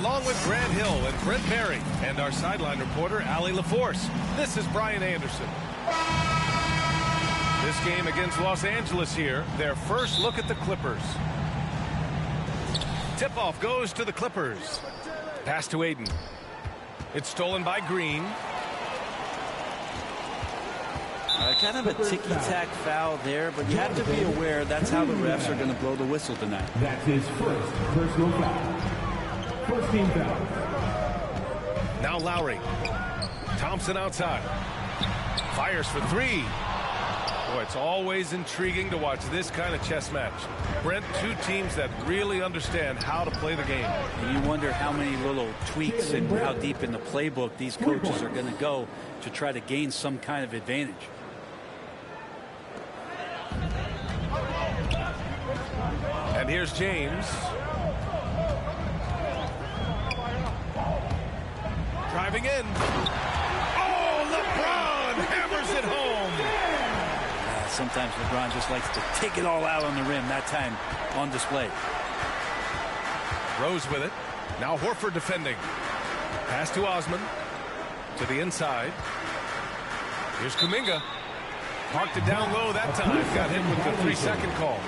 Along with Grant Hill and Brent Barry and our sideline reporter, Allie LaForce, this is Brian Anderson. This game against Los Angeles here, their first look at the Clippers. Tip-off goes to the Clippers. Pass to Aiden. It's stolen by Green. Kind of a ticky-tack foul there, but you have to be aware that's how the refs are going to blow the whistle tonight. That's his first personal foul. First team foul. Now Lowry. Thompson outside. Fires for three. Boy, it's always intriguing to watch this kind of chess match. Brent, two teams that really understand how to play the game. And you wonder how many little tweaks and how deep in the playbook these coaches are going to go to try to gain some kind of advantage. And here's James. Driving in. Oh, LeBron hammers it home. Sometimes LeBron just likes to take it all out on the rim. That time on display. Rose with it. Now Horford defending. Pass to Osman. To the inside. Here's Kuminga. Parked it down low that time. Got hit with the 3-second call.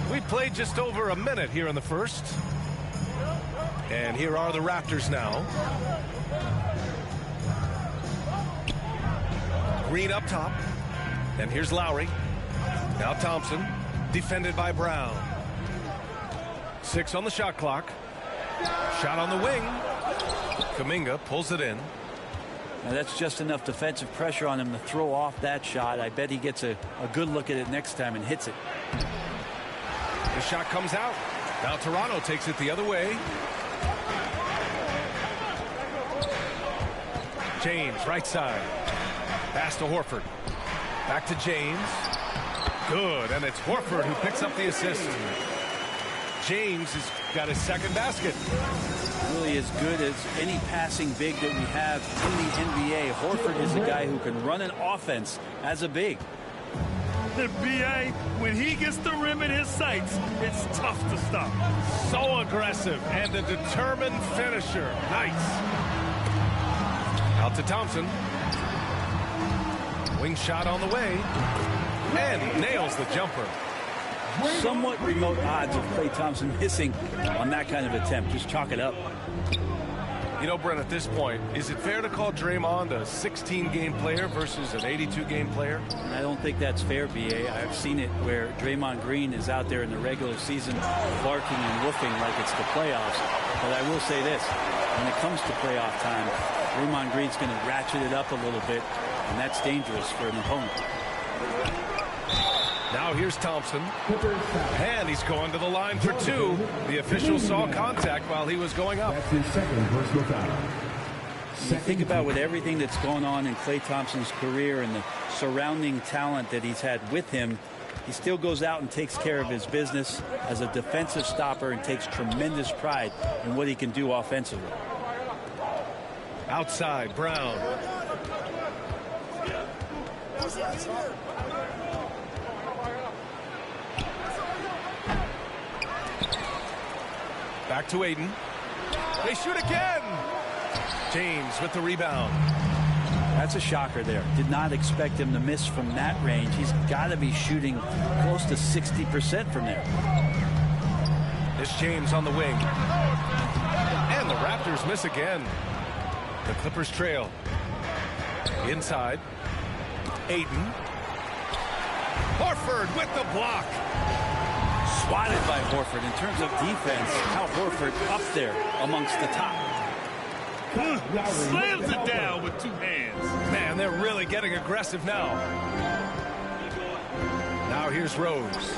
We played just over a minute here in the first. And here are the Raptors now. Green up top. And here's Lowry. Now Thompson. Defended by Brown. 6 on the shot clock. Shot on the wing. Kuminga pulls it in. Now that's just enough defensive pressure on him to throw off that shot. I bet he gets a good look at it next time and hits it. The shot comes out. Now Toronto takes it the other way. James, right side. Pass to Horford. Back to James. Good, and it's Horford who picks up the assist. James has got his second basket. Really as good as any passing big that we have in the NBA. Horford is a guy who can run an offense as a big. The BA, when he gets the rim in his sights, it's tough to stop. So aggressive and a determined finisher. Nice. Out to Thompson. Wing shot on the way. And nails the jumper. Somewhat remote odds of Klay Thompson missing on that kind of attempt. Just chalk it up. You know, Brent, at this point, is it fair to call Draymond a 16-game player versus an 82-game player? I don't think that's fair, B.A. I've seen it where Draymond Green is out there in the regular season barking and woofing like it's the playoffs. But I will say this, when it comes to playoff time, Draymond Green's going to ratchet it up a little bit, and that's dangerous for an opponent. Now here's Thompson. And he's going to the line for two. The official saw contact while he was going up. That's his second personal foul. You think about with everything that's going on in Klay Thompson's career and the surrounding talent that he's had with him, he still goes out and takes care of his business as a defensive stopper and takes tremendous pride in what he can do offensively. Outside, Brown. Back to Aiden. They shoot again. James with the rebound. That's a shocker there. Did not expect him to miss from that range. He's got to be shooting close to 60% from there. It's James on the wing. And the Raptors miss again. The Clippers trail. Inside. Aiden. Horford with the block. Swatted by Horford. In terms of defense, how Horford up there amongst the top. Slams it down with two hands. Man, they're really getting aggressive now. Now here's Rose.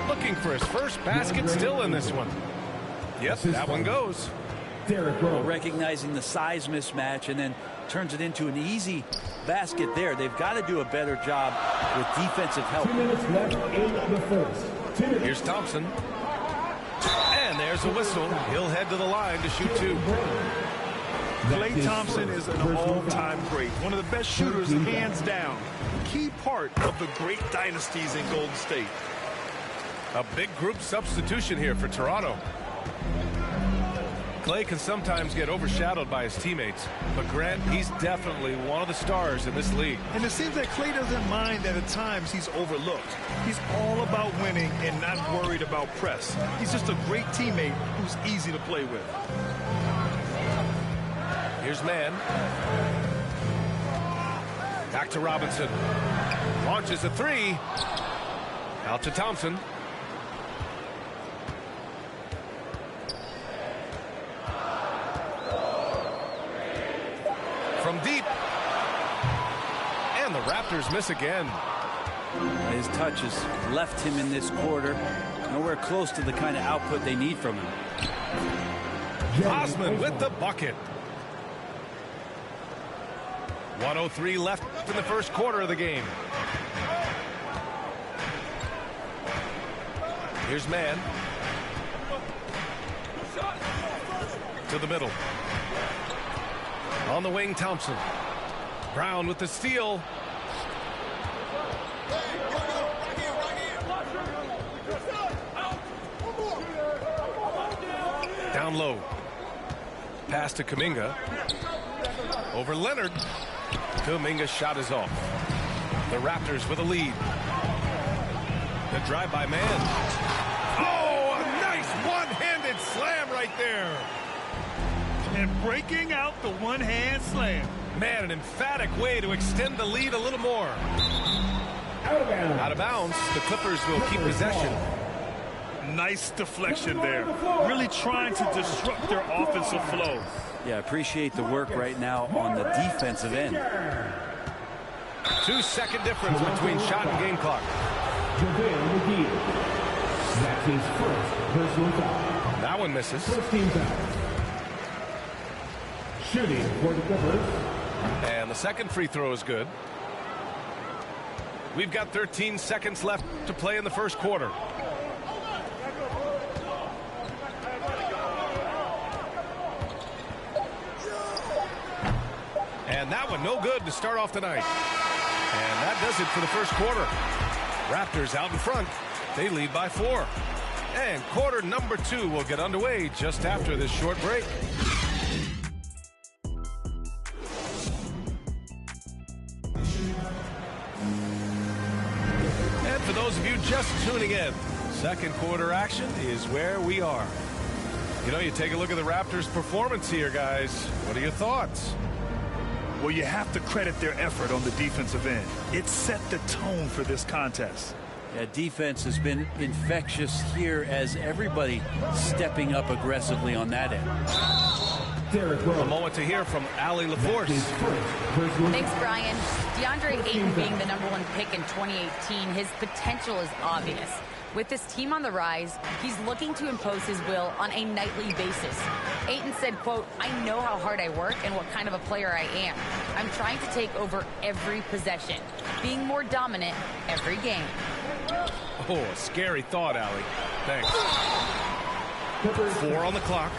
Looking for his first basket, still in this one. Yep, that one goes. Well, recognizing the size mismatch and then turns it into an easy basket there. They've got to do a better job with defensive help. 2 minutes left in the first. Here's Thompson. And there's a whistle. He'll head to the line to shoot two. Klay Thompson is an all-time great. One of the best shooters, hands down. Key part of the great dynasties in Golden State. A big group substitution here for Toronto. Clay can sometimes get overshadowed by his teammates, but Grant, he's definitely one of the stars in this league. And it seems that Clay doesn't mind that at times he's overlooked. He's all about winning and not worried about press. He's just a great teammate who's easy to play with. Here's Mann. Back to Robinson. Launches a three. Out to Thompson. From deep. And the Raptors miss again. His touch has left him in this quarter. Nowhere close to the kind of output they need from him. Osman with the bucket. 1:03 left in the first quarter of the game. Here's Mann. To the middle. On the wing, Thompson. Brown with the steal. Down low. Pass to Kuminga. Over Leonard. Kuminga's shot is off. The Raptors with a lead. The drive by Mann. Oh, a nice one-handed slam right there. And breaking out the one-hand slam. Man, an emphatic way to extend the lead a little more. Out of bounds. The Clippers will keep possession. Nice deflection there. Really trying to disrupt their offensive flow. Yeah, appreciate the work right now on the defensive end. 2-second difference between shot and game clock. JaVale McGee. That's his first personal foul. That one misses. First team foul. Shooting for the Clippers. And the second free throw is good. We've got 13 seconds left to play in the first quarter. And that one no good to start off the night. And that does it for the first quarter. Raptors out in front. They lead by 4. And quarter number 2 will get underway just after this short break. And for those of you just tuning in, second quarter action is where we are. You know, you take a look at the Raptors' performance here, guys. What are your thoughts? Well, you have to credit their effort on the defensive end. It set the tone for this contest. Yeah, defense has been infectious here as everybody stepping up aggressively on that end. A moment to hear from Allie LaForce. Thanks, Brian. DeAndre Ayton being the #1 pick in 2018, his potential is obvious. With this team on the rise, he's looking to impose his will on a nightly basis. Ayton said, quote, "I know how hard I work and what kind of a player I am. I'm trying to take over every possession, being more dominant every game." Oh, a scary thought, Allie. Thanks. 4 on the clock.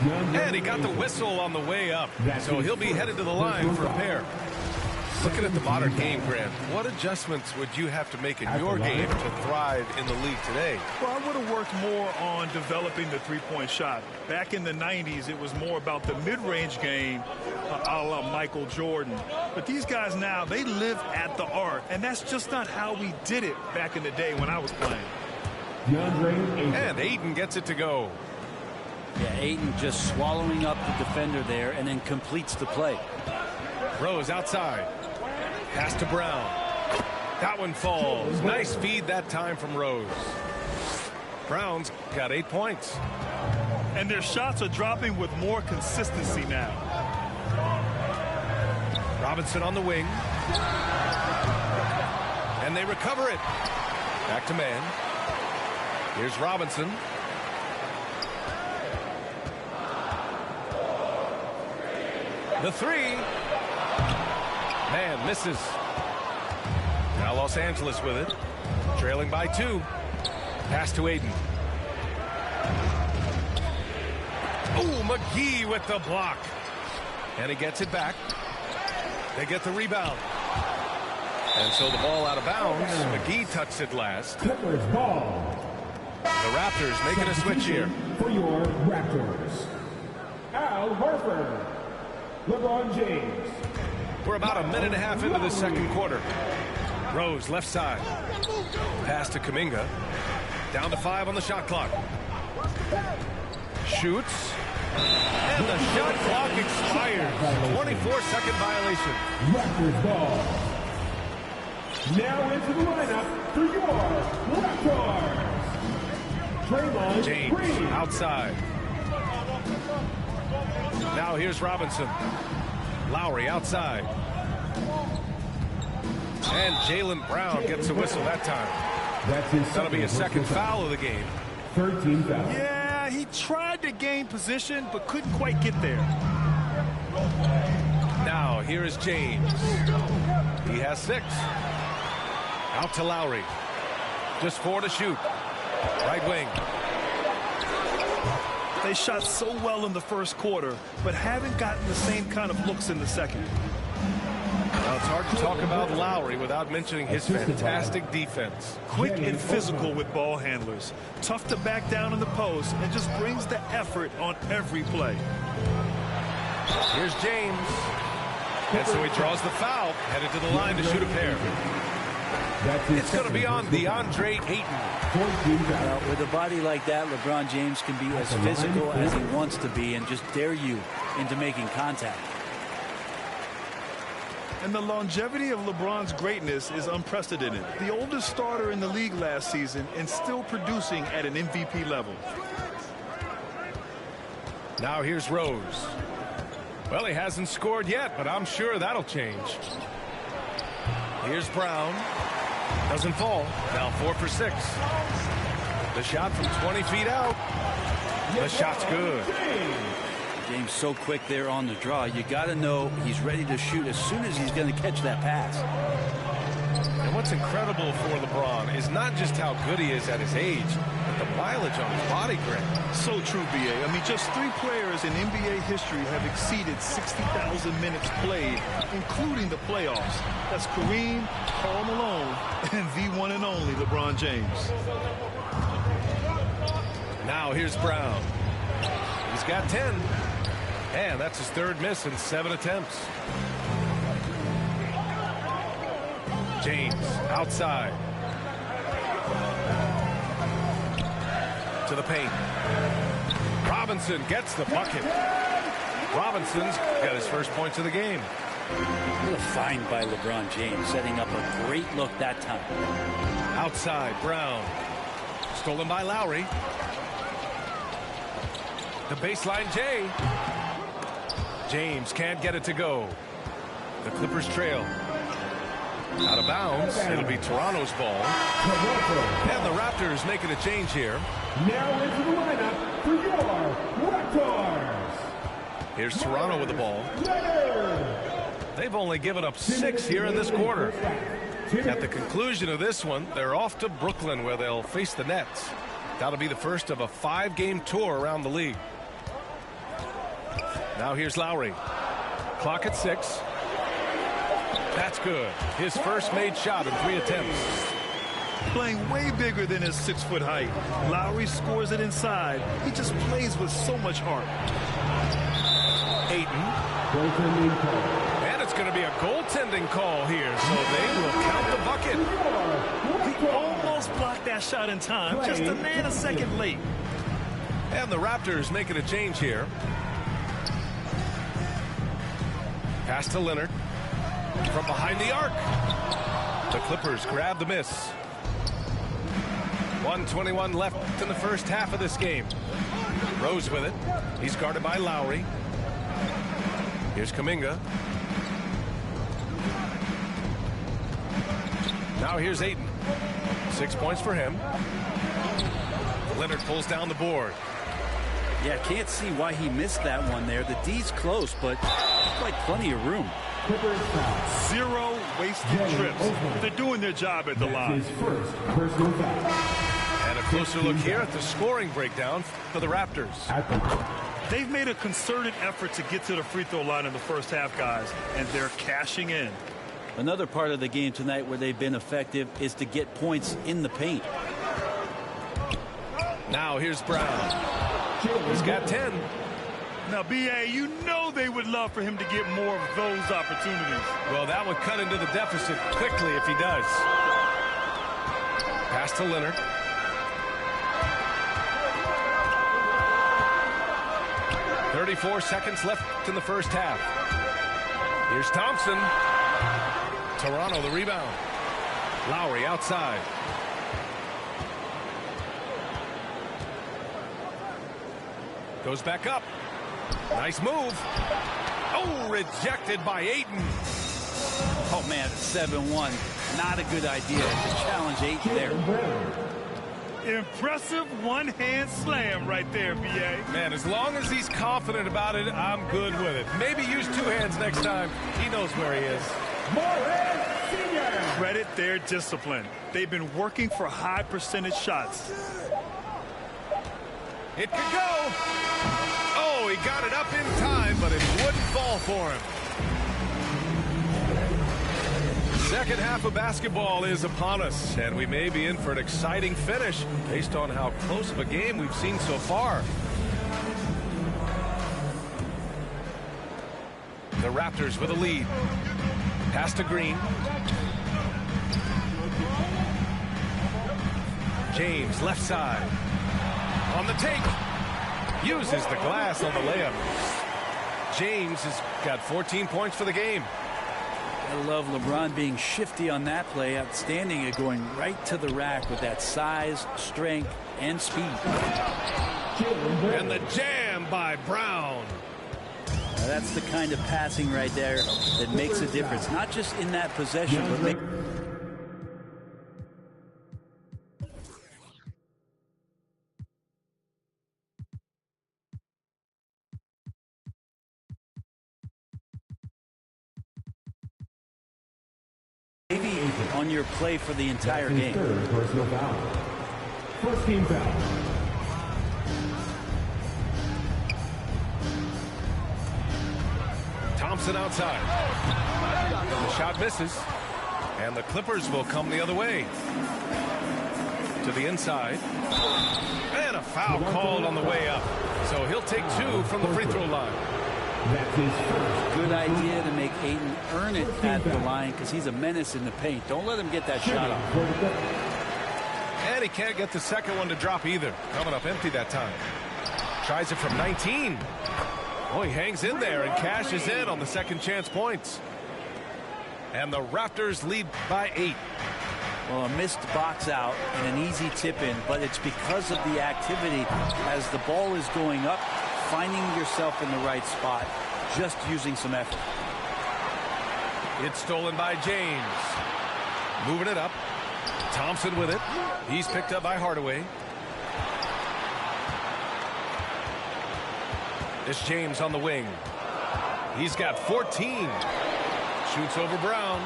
And he got the whistle on the way up. So he'll be headed to the line for a pair. Looking at the modern game, Grant, what adjustments would you have to make in your game to thrive in the league today? Well, I would have worked more on developing the three-point shot. Back in the 90s, it was more about the mid-range game, a la Michael Jordan. But these guys now, they live at the arc, and that's just not how we did it back in the day when I was playing. And Ayton gets it to go. Yeah, Ayton just swallowing up the defender there and then completes the play. Rose outside. Pass to Brown. That one falls. Nice feed that time from Rose. Brown's got 8 points. And their shots are dropping with more consistency now. Robinson on the wing. And they recover it. Back to Mann. Here's Robinson. The three. Mann misses. Now Los Angeles with it. Trailing by 2. Pass to Ayton. Oh, McGee with the block. And he gets it back. They get the rebound. And so the ball out of bounds. McGee touched it last. Clippers ball. The Raptors making a switch here. For your Raptors, Al Horford, LeBron James. We're about a minute and a half into the second quarter. Rose left side. Pass to Kuminga. Down to 5 on the shot clock. Shoots. And the shot clock expires. 24-second violation. Raptors ball. Now into the lineup for your Raptors. Draymond James Green. outside. Now here's Robinson. Lowry outside. And Jaylen Brown gets a whistle that time. That's his That'll be a second foul of the game. 13 foul. Yeah, he tried to gain position, but couldn't quite get there. Now here is James. He has 6. Out to Lowry. Just 4 to shoot. Right wing. They shot so well in the first quarter, but haven't gotten the same kind of looks in the second. Now, it's hard to talk about Lowry without mentioning his fantastic defense. Quick and physical with ball handlers. Tough to back down in the post and just brings the effort on every play. Here's James. And so he draws the foul, headed to the line to shoot a pair. It's going to be on DeAndre Ayton. Well, with a body like that, LeBron James can be as physical as he wants to be and just dare you into making contact. And the longevity of LeBron's greatness is unprecedented. The oldest starter in the league last season and still producing at an MVP level. Now here's Rose. Well, he hasn't scored yet, but I'm sure that'll change. Here's Brown. Doesn't fall. Now 4 for 6. The shot from 20 feet out. The shot's good. James so quick there on the draw. You got to know he's ready to shoot as soon as he's going to catch that pass. And what's incredible for LeBron is not just how good he is at his age, but the mileage on his body grip. So true, B.A. I mean, just 3 players in NBA history have exceeded 60,000 minutes played, including the playoffs. That's Kareem, Karl Malone, and the one and only LeBron James. Now here's Brown. He's got 10. And that's his 3rd miss in 7 attempts. James outside. To the paint. Robinson gets the bucket. Robinson's got his first points of the game. What a find by LeBron James, setting up a great look that time. Outside, Brown. Stolen by Lowry. The baseline, Jay. James can't get it to go. The Clippers trail. Out of bounds. It'll be Toronto's ball. And the Raptors making a change here. Now into the lineup for your Raptors. Here's Toronto with the ball. They've only given up 6 here in this quarter. At the conclusion of this one, they're off to Brooklyn where they'll face the Nets. That'll be the first of a 5-game tour around the league. Now here's Lowry. Clock at 6. That's good. His first made shot in 3 attempts. Playing way bigger than his 6-foot height. Lowry scores it inside. He just plays with so much heart. Ayton. Goaltending call. And it's going to be a goaltending call here, so they will count the bucket. He almost blocked that shot in time. Just a nanosecond late. And the Raptors making a change here. Pass to Leonard. From behind the arc. The Clippers grab the miss. 1:21 left in the first half of this game. Rose with it. He's guarded by Lowry. Here's Kuminga. Now here's Ayton. 6 points for him. Leonard pulls down the board. Yeah, can't see why he missed that one there. The D's close, but like plenty of room. 0 wasted trips. They're doing their job at the line. His first personal foul. And a closer look here at the scoring breakdown for the Raptors. They've made a concerted effort to get to the free throw line in the first half, guys, and they're cashing in. Another part of the game tonight where they've been effective is to get points in the paint. Now here's Brown. He's got 10. Now, B.A., you know they would love for him to get more of those opportunities. Well, that would cut into the deficit quickly if he does. Pass to Leonard. .34 seconds left in the first half. Here's Thompson. Toronto the rebound. Lowry outside. Goes back up. Nice move. Oh, rejected by Ayton. Oh, man, it's 7-1. Not a good idea to challenge Ayton there. Impressive one-hand slam right there, B.A. Man, as long as he's confident about it, I'm good with it. Maybe use two hands next time. He knows where he is. Credit their discipline. They've been working for high percentage shots. It could go. Oh, he got it up in time, but it wouldn't fall for him. Second half of basketball is upon us, and we may be in for an exciting finish based on how close of a game we've seen so far. The Raptors with a lead. Pass to Green. James, left side. On the take. Uses the glass on the layup. James has got 14 points for the game. I love LeBron being shifty on that play. Outstanding at going right to the rack with that size, strength, and speed. And the jam by Brown. Now that's the kind of passing right there that makes a difference. Not just in that possession, but on your play for the entire game. Personal foul. First team foul. Thompson outside. The shot misses. And the Clippers will come the other way. To the inside. And a foul called on the way up. So he'll take two from the free throw line. That's his first. Good idea to make Ayton earn it at the line because he's a menace in the paint. Don't let him get that shot off. And he can't get the second one to drop either. Coming up empty that time. Tries it from 19. Oh, he hangs in there and cashes in on the second chance points. And the Raptors lead by 8. Well, a missed box out and an easy tip in, but it's because of the activity as the ball is going up, finding yourself in the right spot, just using some effort. It's stolen by James. Moving it up. Thompson with it. He's picked up by Hardaway. It's James on the wing. He's got 14. Shoots over Brown.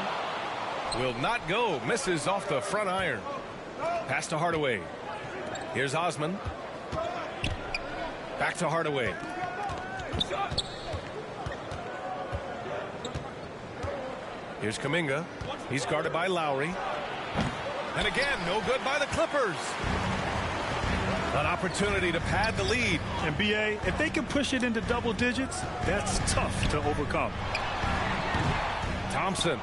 Will not go. Misses off the front iron. Pass to Hardaway. Here's Osman. Back to Hardaway. Here's Kuminga. He's guarded by Lowry. And again, no good by the Clippers. An opportunity to pad the lead. And B.A., if they can push it into double digits, that's tough to overcome. Thompson.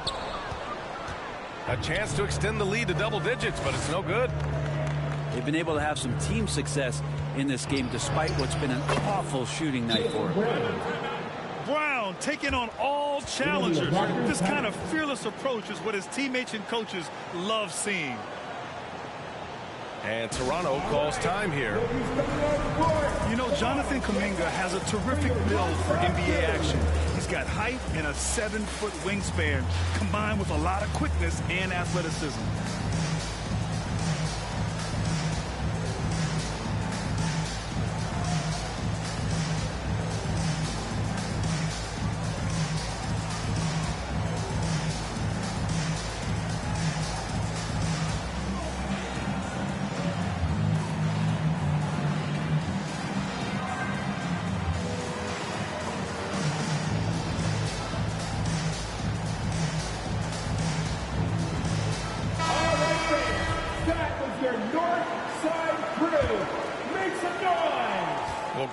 A chance to extend the lead to double digits, but it's no good. They've been able to have some team success in this game despite what's been an awful shooting night for him. Brown taking on all challengers. This kind of fearless approach is what his teammates and coaches love seeing. And Toronto calls time here. You know, Jonathan Kuminga has a terrific build for NBA action. He's got height and a 7-foot wingspan, combined with a lot of quickness and athleticism.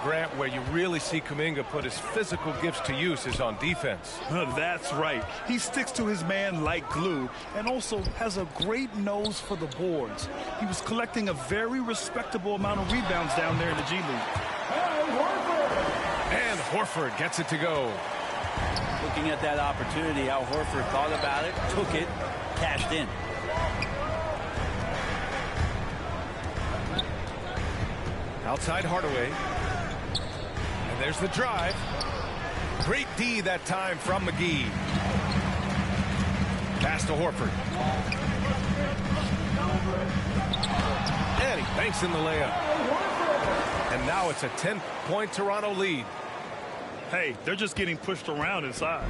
Grant, where you really see Kuminga put his physical gifts to use is on defense. That's right. He sticks to his man like glue and also has a great nose for the boards. He was collecting a very respectable amount of rebounds down there in the G League. And Horford gets it to go. Looking at that opportunity, Al Horford thought about it, took it, cashed in. Outside Hardaway. And there's the drive. Great D that time from McGee. Pass to Horford. And he banks in the layup. And now it's a 10-point Toronto lead. Hey, they're just getting pushed around inside.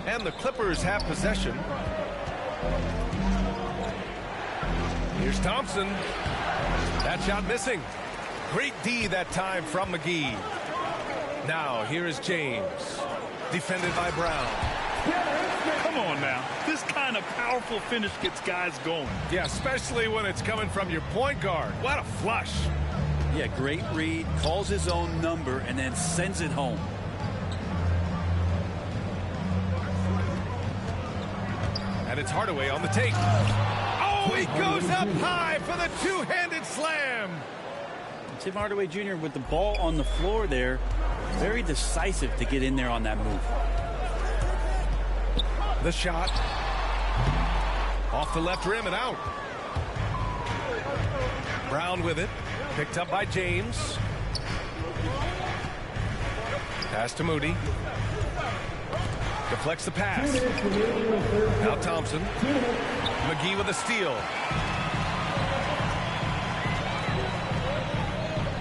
And the Clippers have possession. Here's Thompson. That shot missing. Great D that time from McGee. Now here is James. Defended by Brown. Come on now. This kind of powerful finish gets guys going. Yeah, especially when it's coming from your point guard. What a flush. Yeah, great read, calls his own number, and then sends it home. And it's Hardaway on the take. Oh, he goes up high for the two-handed slam. Tim Hardaway Jr. with the ball on the floor there, very decisive to get in there on that move. The shot. Off the left rim and out. Brown with it. Picked up by James. Pass to Moody. Deflects the pass. Now Thompson. McGee with a steal.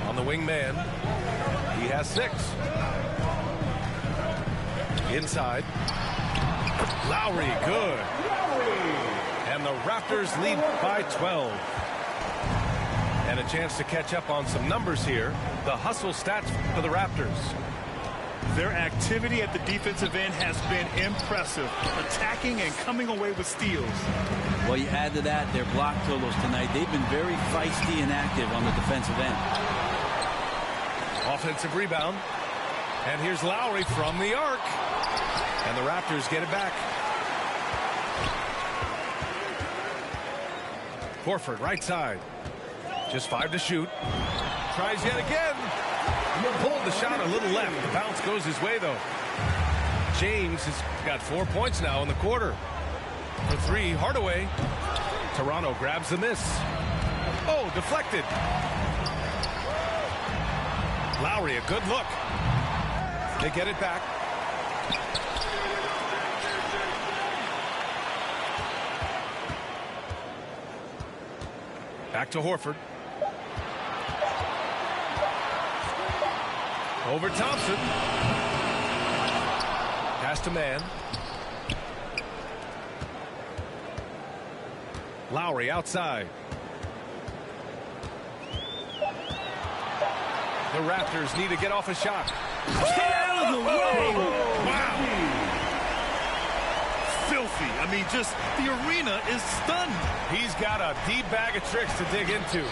On the wing man. He has 6. Inside. Lowry, good. And the Raptors lead by 12. And a chance to catch up on some numbers here. The hustle stats for the Raptors. Their activity at the defensive end has been impressive, attacking and coming away with steals. Well, you add to that their block totals tonight. They've been very feisty and active on the defensive end. Offensive rebound. And here's Lowry from the arc. And the Raptors get it back. Horford right side. Just 5 to shoot. Tries yet again. Pulled the shot a little left. The bounce goes his way, though. James has got 4 points now in the quarter. For 3, Hardaway. Toronto grabs the miss. Oh, deflected. Lowry, a good look. They get it back. Back to Horford. Over Thompson. Pass to man. Lowry outside. The Raptors need to get off a shot. Get out of the way! Wow. Filthy. I mean, just the arena is stunned. He's got a deep bag of tricks to dig into.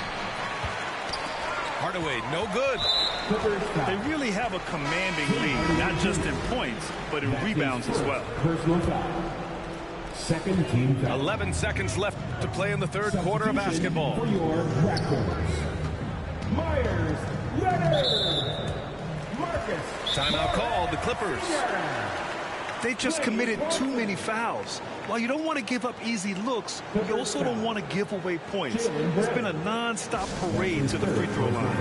Hardaway, no good. They really have a commanding lead, not just in points, but in rebounds as well. Personal foul. Second team foul. 11 seconds left to play in the third quarter of basketball. For your Raptors. Myers Leonard. Marcus. Timeout called, the Clippers. They just committed too many fouls. While you don't want to give up easy looks, you also don't want to give away points. It's been a non-stop parade to the free throw line.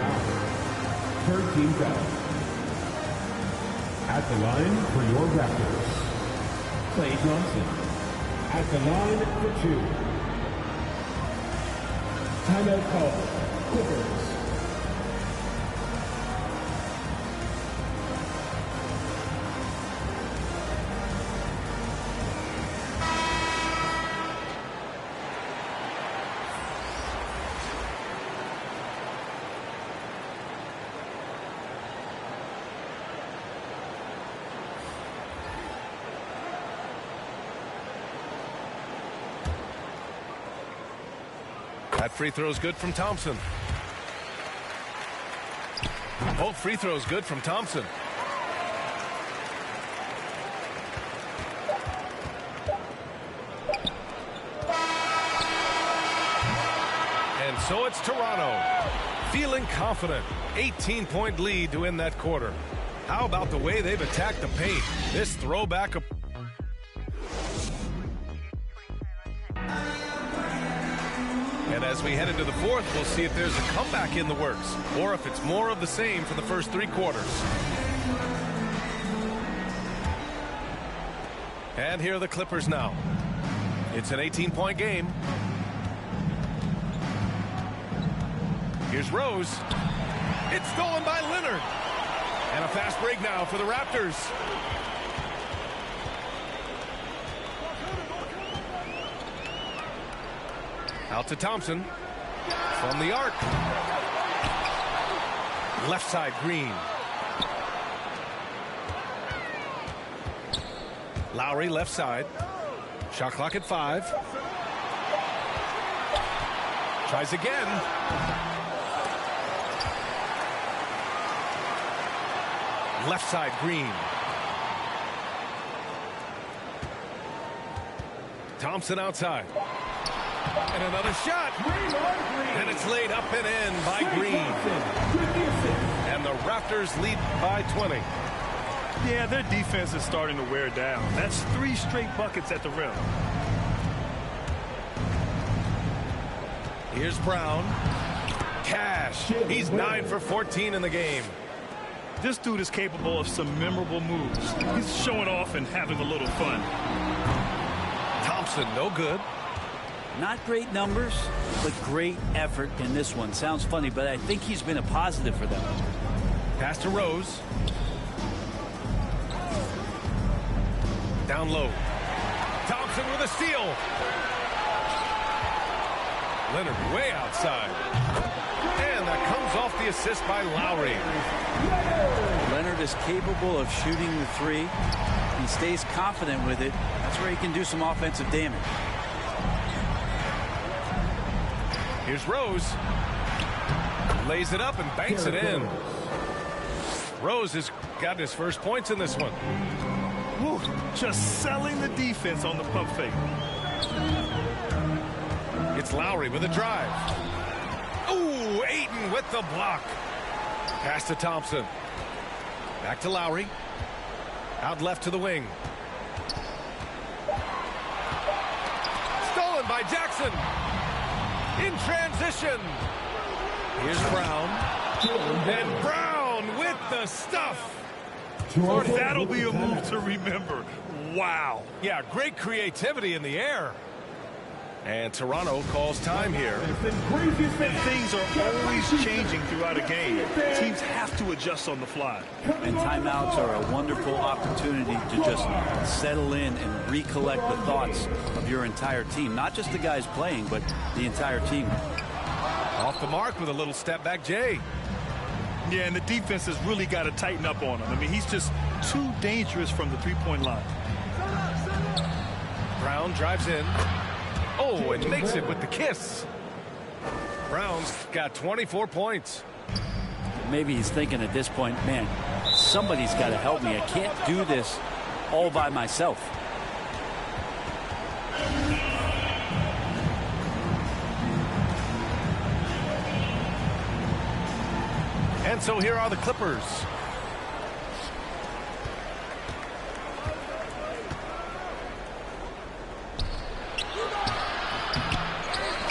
Third team foul. At the line for your Raptors. Klay Johnson. At the line for 2. Timeout called. Clippers. That free throw is good from Thompson. Both free throws good from Thompson. And so it's Toronto. Feeling confident. 18-point lead to end that quarter. How about the way they've attacked the paint? This throwback. And as we head into the fourth, we'll see if there's a comeback in the works or if it's more of the same for the first three quarters. And here are the Clippers now. It's an 18-point game. Here's Rose. It's stolen by Leonard. And a fast break now for the Raptors. Out to Thompson. From the arc. Left side, Green. Lowry, left side. Shot clock at 5. Tries again. Left side, Green. Thompson outside. And another shot. And it's laid up and in by Green. And the Raptors lead by 20. Yeah, their defense is starting to wear down. That's 3 straight buckets at the rim. Here's Brown. Cash. He's 9 for 14 in the game. This dude is capable of some memorable moves. He's showing off and having a little fun. Thompson, no good. Not great numbers, but great effort in this one. Sounds funny, but I think he's been a positive for them. Pass to Rose. Down low. Thompson with a steal. Leonard way outside. And that comes off the assist by Lowry. Leonard is capable of shooting the 3. He stays confident with it. That's where he can do some offensive damage. Here's Rose. Lays it up and banks it in. Rose has got his first points in this one. Whew, just selling the defense on the pump fake. It's Lowry with a drive. Ooh, Ayton with the block. Pass to Thompson. Back to Lowry. Out left to the wing. Stolen by Jackson. In transition. Here's Brown. And Brown with the stuff. That'll be a move to remember. Wow. Yeah, great creativity in the air. And Toronto calls time here. And things are always changing throughout a game. Teams have to adjust on the fly. And timeouts are a wonderful opportunity to just settle in and recollect the thoughts of your entire team. Not just the guys playing, but the entire team. Off the mark with a little step back, Jay. Yeah, and the defense has really got to tighten up on him. I mean, he's just too dangerous from the three-point line. Brown drives in. Oh, and makes it with the kiss. Brown's got 24 points. Maybe he's thinking at this point, man, somebody's got to help me. I can't do this all by myself. And so here are the Clippers.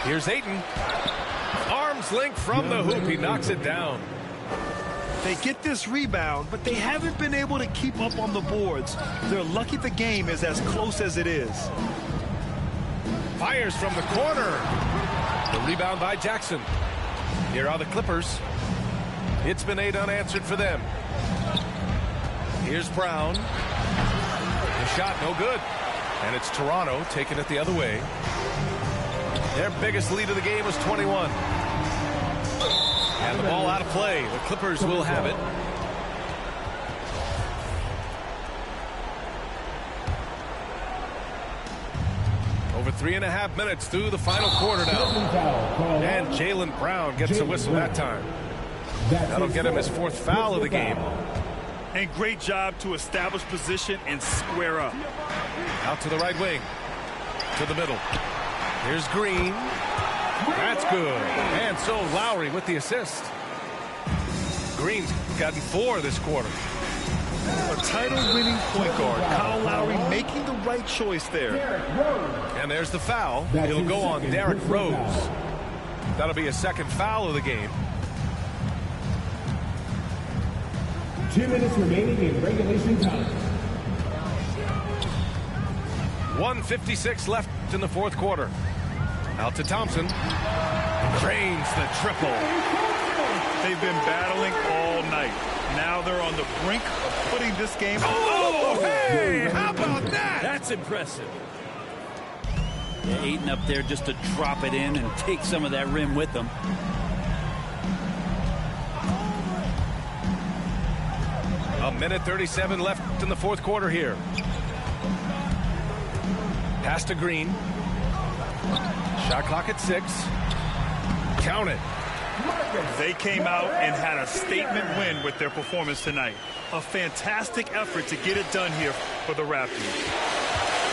Here's Ayton. Arms length from the hoop. He knocks it down. They get this rebound, but they haven't been able to keep up on the boards. They're lucky the game is as close as it is. Fires from the corner. The rebound by Jackson. Here are the Clippers. It's been 8 unanswered for them. Here's Brown. The shot no good. And it's Toronto taking it the other way. Their biggest lead of the game was 21. And the ball out of play. The Clippers will have it. Over 3.5 minutes through the final quarter now. And Jaylen Brown gets a whistle that time. That'll get him his 4th foul of the game. And great job to establish position and square up. Out to the right wing. To the middle. Here's Green. That's good. And so Lowry with the assist. Green's gotten 4 this quarter. A title-winning point guard, Kyle Lowry, making the right choice there. And there's the foul. It'll go on Derrick Rose. That'll be a 2nd foul of the game. 2 minutes remaining in regulation time. 1:56 left in the 4th quarter. Out to Thompson. Cranes the triple. They've been battling all night. Now they're on the brink of putting this game. Oh, hey! How about that? That's impressive. Yeah, Ayton up there just to drop it in and take some of that rim with them. A minute 37 left in the 4th quarter here. Pass to Green. Shot clock at 6. Count it. They came out and had a statement win with their performance tonight. A fantastic effort to get it done here for the Raptors.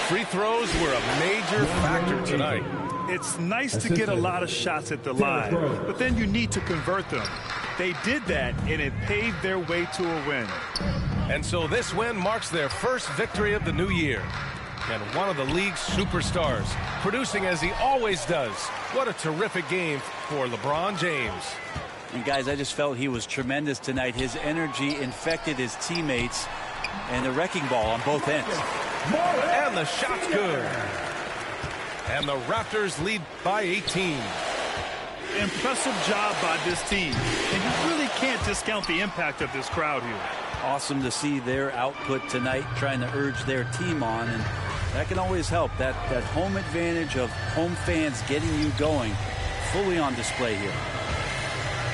Free throws were a major factor tonight. It's nice to get a lot of shots at the line, but then you need to convert them. They did that, and it paved their way to a win. And so this win marks their first victory of the new year. And one of the league's superstars, producing as he always does. What a terrific game for LeBron James. And guys, I just felt he was tremendous tonight. His energy infected his teammates, and the wrecking ball on both ends. And the shot's good. And the Raptors lead by 18. Impressive job by this team. And you really can't discount the impact of this crowd here. Awesome to see their output tonight, trying to urge their team on, and that can always help. That home advantage of home fans getting you going, fully on display here.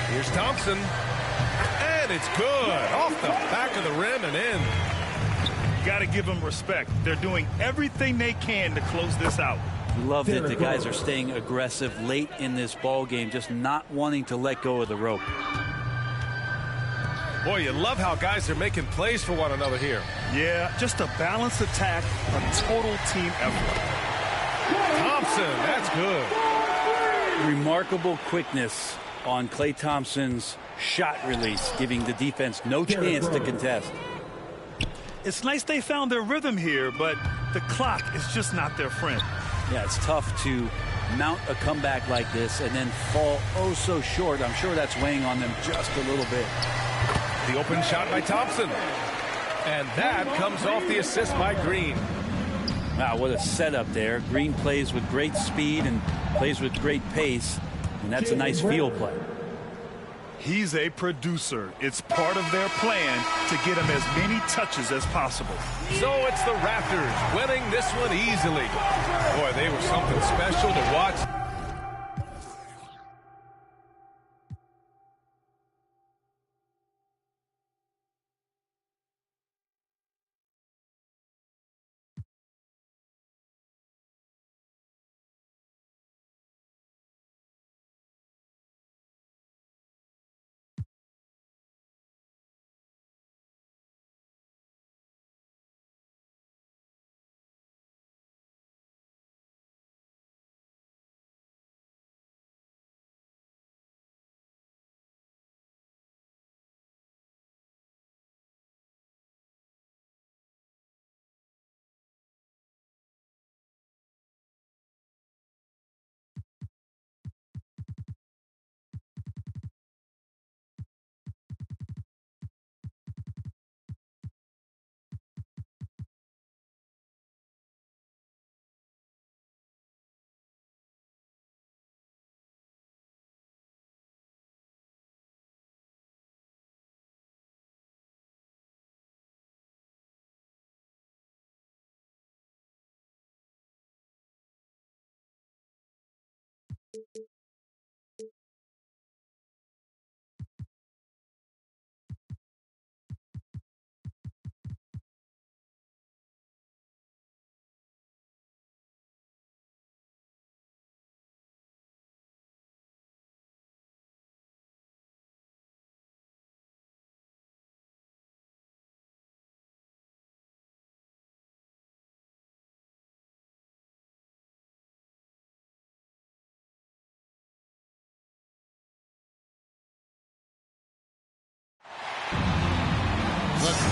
Here's Thompson. And it's good. Off the back of the rim and in. Got to give them respect. They're doing everything they can to close this out. Love that the guys are staying aggressive late in this ball game, just not wanting to let go of the rope. Boy, you love how guys are making plays for one another here. Yeah, just a balanced attack, a total team effort. Thompson, that's good. Remarkable quickness on Klay Thompson's shot release, giving the defense no chance to contest. It's nice they found their rhythm here, but the clock is just not their friend. Yeah, it's tough to mount a comeback like this and then fall oh so short. I'm sure that's weighing on them just a little bit. The open shot by Thompson. And that comes off the assist by Green. Wow, what a setup there. Green plays with great speed and plays with great pace, and that's a nice field play. He's a producer. It's part of their plan to get him as many touches as possible. So it's the Raptors winning this one easily. Boy, they were something special to watch.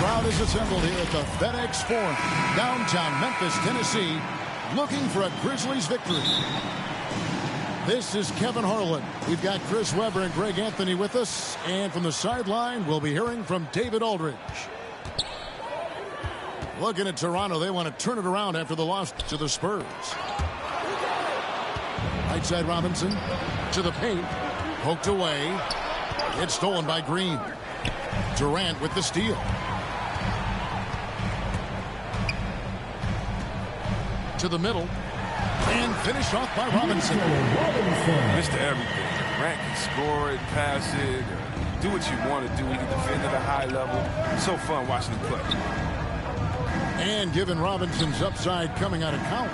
crowd is assembled here at the FedEx Forum, downtown Memphis, Tennessee, looking for a Grizzlies victory. This is Kevin Harlan. We've got Chris Webber and Greg Anthony with us. And from the sideline, we'll be hearing from David Aldridge. Looking at Toronto, they want to turn it around after the loss to the Spurs. Right side Robinson to the paint. Poked away. It's stolen by Green. Durant with the steal. To the middle. And finished off by Robinson. Mr. Everything. Durant can score it, pass it, do what you want to do. He can defend at a high level. So fun watching him play. And given Robinson's upside coming out of college,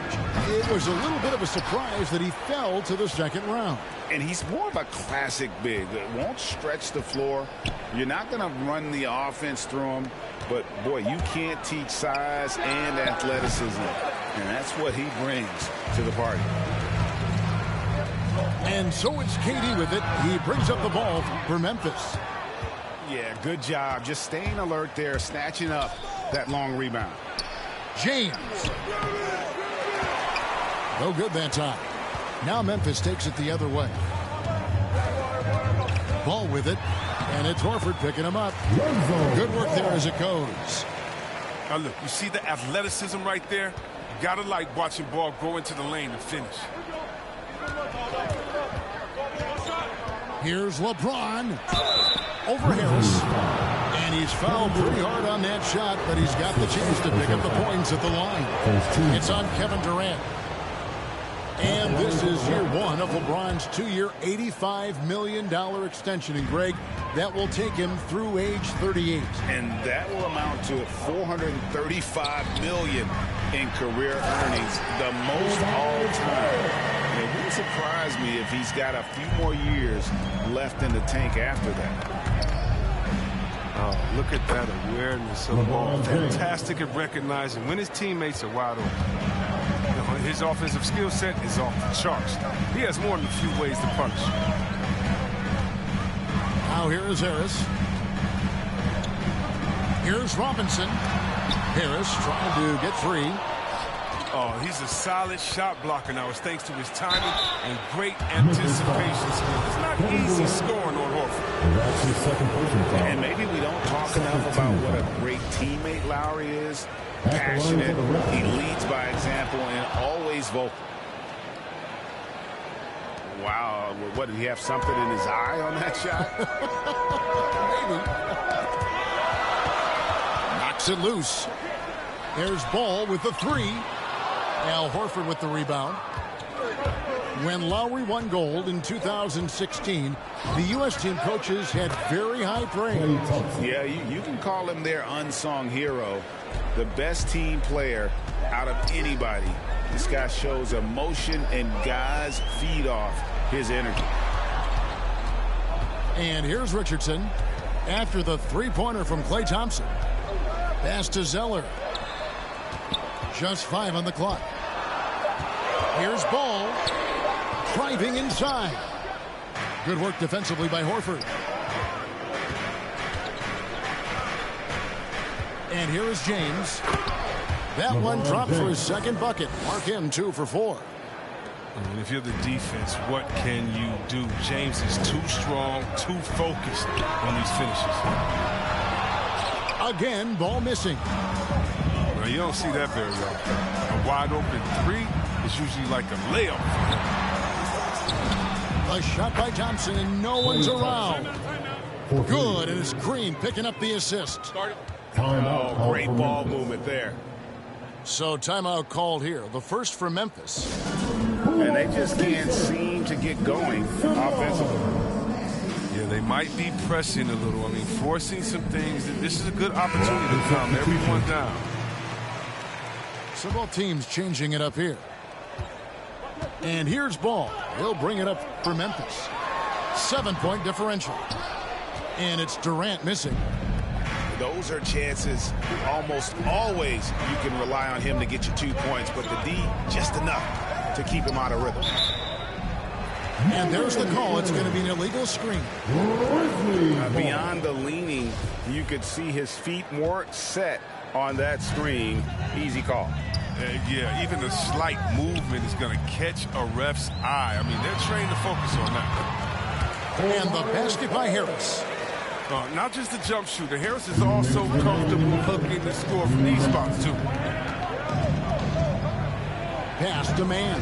it was a little bit of a surprise that he fell to the second round. And he's more of a classic big. Won't stretch the floor. You're not going to run the offense through him. But, boy, you can't teach size and athleticism. And that's what he brings to the party. And so it's KD with it. He brings up the ball for Memphis. Yeah, good job. Just staying alert there, snatching up that long rebound. James. No good that time. Now Memphis takes it the other way. Ball with it. And it's Horford picking him up. Good work there as it goes. Now look, you see the athleticism right there? You gotta like watching ball go into the lane and finish. Here's LeBron. Over Harris. And he's fouled pretty hard on that shot, but he's got the chance to pick up the points at the line. It's on Kevin Durant. And this is year one of LeBron's 2-year, $85 million extension. And, Greg, that will take him through age 38. And that will amount to $435 million in career earnings, the most all time. It wouldn't surprise me if he's got a few more years left in the tank after that. Oh, look at that awareness of ball. Fantastic at recognizing when his teammates are wide open. His offensive skill set is off the charts. He has more than a few ways to punish. Now here is Harris. Here's Robinson. Harris trying to get free. Oh, he's a solid shot blocker now. It's thanks to his timing and great anticipation skills. It's not easy scoring on Horford. And maybe we don't talk enough about what a great teammate Lowry is. Passionate, he leads by example, and always vocal. Wow, what, did he have something in his eye on that shot? Maybe. Knocks it loose. There's Ball with the three. Al Horford with the rebound. When Lowry won gold in 2016, the U.S. team coaches had very high praise. Yeah, you can call him their unsung hero. The best team player out of anybody. This guy shows emotion, and guys feed off his energy. And here's Richardson after the three-pointer from Klay Thompson. Pass to Zeller. Just 5 on the clock. Here's Ball. Driving inside. Good work defensively by Horford. And here is James. That one dropped for his second bucket. Mark him 2 for 4. And if you're the defense, what can you do? James is too strong, too focused on these finishes. Again, Ball missing. Well, you don't see that very well. A wide open three is usually like a layup. A shot by Thompson, and no one's around. Good, and it's Green picking up the assist. Oh, great ball movement there. So timeout called here. The first for Memphis. And they just can't seem to get going offensively. Yeah, they might be pressing a little. I mean, forcing some things. This is a good opportunity to calm everyone down. So both teams changing it up here. And here's Ball. He'll bring it up for Memphis. 7-point differential. And it's Durant missing. Those are chances. Almost always you can rely on him to get you 2 points, but the D just enough to keep him out of rhythm. And there's the call. It's going to be an illegal screen. Beyond the leaning, you could see his feet weren't set on that screen. Easy call. Yeah, even a slight movement is going to catch a ref's eye. I mean, they're trained to focus on that. And the basket by Harris. Not just the jump shooter. Harris is also comfortable hooking the score from these spots, too. Pass to Man.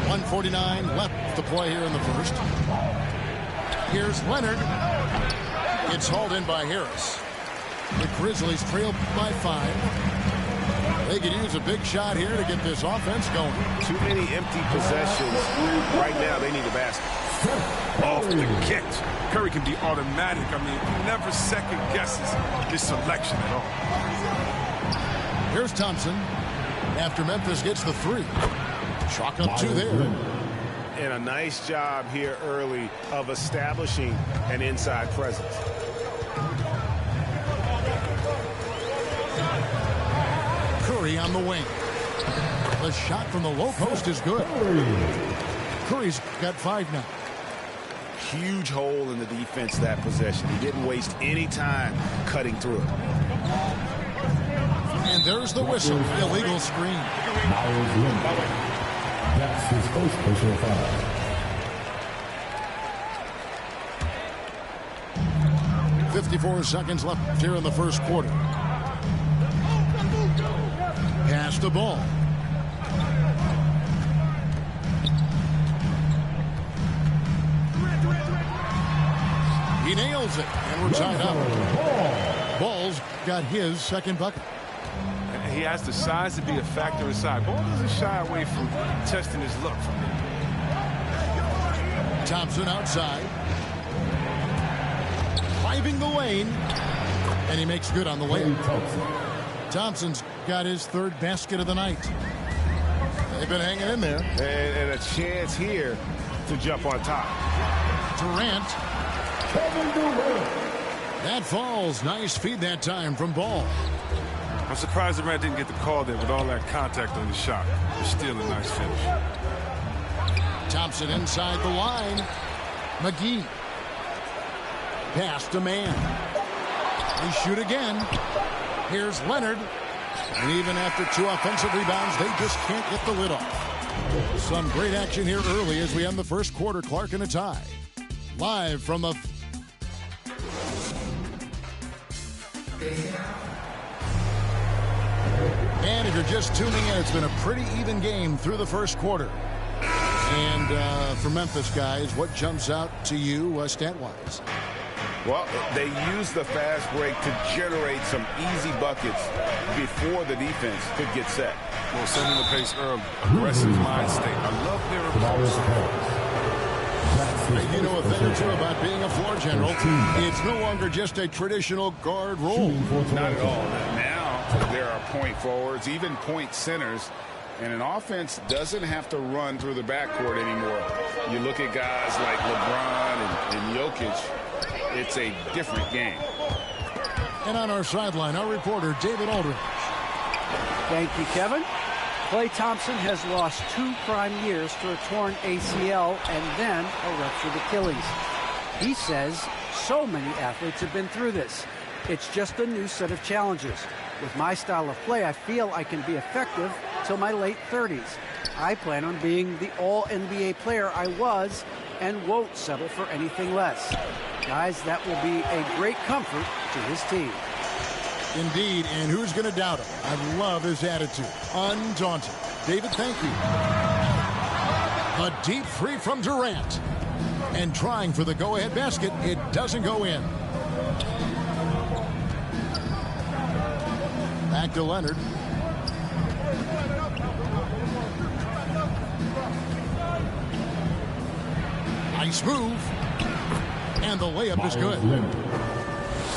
.149 left to play here in the first. Here's Leonard. It's hauled in by Harris. The Grizzlies trail by 5. They could use a big shot here to get this offense going. Too many empty possessions. Right now, they need a basket. Off the catch. Curry can be automatic. I mean, he never second guesses his selection at all. Here's Thompson. After Memphis gets the 3. Chalk up 2 there. And a nice job here early of establishing an inside presence. Curry on the wing. The shot from the low post is good. Curry's got 5 now. Huge hole in the defense that possession. He didn't waste any time cutting through it. And there's the whistle. Illegal screen. That's his first personal foul. .54 seconds left here in the first quarter. Pass the ball. He nails it, and we're tied up. Ball's got his second bucket. He has the size to be a factor inside. Ball doesn't shy away from testing his look from him. Thompson outside. Driving the lane. And he makes good on the layup. Thompson's got his 3rd basket of the night. They've been hanging in there. And a chance here to jump on top. Durant. That falls. Nice feed that time from Ball. I'm surprised Durant didn't get the call there with all that contact on the shot. It's still a nice finish. Thompson inside the line. McGee. Pass to Man. They shoot again. Here's Leonard. And even after 2 offensive rebounds, they just can't get the lid off. Some great action here early as we end the first quarter. Clark in a tie. Live from the... And if you're just tuning in, it's been a pretty even game through the first quarter. And for Memphis, guys, what jumps out to you stat-wise? Well, they used the fast break to generate some easy buckets before the defense could get set. Well, setting the pace early. Aggressive mind state. I love their approach. You know a thing or two about being a floor general. It's no longer just a traditional guard role. Not at all. Now there are point forwards, even point centers, and an offense doesn't have to run through the backcourt anymore. You look at guys like LeBron and Jokic, it's a different game. And on our sideline, our reporter, David Aldridge. Thank you, Kevin. Klay Thompson has lost 2 prime years to a torn ACL and then a ruptured Achilles. He says so many athletes have been through this. It's just a new set of challenges. With my style of play, I feel I can be effective till my late 30s. I plan on being the all-NBA player I was and won't settle for anything less. Guys, that will be a great comfort to his team. Indeed, and who's going to doubt him? I love his attitude. Undaunted. David, thank you. A deep three from Durant. And trying for the go-ahead basket, it doesn't go in. Back to Leonard. Nice move. And the layup is good.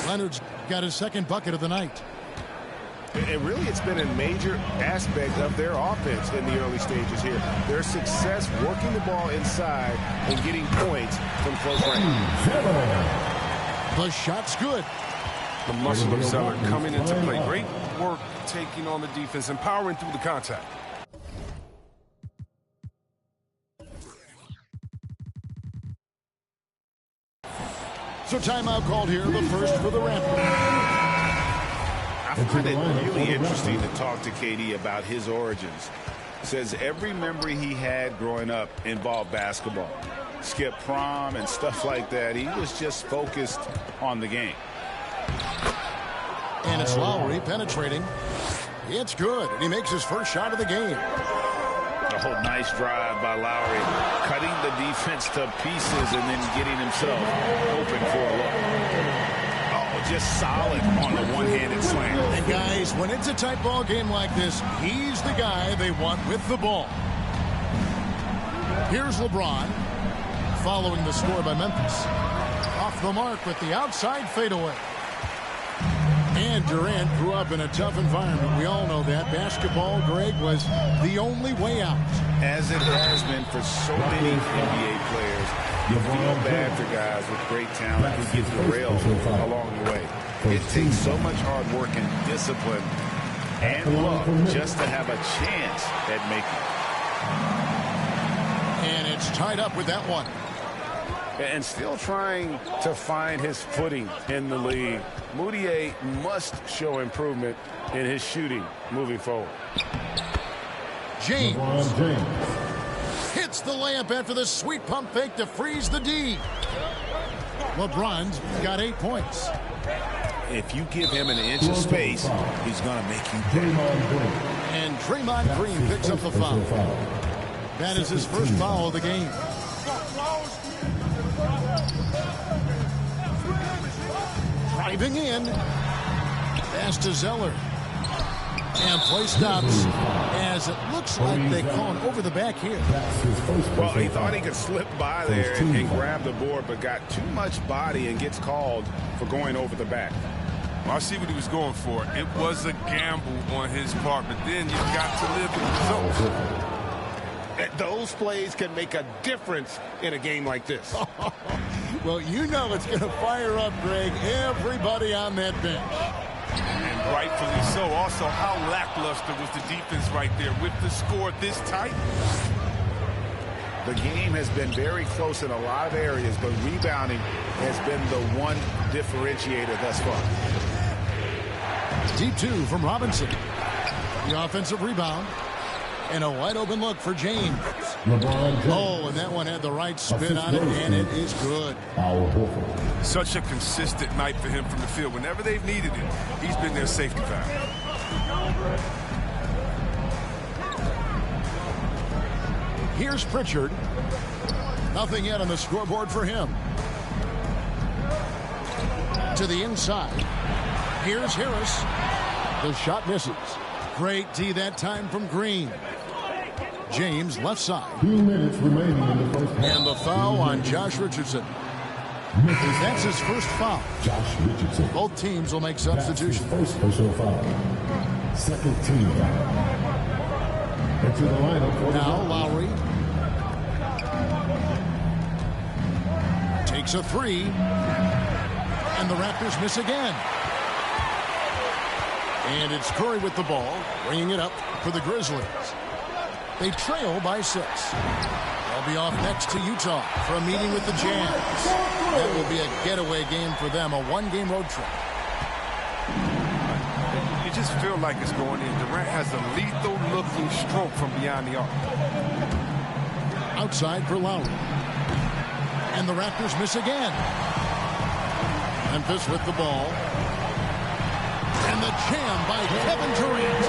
Leonard's got his 2nd bucket of the night. And really, it's been a major aspect of their offense in the early stages here. Their success working the ball inside and getting points from close range. The shot's good. The muscle of Zeller coming into play. Great work taking on the defense, empowering through the contact. So timeout called here, the first for the Raptors. I find it really interesting to talk to KD about his origins. Says every memory he had growing up involved basketball. Skip prom and stuff like that. He was just focused on the game. And it's Lowry penetrating. It's good, and he makes his first shot of the game. Oh, nice drive by Lowry, cutting the defense to pieces and then getting himself open for a look. Oh, just solid on the one-handed slam. And guys, when it's a tight ball game like this, he's the guy they want with the ball. Here's LeBron, following the score by Memphis. Off the mark with the outside fadeaway. And Durant grew up in a tough environment. We all know that. Basketball, Greg, was the only way out. As it has been for so many NBA players. You feel bad for guys with great talent who get derailed along the way. It takes so much hard work and discipline and luck just to have a chance at making it. And it's tied up with that one. And still trying to find his footing in the league. Moutier must show improvement in his shooting moving forward. James hits the layup after the sweet pump fake to freeze the D. LeBron's got 8 points. If you give him an inch of space, he's going to make you pay. And Draymond Green picks up the foul. That is his first foul of the game. Driving in. Pass to Zeller. And play stops as it looks like they call it over the back here. Well, he thought he could slip by there and grab the board, but got too much body and gets called for going over the back. Well, I see what he was going for. It was a gamble on his part, but then you got to live with the results. Those plays can make a difference in a game like this. Well, you know it's going to fire up, Greg, everybody on that bench. And rightfully so. Also, how lackluster was the defense right there with the score this tight? The game has been very close in a lot of areas, but rebounding has been the one differentiator thus far. Deep 2 from Robinson. The offensive rebound. And a wide open look for James. Oh, and that one had the right spin on it, and it is good. Such a consistent night for him from the field. Whenever they've needed it, he's been their safety valve. Here's Pritchard. Nothing yet on the scoreboard for him. To the inside. Here's Harris. The shot misses. Great D that time from Green. James left side. 2 minutes remaining in the first half. And the foul on Josh Richardson. That's his first foul. Josh Richardson. Both teams will make substitutions. First personal foul. Second team foul. Into the lineup for now Lowry takes a 3. And the Raptors miss again. And it's Curry with the ball, bringing it up for the Grizzlies. They trail by 6. They'll be off next to Utah for a meeting with the Jazz. That will be a getaway game for them, a 1-game road trip. You just feel like it's going in. Durant has a lethal-looking stroke from beyond the arc. Outside for Lowry. And the Raptors miss again. Memphis with the ball. And the jam by Kevin Durant.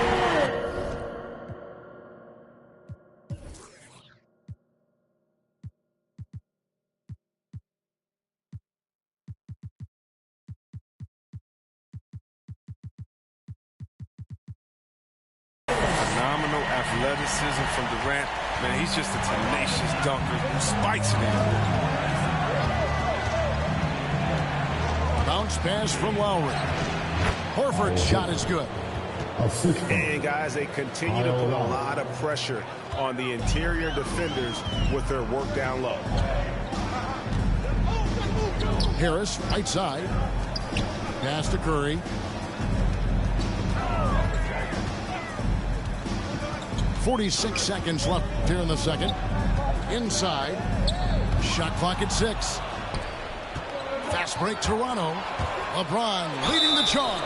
Phenomenal athleticism from Durant. Man, he's just a tenacious dunker who spikes it in. Bounce pass from Lowry. Horford's shot is good. And guys, they continue to put a lot of pressure on the interior defenders with their work down low. Harris, right side. Pass to Curry. .46 seconds left here in the second. Inside. Shot clock at 6. Fast break Toronto. LeBron leading the charge.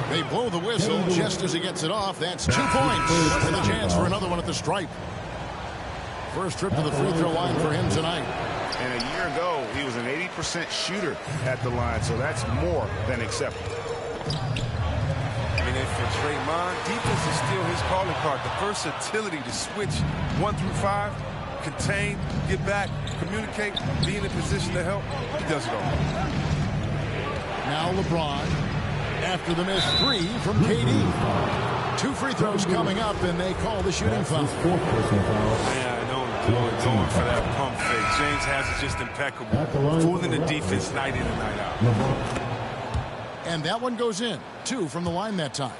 They blow the whistle just as he gets it off. That's 2 points with a chance for another one at the stripe. First trip to the free throw line for him tonight. And a year ago, he was an 80% shooter at the line, so that's more than acceptable. I mean, for Draymond, defense is still his calling card. The versatility to switch 1 through 5, contain, get back, communicate, be in a position to help. He does it all. Now LeBron after the missed 3 from KD. 2 free throws coming up, and they call the shooting foul. Yeah, I know. Going for that pump fake. James has it just impeccable. Fooling the defense night in and night out. And that one goes in. 2 from the line that time.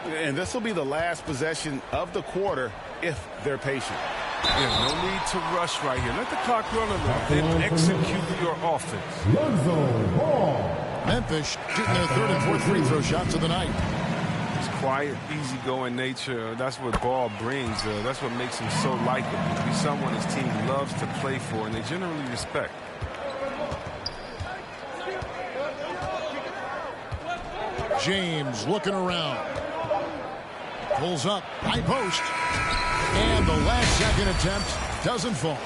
And this will be the last possession of the quarter if they're patient. Yeah, no need to rush right here. Let the clock run a little, then execute your offense. Memphis shooting their 3rd and 4th free throw shots of the night. His quiet, easygoing nature, that's what Ball brings. That's what makes him so likable. He's someone his team loves to play for, and they generally respect. James looking around. Pulls up, high post. And the last second attempt doesn't fall.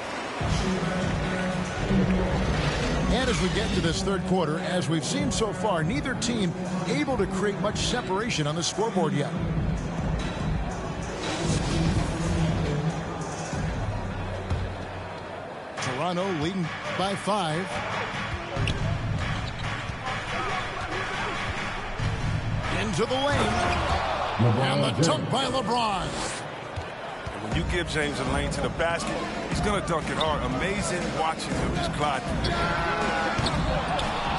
And as we get to this third quarter, as we've seen so far, neither team able to create much separation on the scoreboard yet. Toronto leading by 5. Into the lane. And the dunk by LeBron. When you give James a lane to the basket, he's going to dunk it hard. Amazing watching him just glide through there.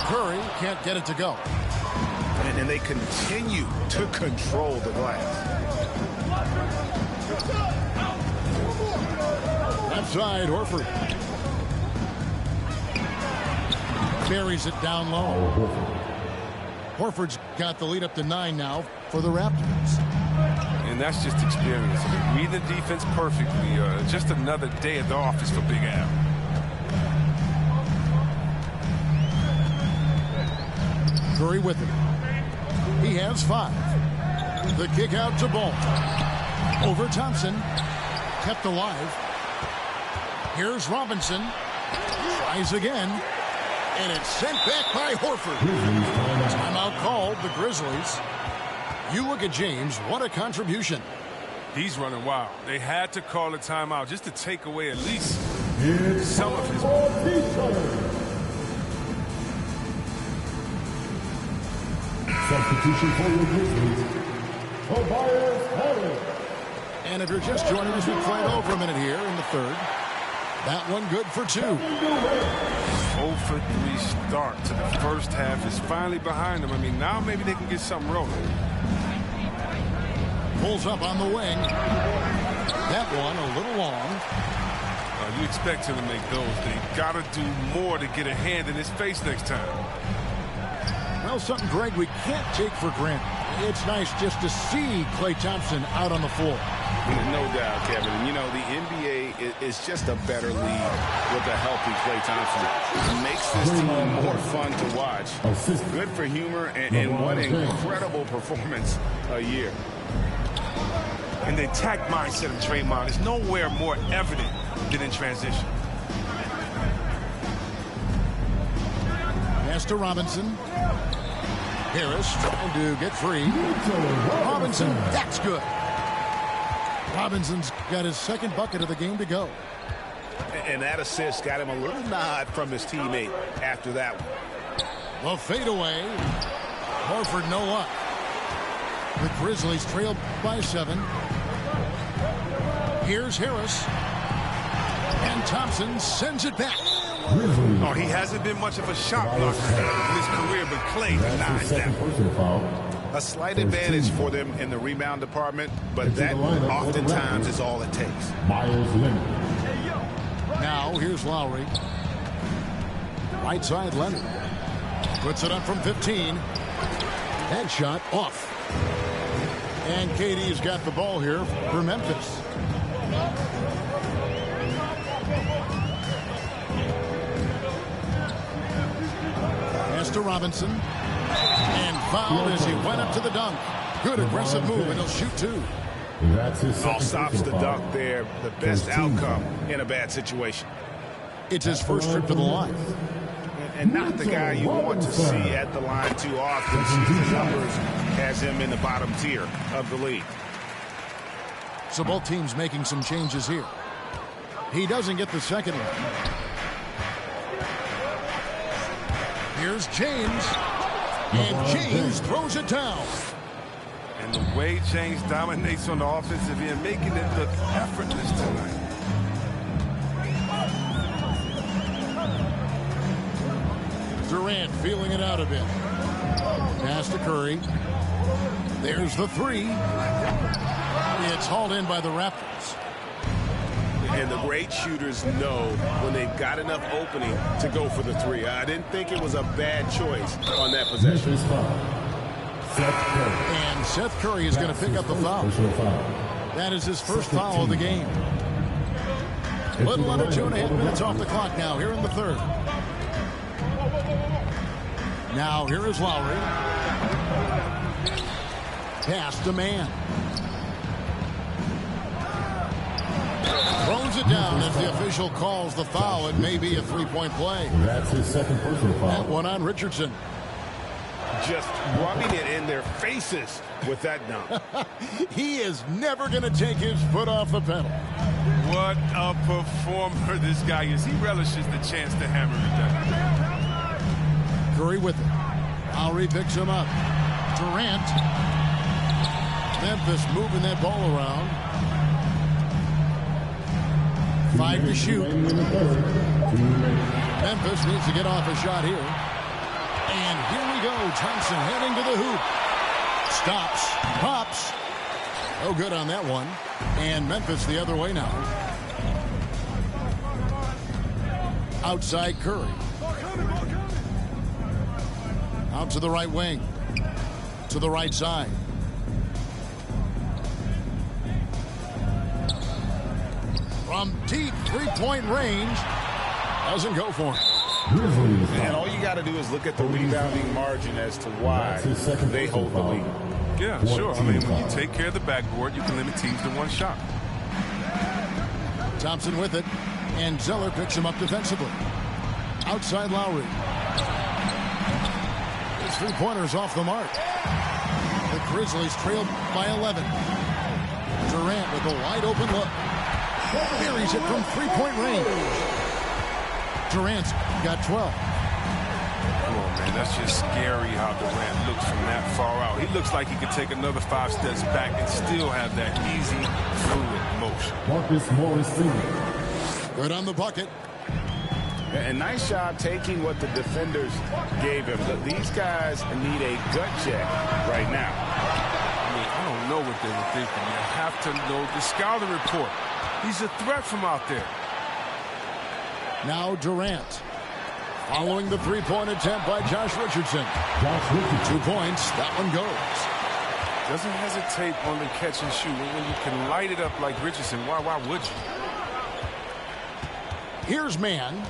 Curry can't get it to go. And they continue to control the glass. Left side, Horford. Buries it down low. Horford's got the lead up to 9 now for the Raptors. And that's just experience. I mean, read the defense perfectly. Just another day at the office for Big Al. Curry with it. He has 5. The kick out to Ball. Over Thompson. Kept alive. Here's Robinson. Tries again. And it's sent back by Horford. Timeout called, the Grizzlies. You look at James, what a contribution. He's running wild. They had to call a timeout just to take away at least some of his substitution for the Grizzlies, Tobias Harris. And if you're just joining us, we played over a minute here in the third. That one good for 2. 0 for 3 start to the first half is finally behind them. I mean, now maybe they can get something rolling. Pulls up on the wing. That one a little long. You expect him to make those. They got to do more to get a hand in his face next time. Well, something, Greg, we can't take for granted. It's nice just to see Klay Thompson out on the floor. No doubt, Kevin. And, you know, the NBA is just a better league with a healthy Klay Thompson. It makes this team more fun to watch. Good for humor, and what an incredible performance a year. And the attack mindset of Draymond is nowhere more evident than in transition. Pass to Robinson. Harris trying to get free. Robinson, that's good. Robinson's got his second bucket of the game to go. And that assist got him a little nod from his teammate after that one. The fadeaway. Horford no luck. The Grizzlies trail by 7. Here's Harris. And Thompson sends it back. Oh, he hasn't been much of a shot blocker in his career, but Klay denies that. A slight advantage for them in the rebound department, but that oftentimes is all it takes. Now here's Lowry. Right side, Leonard. Puts it up from 15. Headshot off. And KD's got the ball here for Memphis. Pass to Robinson. And fouled as he went up to the dunk. Good aggressive move, and he'll shoot two. All stops the dunk there. The best outcome in a bad situation. It's his first trip to the line. And not the guy you want to see at the line too often. Season numbers has him in the bottom tier of the league. So both teams making some changes here. He doesn't get the second one. Here's James. And James throws it down. And the way James dominates on the offensive end, making it look effortless tonight. Durant feeling it out a bit. Pass to Curry. There's the three. It's hauled in by the Raptors. And the great shooters know when they've got enough opening to go for the three. I didn't think it was a bad choice on that possession. And Seth Curry is going to pick up the foul. That is his first foul of the game. A little under 2.5 minutes off the clock now here in the third. Now here is Lowry. Pass to Mann. Throws it down as the official calls the foul. It may be a three-point play. That's his second personal foul. That one on Richardson. Just rubbing it in their faces with that dunk. He is never going to take his foot off the pedal. What a performer this guy is. He relishes the chance to hammer it down. Curry with it. Lowry picks him up. Durant. Memphis moving that ball around. 5 to shoot. Memphis needs to get off a shot here. And here we go. Thompson heading to the hoop. Stops. Pops. No good on that one. And Memphis the other way now. Outside Curry. Out to the right wing. To the right side. From deep three-point range. Doesn't go for him. And all you got to do is look at the rebounding margin as to why they hold the lead. Yeah, sure. I mean, when you take care of the backboard, you can limit teams to one shot. Thompson with it. And Zeller picks him up defensively. Outside Lowry. His three-pointer's off the mark. The Grizzlies trailed by 11. Durant with a wide-open look. Buries it from three-point range. Durant's got 12. Come on, man. That's just scary how Durant looks from that far out. He looks like he could take another 5 steps back and still have that easy, fluid motion. Marcus Morris Sr. Good on the bucket. And nice job taking what the defenders gave him. These guys need a gut check right now. I mean, I don't know what they were thinking. You have to know the scouting report. He's a threat from out there. Now Durant. Following the three-point attempt by Josh Richardson. 2 points. That one goes. Doesn't hesitate on the catch and shoot. When you can light it up like Richardson, why would you? Here's Mann.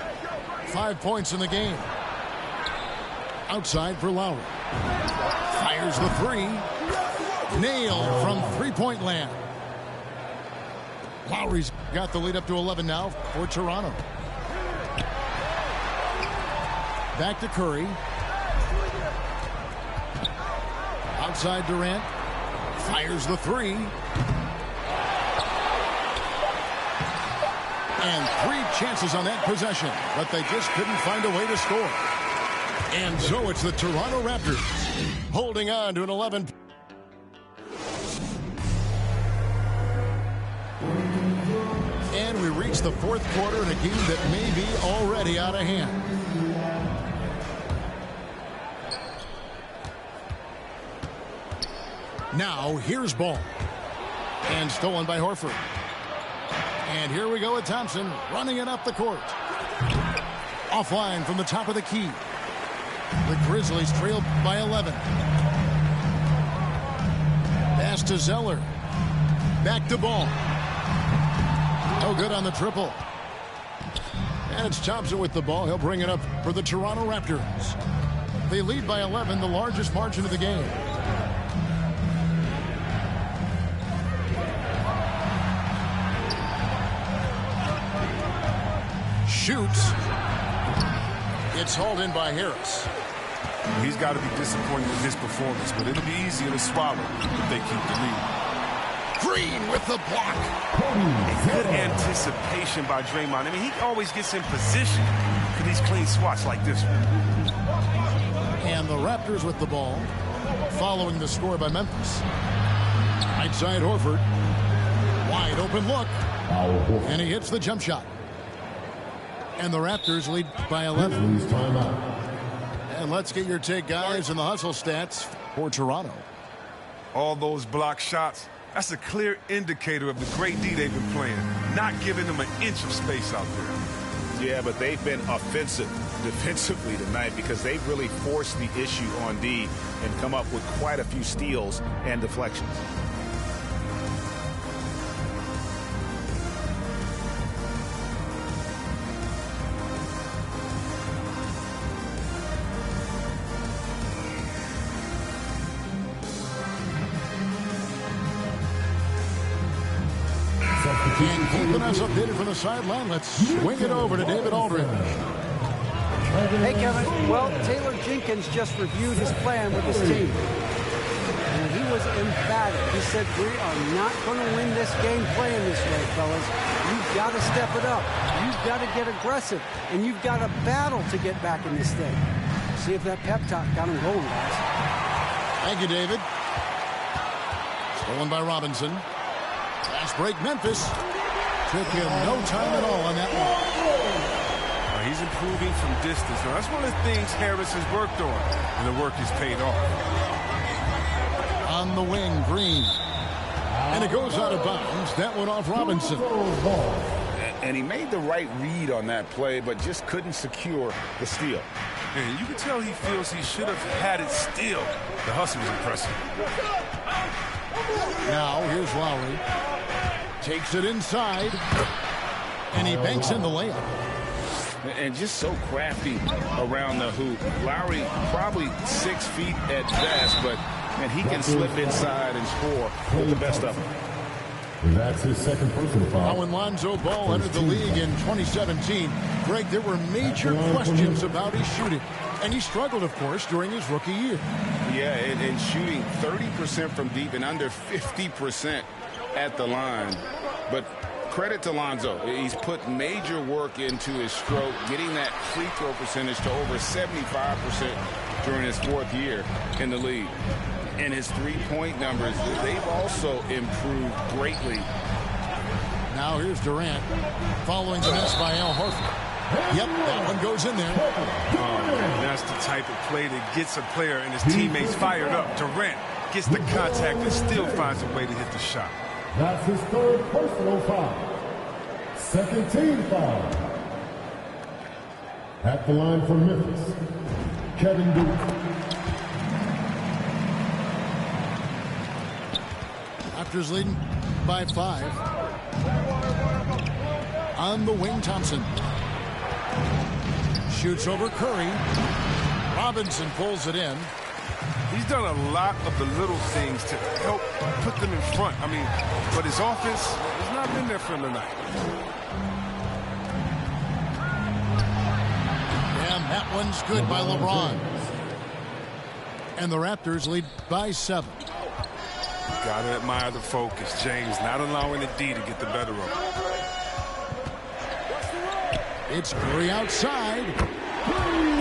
5 points in the game. Outside for Lowry. Fires the three. Nailed from three-point land. Lowry's got the lead up to 11 now for Toronto. Back to Curry. Outside Durant. Fires the three. And 3 chances on that possession, but they just couldn't find a way to score. And so it's the Toronto Raptors holding on to an 11. And we reach the fourth quarter in a game that may be already out of hand. Now, here's ball. And stolen by Horford. And here we go with Thompson running it up the court. Offline from the top of the key. The Grizzlies trail by 11. Pass to Zeller. Back to Ball. No good on the triple. And it's Thompson with the ball. He'll bring it up for the Toronto Raptors. They lead by 11, the largest margin of the game. Shoots. It's hauled in by Harris. He's got to be disappointed with his performance, but it'll be easier to swallow if they keep the lead. Green with the block. Good anticipation by Draymond. I mean, he always gets in position for these clean swats like this one. And the Raptors with the ball, following the score by Memphis. Right side Horford. Wide open look. And he hits the jump shot. And the Raptors lead by 11. And let's get your take, guys, and the hustle stats for Toronto. All those block shots, that's a clear indicator of the great D they've been playing, not giving them an inch of space out there. Yeah, but they've been offensive defensively tonight because they've really forced the issue on D and come up with quite a few steals and deflections. And keeping us updated from the sideline, let's swing it over to David Aldridge. Hey, Kevin. Well, Taylor Jenkins just reviewed his plan with his team. And he was emphatic. He said, we are not going to win this game playing this way, fellas. You've got to step it up. You've got to get aggressive. And you've got to battle to get back in this thing. See if that pep talk got him going, guys. Thank you, David. Stolen by Robinson. Fast break, Memphis. Took him no time at all on that one. He's improving from distance. Now, that's one of the things Harris has worked on, and the work has paid off. On the wing, Green. And it goes out of bounds. That went off Robinson. And he made the right read on that play, but just couldn't secure the steal. And you can tell he feels he should have had it still. The hustle was impressive. Now, here's Lowry. Takes it inside. And he banks in the layup. And just so crafty around the hoop. Lowry probably 6 feet at best, but man, he can slip inside and score with the best of them. That's his second personal foul. Now, when Lonzo Ball entered the league in 2017, Greg, there were major questions about his shooting. And he struggled, of course, during his rookie year. Yeah, and shooting 30% from deep and under 50% at the line. But credit to Lonzo. He's put major work into his stroke, getting that free throw percentage to over 75% during his 4th year in the league. And his three-point numbers, they've also improved greatly. Now here's Durant, following the miss by Al Horford. Yep, that one goes in there. That's the type of play that gets a player and his teammates fired up. Durant gets the contact and still finds a way to hit the shot. That's his third personal foul. Second team foul. At the line for Memphis, Kevin Durant. Raptors leading by 5. On the wing, Thompson. Shoots over Curry. Robinson pulls it in. He's done a lot of the little things to help put them in front. I mean, but his offense has not been there for him tonight. And that one's good by LeBron. And the Raptors lead by 7. Gotta admire the focus. James not allowing the D to get the better of him. It's Curry outside.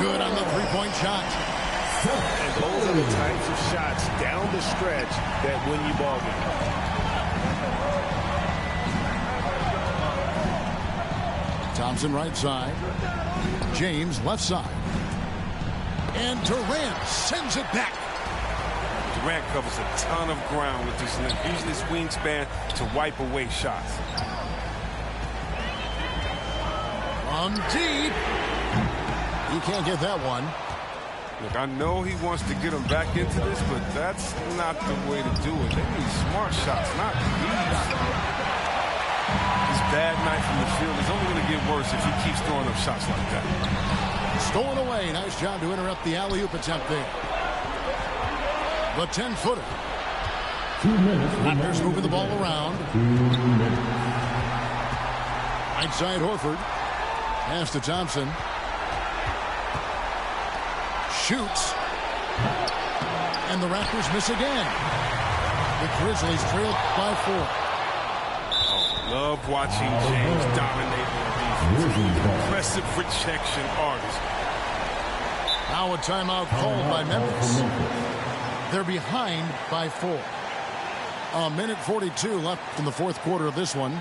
Good on the three-point shot. And those are the types of shots down the stretch that win you ball games. Thompson right side. James left side. And Durant sends it back. Durant covers a ton of ground with this length, using his wingspan to wipe away shots. From deep. He can't get that one. Look, I know he wants to get him back into this, but that's not the way to do it. They need smart shots, not these. His bad night from the field is only going to get worse if he keeps throwing up shots like that. Stolen away. Nice job to interrupt the alley-oop attempt there. The 10-footer. 2 minutes. Raptors moving the ball around. 2 minutes. Right side Horford. Pass to Thompson. Shoots. And the Raptors miss again. The Grizzlies trail by 4. Oh, love watching James dominate on defense. Impressive rejection artist. Now a timeout called by Memphis. They're behind by 4. A minute 42 left in the fourth quarter of this one.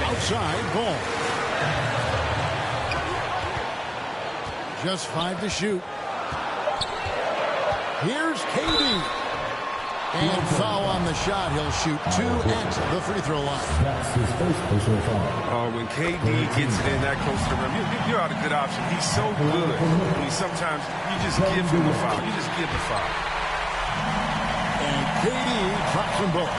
Outside ball. Just 5 to shoot. Here's KD. And foul on the shot. He'll shoot 2 at the free throw line. That's his first personal foul. When KD gets it in that close to the rim, you're out a good option. He's so good. I mean, sometimes you just give him the foul. You just give the foul. And KD drops them both.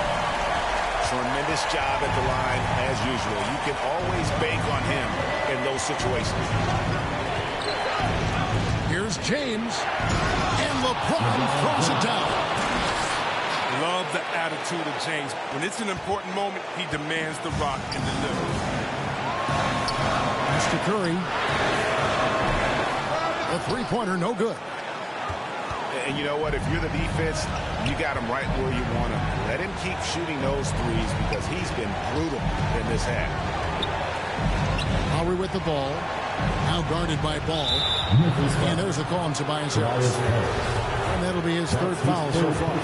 Tremendous job at the line as usual. You can always bank on him in those situations. Here's James. And LeBron throws it down. Love the attitude of James. When it's an important moment, he demands the rock and delivers. Pass to Curry. The three-pointer, no good. And you know what? If you're the defense, you got him right where you want him. Let him keep shooting those threes because he's been brutal in this half. Lowry with the ball. Now guarded by Ball. And there's a call on Tobias Harris. And that'll be his third foul so far.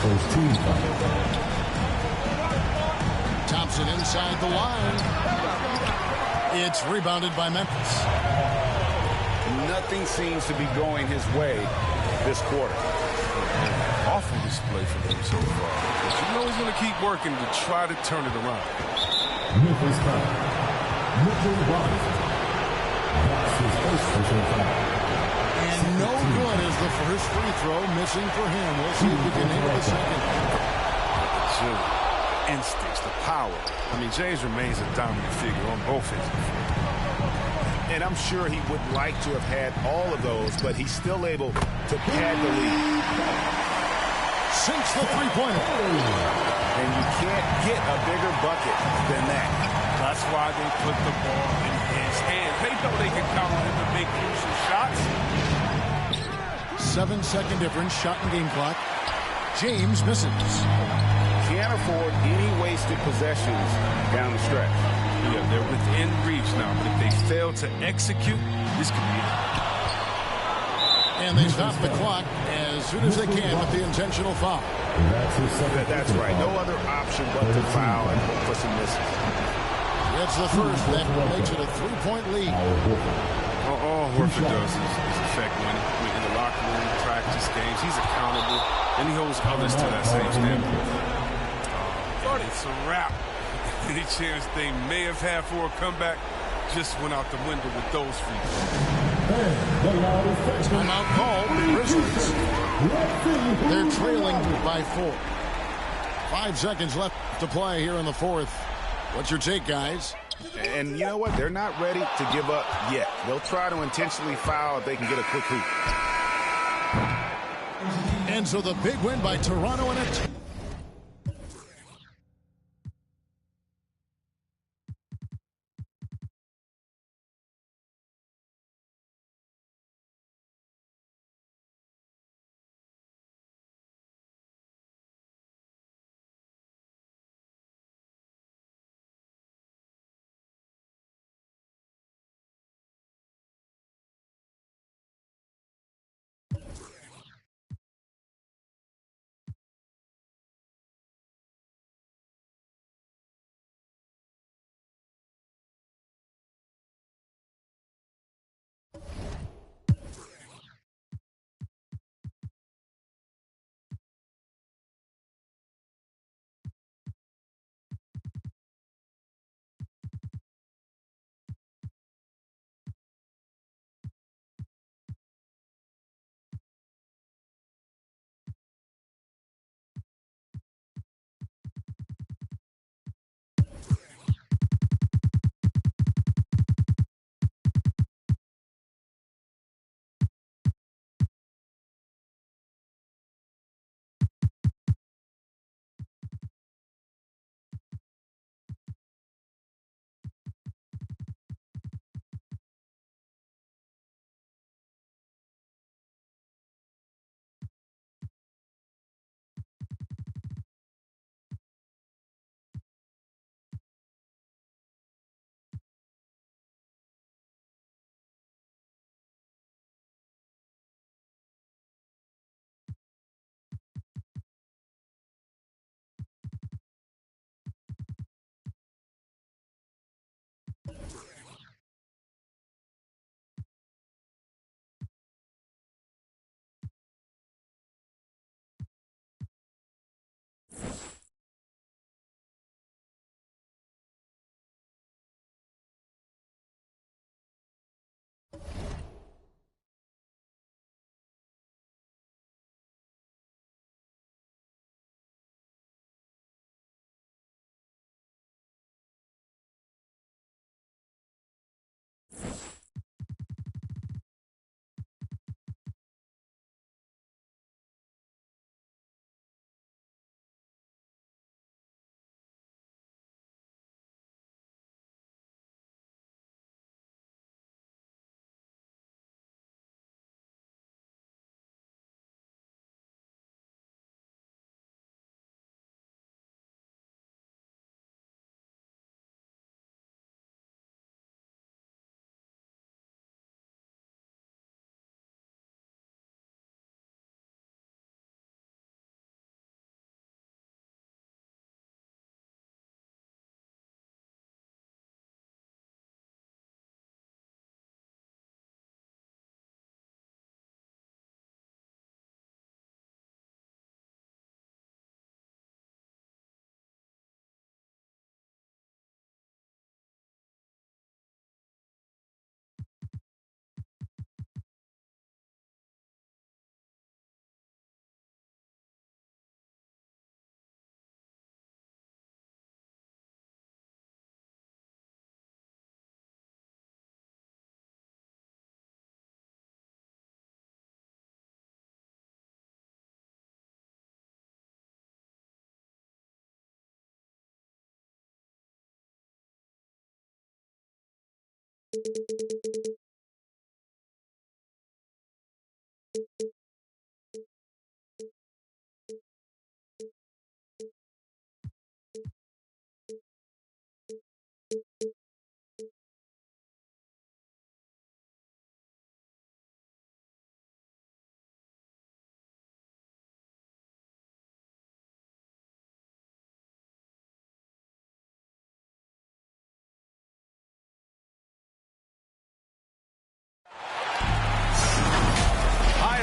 First team foul. Thompson inside the line. It's rebounded by Memphis. Nothing seems to be going his way this quarter. Awful display for him so far. But you know he's going to keep working to try to turn it around. Memphis foul. Mitchell Robinson. That's his first personal foul. And no good as the first free throw missing for him. We'll see if we can hit the second. Agility, instincts, the power. I mean, James remains a dominant figure on both ends. And I'm sure he would like to have had all of those, but he's still able to pad the lead. Sinks the three-pointer. And you can't get a bigger bucket than that. That's why they put the ball in his hands. They know they can count on him to make crucial shots. 7-second difference, shot and game clock. James misses. Can't afford any wasted possessions down the stretch. Yeah, they're within reach now, but if they fail to execute, this could be it. And they stop the clock as soon as they can with the intentional foul. That's right. No other option but to foul and hope for some misses. It's the first that makes it a three-point lead. All Horford does is affect money. I mean, in the locker room, practice games, he's accountable, and he holds others to that same standard. It's a wrap. Any chance they may have had for a comeback just went out the window with those free throws. Timeout called. Grizzlies. They're trailing by 4. 5 seconds left to play here in the fourth. What's your take, guys? And you know what? They're not ready to give up yet. They'll try to intentionally foul if they can get a quick hoop. And so the big win by Toronto and a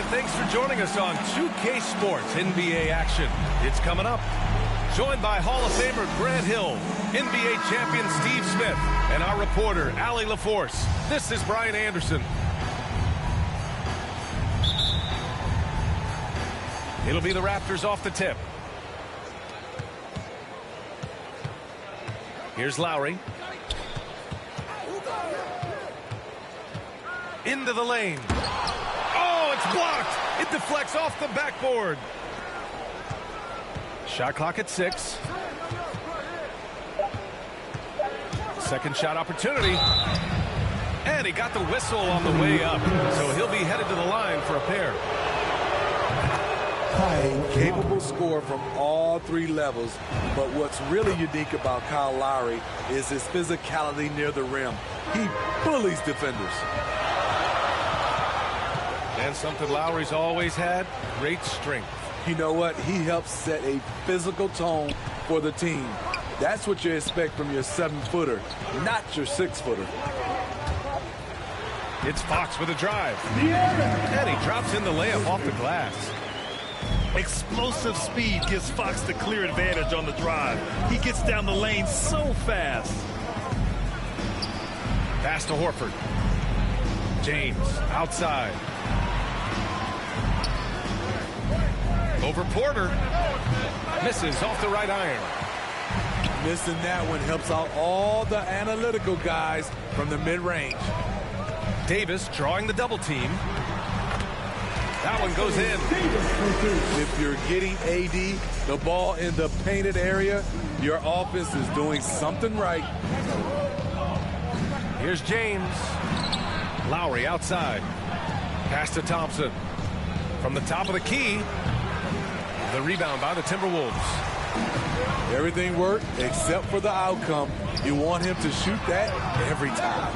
Thanks for joining us on 2K Sports NBA action. It's coming up. Joined by Hall of Famer Grant Hill, NBA champion Steve Smith, and our reporter, Allie LaForce. This is Brian Anderson. It'll be the Raptors off the tip. Here's Lowry. Into the lane. It's blocked. It deflects off the backboard. Shot clock at 6. Second shot opportunity. And he got the whistle on the way up. So he'll be headed to the line for a pair. A capable scorer from all three levels. But what's really unique about Kyle Lowry is his physicality near the rim. He bullies defenders. And something Lowry's always had, great strength. You know what? He helps set a physical tone for the team. That's what you expect from your 7-footer, not your 6-footer. It's Fox with a drive. And he drops in the layup off the glass. Explosive speed gives Fox the clear advantage on the drive. He gets down the lane so fast. Pass to Horford. James outside. Over Porter. Misses off the right iron. Missing that one helps out all the analytical guys from the mid-range. Davis drawing the double team. That one goes in. If you're getting AD the ball in the painted area, your offense is doing something right. Here's James. Lowry outside. Pass to Thompson. From the top of the key. The rebound by the Timberwolves. Everything worked except for the outcome. You want him to shoot that every time.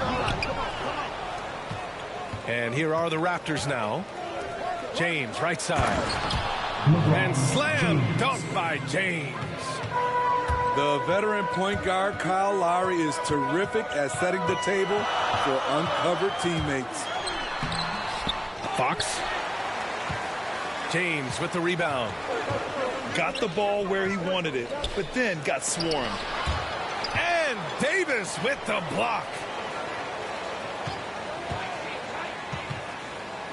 And here are the Raptors now. James, right side. And slam dunk by James. The veteran point guard Kyle Lowry is terrific at setting the table for uncovered teammates. Fox. James with the rebound. Got the ball where he wanted it, but then got swarmed. And Davis with the block.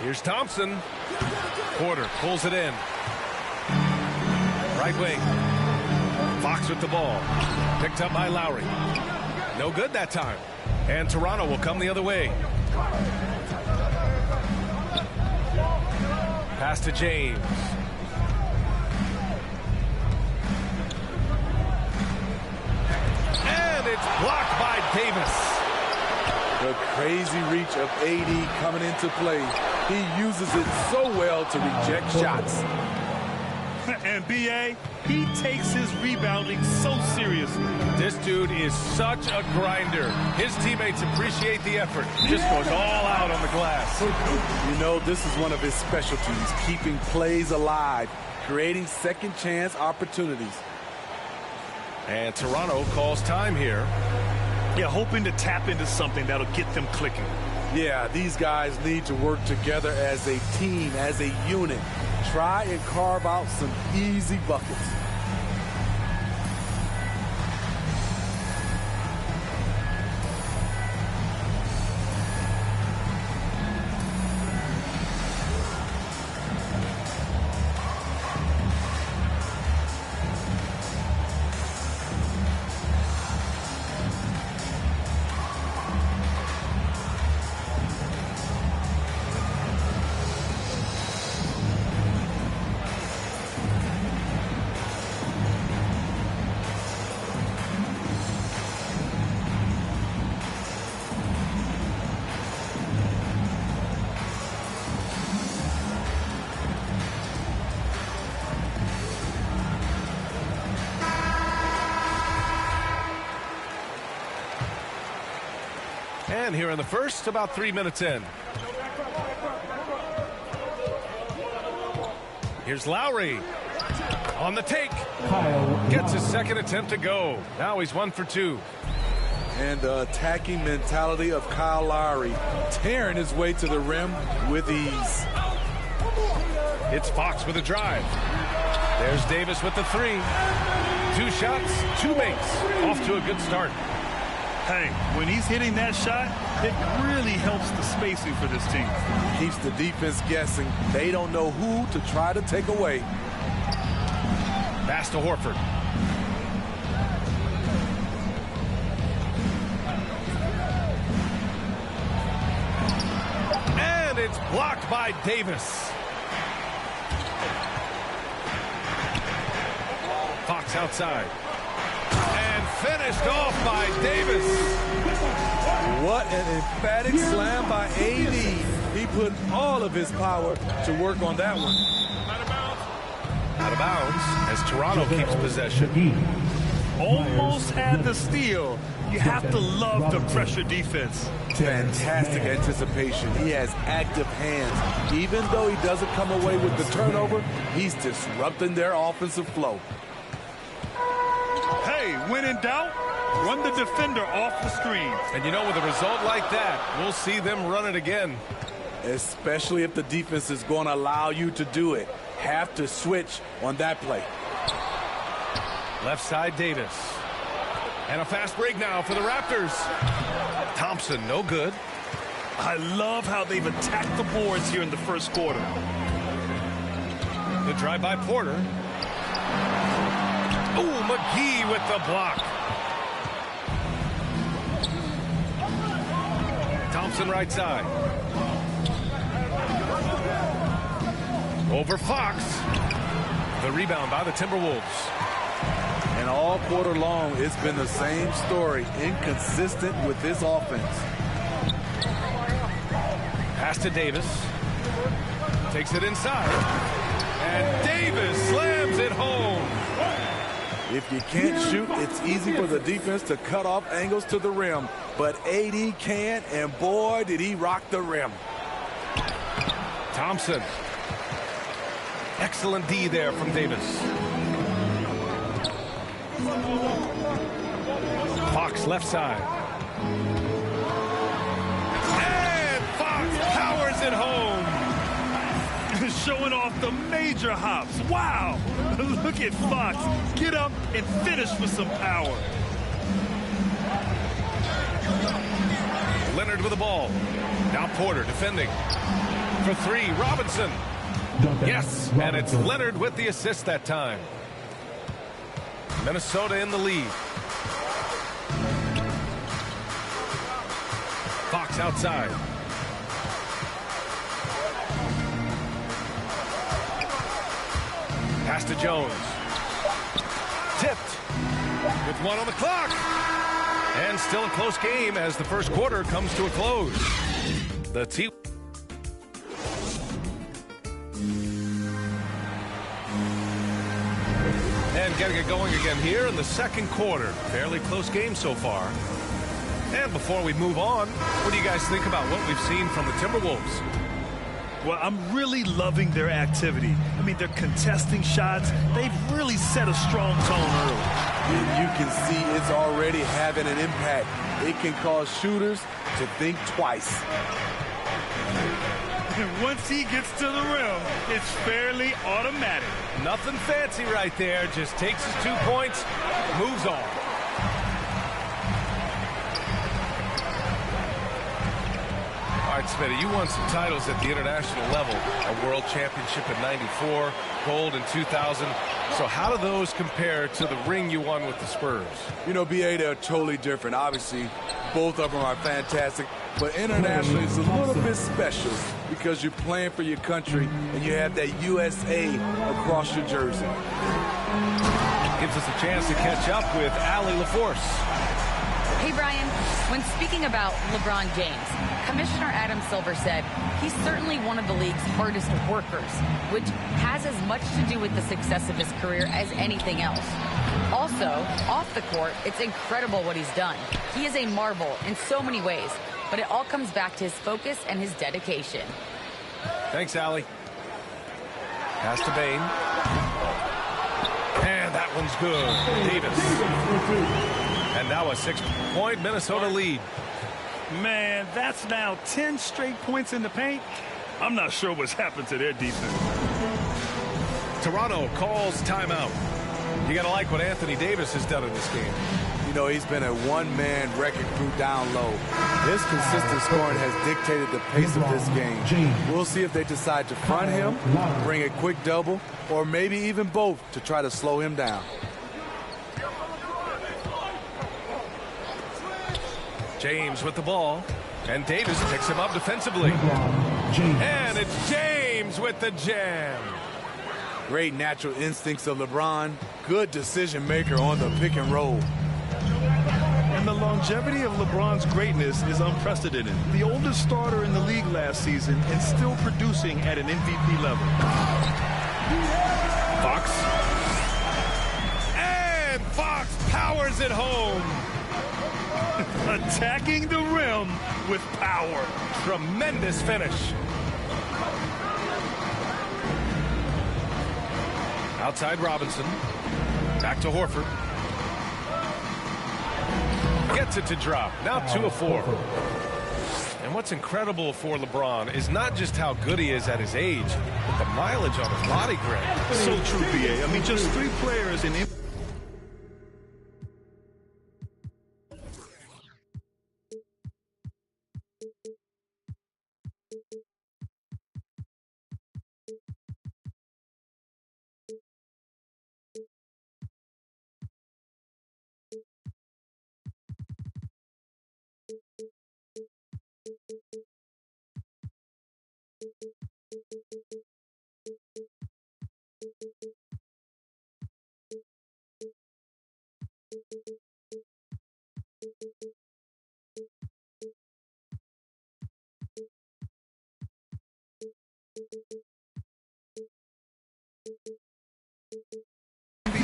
Here's Thompson. Porter pulls it in. Right wing. Fox with the ball. Picked up by Lowry. No good that time. And Toronto will come the other way. Pass to James. And it's blocked by Davis. The crazy reach of AD coming into play. He uses it so well to reject shots. And B.A., he takes his rebounding so seriously. This dude is such a grinder. His teammates appreciate the effort. Just goes all out on the glass. You know, this is one of his specialties, keeping plays alive, creating second chance opportunities. And Toronto calls time here. Yeah, hoping to tap into something that'll get them clicking. Yeah, these guys need to work together as a team, as a unit. Try and carve out some easy buckets. And here in the first, about 3 minutes in. Here's Lowry on the take. Gets his second attempt to go. Now he's 1 for 2. And the attacking mentality of Kyle Lowry, tearing his way to the rim with ease. It's Fox with a drive. There's Davis with the 3. 2 shots, 2 makes. Off to a good start. Hey, when he's hitting that shot, it really helps the spacing for this team. Keeps the defense guessing. They don't know who to try to take away. Pass to Horford. And it's blocked by Davis. Fox outside. Finished off by Davis. What an emphatic slam by AD. He put all of his power to work on that one. Out of bounds as Toronto keeps possession. Almost had the steal. You have to love the pressure defense. Fantastic anticipation. He has active hands. Even though he doesn't come away with the turnover, he's disrupting their offensive flow. When in doubt, run the defender off the screen. And you know, with a result like that, we'll see them run it again. Especially if the defense is going to allow you to do it. Have to switch on that play. Left side, Davis. And a fast break now for the Raptors. Thompson, no good. I love how they've attacked the boards here in the first quarter. The drive by Porter. Ooh, McGee with the block. Thompson right side. Over Fox. The rebound by the Timberwolves. And all quarter long, it's been the same story. Inconsistent with this offense. Pass to Davis. Takes it inside. And Davis slams it home. If you can't shoot, it's easy for the defense to cut off angles to the rim. But AD can, and boy, did he rock the rim. Thompson. Excellent D there from Davis. Fox left side. And Fox powers it home. Showing off the major hops. Wow. Look at Fox. Get up and finish with some power. Leonard with the ball. Now Porter defending. For three, Robinson. Yes, and it's Leonard with the assist that time. Minnesota in the lead. Fox outside. Pass to Jones. Tipped. With one on the clock. And still a close game as the first quarter comes to a close. The T. And getting it going again here in the second quarter. Fairly close game so far. And before we move on, what do you guys think about what we've seen from the Timberwolves? Well, I'm really loving their activity. I mean, they're contesting shots. They've really set a strong tone early. And you can see it's already having an impact. It can cause shooters to think twice. And once he gets to the rim, it's fairly automatic. Nothing fancy right there. Just takes his 2 points, moves on. All right, Smitty, you won some titles at the international level. A world championship in '94, gold in 2000. So how do those compare to the ring you won with the Spurs? You know, BA, they're totally different. Obviously, both of them are fantastic. But internationally, it's a little bit special because you're playing for your country and you have that USA across your jersey. Gives us a chance to catch up with Allie LaForce. Hey, Brian. When speaking about LeBron James, Commissioner Adam Silver said he's certainly one of the league's hardest workers, which has as much to do with the success of his career as anything else. Also, off the court, it's incredible what he's done. He is a marvel in so many ways, but it all comes back to his focus and his dedication. Thanks, Allie. Pass to Bane. And that one's good. Davis. And now a 6-point Minnesota lead. Man, that's now 10 straight points in the paint. I'm not sure what's happened to their defense. Toronto calls timeout. You got to like what Anthony Davis has done in this game. You know, he's been a one-man wrecking crew down low. His consistent scoring has dictated the pace of this game. We'll see if they decide to front him, bring a quick double, or maybe even both to try to slow him down. James with the ball, and Davis picks him up defensively. And it's James with the jam. Great natural instincts of LeBron. Good decision maker on the pick and roll. And the longevity of LeBron's greatness is unprecedented. The oldest starter in the league last season and still producing at an MVP level. Fox. And Fox powers it home. Attacking the rim with power. Tremendous finish. Outside Robinson. Back to Horford. Gets it to drop. Now 2 of 4. And what's incredible for LeBron is not just how good he is at his age, but the mileage on his body grip. So true, BA. I mean, just 3 players in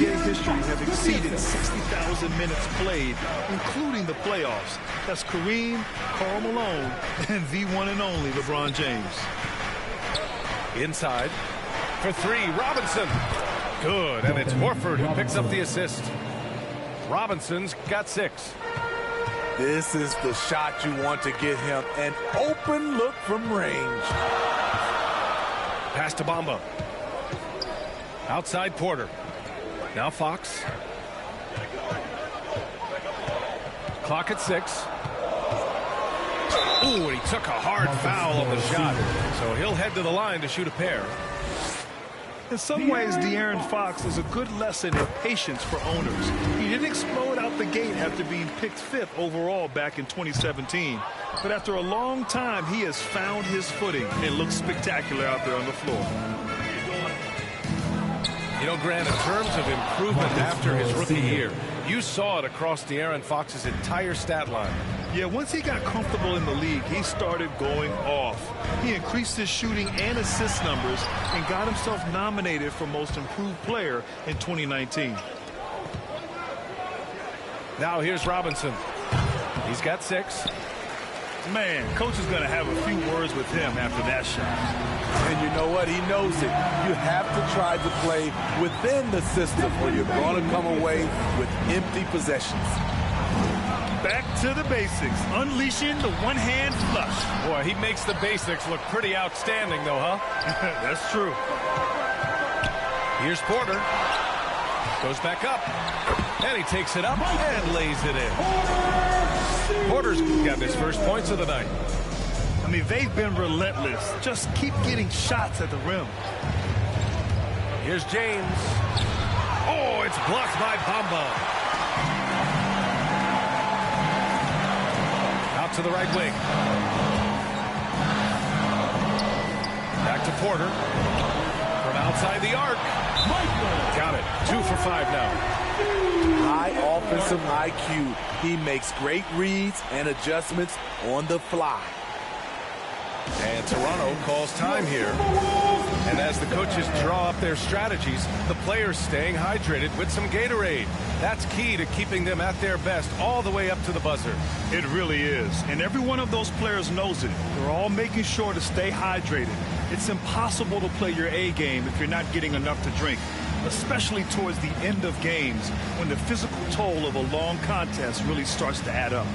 NBA history have exceeded 60,000 minutes played, including the playoffs. That's Kareem, Karl Malone, and the one and only LeBron James. Inside for 3, Robinson. Good, and it's Horford who picks up the assist. Robinson's got 6. This is the shot you want to get him. An open look from range. Pass to Bamba. Outside Porter. Now Fox. Clock at 6. Ooh, and he took a hard foul on the shot. So he'll head to the line to shoot a pair. In some ways, De'Aaron Fox is a good lesson in patience for owners. He didn't explode out the gate after being picked 5th overall back in 2017. But after a long time, he has found his footing and looks spectacular out there on the floor. You know, Grant, in terms of improvement after his rookie year, you saw it across De'Aaron Fox's entire stat line. Yeah, once he got comfortable in the league, he started going off. He increased his shooting and assist numbers and got himself nominated for Most Improved Player in 2019. Now here's Robinson. He's got 6. Man, coach is going to have a few words with him after that shot. And you know what? He knows it. You have to try to play within the system or you're going to come away with empty possessions. Back to the basics, unleashing the one-hand flush. Boy, he makes the basics look pretty outstanding, though, huh? That's true. Here's Porter. Goes back up. And he takes it up and lays it in. Porter's got his first points of the night. I mean, they've been relentless. Just keep getting shots at the rim. Here's James. Oh, it's blocked by Bamba. Out to the right wing. Back to Porter. From outside the arc. Got it. 2 for 5 now. High offensive IQ. He makes great reads and adjustments on the fly. And Toronto calls time here. And as the coaches draw up their strategies, the players staying hydrated with some Gatorade. That's key to keeping them at their best all the way up to the buzzer. It really is. And every one of those players knows it. They're all making sure to stay hydrated. It's impossible to play your A game if you're not getting enough to drink, especially towards the end of games when the physical toll of a long contest really starts to add up.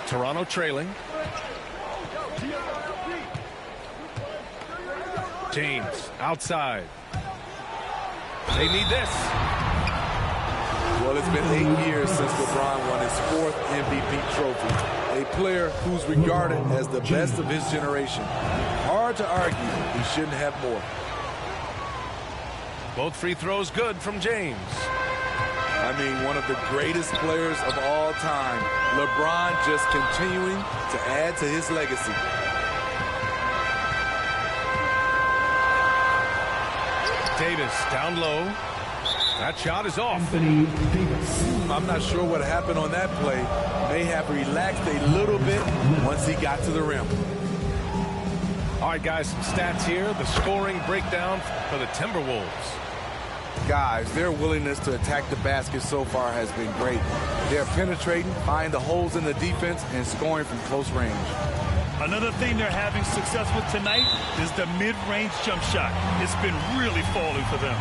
Toronto trailing. James outside. They need this. Well, it's been 8 years since LeBron won his 4th MVP trophy. A player who's regarded as the best of his generation. Hard to argue he shouldn't have more. Both free throws good from James. I mean, one of the greatest players of all time. LeBron just continuing to add to his legacy. Davis down low. That shot is off. I'm not sure what happened on that play. May have relaxed a little bit once he got to the rim. All right, guys, some stats here. The scoring breakdown for the Timberwolves. Guys, their willingness to attack the basket so far has been great. They're penetrating, finding the holes in the defense, and scoring from close range. Another thing they're having success with tonight is the mid-range jump shot. It's been really falling for them.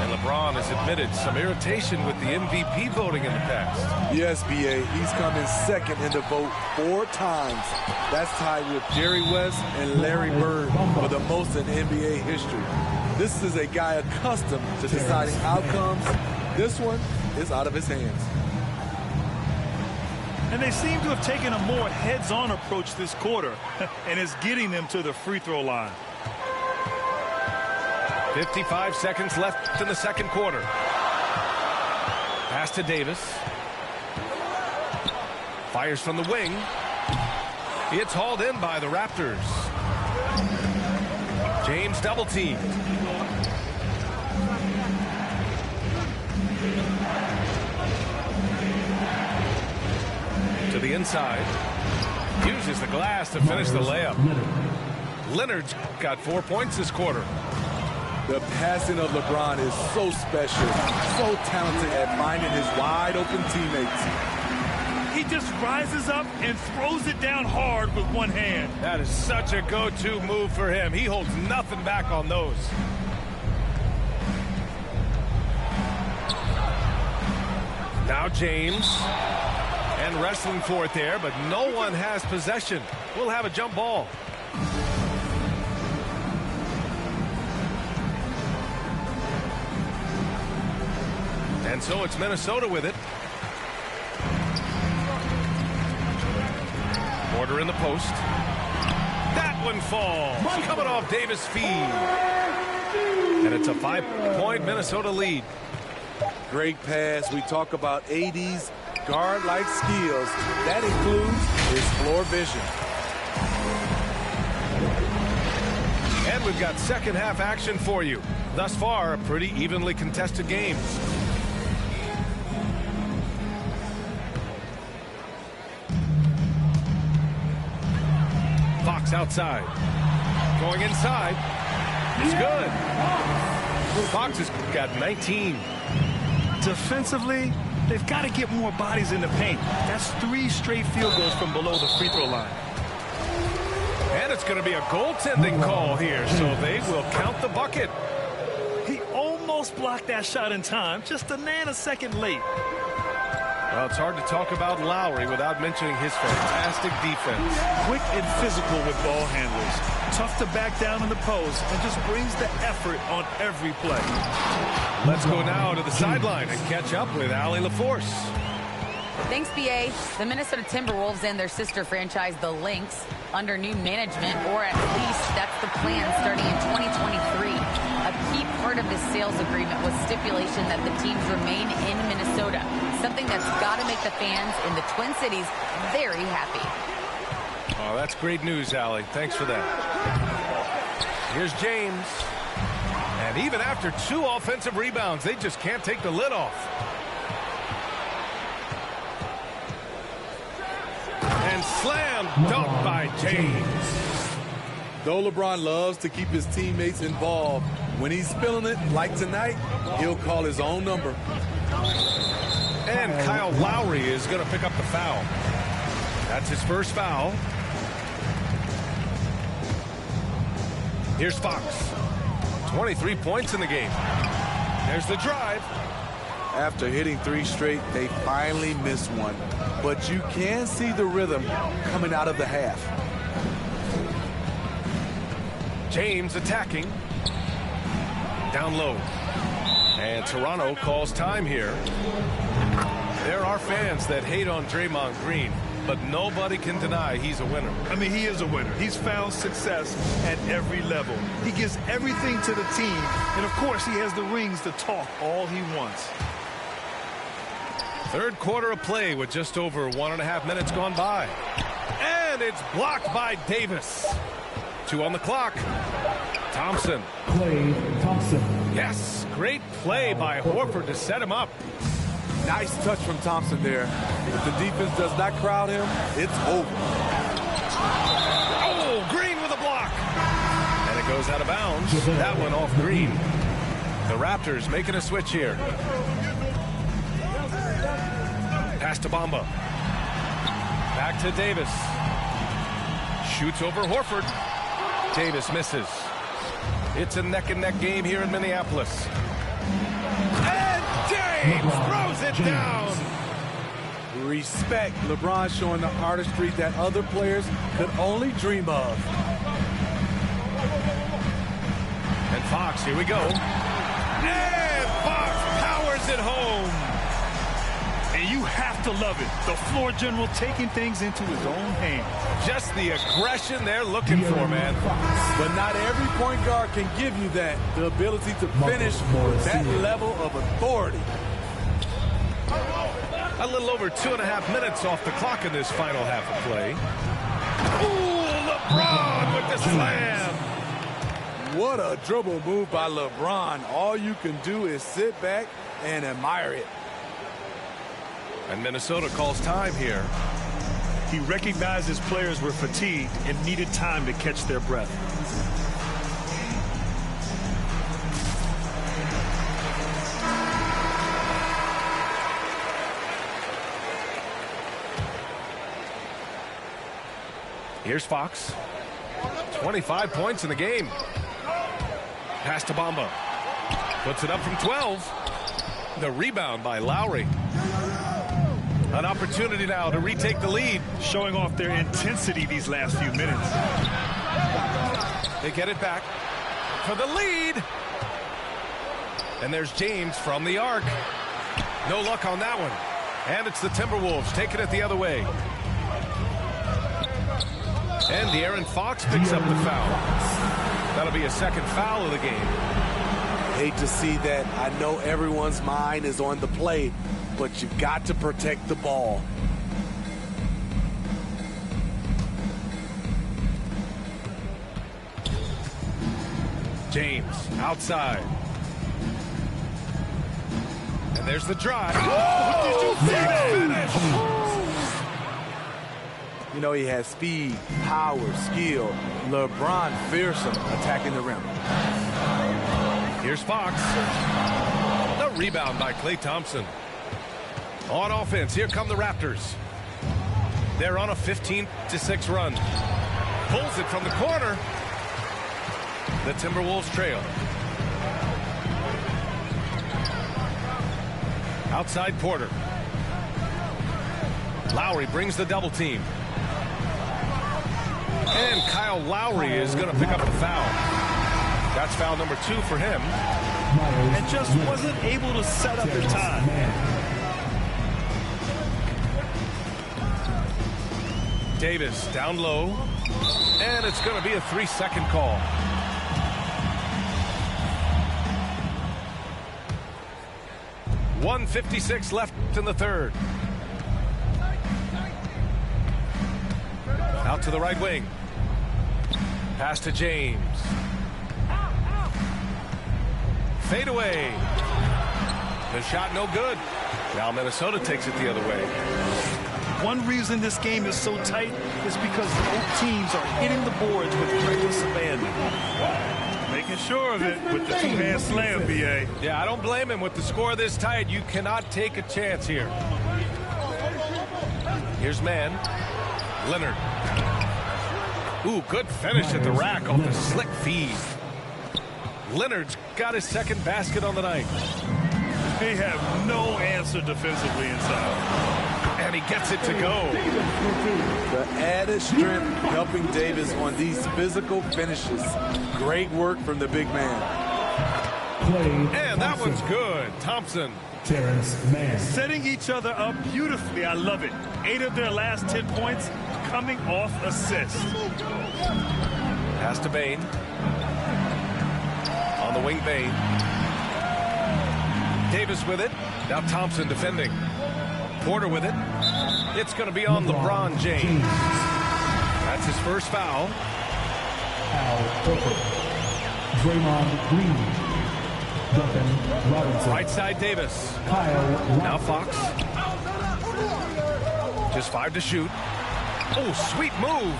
And LeBron has admitted some irritation with the MVP voting in the past. Yes, B.A., he's come in second in the vote 4 times. That's tied with Jerry West and Larry Bird for the most in NBA history. This is a guy accustomed to deciding outcomes. This one is out of his hands. And they seem to have taken a more heads-on approach this quarter, and it's getting them to the free throw line. 55 seconds left in the second quarter. Pass to Davis. Fires from the wing. It's hauled in by the Raptors. James double teamed. To the inside. Uses the glass to finish the layup. Leonard's got 4 points this quarter. The passing of LeBron is so special, so talented at finding his wide open teammates. He just rises up and throws it down hard with one hand. That is such a go-to move for him. He holds nothing back on those. Now James. And wrestling for it there, but no one has possession. We'll have a jump ball. And so it's Minnesota with it. Porter in the post. That one falls. Coming off Davis' feed. And it's a 5-point Minnesota lead. Great pass. We talk about AD's guard-like skills. That includes his floor vision. And we've got second half action for you. Thus far, a pretty evenly contested game. Fox outside. Going inside. It's good. Fox has got 19. Defensively, they've got to get more bodies in the paint. That's 3 straight field goals from below the free throw line. And it's going to be a goaltending call here, so they will count the bucket. He almost blocked that shot in time, just a nanosecond late. Well, it's hard to talk about Lowry without mentioning his fantastic defense. Quick and physical with ball handlers. Tough to back down in the post and just brings the effort on every play. Let's go now to the sideline and catch up with Allie LaForce. Thanks, BA. The Minnesota Timberwolves and their sister franchise, the Lynx, under new management, or at least that's the plan starting in 2023. A key part of this sales agreement was stipulation that the teams remain in Minnesota, something that's got to make the fans in the Twin Cities very happy. Oh, that's great news, Allie. Thanks for that. Here's James. And even after 2 offensive rebounds, they just can't take the lid off. And slam dunk by James. Though LeBron loves to keep his teammates involved, when he's feeling it, like tonight, he'll call his own number. And Kyle Lowry is going to pick up the foul. That's his first foul. Here's Fox. 23 points in the game. There's the drive. After hitting 3 straight, they finally missed one. But you can see the rhythm coming out of the half. James attacking. Down low. And Toronto calls time here. There are fans that hate on Draymond Green, but nobody can deny he's a winner. I mean, he is a winner. He's found success at every level. He gives everything to the team, and of course, he has the rings to talk all he wants. Third quarter of play with just over 1.5 minutes gone by. And it's blocked by Davis. 2 on the clock. Thompson. Klay Thompson. Yes, great play by Horford to set him up. Nice touch from Thompson there. If the defense does not crowd him, it's over. Oh, Green with a block. And it goes out of bounds. That one off Green. The Raptors making a switch here. Pass to Bamba. Back to Davis. Shoots over Horford. Davis misses. It's a neck-and-neck game here in Minneapolis. And James throws it down. Respect. LeBron showing the artistry that other players could only dream of. And Fox, here we go. And Fox powers it home. And you have to love it. The floor general taking things into his own hands. Just the aggression they're looking for, man. But not every point guard can give you that. The ability to finish with that level of authority. A little over 2.5 minutes off the clock in this final half of play. Ooh, LeBron with the slam. What a dribble move by LeBron. All you can do is sit back and admire it. And Minnesota calls time here. He recognized his players were fatigued and needed time to catch their breath. Here's Fox. 25 points in the game. Pass to Bamba. Puts it up from 12. The rebound by Lowry. An opportunity now to retake the lead. Showing off their intensity these last few minutes. They get it back for the lead. And there's James from the arc. No luck on that one. And it's the Timberwolves taking it the other way. And De'Aaron Fox picks up the foul. That'll be a second foul of the game. Hate to see that. I know everyone's mind is on the play, but you've got to protect the ball. James outside. And there's the drive. Did you see that? You know, he has speed, power, skill. LeBron fearsome attacking the rim. Here's Fox. The rebound by Klay Thompson. On offense, here come the Raptors. They're on a 15-6 run. Pulls it from the corner. The Timberwolves trail. Outside Porter. Lowry brings the double team. And Kyle Lowry is going to pick up the foul. That's foul number 2 for him. And just wasn't able to set up in time. Davis down low. And it's going to be a 3-second call. .156 left in the third. Out to the right wing. Pass to James. Fade away. The shot no good. Now Minnesota takes it the other way. One reason this game is so tight is because both teams are hitting the boards with reckless abandon. Making sure of it with the two-hand slam, B.A. Yeah, I don't blame him. With the score this tight, you cannot take a chance here. Here's man. Leonard. Ooh, good finish at the rack off the slick feed. Leonard's got his second basket on the night. They have no answer defensively inside. And he gets it to go. The added strength helping Davis on these physical finishes. Great work from the big man. And that one's good. Thompson. Terrence Mann. Setting each other up beautifully. I love it. 8 of their last 10 points coming off assists. Pass to Bane. On the wing, Bane. Davis with it. Now Thompson defending. Porter with it. It's going to be on LeBron James. That's his first foul. Al Horford. Draymond Green. Duncan Robinson. Right side Davis. Kyle Lowry. Now Fox. Just 5 to shoot. Oh, sweet move.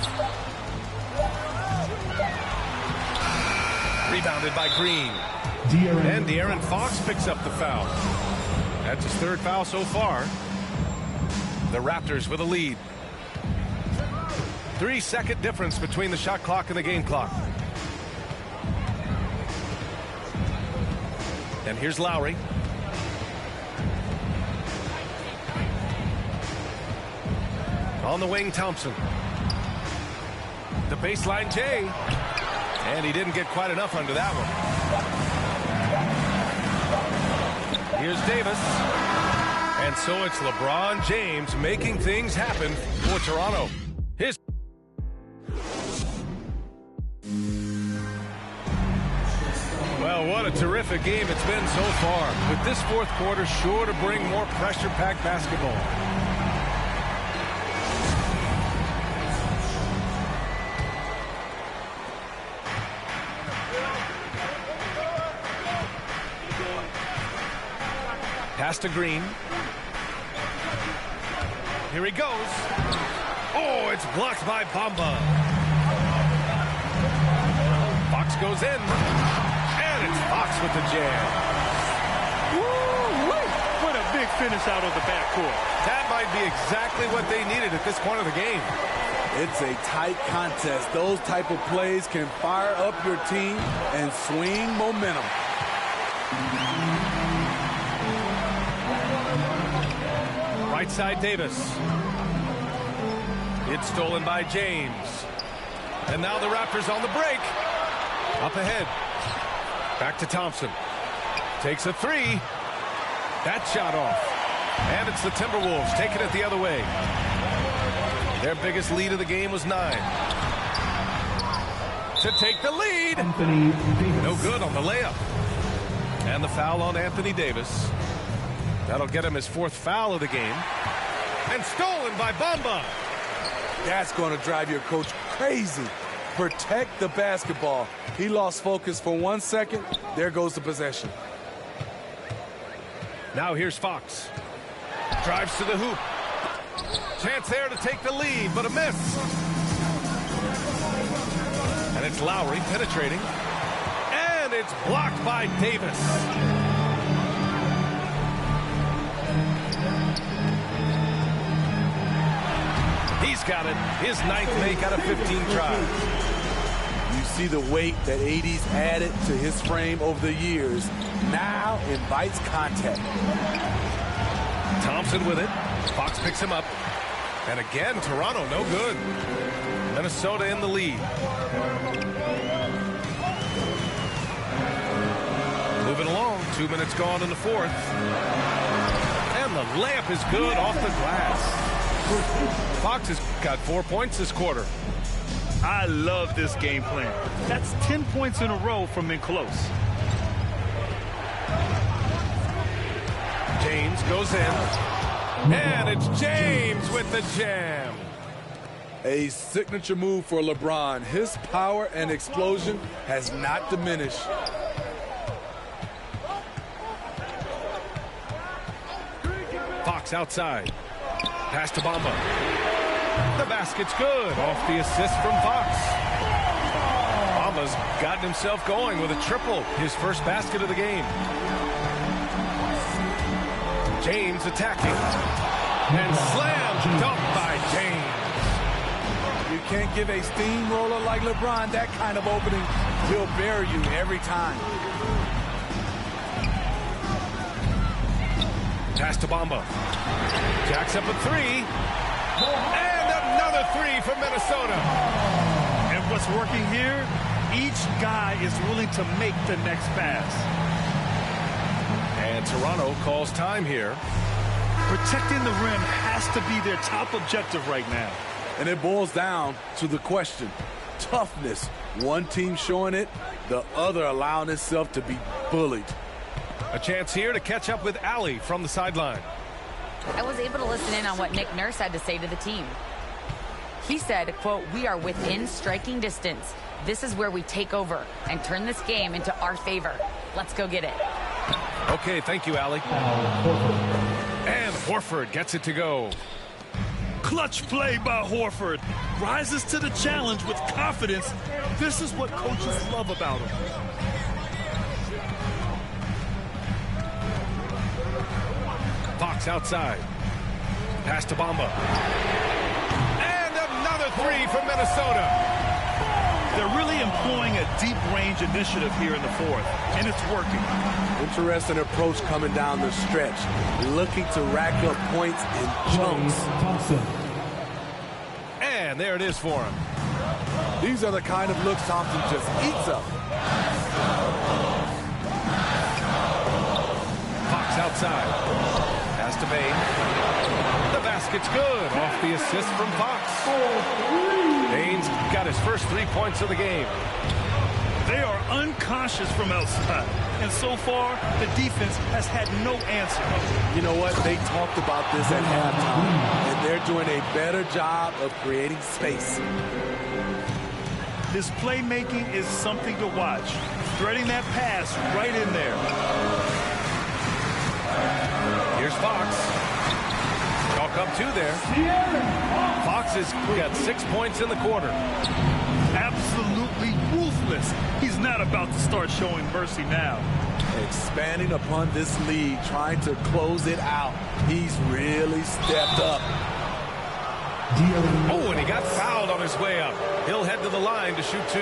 Rebounded by Green. And De'Aaron Fox picks up the foul. That's his third foul so far. The Raptors with a lead. 3-second difference between the shot clock and the game clock. And here's Lowry. On the wing, Thompson. The baseline, Jay. And he didn't get quite enough under that one. Here's Davis. And so it's LeBron James making things happen for Toronto. Well, what a terrific game it's been so far. With this fourth quarter sure to bring more pressure-packed basketball. Pass to Green. Here he goes. Oh, it's blocked by Bamba. Fox goes in. And it's Fox with the jam. Woo-wee. What a big finish out of the backcourt. That might be exactly what they needed at this point of the game. It's a tight contest. Those type of plays can fire up your team and swing momentum. Right side Davis. It's stolen by James. And now the Raptors on the break. Up ahead. Back to Thompson. Takes a three. That shot off. And it's the Timberwolves taking it the other way. Their biggest lead of the game was 9. To take the lead. No good on the layup. And the foul on Anthony Davis. That'll get him his 4th foul of the game. And stolen by Bamba. That's going to drive your coach crazy. Protect the basketball. He lost focus for 1 second. There goes the possession. Now here's Fox. Drives to the hoop. Chance there to take the lead, but a miss. And it's Lowry penetrating. And it's blocked by Davis. He's got it. His 9th make out of 15 tries. You see the weight that AD's added to his frame over the years. Now invites contact. Thompson with it. Fox picks him up. And again, Toronto no good. Minnesota in the lead. Moving along. 2 minutes gone in the 4th. And the layup is good off the glass. Fox has got 4 points this quarter. I love this game plan. That's 10 points in a row from in close. James goes in. And it's James with the jam. A signature move for LeBron. His power and explosion has not diminished. Fox outside. Pass to Bamba. The basket's good. Off the assist from Fox. Bamba's gotten himself going with a triple. His first basket of the game. James attacking. And slam dunked by James. You can't give a steamroller like LeBron that kind of opening. He'll bury you every time. Pass to Bamba. Jacks up a 3. And another 3 from Minnesota. And what's working here? Each guy is willing to make the next pass. And Toronto calls time here. Protecting the rim has to be their top objective right now. And it boils down to the question. Toughness. One team showing it, the other allowing itself to be bullied. A chance here to catch up with Allie from the sideline. I was able to listen in on what Nick Nurse had to say to the team. He said, quote, "We are within striking distance. This is where we take over and turn this game into our favor. Let's go get it." Okay, thank you, Allie. And Horford gets it to go. Clutch play by Horford. Rises to the challenge with confidence. This is what coaches love about him. Fox outside. Pass to Bamba. And another 3 from Minnesota. They're really employing a deep range initiative here in the 4th, and it's working. Interesting approach coming down the stretch. Looking to rack up points in chunks. And there it is for him. These are the kind of looks Thompson just eats up. Fox outside. Pass to Bane. The basket's good. Off the assist from Fox. Bane's got his first 3 points of the game. They are unconscious from outside. And so far, the defense has had no answer. You know what? They talked about this at halftime, and they're doing a better job of creating space. His playmaking is something to watch. Threading that pass right in there. Here's Fox. Chalk up 2 there. Fox has got 6 points in the quarter. Absolutely ruthless. He's not about to start showing mercy now. Expanding upon this lead, trying to close it out. He's really stepped up. Oh, and he got fouled on his way up. He'll head to the line to shoot 2.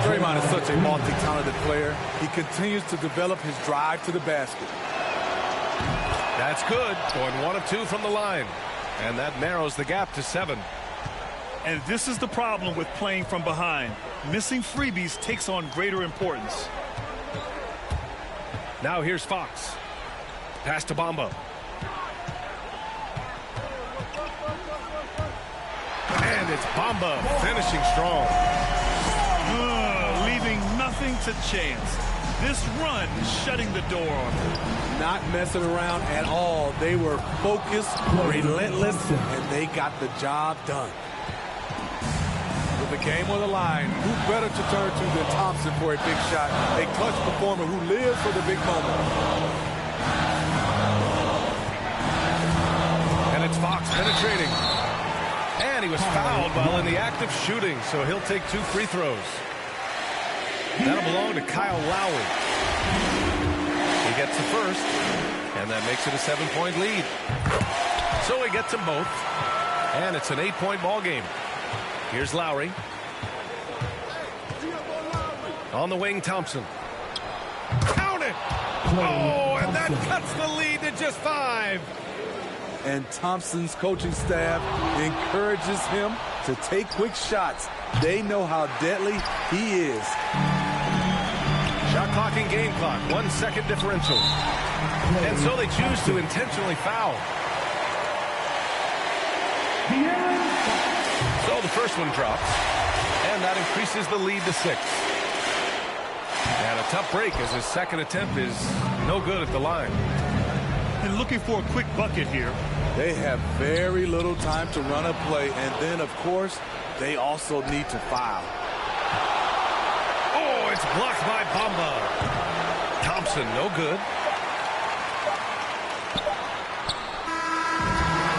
Draymond is such a multi-talented player. He continues to develop his drive to the basket. That's good. Going 1 of 2 from the line. And that narrows the gap to 7. And this is the problem with playing from behind. Missing freebies takes on greater importance. Now here's Fox. Pass to Bamba. And it's Bamba finishing strong. Leaving nothing to chance. This run is shutting the door on them. Not messing around at all. They were focused, relentless, and they got the job done. With the game on the line, who better to turn to than Thompson for a big shot? A clutch performer who lives for the big moment. And it's Fox penetrating. And he was fouled while in the act of shooting, so he'll take 2 free throws. That'll belong to Kyle Lowry. He gets the first, and that makes it a 7-point lead. So he gets them both, and it's an 8-point ball game. Here's Lowry. On the wing, Thompson. Count it! Oh, and that cuts the lead to just 5. And Thompson's coaching staff encourages him to take quick shots. They know how deadly he is. Shot clock and game clock, 1 second differential. And so they choose to intentionally foul. So the first one drops, and that increases the lead to 6. And a tough break as his second attempt is no good at the line. And looking for a quick bucket here. They have very little time to run a play, and then, of course, they also need to foul. Oh, it's blocked by Bamba. Thompson, no good.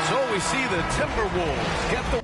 So we see the Timberwolves get the...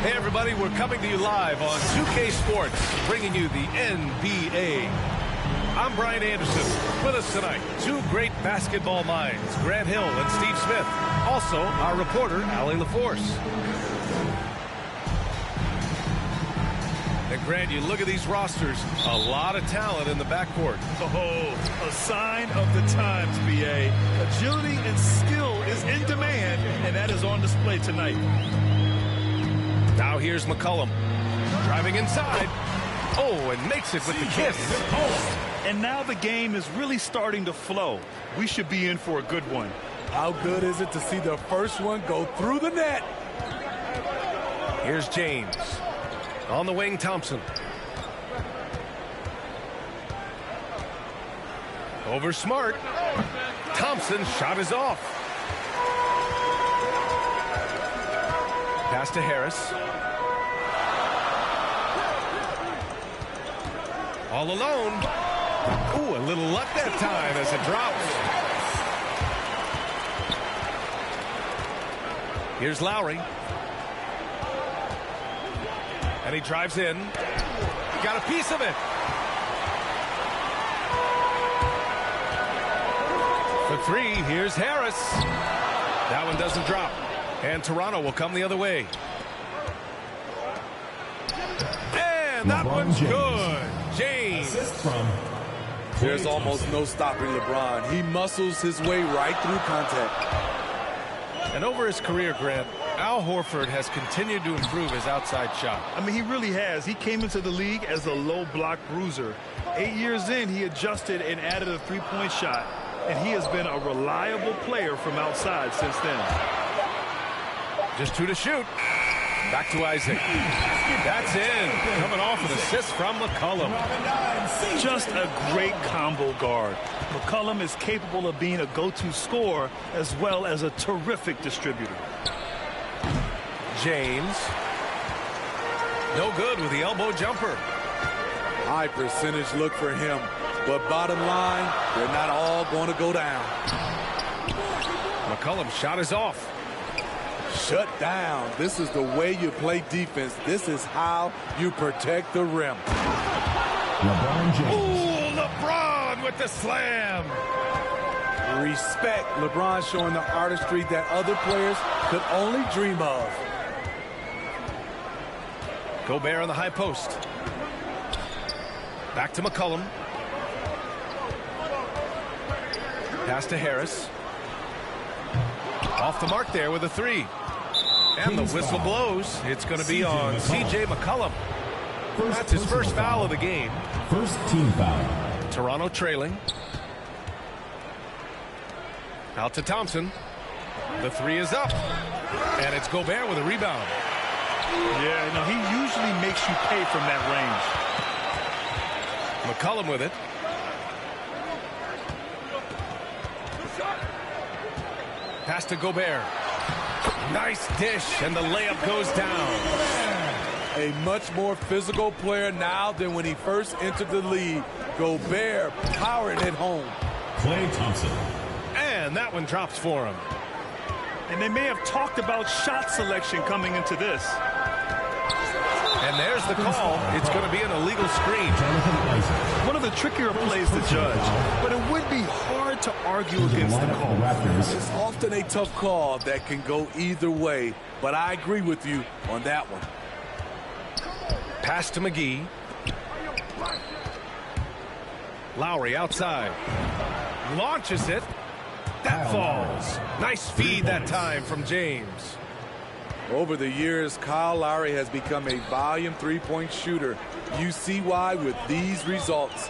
Hey everybody, we're coming to you live on 2K Sports, bringing you the NBA. I'm Brian Anderson. With us tonight, 2 great basketball minds, Grant Hill and Steve Smith. Also, our reporter, Allie LaForce. And Grant, you look at these rosters, a lot of talent in the backcourt. Oh, a sign of the times, B.A. Agility and skill is in demand, and that is on display tonight. Now here's McCollum. Driving inside. Oh, and makes it with the kiss. And now the game is really starting to flow. We should be in for a good one. How good is it to see the first one go through the net? Here's James. On the wing, Thompson. Over Smart. Thompson shot is off. Pass to Harris. All alone. Ooh, a little luck that time as it drops. Here's Lowry. And he drives in. Got a piece of it. For three, here's Harris. That one doesn't drop. And Toronto will come the other way. And that one's good. James. There's almost no stopping LeBron. He muscles his way right through contact. And over his career, Grant, Al Horford has continued to improve his outside shot. I mean, he really has. He came into the league as a low block bruiser. 8 years in, he adjusted and added a three-point shot. And he has been a reliable player from outside since then. Just 2 to shoot. Back to Isaac. That's in. Coming off an assist from McCollum. Just a great combo guard. McCollum is capable of being a go-to scorer as well as a terrific distributor. James. No good with the elbow jumper. High percentage look for him. But bottom line, they're not all going to go down. McCollum's shot is off. Shut down. This is the way you play defense. This is how you protect the rim. LeBron James. Ooh, LeBron with the slam. Respect. LeBron showing the artistry that other players could only dream of. Gobert on the high post. Back to McCollum. Pass to Harris. Off the mark there with a three. And the whistle blows. It's going to be on C.J. McCollum. That's his first foul of the game. First team foul. Toronto trailing. Out to Thompson. The three is up. And it's Gobert with a rebound. Yeah, no, he usually makes you pay from that range. McCollum with it. Pass to Gobert. Nice dish, and the layup goes down. A much more physical player now than when he first entered the league. Gobert powering it home. Klay Thompson. And that one drops for him. And they may have talked about shot selection coming into this. And there's the call. It's going to be an illegal screen. One of the trickier plays to judge, but it would be hard to argue against the call. It's often a tough call that can go either way, but I agree with you on that one. Pass to McGee. Lowry outside. Launches it. That falls. Nice feed that time from James. Over the years, Kyle Lowry has become a volume three-point shooter. You see why with these results.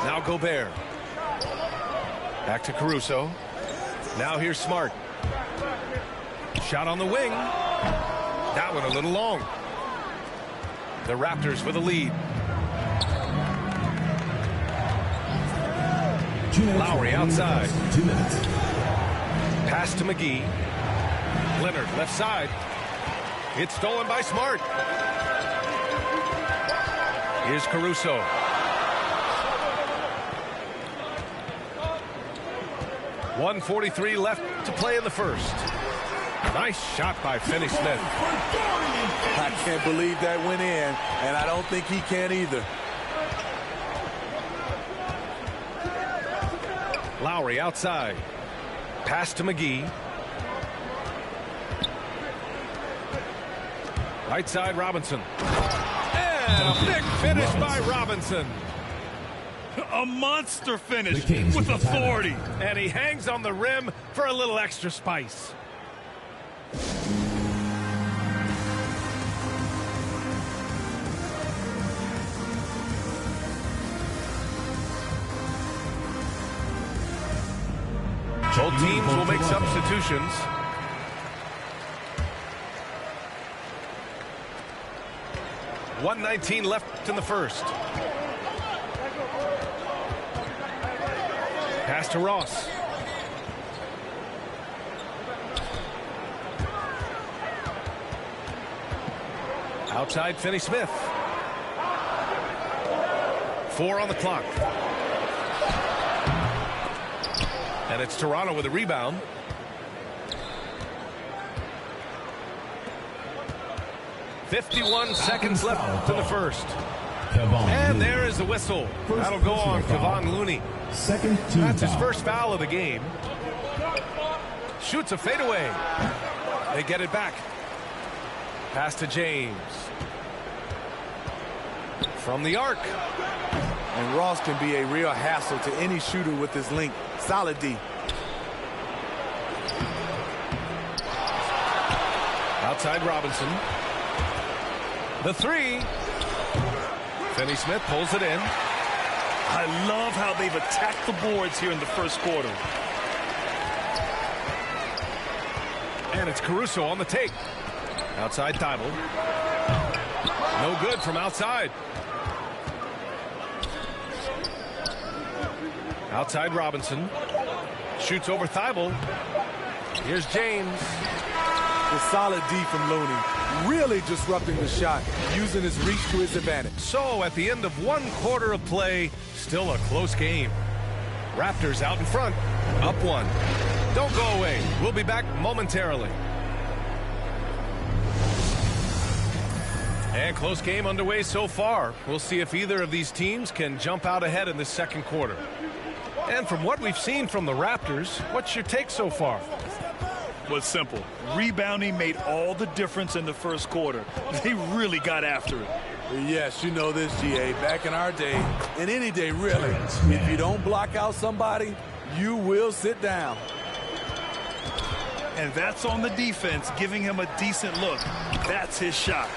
Now Gobert. Back to Caruso. Now here's Smart. Shot on the wing. That one a little long. The Raptors with the lead. Lowry outside. 2 minutes. Pass to McGee. Leonard left side. It's stolen by Smart. Here's Caruso. .143 left to play in the first. Nice shot by Finney-Smith. I can't believe that went in, and I don't think he can either. Lowry outside. Pass to McGee. Right side, Robinson. And a big finish by Robinson. A monster finish with authority. And he hangs on the rim for a little extra spice. Both teams will make substitutions. .119 left in the first. Pass to Ross. Outside, Finney-Smith. 4 on the clock. And it's Toronto with a rebound. .51 seconds left in the first. And there is the whistle. That'll go on Kevon Looney. That's his first foul of the game. Shoots a fadeaway. They get it back. Pass to James. From the arc. And Ross can be a real hassle to any shooter with his length. Solid D. Outside Robinson. The three. Finney-Smith pulls it in. I love how they've attacked the boards here in the first quarter. And it's Caruso on the take. Outside Thibault. No good from outside. Outside Robinson. Shoots over Thibault. Here's James. The solid D from Looney. Really disrupting the shot, using his reach to his advantage. So at the end of 1 quarter of play, still a close game. Raptors out in front, up 1. Don't go away. We'll be back momentarily. And close game underway so far. We'll see if either of these teams can jump out ahead in the second quarter. And from what we've seen from the Raptors, what's your take so far? Well, it's simple. Rebounding made all the difference in the first quarter. They really got after it. Yes, you know this, GA. Back in our day, and any day really, if you don't block out somebody, you will sit down. And that's on the defense, giving him a decent look. That's his shot.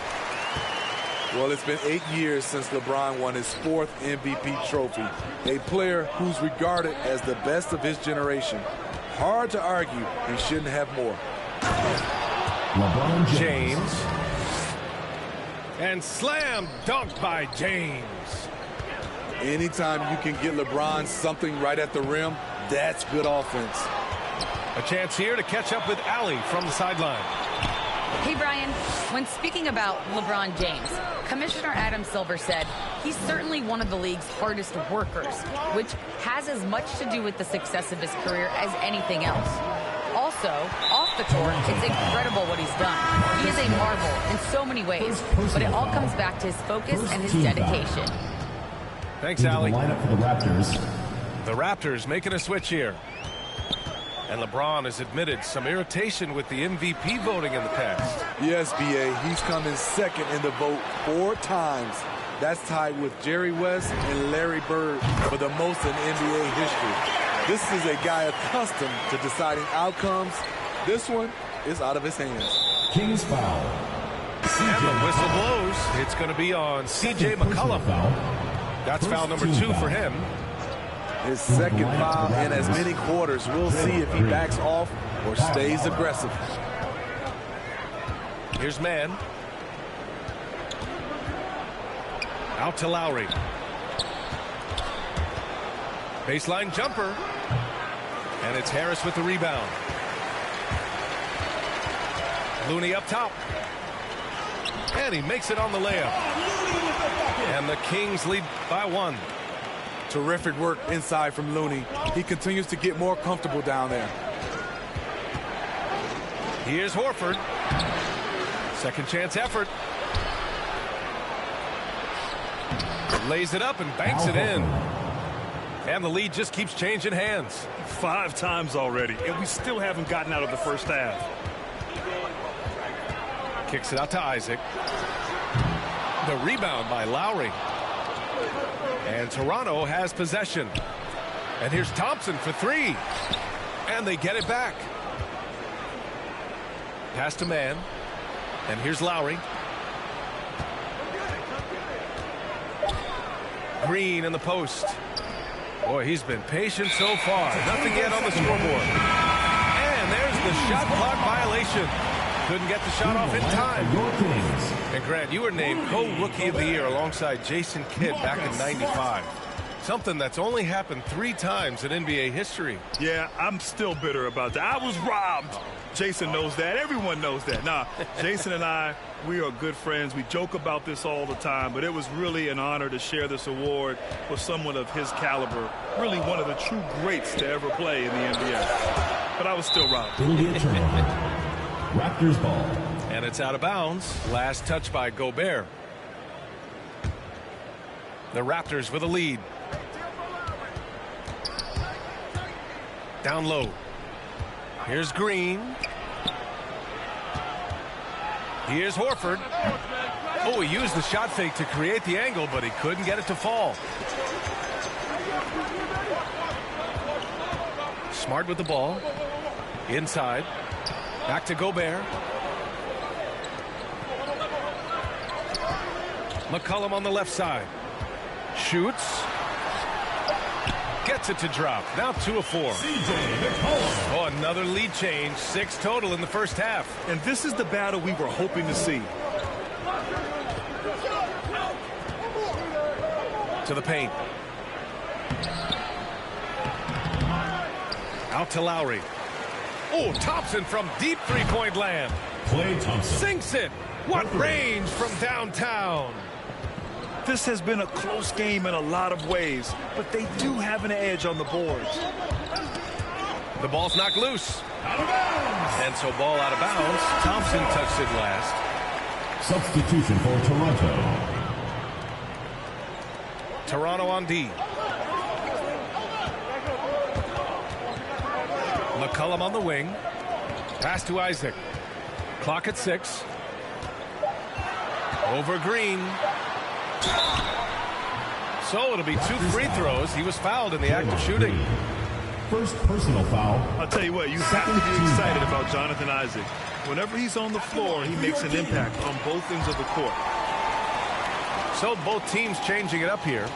Well, it's been 8 years since LeBron won his 4th MVP trophy. A player who's regarded as the best of his generation. Hard to argue he shouldn't have more. LeBron James. And slam dunked by James. Anytime you can get LeBron something right at the rim, that's good offense. A chance here to catch up with Allie from the sideline. Hey, Brian, when speaking about LeBron James, Commissioner Adam Silver said he's certainly one of the league's hardest workers, which has as much to do with the success of his career as anything else. Also, off the court, it's incredible what he's done. He is a marvel in so many ways, but it all comes back to his focus and his dedication. Thanks, Allie. Lineup for the Raptors. The Raptors making a switch here. And LeBron has admitted some irritation with the MVP voting in the past. Yes, B.A. He's come in second in the vote 4 times. That's tied with Jerry West and Larry Bird for the most in NBA history. This is a guy accustomed to deciding outcomes. This one is out of his hands. Kings foul. And the whistle blows. It's going to be on C.J. McCollum. That's foul number 2 for him. His second foul in as many quarters. We'll see if he backs off or stays aggressive. Here's Mann. Out to Lowry. Baseline jumper. And it's Harris with the rebound. Looney up top. And he makes it on the layup. And the Kings lead by 1. Terrific work inside from Looney. He continues to get more comfortable down there. Here's Horford. Second chance effort. Lays it up and banks it in. And the lead just keeps changing hands. 5 times already, and we still haven't gotten out of the first half. Kicks it out to Isaac. The rebound by Lowry. And Toronto has possession. And here's Thompson for three. And they get it back. Pass to man. And here's Lowry. Green in the post. Boy, he's been patient so far. Nothing yet on the scoreboard. And there's the shot clock violation. Couldn't get the shot off in time. And Grant, you were named co-rookie of the year alongside Jason Kidd back in '95. Something that's only happened 3 times in NBA history. Yeah, I'm still bitter about that. I was robbed. Jason knows that. Everyone knows that. Nah, Jason and I, we are good friends. We joke about this all the time, but it was really an honor to share this award with someone of his caliber. Really one of the true greats to ever play in the NBA. But I was still robbed. Raptors ball. And it's out of bounds. Last touch by Gobert. The Raptors with a lead. Down low. Here's Green. Here's Horford. Oh, he used the shot fake to create the angle, but he couldn't get it to fall. Smart with the ball. Inside. Back to Gobert. McCollum on the left side. Shoots. Gets it to drop. Now 2 of 4. Oh, another lead change. 6 total in the first half. And this is the battle we were hoping to see. To the paint. Out to Lowry. Oh, Thompson from deep three-point land. Klay Thompson. Sinks it. What range from downtown. This has been a close game in a lot of ways, but they do have an edge on the boards. The ball's knocked loose. And so ball out of bounds. Thompson touched it last. Substitution for Toronto. Toronto on D. McCollum on the wing. Pass to Isaac. Clock at 6. Over Green. So it'll be 2 free throws. He was fouled in the act of shooting. First personal foul. I'll tell you what, you have to be excited about Jonathan Isaac. Whenever he's on the floor, he makes an impact on both ends of the court. So both teams changing it up here.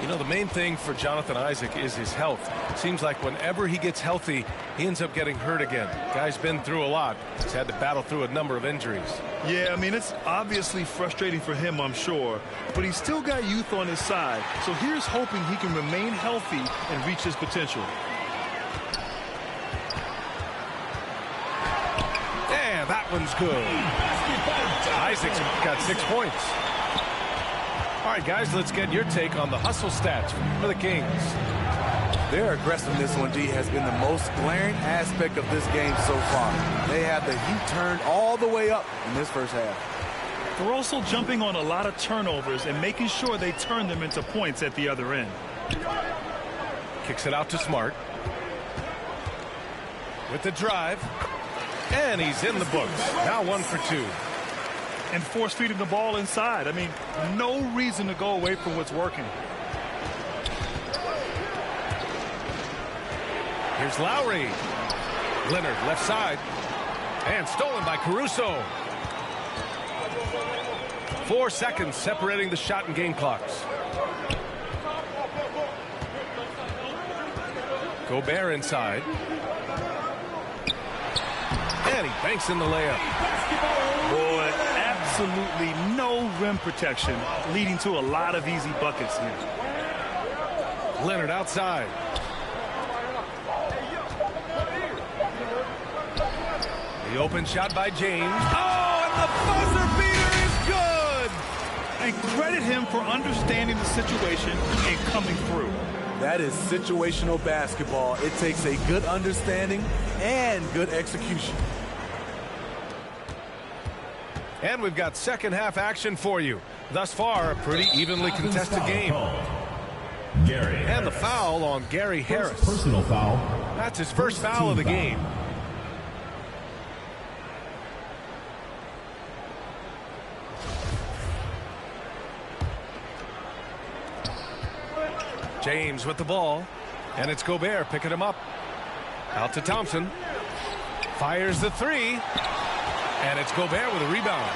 You know, the main thing for Jonathan Isaac is his health. Seems like whenever he gets healthy, he ends up getting hurt again. Guy's been through a lot. He's had to battle through a number of injuries. Yeah, I mean, it's obviously frustrating for him, I'm sure. But he's still got youth on his side. So here's hoping he can remain healthy and reach his potential. Yeah, that one's good. Isaac's got 6 points. All right, guys, let's get your take on the hustle stats for the Kings. Their aggressiveness on D has been the most glaring aspect of this game so far. They have the heat turned all the way up in this first half. They're also jumping on a lot of turnovers and making sure they turn them into points at the other end. Kicks it out to Smart. With the drive. And he's in the books. Now 1 for 2. And force feeding the ball inside. I mean, no reason to go away from what's working. Here's Lowry. Leonard left side. And stolen by Caruso. 4 seconds separating the shot and game clocks. Gobert inside. And he banks in the layup. Boy, absolutely no rim protection, leading to a lot of easy buckets here. Leonard outside. The open shot by James. Oh, and the buzzer beater is good! And credit him for understanding the situation and coming through. That is situational basketball. It takes a good understanding and good execution. And we've got second half action for you. Thus far, a pretty evenly contested game. Gary Harris. And the foul on Gary Harris. Personal foul. That's his first foul of the game. James with the ball. And it's Gobert picking him up. Out to Thompson. Fires the three. And it's Gobert with a rebound.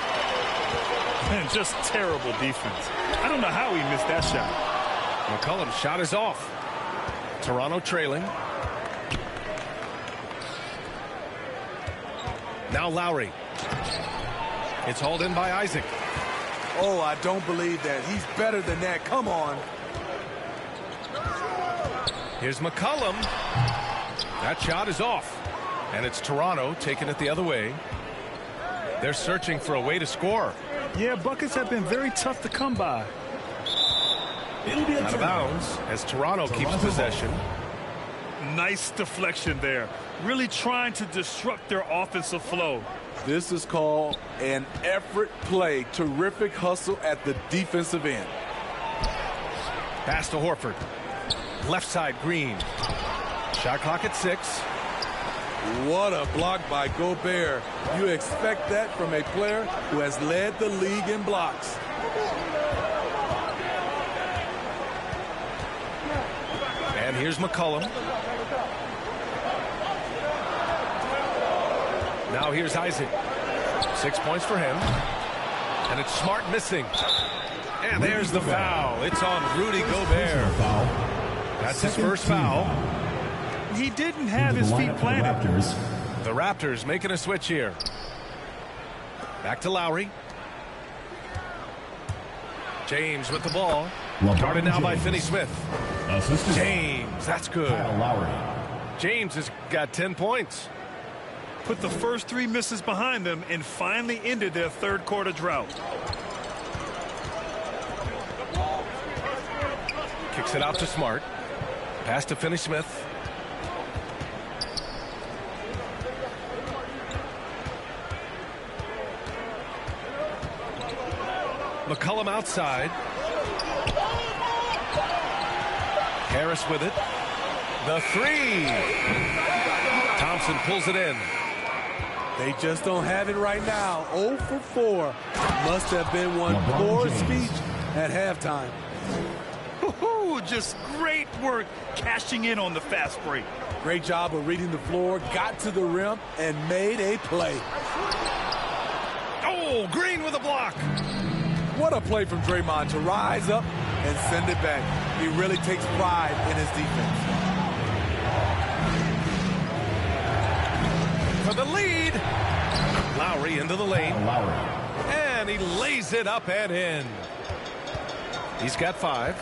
And just terrible defense. I don't know how he missed that shot. McCollum's shot is off. Toronto trailing. Now Lowry. It's hauled in by Isaac. Oh, I don't believe that. He's better than that. Come on. Here's McCollum. That shot is off. And it's Toronto taking it the other way. They're searching for a way to score. Yeah, buckets have been very tough to come by. Out of bounds as Toronto keeps possession. Nice deflection there. Really trying to disrupt their offensive flow. This is called an effort play. Terrific hustle at the defensive end. Pass to Horford. Left side, Green. Shot clock at 6. What a block by Gobert. You expect that from a player who has led the league in blocks. And here's McCollum. Now here's Isaac. 6 points for him. And it's Smart missing. And there's the foul. It's on Rudy Gobert. That's his first foul. He didn't have his feet planted. The Raptors making a switch here. Back to Lowry. James with the ball. Guarded now by Finney-Smith. James, that's good. James has got 10 points. Put the first 3 misses behind them and finally ended their third quarter drought. Kicks it out to Smart. Pass to Finney-Smith. McCollum outside. Harris with it. The 3. Thompson pulls it in. They just don't have it right now. 0 for 4. Must have been one poor speech at halftime. Just great work cashing in on the fast break. Great job of reading the floor, got to the rim, and made a play. Oh, Green with a block. What a play from Draymond to rise up and send it back. He really takes pride in his defense. For the lead. Lowry into the lane. And he lays it up and in. He's got 5.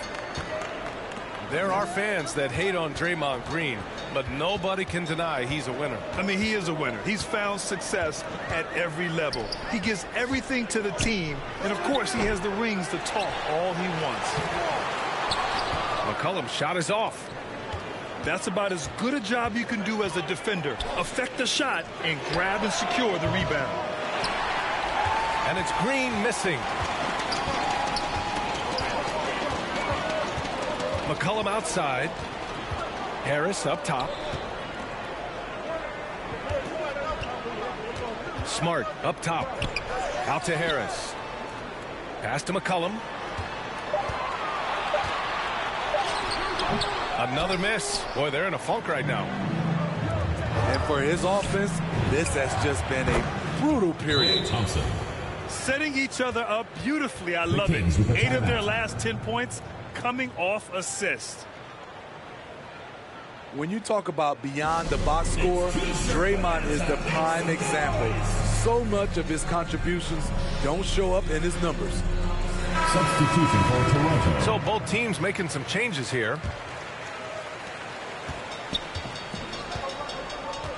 There are fans that hate on Draymond Green, but nobody can deny he's a winner. I mean, he is a winner. He's found success at every level. He gives everything to the team, and of course he has the rings to talk all he wants. McCollum's shot is off. That's about as good a job you can do as a defender. Affect the shot and grab and secure the rebound. And it's Green missing. McCollum outside. Harris up top. Smart up top. Out to Harris. Pass to McCollum. Another miss. Boy, they're in a funk right now. And for his offense, this has just been a brutal period. Thompson. Setting each other up beautifully. I love it. 8 of their last 10 points coming off assist. When you talk about beyond the box score, Draymond is the prime example. So much of his contributions don't show up in his numbers. Substitution for Toronto. So both teams making some changes here.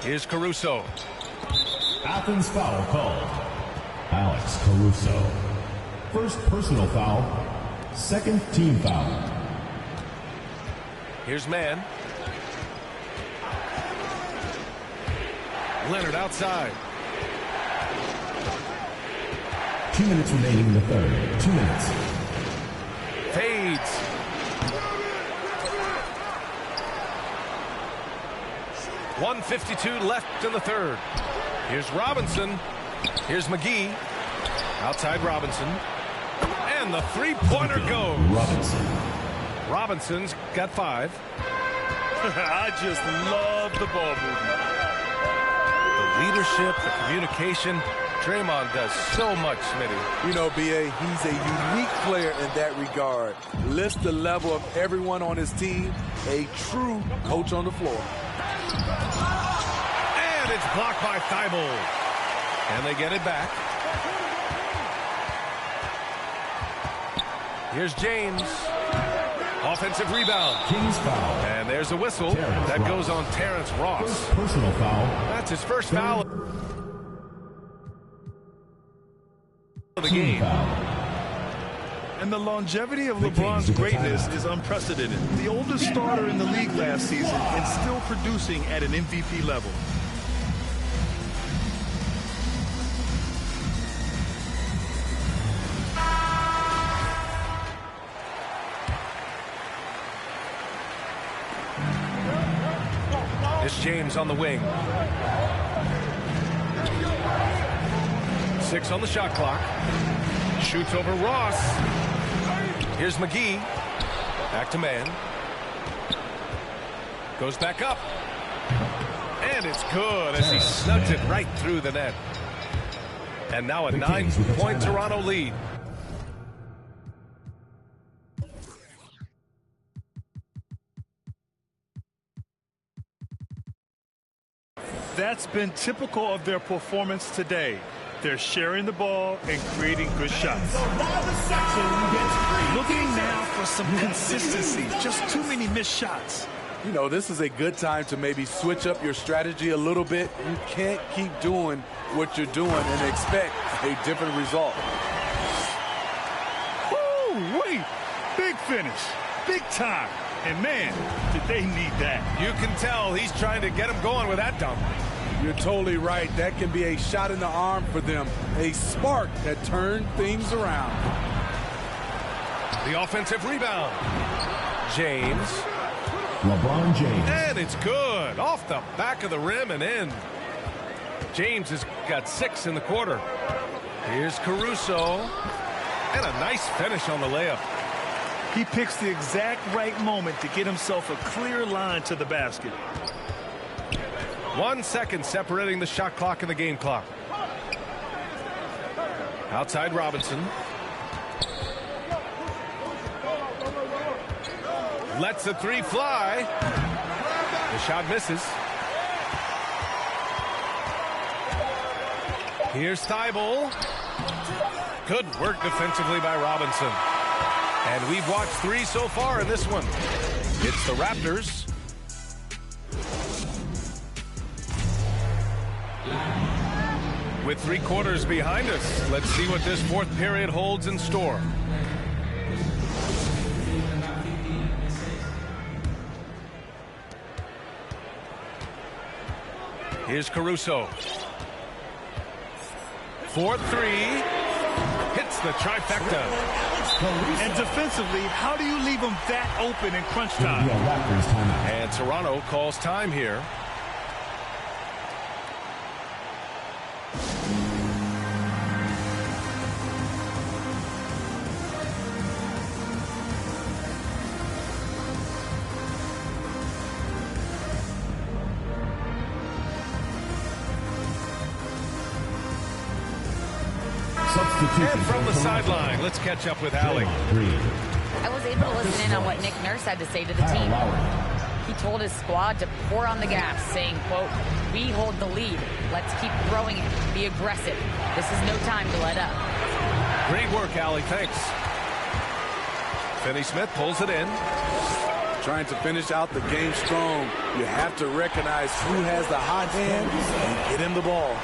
Here's Caruso. Athens foul called. Alex Caruso. First personal foul. Second team foul. Here's Mann. Leonard outside. 2 minutes remaining in the third. 2 minutes. Fades. .152 left in the third. Here's Robinson. Here's McGee. Outside Robinson. And the three-pointer goes. Robinson. Robinson's got 5. I just love the ball movement. The leadership, the communication. Draymond does so much, Smitty. You know, B.A., he's a unique player in that regard. Lifts the level of everyone on his team. A true coach on the floor. And it's blocked by Thibault. And they get it back. Here's James. Offensive rebound. James foul. And there's a whistle. Terrence that Ross. goes on Terrence Ross. First personal foul. That's his first foul of the Team game. foul. And the longevity of The LeBron's Kings with the greatness timeout. is unprecedented. The oldest starter in the league last season and still producing at an MVP level. It's James on the wing. 6 on the shot clock. Shoots over Ross. Here's McGee. Back to man. Goes back up. And it's good as he snugs it right through the net. And now a The Kings with the 9-point timeout. Toronto lead. That's been typical of their performance today. They're sharing the ball and creating good shots. Looking now for some consistency. Just too many missed shots. You know, this is a good time to maybe switch up your strategy a little bit. You can't keep doing what you're doing and expect a different result. Woo-wee! Big finish. Big time. And man, did they need that. You can tell he's trying to get him going with that dunk. You're totally right. That can be a shot in the arm for them. A spark that turned things around. The offensive rebound. James. LeBron James. And it's good. Off the back of the rim and in. James has got 6 in the quarter. Here's Caruso. And a nice finish on the layup. He picks the exact right moment to get himself a clear line to the basket. 1 second separating the shot clock and the game clock. Outside Robinson. Lets the 3 fly. The shot misses. Here's Thibault. Good work defensively by Robinson. And we've watched 3 so far in this one. It's the Raptors. With 3 quarters behind us, let's see what this 4th period holds in store. Here's Caruso. 4-3. Hits the trifecta. And defensively, how do you leave them that open in crunch time? Raptors timeout. And Toronto calls time here. And from the sideline, let's catch up with Allie. I was able to listen in on what Nick Nurse had to say to the team. He told his squad to pour on the gas, saying, quote, "We hold the lead. Let's keep throwing it. Be aggressive. This is no time to let up." Great work, Allie. Thanks. Finney-Smith pulls it in. Trying to finish out the game strong. You have to recognize who has the hot hand and get him the ball.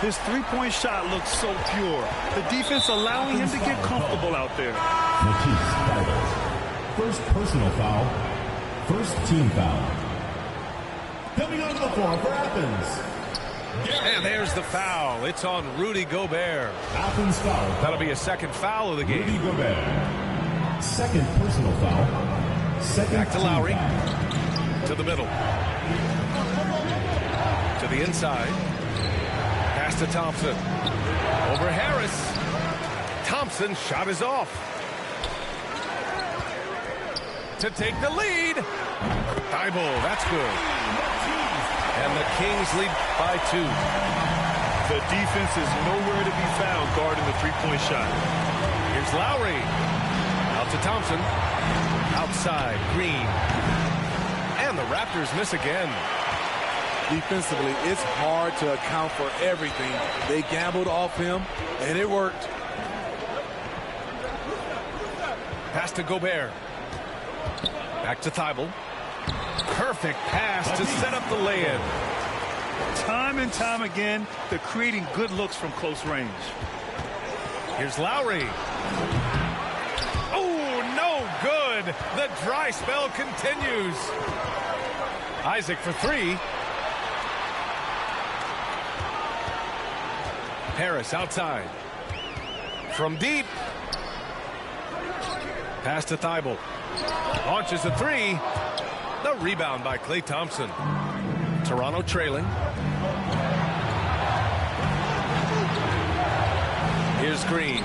His 3-point shot looks so pure. The defense allowing him to get comfortable out there. Matisse Thybulle. First personal foul. First team foul. Coming onto the floor for Athens. And there's the foul. It's on Rudy Gobert. Athens foul. That'll be a 2nd foul of the game. Rudy Gobert. Second personal foul. Second Back to team Lowry. foul. To the middle. To the inside. Pass to Thompson. Over Harris. Thompson's shot is off. to take the lead. Thibault, that's good. And the Kings lead by 2. The defense is nowhere to be found guarding the three-point shot. Here's Lowry. Out to Thompson. Outside, Green. And the Raptors miss again. Defensively, it's hard to account for everything. They gambled off him, and it worked. Pass to Gobert. Back to Thibault. Perfect pass to set up the lay-in. Time and time again, they're creating good looks from close range. Here's Lowry. Oh, no good. The dry spell continues. Isaac for 3. Harris outside. From deep. Pass to Thibault. Launches a 3. The rebound by Klay Thompson. Toronto trailing. Here's Green.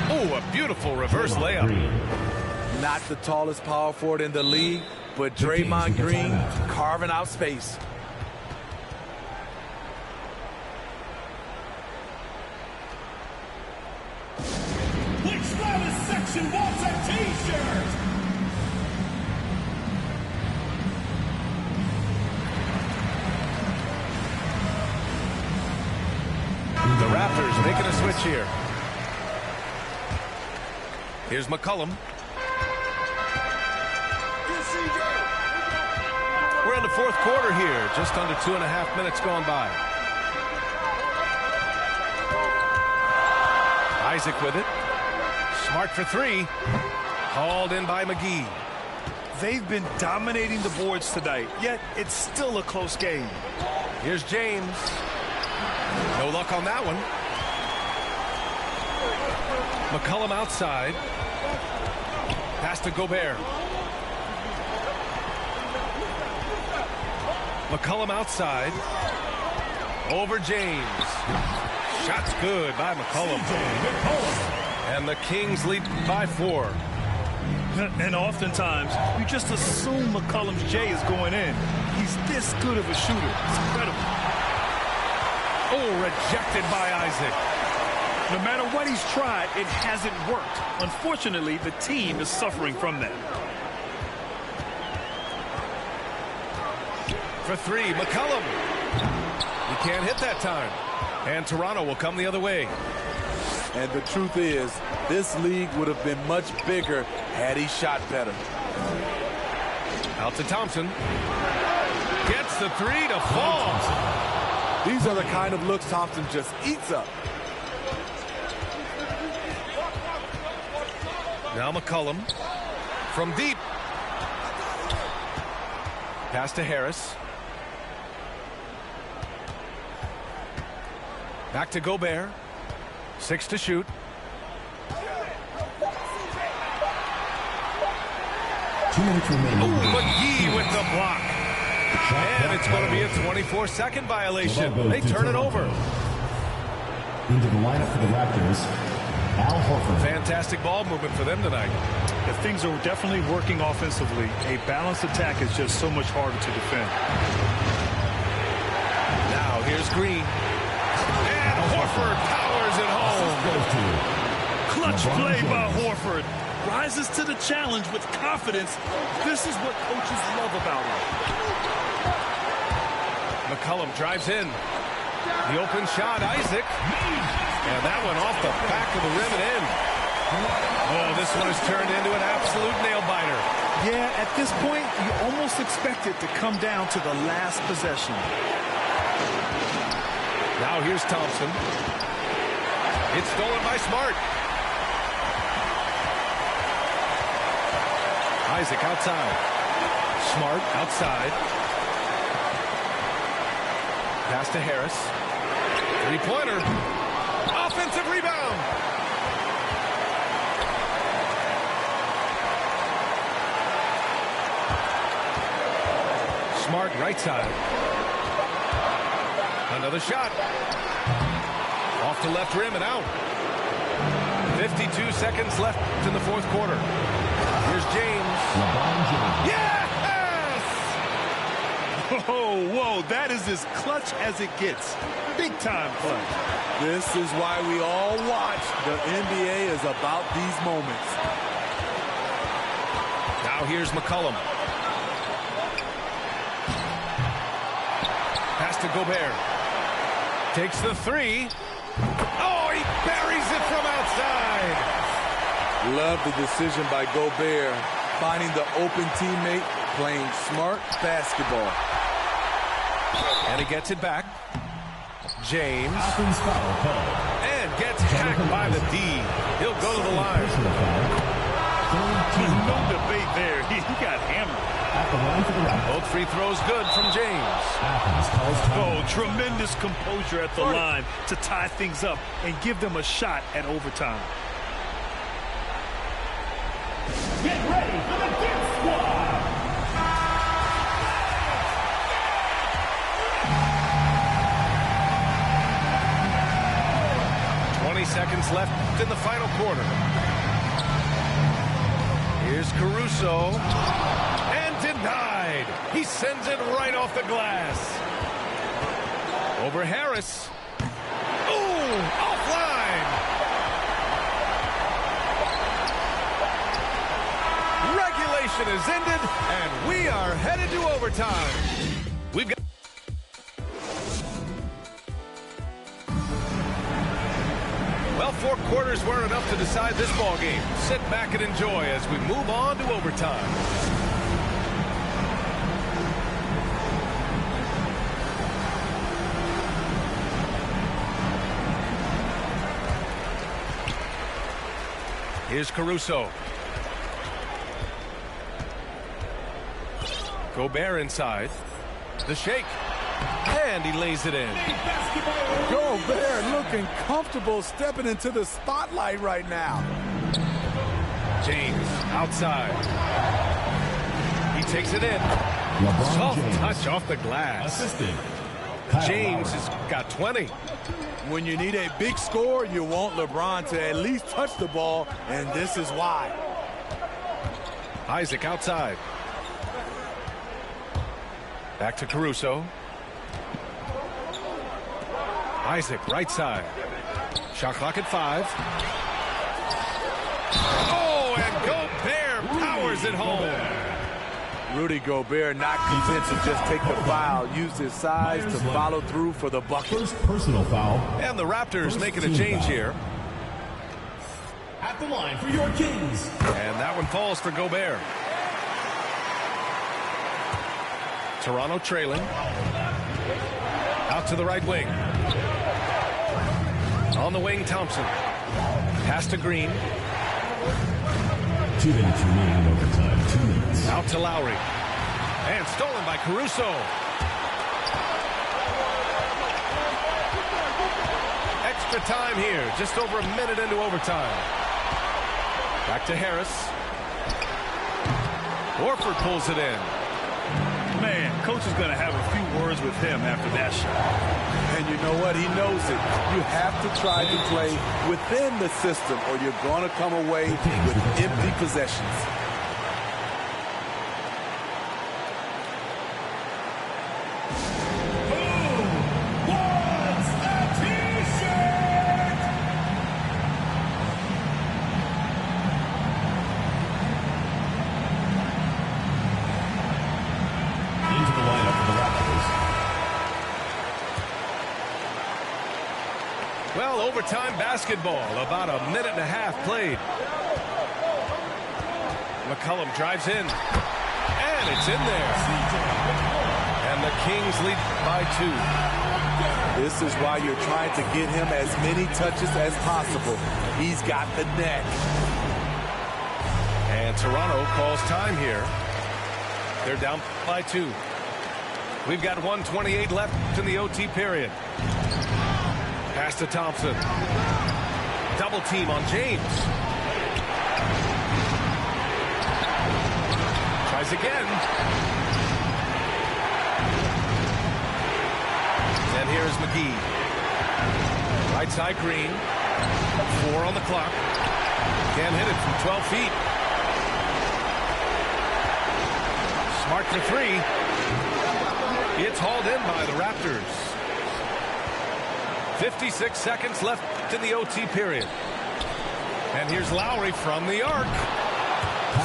Oh, a beautiful reverse layup. Not the tallest power forward in the league, but Draymond Green carving out space. Which loudest section wants a t-shirt? The Raptors making a switch here. Here's McCollum. We're in the 4th quarter here. Just under 2.5 minutes gone by. Isaac with it. Smart for 3. Called in by McGee. They've been dominating the boards tonight, yet it's still a close game. Here's James. No luck on that one. McCollum outside. Pass to Gobert. McCollum outside. Over James. Shot's good by McCollum. And the Kings lead by 4. And oftentimes, you just assume McCollum's J is going in. He's this good of a shooter. It's incredible. Oh, rejected by Isaac. No matter what he's tried, it hasn't worked. Unfortunately, the team is suffering from that. For 3, McCollum. He can't hit that time. And Toronto will come the other way. And the truth is, this league would have been much bigger had he shot better. Out to Thompson. Gets the 3 to fall. These are the kind of looks Thompson just eats up. Now McCollum. From deep. Pass to Harris. Back to Gobert. 6 to shoot. McGee with the block. And it's going to be a 24-second violation. They turn it over. Into the lineup for the Raptors, Al Horford. Fantastic ball movement for them tonight. If things are definitely working offensively, a balanced attack is just so much harder to defend. Now here's Green. And Horford powers it home. Clutch play by Horford. Rises to the challenge with confidence. This is what coaches love about him. McCollum drives in. The open shot, Isaac. And that one off the back of the rim and in. Oh, this one has turned into an absolute nail-biter. Yeah, at this point, you almost expect it to come down to the last possession. Now here's Thompson. It's stolen by Smart. Isaac outside. Smart outside. Pass to Harris. Three-pointer. Offensive rebound. Smart right side. Another shot. Off the left rim and out. 52 seconds left in the fourth quarter. Here's James. LeBron James. Yes! Oh, whoa, that is as clutch as it gets. Big time clutch. This is why we all watch. The NBA is about these moments. Now here's McCollum. Pass to Gobert. Takes the three. Oh, he buries it from outside. Love the decision by Gobert, finding the open teammate, playing smart basketball. And he gets it back. James. Offense foul called. And gets hacked by the D. He'll go to the line. Personal foul. Third team No foul. debate there. He got hammered. At the line for the Raptors. Both free throws good from James. Athens calls time. Oh, tremendous composure at the line to tie things up and give them a shot at overtime. Get ready for the Dip Squad. Seconds left in the final quarter. Here's Caruso. And denied. He sends it right off the glass. Over Harris. Ooh, offline. Regulation is ended, and we are headed to overtime. We've got... Well, 4 quarters weren't enough to decide this ball game. Sit back and enjoy as we move on to overtime. Here's Caruso. Gobert inside. The shake. And he lays it in. Gobert looking comfortable stepping into the spotlight right now. James outside. He takes it in. Soft touch off the glass. Assisted. James has got 20. When you need a big score, you want LeBron to at least touch the ball, and this is why. Isaac outside. Back to Caruso. Isaac right side. Shot clock at 5. Oh, and Gobert powers it home. Rudy Gobert not content to just take the foul, used his size to follow through for the bucket. First personal foul. And the Raptors making a change here. At the line for your Kings. And that one falls for Gobert. Toronto trailing. Out to the right wing. On the wing, Thompson. Pass to Green. 2 minutes remaining in overtime. 2 minutes. Out to Lowry. And stolen by Caruso. Extra time here. Just over a minute into overtime. Back to Harris. Horford pulls it in. Man, coach is going to have a few words with him after that shot. And you know what? He knows it. You have to try to play within the system or you're going to come away with empty possessions. Well, overtime basketball, about a minute and a half played. McCollum drives in, and it's in there. And the Kings lead by 2. This is why you're trying to get him as many touches as possible. He's got the neck. And Toronto calls time here. They're down by 2. We've got 1:28 left in the OT period. Pass to Thompson. Double team on James. Tries again. And here's McGee. Right side Green. 4 on the clock. Can't hit it from 12 feet. Smart for 3. It's hauled in by the Raptors. 56 seconds left in the OT period. And here's Lowry from the arc.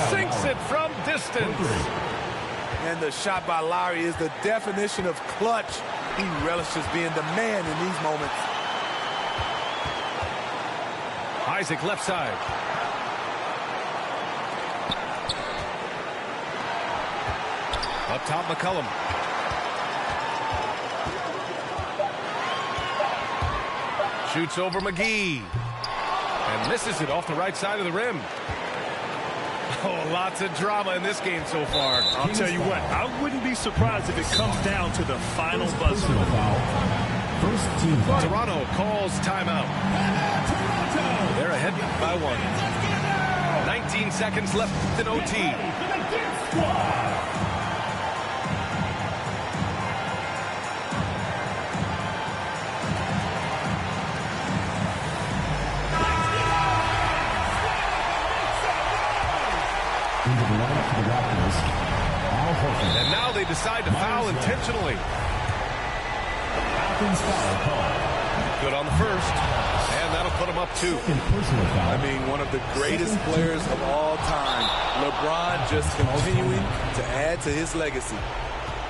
Sinks it from distance. And the shot by Lowry is the definition of clutch. He relishes being the man in these moments. Isaac left side. Up top, McCollum. Shoots over McGee. And misses it off the right side of the rim. Oh, lots of drama in this game so far. I'll tell you what, I wouldn't be surprised if it comes down to the final buzzer. First team foul. Toronto calls timeout. They're ahead by 1. 19 seconds left in OT. Into the lineup for the Raptors, Al Horford. And now they decide to foul intentionally. Athens foul call. Good on the first. And that'll put them up 2. Personal foul. I mean, one of the greatest players of all time. LeBron just continuing to add to his legacy.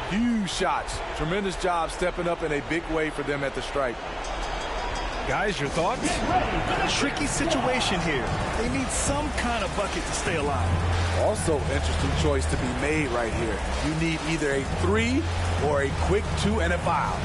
Huge shots. Tremendous job stepping up in a big way for them at the stripe. Guys, your thoughts? Tricky situation here. They need some kind of bucket to stay alive. Also, interesting choice to be made right here. You need either a 3 or a quick 2 and a foul.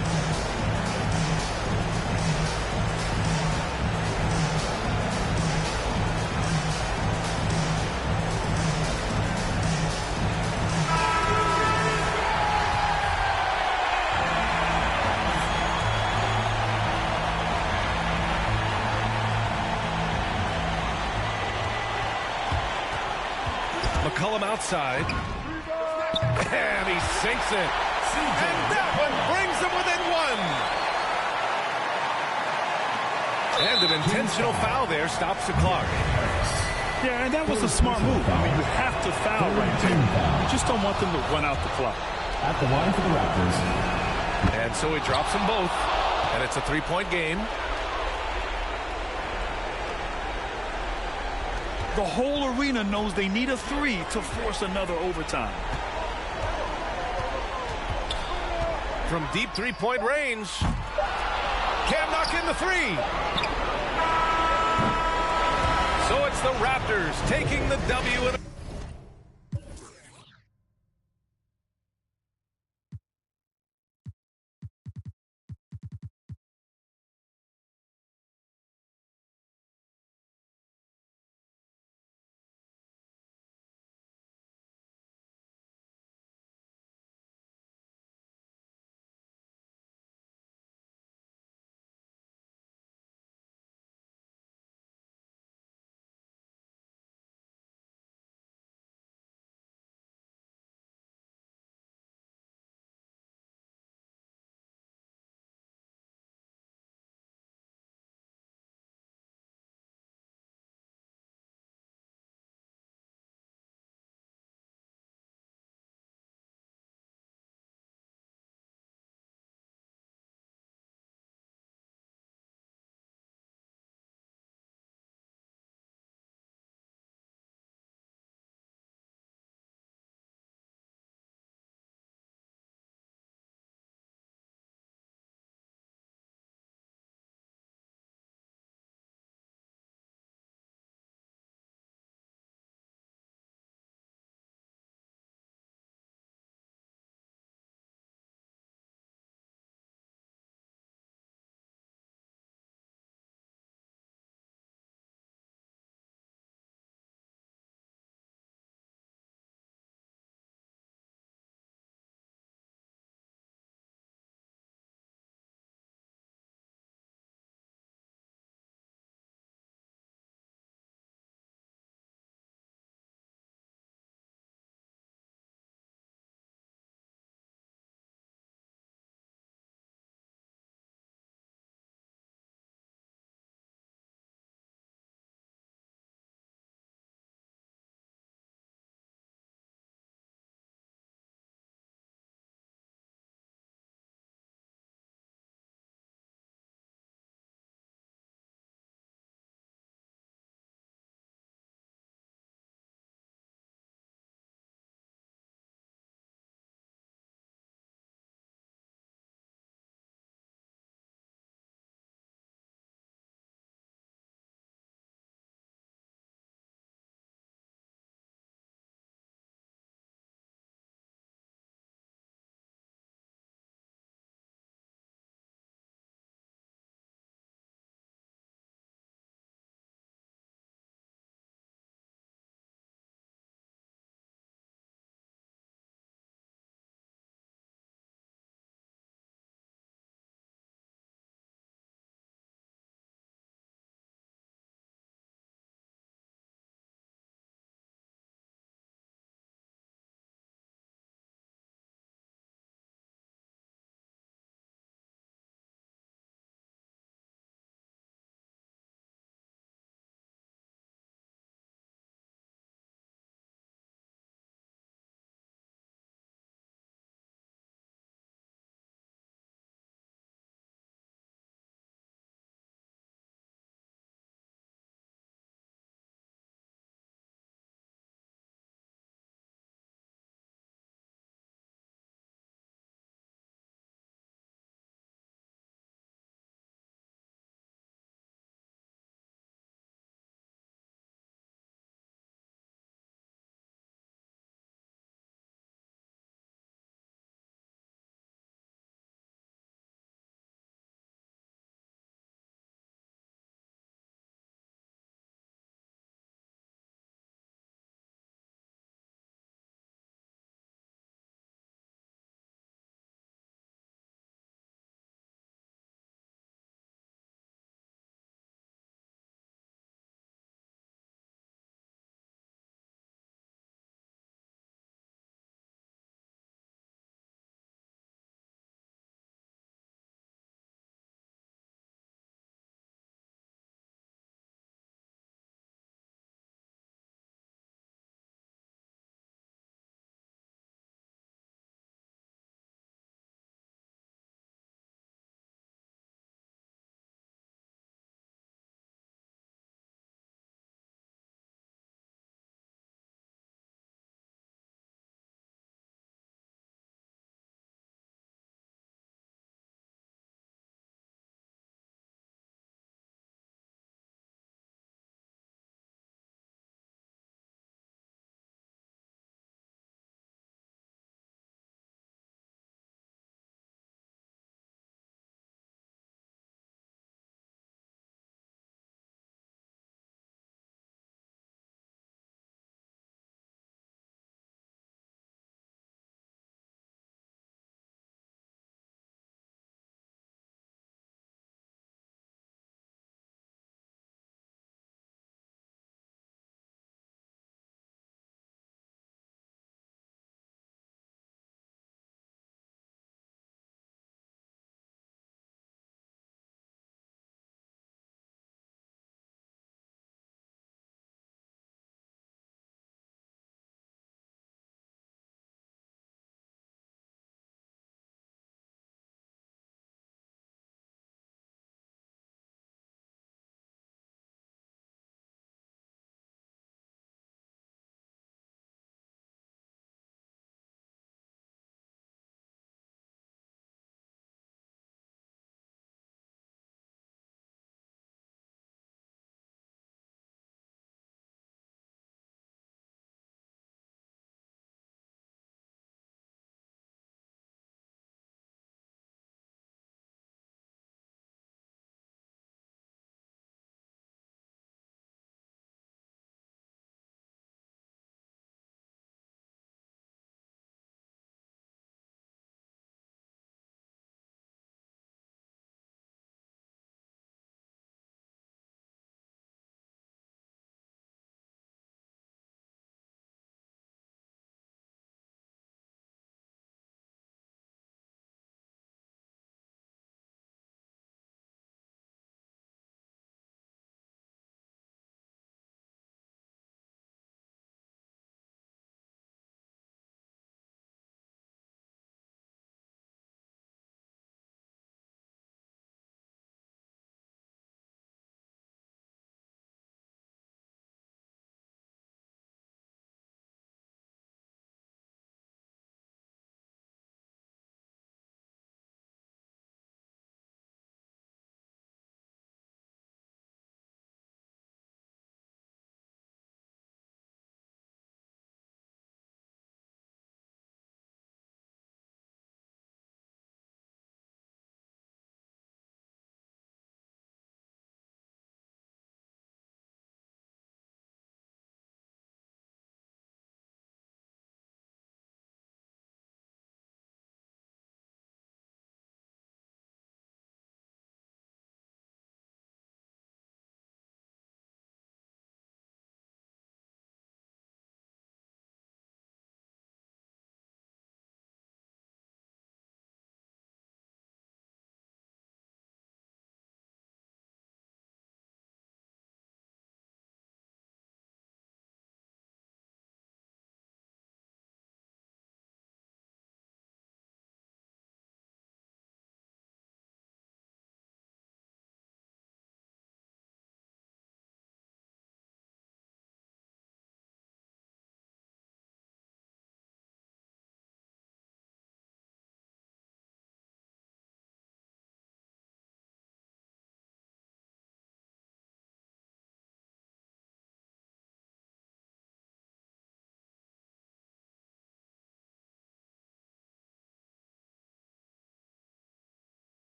McCollum outside. And he sinks it. And that one brings them within 1. And an intentional foul there stops the clock. Yeah, and that was a smart move. I mean, you have to foul right there. You just don't want them to run out the clock. At the line for the Raptors. And so he drops them both. And it's a 3-point game. The whole arena knows they need a 3 to force another overtime. From deep 3-point range. Can't knock in the 3. So it's the Raptors taking the W in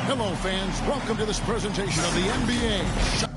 Hello, fans. Welcome to this presentation of the NBA.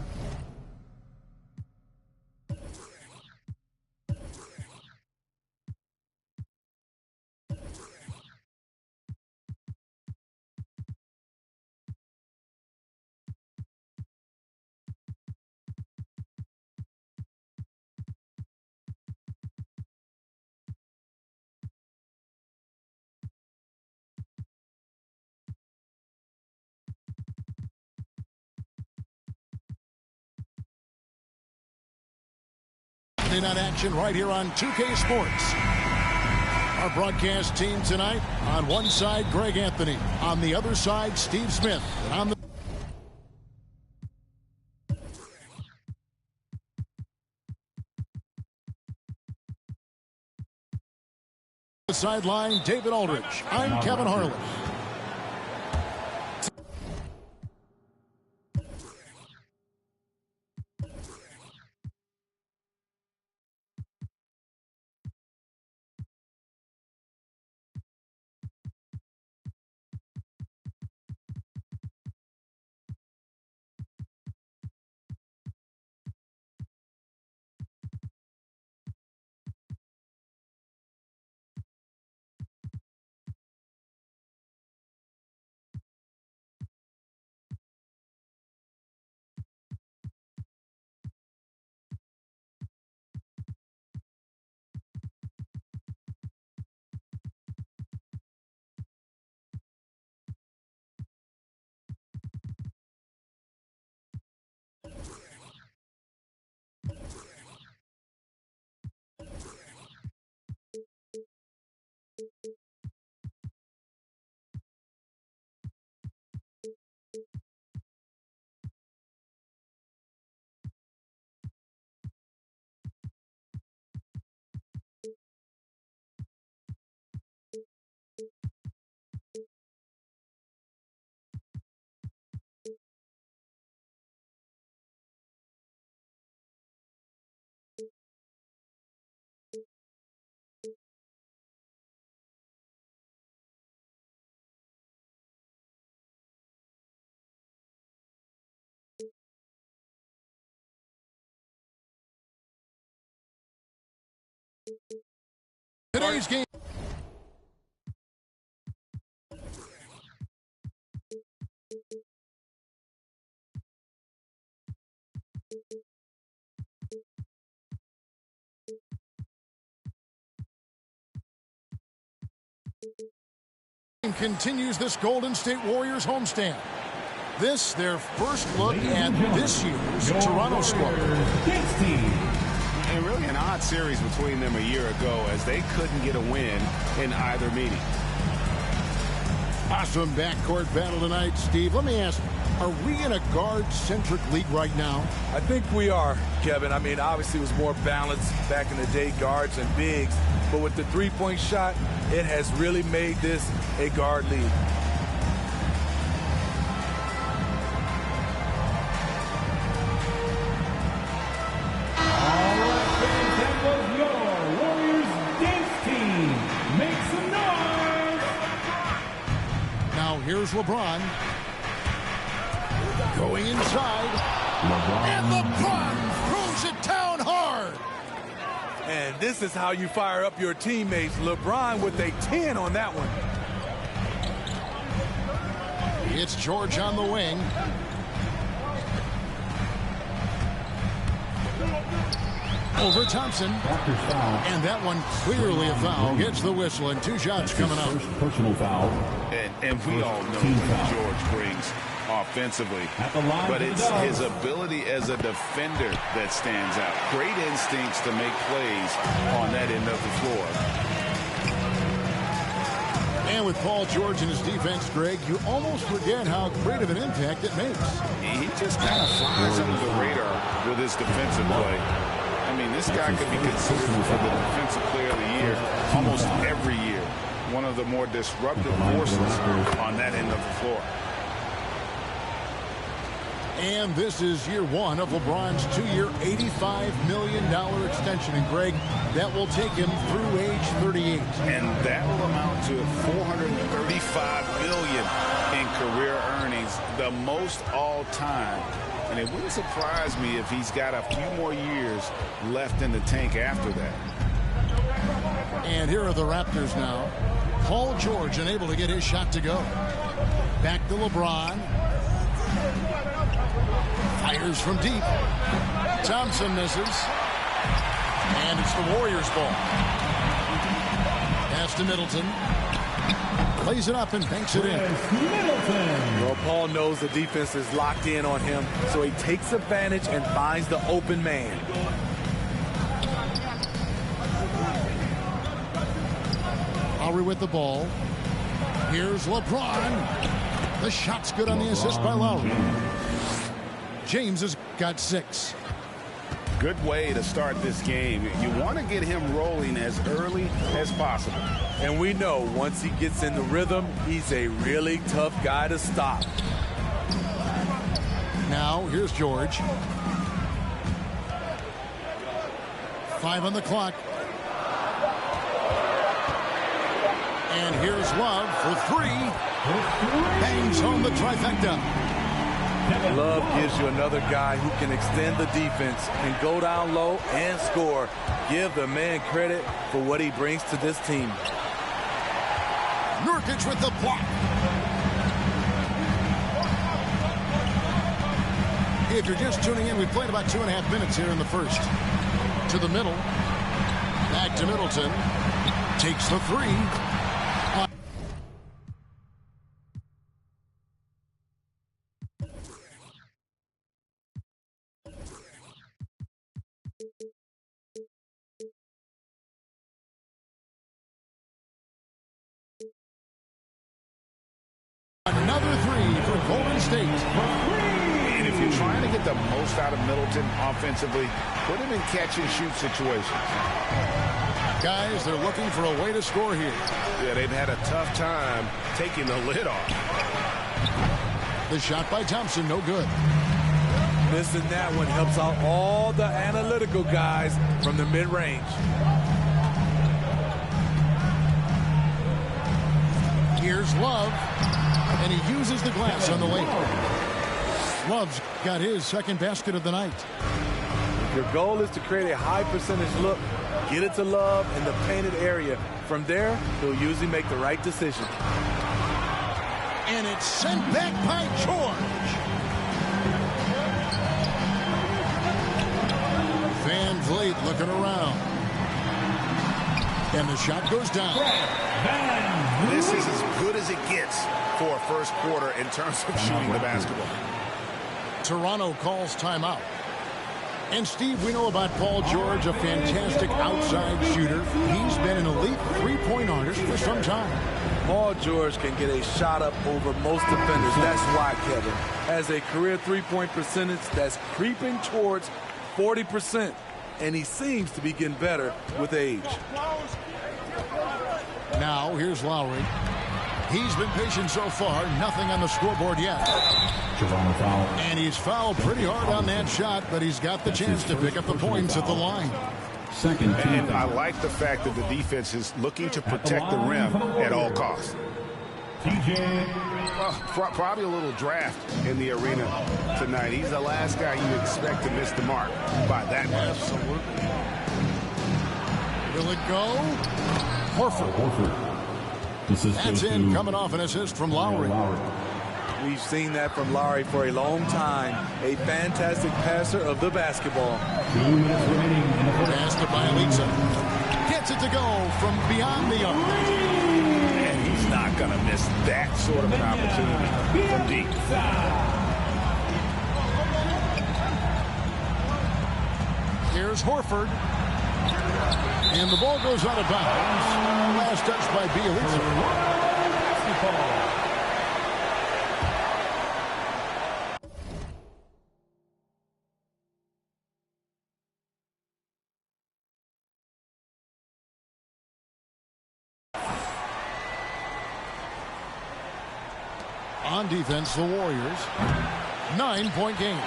Night action right here on 2K Sports. Our broadcast team tonight, on one side, Greg Anthony. On the other side, Steve Smith. And on the sideline, David Aldridge. I'm Kevin Harlan. Today's game. Continues this Golden State Warriors homestand. This, their first look at this year's Toronto squad. And really an odd series between them a year ago as they couldn't get a win in either meeting. Awesome backcourt battle tonight, Steve. Let me ask, are we in a guard-centric league right now? I think we are, Kevin. I mean, obviously it was more balanced back in the day, guards and bigs. But with the three-point shot, it has really made this a guard league. Here's LeBron. Going inside. And LeBron throws it down hard. And this is how you fire up your teammates. LeBron with a 10 on that one. It's George on the wing. Over Thompson. And that one clearly a foul. Gets the whistle and 2 shots coming up. Personal foul. And we all know what George brings offensively. But it's his ability as a defender that stands out. Great instincts to make plays on that end of the floor. And with Paul George and his defense, Greg, you almost forget how great of an impact it makes. He just kind of flies under the radar with his defensive play. I mean, this guy could be considered for the Defensive Player of the Year almost every year. One of the more disruptive forces on that end of the floor. And this is year one of LeBron's 2-year, $85 million extension. And, Greg, that will take him through age 38. And that will amount to $435 million in career earnings, the most all time. And it wouldn't surprise me if he's got a few more years left in the tank after that. And here are the Raptors now. Paul George unable to get his shot to go. Back to LeBron. Fires from deep. Thompson misses. And it's the Warriors' ball. Pass to Middleton. Plays it up and banks it in. Well, Paul knows the defense is locked in on him, so he takes advantage and finds the open man. Lowry with the ball. Here's LeBron. The shot's good on the assist by Lowry. James has got 6. Good way to start this game. You want to get him rolling as early as possible. And we know once he gets in the rhythm, he's a really tough guy to stop. Now, here's George. 5 on the clock. And here's Love for 3. Bangs home the trifecta. Love gives you another guy who can extend the defense and go down low and score. Give the man credit for what he brings to this team. Nurkic with the block. If you're just tuning in, we played about 2.5 minutes here in the first. To the middle. Back to Middleton. Takes the 3. Another 3 for Golden State. And if you're trying to get the most out of Middleton offensively, put him in catch-and-shoot situations. Guys, they're looking for a way to score here. Yeah, they've had a tough time taking the lid off. The shot by Thompson, no good. Missing that one helps out all the analytical guys from the mid-range. Here's Love. And he uses the glass on the layup. Love's got his second basket of the night. Your goal is to create a high percentage look. Get it to Love in the painted area. From there, he'll usually make the right decision. And it's sent back by George. Van Vliet looking around. And the shot goes down. This is as good as it gets for a first quarter in terms of shooting the basketball. Toronto calls timeout. And Steve, we know about Paul George, a fantastic outside shooter. He's been an elite three-point artist for some time. Paul George can get a shot up over most defenders. That's why, Kevin, has a career three-point percentage that's creeping towards 40%. And he seems to be getting better with age. Now, here's Lowry. He's been patient so far. Nothing on the scoreboard yet. Toronto foul. And he's fouled pretty hard on that shot, but he's got the chance to pick up the points at the line. Second team. And I like the fact that the defense is looking to protect the rim at all costs. Probably a little draft in the arena tonight. He's the last guy you expect to miss the mark by that much. Absolutely. Will it go? Horford. That's in, coming off an assist from Lowry. We've seen that from Lowry for a long time. A fantastic passer of the basketball. 2 minutes remaining in the first. Passed to Bielitsa. Gets it to go from beyond the arc. And he's not going to miss that sort of an opportunity from deep. Here's Horford. And the ball goes out of bounds. Last touch by Bielitsa. On defense, the Warriors. 9-point game.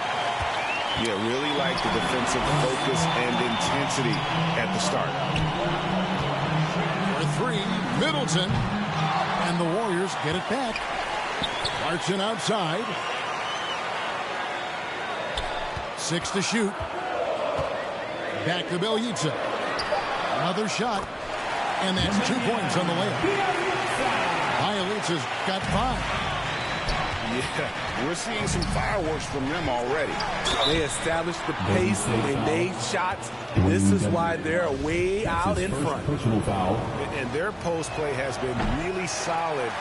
Yeah, really like the defensive focus and intensity at the start. For 3, Middleton. And the Warriors get it back. Clarkson outside. 6 to shoot. Back to Bielitsa. Another shot. And that's 2 points on the layup. Bielitsa's got 5. Yeah, we're seeing some fireworks from them already. They established the pace and they made shots. This is why they're way out in front. Personal foul. And their post play has been really solid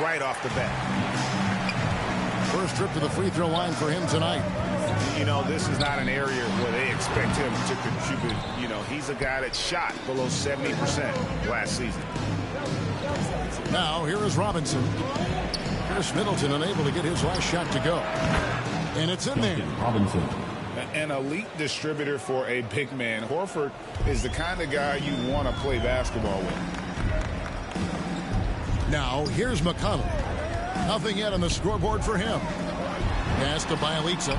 right off the bat. First trip to the free throw line for him tonight. You know, this is not an area where they expect him to contribute. You know, he's a guy that shot below 70% last season. Now, here is Robinson. Chris Middleton unable to get his last shot to go. And it's in there. Robinson. An elite distributor for a big man. Horford is the kind of guy you want to play basketball with. Now, here's McConnell. Nothing yet on the scoreboard for him. Pass to Bielitsa.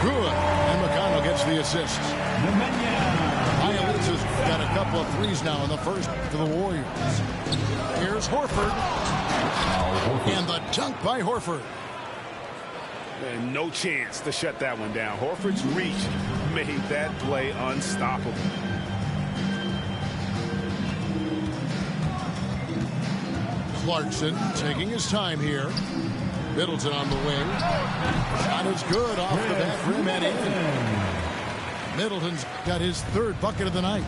Good. And McConnell gets the assist. Bielitsa's got a couple of threes now in the first for the Warriors. Here's Horford. And the dunk by Horford. And no chance to shut that one down. Horford's reach made that play unstoppable. Clarkson taking his time here. Middleton on the wing. Shot is good off the back rim and in. Middleton's got his 3rd bucket of the night.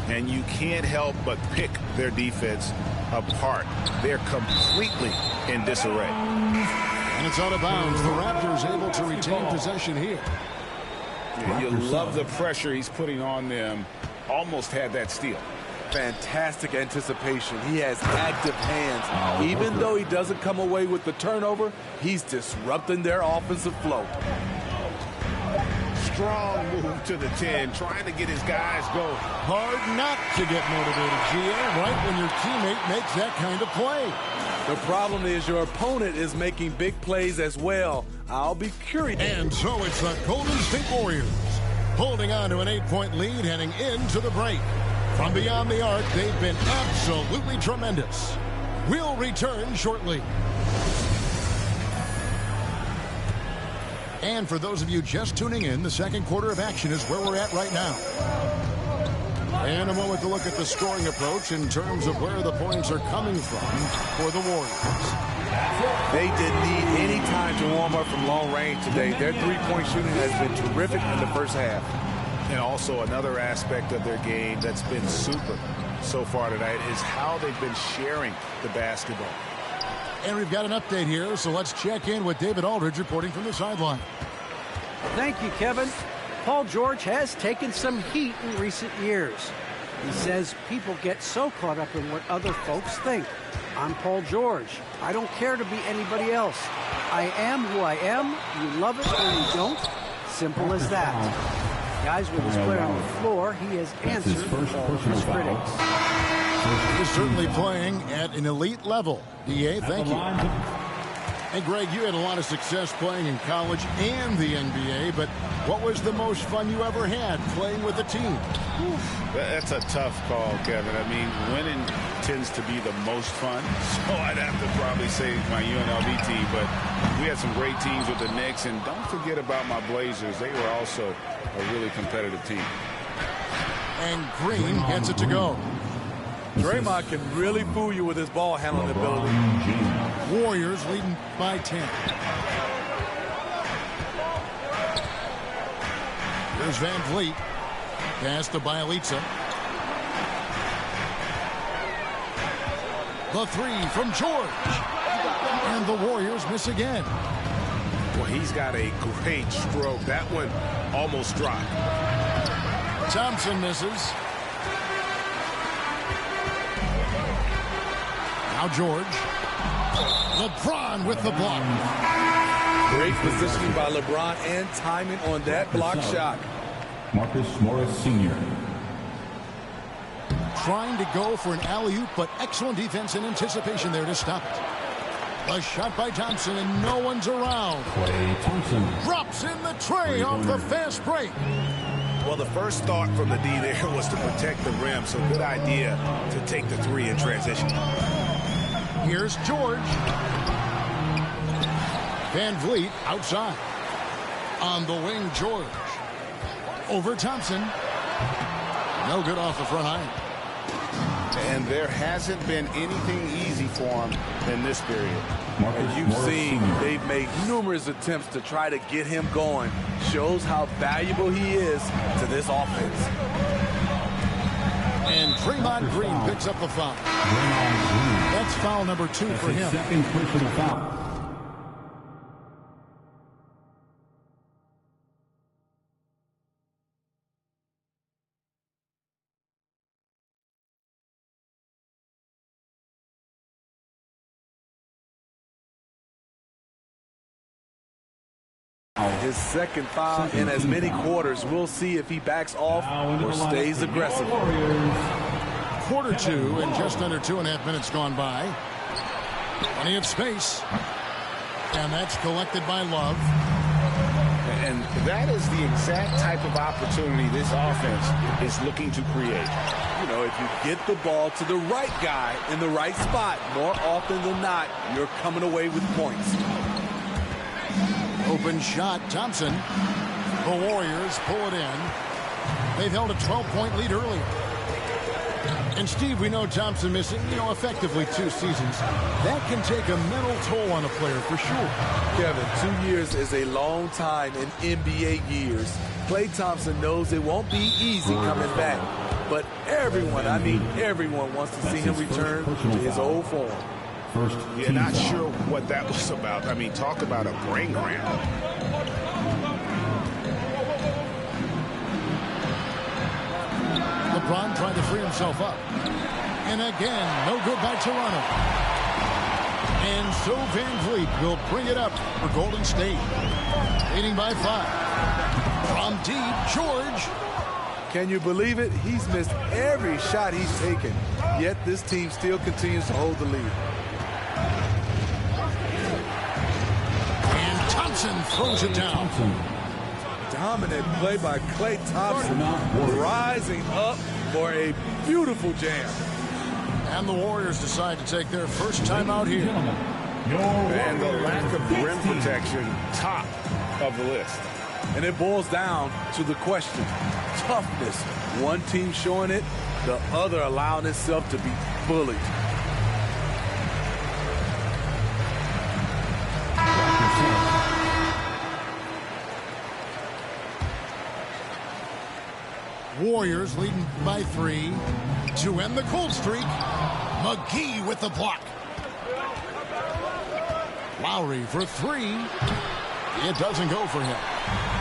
And you can't help but pick their defense apart. They're completely in disarray. And it's out of bounds. The Raptors able to retain possession here. Yeah, you love the pressure he's putting on them. Almost had that steal. Fantastic anticipation. He has active hands. Even though he doesn't come away with the turnover, he's disrupting their offensive flow. Strong move to the 10, trying to get his guys going. Hard not to get motivated, GA, right when your teammate makes that kind of play. The problem is your opponent is making big plays as well. I'll be curious. And so it's the Golden State Warriors holding on to an 8-point lead heading into the break. From beyond the arc, they've been absolutely tremendous. We'll return shortly. And for those of you just tuning in, the second quarter of action is where we're at right now. And a moment to look at the scoring approach in terms of where the points are coming from for the Warriors. They didn't need any time to warm up from long range today. Their three-point shooting has been terrific in the first half. And also another aspect of their game that's been super so far tonight is how they've been sharing the basketball. And we've got an update here, so let's check in with David Aldridge reporting from the sideline. Thank you, Kevin. Paul George has taken some heat in recent years. He says people get so caught up in what other folks think. I'm Paul George. I don't care to be anybody else. I am who I am. You love it or you don't. Simple as that. Guys, with his player on the floor, he has answered all of his critics. He's certainly playing at an elite level. D.A., thank you. And Greg, you had a lot of success playing in college and the NBA, but what was the most fun you ever had playing with a team? That's a tough call, Kevin. I mean, winning tends to be the most fun, so I'd have to probably say my UNLV team, but we had some great teams with the Knicks, and don't forget about my Blazers. They were also a really competitive team. And Green gets it to go. Draymond can really fool you with his ball handling ability. Warriors leading by 10. There's Van Vliet. Pass to Bielitsa. The three from George. And the Warriors miss again. Well, he's got a great stroke. That one almost dropped. Thompson misses. Now George. LeBron with the block. Great positioning by LeBron and timing on that block shot. Marcus Morris Sr. Trying to go for an alley-oop, but excellent defense and anticipation there to stop it. A shot by Thompson, and no one's around. Klay Thompson drops in the tray off the fast break. Well, the first thought from the D there was to protect the rim, so good idea to take the three in transition. Here's George. Van Vliet outside. On the wing, George. Over Thompson. No good off the front iron. And there hasn't been anything easy for him in this period. As you've seen, they've made numerous attempts to try to get him going. Shows how valuable he is to this offense. And Draymond Green picks up the foul. That's foul number 2 for him. Second personal foul. His second foul in as many quarters. We'll see if he backs off or stays aggressive. Quarter 2 and just under 2.5 minutes gone by. Plenty of space. And that's collected by Love. And that is the exact type of opportunity this offense is looking to create. You know, if you get the ball to the right guy in the right spot, more often than not, you're coming away with points. Open shot, Thompson. The Warriors pull it in. They've held a 12-point lead earlier. And Steve, we know Thompson missing, effectively 2 seasons. That can take a mental toll on a player for sure. Kevin, 2 years is a long time in NBA years. Klay Thompson knows it won't be easy coming back. But everyone, I mean everyone, wants to see him return to his old form. You're not sure what that was about. I mean, talk about a brain cramp. LeBron trying to free himself up. And again, no good by Toronto. And so Van Vliet will bring it up for Golden State. Leading by 5. From deep, George. Can you believe it? He's missed every shot he's taken. Yet this team still continues to hold the lead. And Thompson throws it down. Dominant play by Klay Thompson, rising up for a beautiful jam. And the Warriors decide to take their first time out here. And the lack of rim protection, top of the list. And it boils down to the question, toughness. One team showing it, the other allowing itself to be bullied. Warriors leading by 3 to end the cold streak. McGee with the block. Lowry for 3. It doesn't go for him.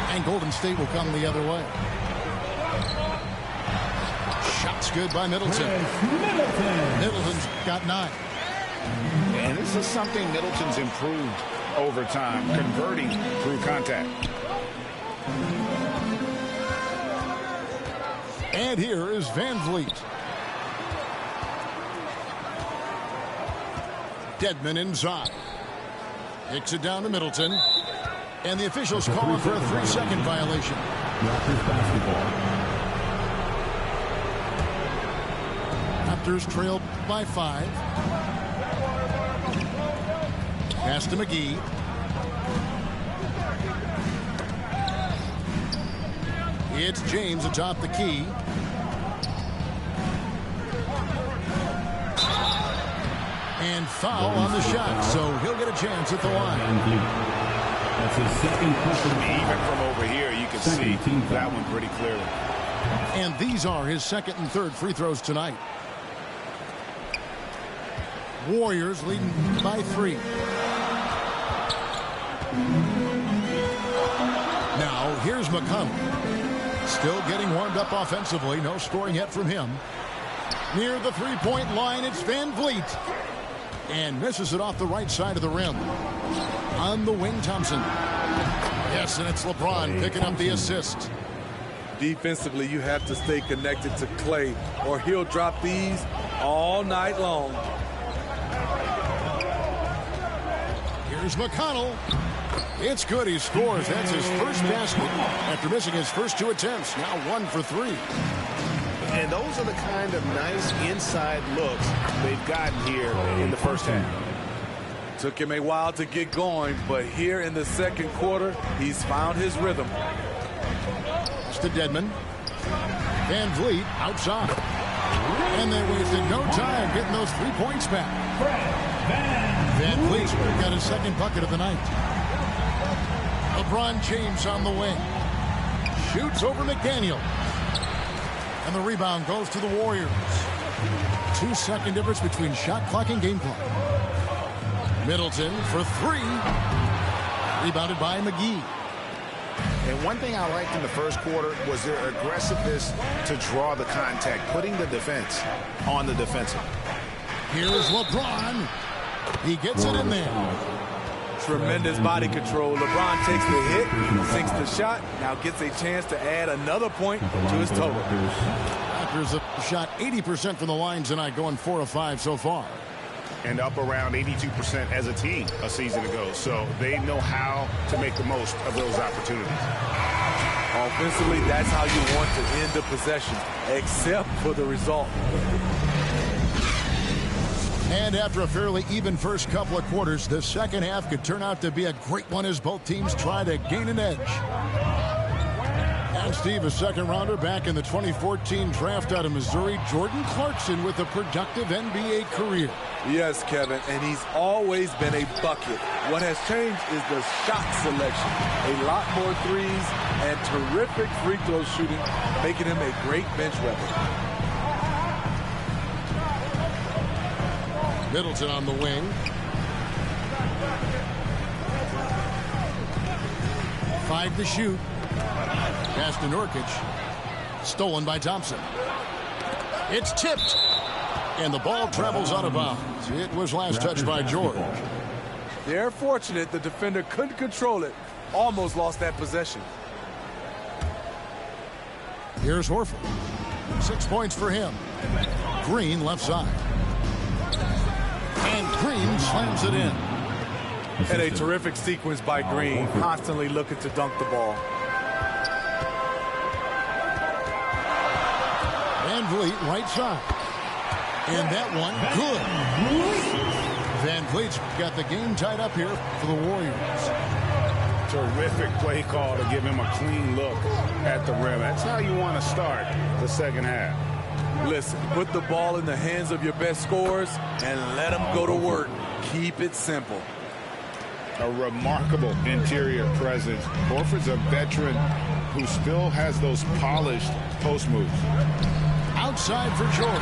And Golden State will come the other way. Shots good by Middleton. Middleton's got 9. And this is something Middleton's improved over time, converting through contact. And here is Van Vliet. Dedmon inside. Kicks it down to Middleton. And the officials calling for a 3-second violation. Raptors basketball. Raptors trailed by 5. Pass to McGee. It's James atop the key. And foul on the shot, so he'll get a chance at the line. That's his second personal foul. Even from over here, you can see that one pretty clearly. And these are his second and third free throws tonight. Warriors leading by 3. Now, here's McConnell. Still getting warmed up offensively. No scoring yet from him. Near the three-point line, it's Van Vliet. And misses it off the right side of the rim. On the wing, Thompson. Yes, and it's LeBron picking up the assist. Defensively, you have to stay connected to Klay, or he'll drop these all night long. Here's McConnell. It's good. He scores. That's his first basket after missing his first 2 attempts. Now 1 for 3. And those are the kind of nice inside looks they've gotten here in the first half. Took him a while to get going, but here in the second quarter, he's found his rhythm. It's to Dedmon. Van Vliet outside. And they wasted no time getting those 3 points back. Van Vliet got his second bucket of the night. LeBron James on the wing. Shoots over McDaniel. And the rebound goes to the Warriors. 2-second difference between shot clock and game clock. Middleton for 3. Rebounded by McGee. And one thing I liked in the first quarter was their aggressiveness to draw the contact, putting the defense on the defensive. Here's LeBron. He gets it in there. Tremendous body control. LeBron takes the hit, sinks the shot, now gets a chance to add another point to his total. Raptors have shot 80% from the line tonight, going 4 of 5 so far. And up around 82% as a team a season ago. So they know how to make the most of those opportunities. Offensively, that's how you want to end the possession, except for the result. And after a fairly even first couple of quarters, the second half could turn out to be a great one as both teams try to gain an edge. And Steve, a second rounder back in the 2014 draft out of Missouri, Jordan Clarkson with a productive NBA career. Yes, Kevin, and he's always been a bucket. What has changed is the shot selection. A lot more threes and terrific free throw shooting, making him a great bench weapon. Middleton on the wing. Five to shoot. Pass to Nurkic. Stolen by Thompson. It's tipped. And the ball travels out of bounds. It was last touched by George. They're fortunate the defender couldn't control it. Almost lost that possession. Here's Horford. 6 points for him. Green left side. And Green slams it in. And a terrific sequence by Green, constantly looking to dunk the ball. Van Vliet right side. And that one, good. Van Vliet's got the game tied up here for the Warriors. Terrific play call to give him a clean look at the rim. That's how you want to start the second half. Listen, put the ball in the hands of your best scorers and let them go to work. Keep it simple. A remarkable interior presence. Horford's a veteran who still has those polished post moves. Outside for George.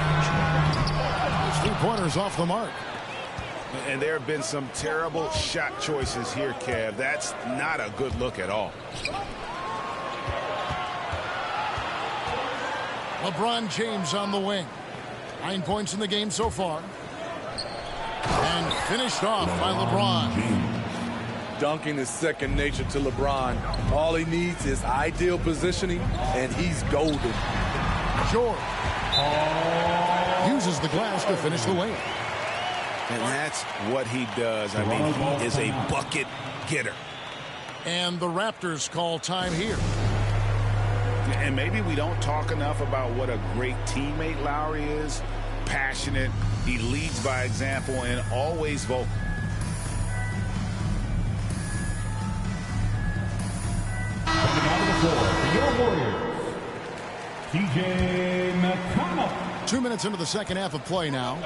His 3-pointers off the mark. And there have been some terrible shot choices here, Kev. That's not a good look at all. LeBron James on the wing. 9 points in the game so far. And finished off by LeBron. Dunking is second nature to LeBron. All he needs is ideal positioning, and he's golden. George uses the glass to finish the layup. And that's what he does. I mean, he is a bucket getter. And the Raptors call time here. And maybe we don't talk enough about what a great teammate Lowry is. Passionate. He leads by example and always vocal. Coming out of the floor for your Warriors, T.J. McConnell. 2 minutes into the second half of play now.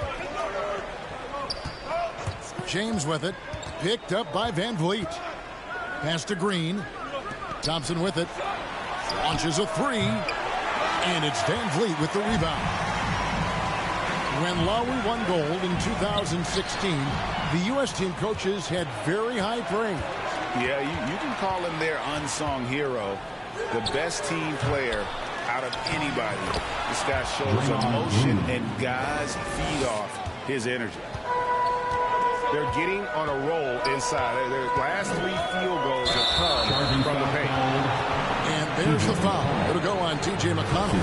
James with it. Picked up by Van Vliet. Pass to Green. Thompson with it. Launches a 3. And it's Van Vliet with the rebound. When Lowry won gold in 2016, the U.S. team coaches had very high praise. Yeah, you can call him their unsung hero. The best team player out of anybody. This guy shows emotion, and guys feed off his energy. They're getting on a roll inside. Their last 3 field goals have come from the paint. And there's the foul. It'll go on T.J. McConnell.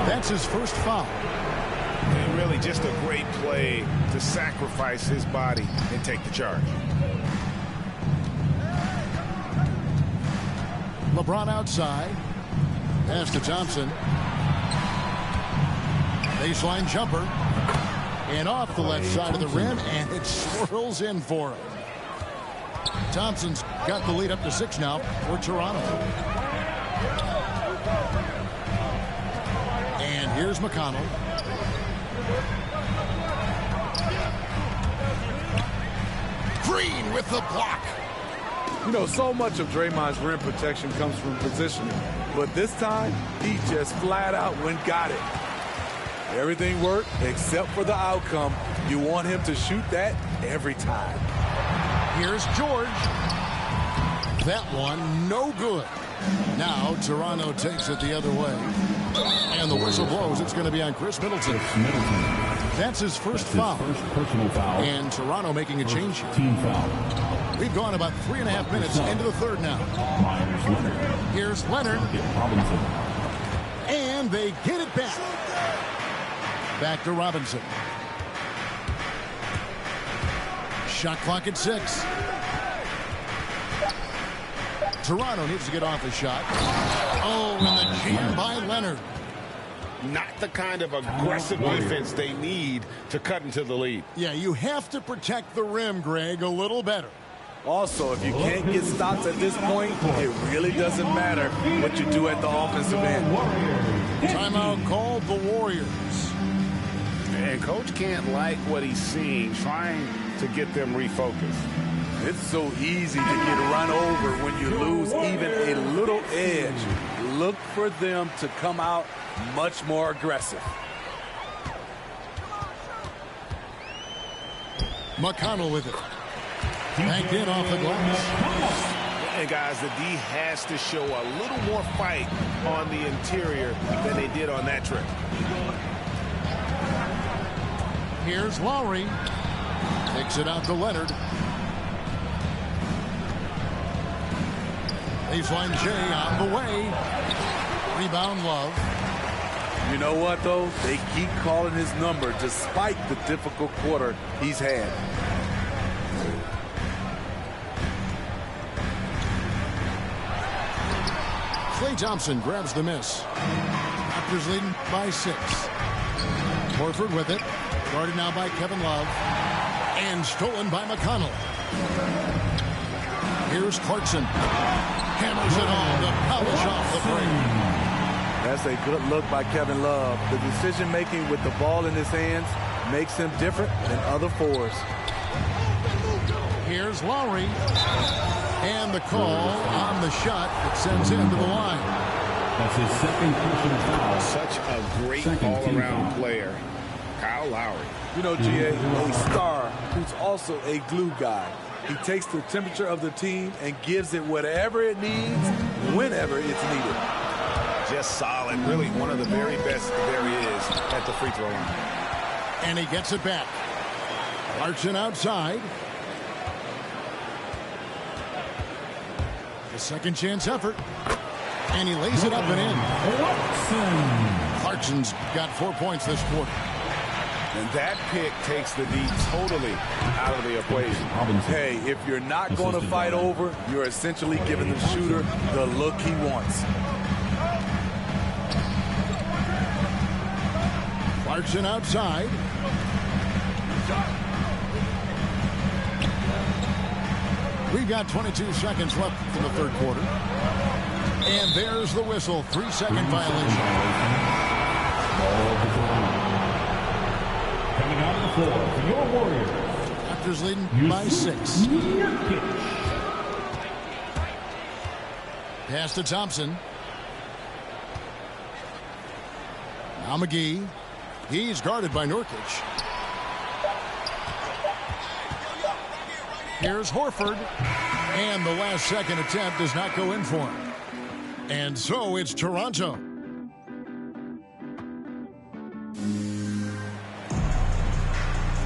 That's his first foul. And really just a great play to sacrifice his body and take the charge. LeBron outside. Pass to Thompson. Baseline jumper. And off the left side of the rim, and it swirls in for him. Thompson's got the lead up to 6 now for Toronto. And here's McConnell. Green with the block. You know, so much of Draymond's rim protection comes from positioning. But this time, he just flat out went got it. Everything worked except for the outcome. You want him to shoot that every time. Here's George. That one, no good. Now Toronto takes it the other way. And the whistle blows. It's going to be on Chris Middleton. That's his first foul. Personal foul. And Toronto making a change here. Team foul. We've gone about 3.5 minutes into the third now. Here's Leonard. Robinson. And they get it back. Back to Robinson. Shot clock at 6. Toronto needs to get off a shot. Oh, and the jam by Leonard. Not the kind of aggressive defense they need to cut into the lead. Yeah, you have to protect the rim, Greg, a little better. Also, if you can't get stops at this point, it really doesn't matter what you do at the offensive end. Timeout called the Warriors. And Coach can't like what he's seeing, trying to get them refocused. It's so easy to get run over when you lose even a little edge. Look for them to come out much more aggressive. McConnell with it. Banked in off the glass. And guys, the D has to show a little more fight on the interior than they did on that trip. Here's Lowry. Takes it out to Leonard. Baseline J on the way. Rebound Love. You know what, though? They keep calling his number despite the difficult quarter he's had. Klay Thompson grabs the miss. Raptors leading by 6. Horford with it. Guarded now by Kevin Love. And stolen by McConnell. Here's Clarkson. Hammers it home to polish off the break. That's a good look by Kevin Love. The decision-making with the ball in his hands makes him different than other fours. Here's Lowry. And the call on the shot that sends him to the line. That's his second personal foul. Such a great all-around player, Kyle Lowry. You know, GA, a star who's also a glue guy. He takes the temperature of the team and gives it whatever it needs, whenever it's needed. Just solid. Really one of the very best there is at the free throw line. And he gets it back. Clarkson outside. The second chance effort. And he lays it up and in. Clarkson's got 4 points this quarter. And that pick takes the D totally out of the equation. Hey, if you're not going to fight over, you're essentially giving the shooter the look he wants. Clarkson outside. We've got 22 seconds left in the third quarter. And there's the whistle. 3-second violation. Coming out of the floor for your Warriors. Raptors leading by 6. Pass to Thompson. Now McGee. He's guarded by Nurkic. Here's Horford. And the last second attempt does not go in for him. And so it's Toronto.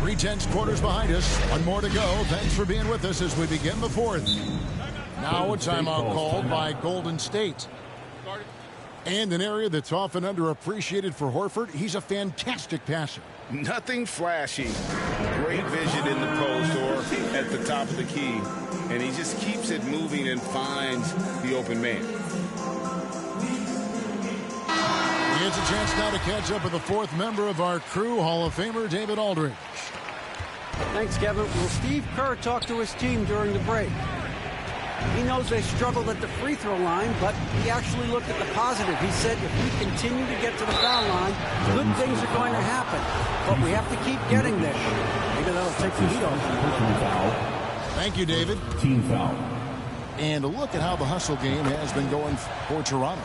Three-tenths quarters behind us. One more to go. Thanks for being with us as we begin the fourth. Now a timeout called by Golden State. And an area that's often underappreciated for Horford, he's a fantastic passer. Nothing flashy. Great vision in the post or at the top of the key. And he just keeps it moving and finds the open man. It's a chance now to catch up with the fourth member of our crew, Hall of Famer David Aldridge. Thanks, Kevin. Well, Steve Kerr talked to his team during the break. He knows they struggled at the free throw line, but he actually looked at the positive. He said if we continue to get to the foul line, good things are going to happen. But we have to keep getting there. Maybe that'll take the heat off. Thank you, David. Team foul. And a look at how the hustle game has been going for Toronto.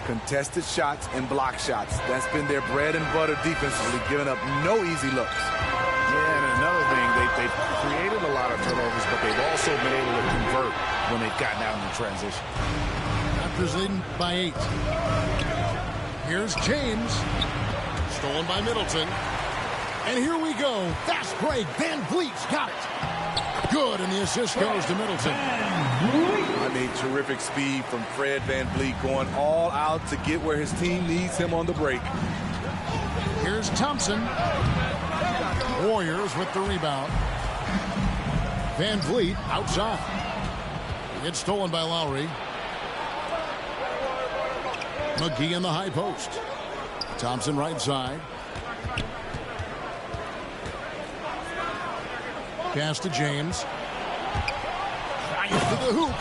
Contested shots and block shots. That's been their bread and butter defensively, giving up no easy looks. Yeah, and another thing, they've created a lot of turnovers, but they've also been able to convert when they've gotten out in the transition. Raptors leading by 8. Here's James. Stolen by Middleton. And here we go. Fast break. Van Vliet's got it. Good, and the assist goes to Middleton. I mean, terrific speed from Fred VanVleet, going all out to get where his team needs him on the break. Here's Thompson. Warriors with the rebound. Van Vliet outside. It's stolen by Lowry. McGee in the high post. Thompson right side. Pass to James. Trying to the hoop.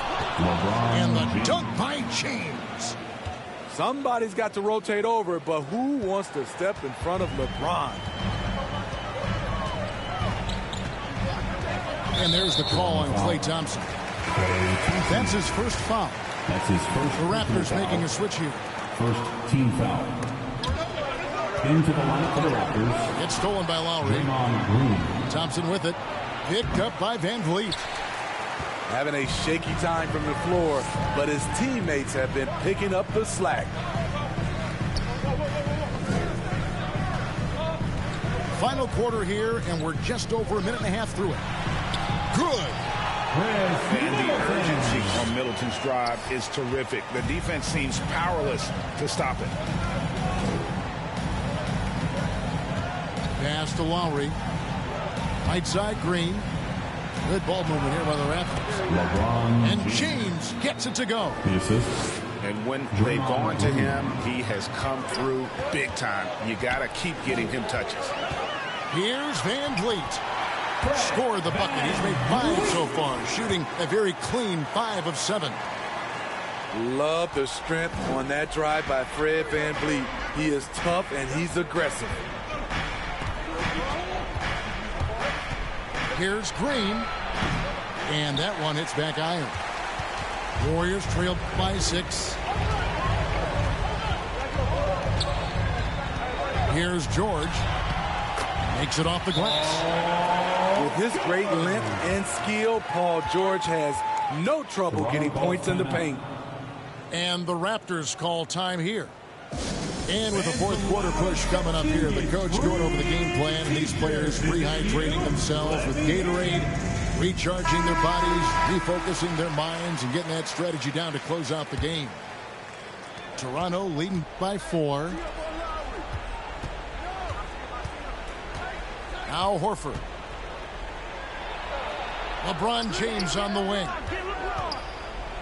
And the dunk by James. Somebody's got to rotate over, but who wants to step in front of LeBron? And there's the call on Klay Thompson. That's his first foul. That's his first. The Raptors foul. making a switch here. First team foul. Into the lineup for the Raptors. It's stolen by Lowry. Draymond Green. Thompson with it. Picked up by Van Vliet. Having a shaky time from the floor, but his teammates have been picking up the slack. Final quarter here, and we're just over a minute and a half through it. Good. And the urgency on Middleton's drive is terrific. The defense seems powerless to stop it. Pass to Lowry. Right side, Green. Good ball movement here by the Raptors. LeBron And James gets it to go. The assist. And when they've gone to him, he has come through big time. You got to keep getting him touches. Here's Van Vliet. Scored the bucket. He's made 5 so far, shooting a very clean 5 of 7. Love the strength on that drive by Fred VanVleet. He is tough and he's aggressive. Here's Green. And that one hits back iron. Warriors trailed by 6. Here's George. Makes it off the glass. With his great length and skill, Paul George has no trouble getting points in the paint. And the Raptors call time here. And with the fourth quarter push coming up here, the coach going over the game plan, and these players rehydrating themselves with Gatorade, recharging their bodies, refocusing their minds, and getting that strategy down to close out the game. Toronto leading by 4. Now Horford. LeBron James on the wing.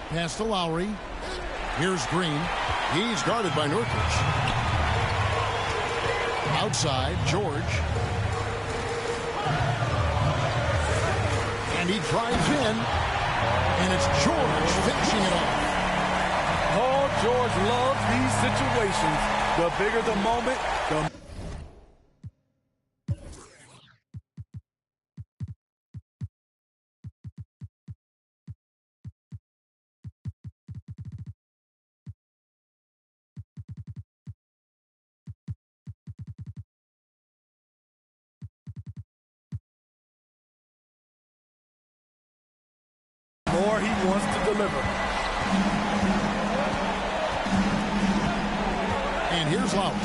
Pass to Lowry. Here's Green. He's guarded by Nurkic. Outside, George. And he drives in. And it's George finishing it off. Paul George loves these situations. The bigger the moment, the more he wants to deliver. And here's Lowry.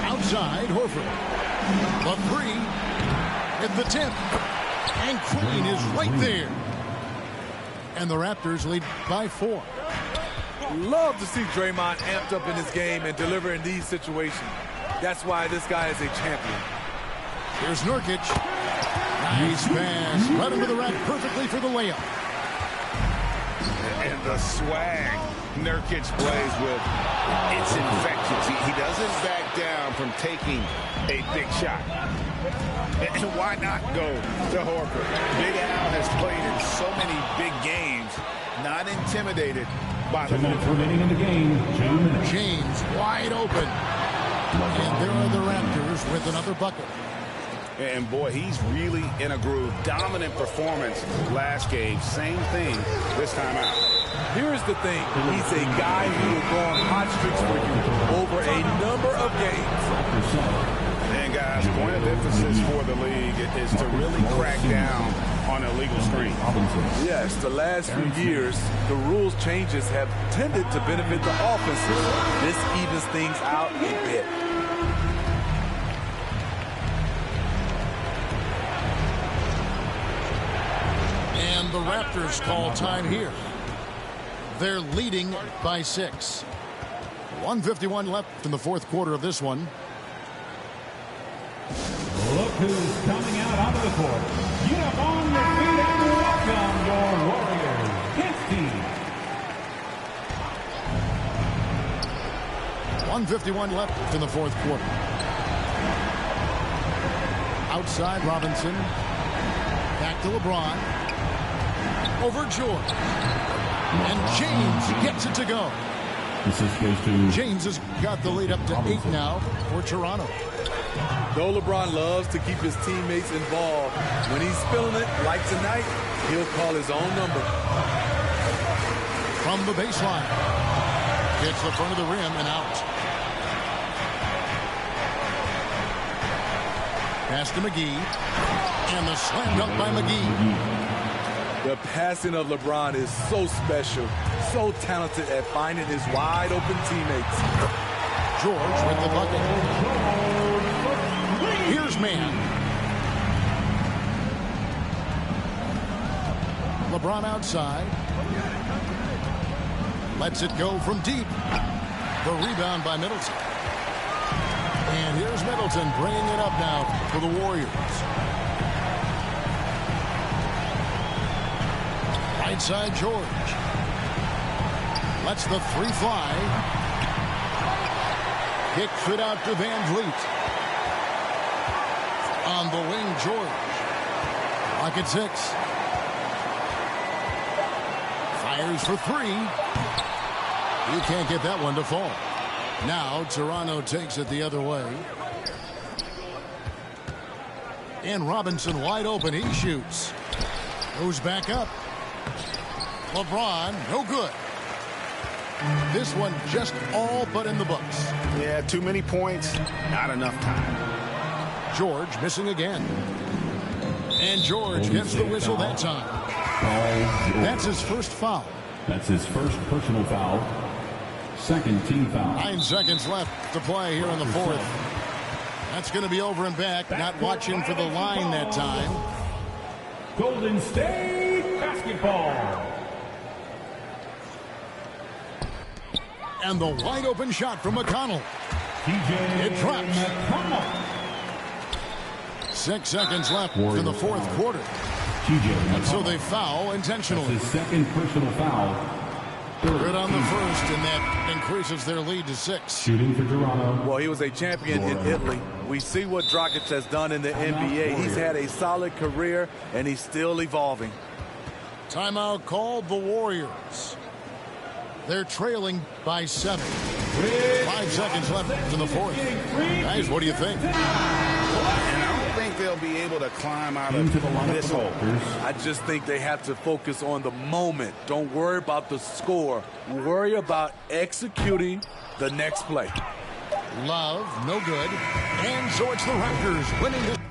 Outside, Horford. The 3 at the tip. And Queen is right there. And the Raptors lead by 4. Love to see Draymond amped up in this game and deliver in these situations. That's why this guy is a champion. Here's Nurkic. Nice pass. Right into the rack perfectly for the layup. And the swag Nurkic plays with, it's infectious. He doesn't back down from taking a big shot. And why not go to Horford? Big Al has played in so many big games, not intimidated by the 2 minutes remaining in the game. 2 minutes. James wide open. And there are the Raptors with another bucket. And boy, he's really in a groove. Dominant performance last game. Same thing this time out. Here's the thing. He's a guy who will go on hot streaks for you over a number of games. And guys, point of emphasis for the league is to really crack down on illegal screen. Yes, the last few years, the rules changes have tended to benefit the offenses. This evens things out a bit. And the Raptors call time here. They're leading by 6. 1:51 left in the fourth quarter of this one. Look who's coming out onto the court. Get up on your feet and welcome your Warriors. His team. 1:51 left in the fourth quarter. Outside Robinson. Back to LeBron. Over George. And James gets it to go. This goes to James has got the lead up to 8 now for Toronto. Though LeBron loves to keep his teammates involved, when he's feeling it, like tonight, he'll call his own number. From the baseline. Hits the front of the rim and out. Pass to McGee. And the slam dunk by McGee. The passing of LeBron is so special, so talented at finding his wide open teammates. George with the bucket. Here's man. LeBron outside. Lets it go from deep. The rebound by Middleton. And here's Middleton bringing it up now for the Warriors. Right side George. Lets the 3 fly. Kicks it out to Van Vliet. On the wing, George. Clock at 6. Fires for 3. You can't get that one to fall. Now Toronto takes it the other way. And Robinson wide open. He shoots. Goes back up. LeBron, no good. This one just all but in the books. Yeah, too many points, not enough time. George missing again. And George gets the whistle that time. That's his first foul. That's his first personal foul. Second team foul. 9 seconds left to play here in the fourth. That's going to be over and back. Not watching for the line that time. Golden State basketball. And the wide open shot from McConnell. It drops. 6 seconds left in the fourth quarter. And so they foul intentionally. That's his second personal foul. Good on the first, and that increases their lead to 6. Shooting for Toronto. Well, he was a champion in Italy. We see what Dragic has done in the NBA. He's had a solid career, and he's still evolving. Timeout called the Warriors. They're trailing by 7. 5 seconds left in the fourth. Guys, what do you think? And I don't think they'll be able to climb out of this hole. I just think they have to focus on the moment. Don't worry about the score. Worry about executing the next play. Love, no good. And so it's the Raptors winning the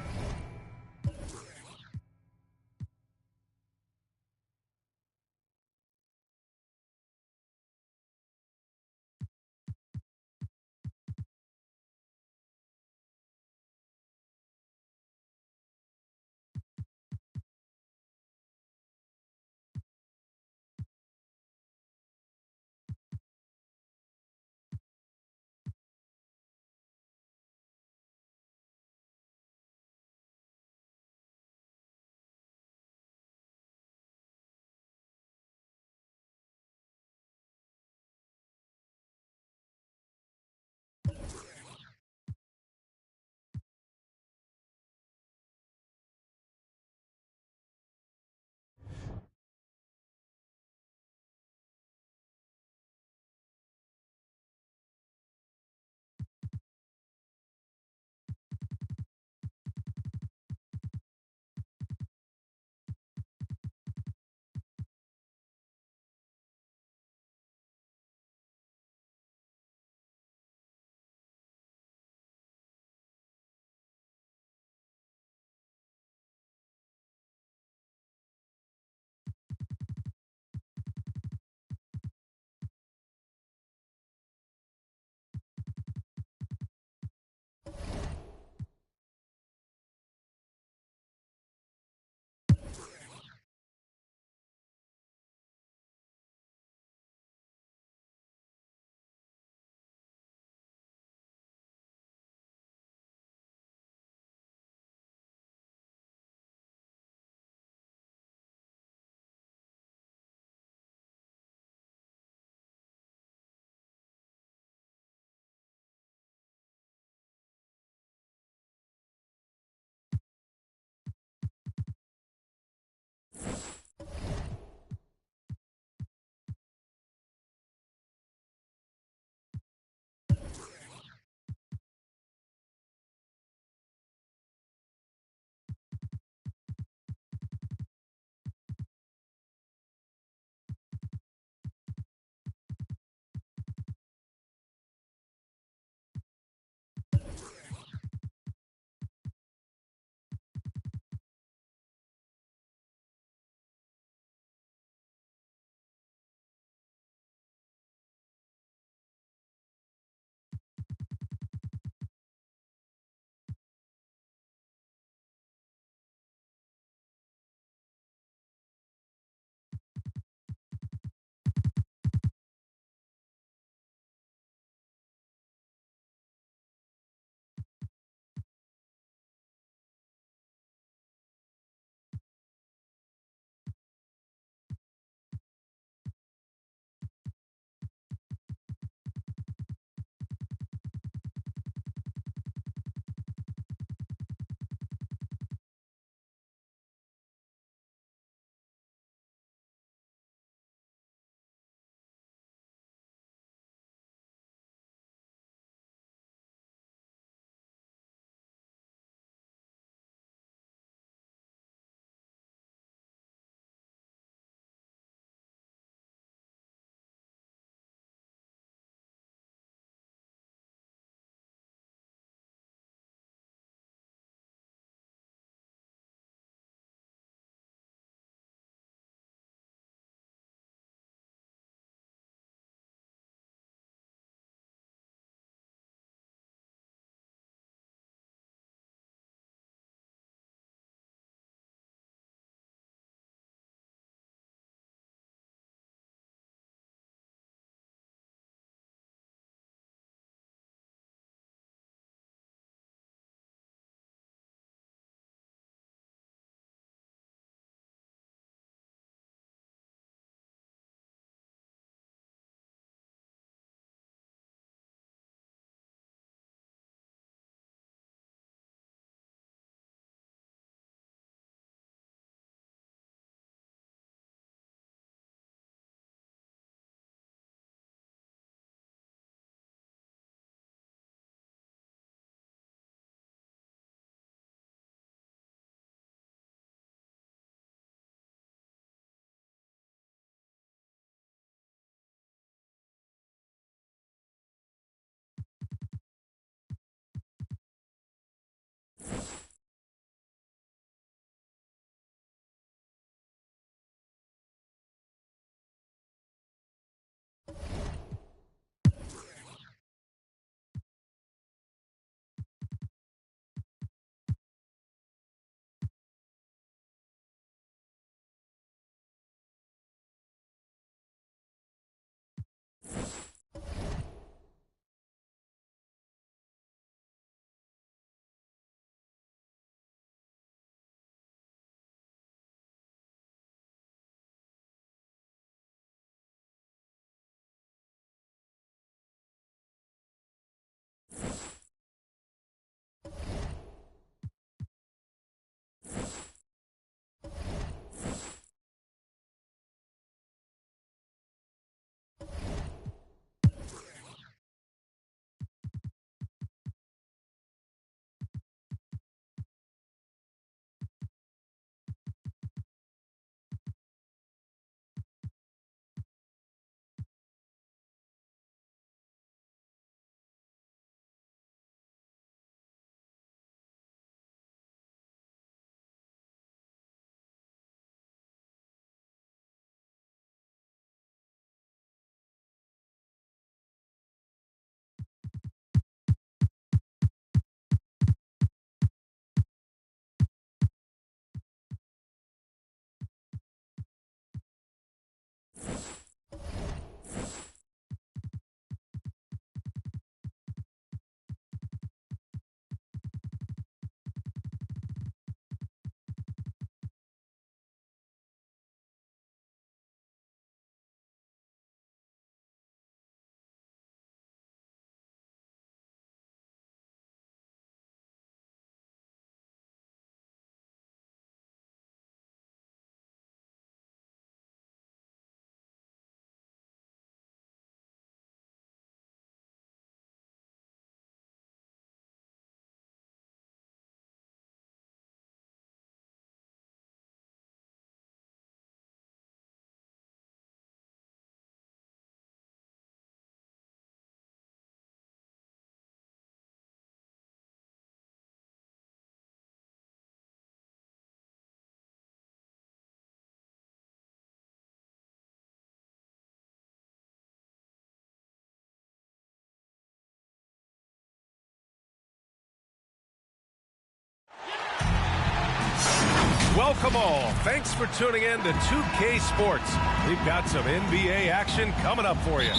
Welcome all. Thanks for tuning in to 2K Sports. We've got some NBA action coming up for you.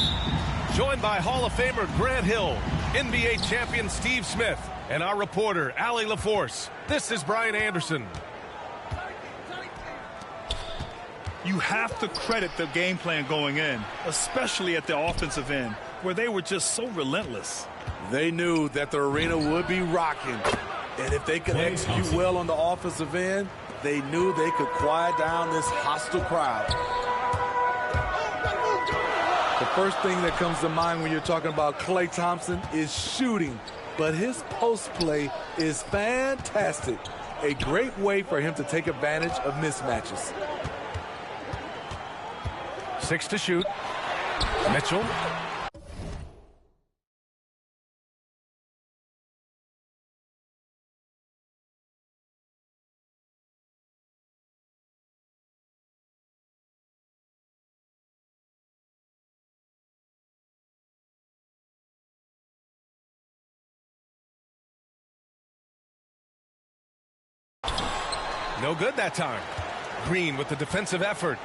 Joined by Hall of Famer Grant Hill, NBA champion Steve Smith, and our reporter, Allie LaForce. This is Brian Anderson. You have to credit the game plan going in, especially at the offensive end, where they were just so relentless. They knew that the arena would be rocking, and if they could execute well on the offensive end, they knew they could quiet down this hostile crowd. The first thing that comes to mind when you're talking about Klay Thompson is shooting, but his post play is fantastic. A great way for him to take advantage of mismatches. 6 to shoot. Mitchell. No good that time. Green with the defensive effort.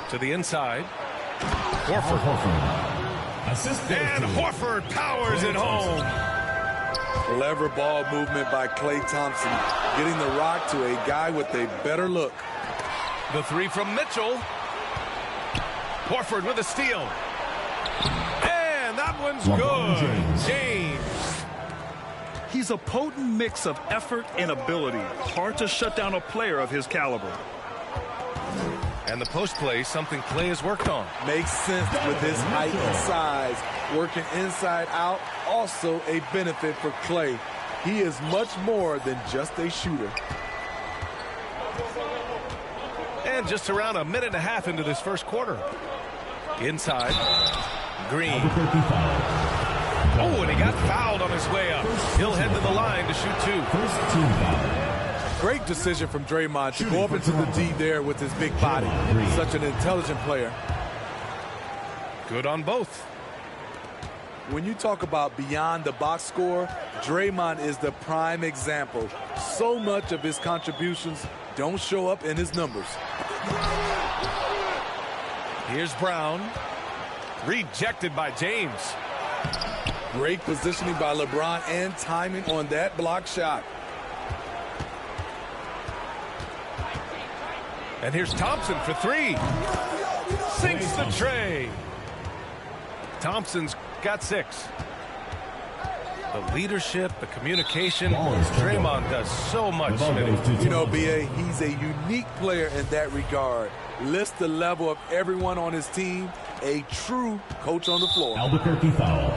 To the inside. Horford. And Horford powers it home. Clever ball movement by Klay Thompson, getting the rock to a guy with a better look. The three from Mitchell. Horford with a steal. And that one's good. James. He's a potent mix of effort and ability. Hard to shut down a player of his caliber. And the post play, something Klay has worked on. Makes sense with his height and size. Working inside out, also a benefit for Klay. He is much more than just a shooter. And just around a minute and a half into this first quarter. Inside. Green. Oh, and he got fouled on his way up. He'll head to the line to shoot 2. First team foul. Great decision from Draymond to go up into the D there with his big body. Such an intelligent player. Good on both. When you talk about beyond the box score, Draymond is the prime example. So much of his contributions don't show up in his numbers. Here's Brown. Rejected by James. Great positioning by LeBron and timing on that block shot. And here's Thompson for 3. Sinks the tray. Thompson's got 6. The leadership, the communication, Draymond does so much. You know, B.A., he's a unique player in that regard. Lifts the level of everyone on his team. A true coach on the floor. Albuquerque foul.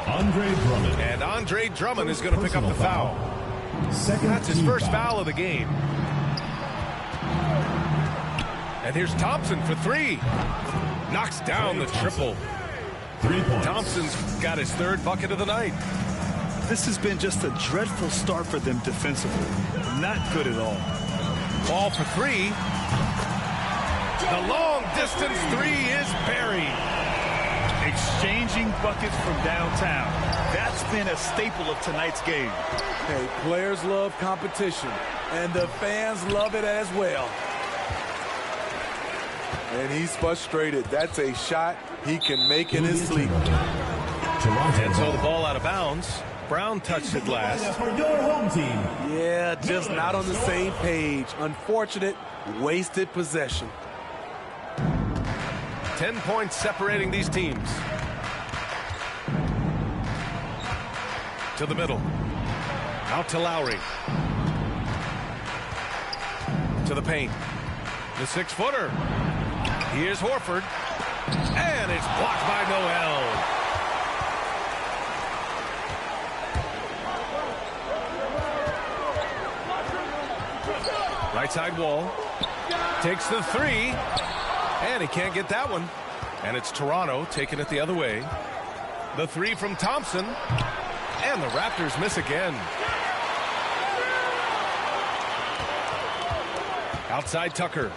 Andre Drummond. And Andre Drummond is going to pick up the foul. That's his first foul of the game. And here's Thompson for 3. Knocks down the triple. 3 points. Thompson's got his 3rd bucket of the night. This has been just a dreadful start for them defensively. Not good at all. Ball for 3. The long distance 3 is buried. Exchanging buckets from downtown. That's been a staple of tonight's game. Hey, players love competition, and the fans love it as well. And he's frustrated. That's a shot he can make in his sleep. And so the ball out of bounds. Brown touched it last. For your home team. Yeah, just not on the same page. Unfortunate, wasted possession. 10 points separating these teams. To the middle. Out to Lowry. To the paint. The 6-footer. Here's Horford. And it's blocked by Noel. Right side wall. Takes the 3. And he can't get that one. And it's Toronto taking it the other way. The 3 from Thompson. And the Raptors miss again. Outside Tucker.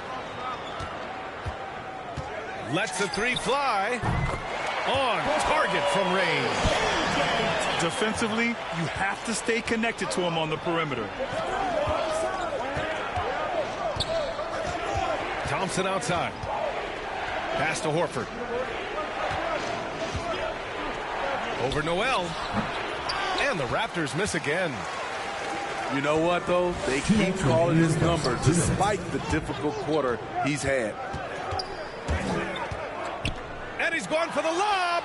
Lets the 3 fly. On target from range. Defensively, you have to stay connected to him on the perimeter. Thompson outside. Pass to Horford. Over Noel. And the Raptors miss again. You know what, though? They keep calling his number despite the difficult quarter he's had. And he's gone for the lob.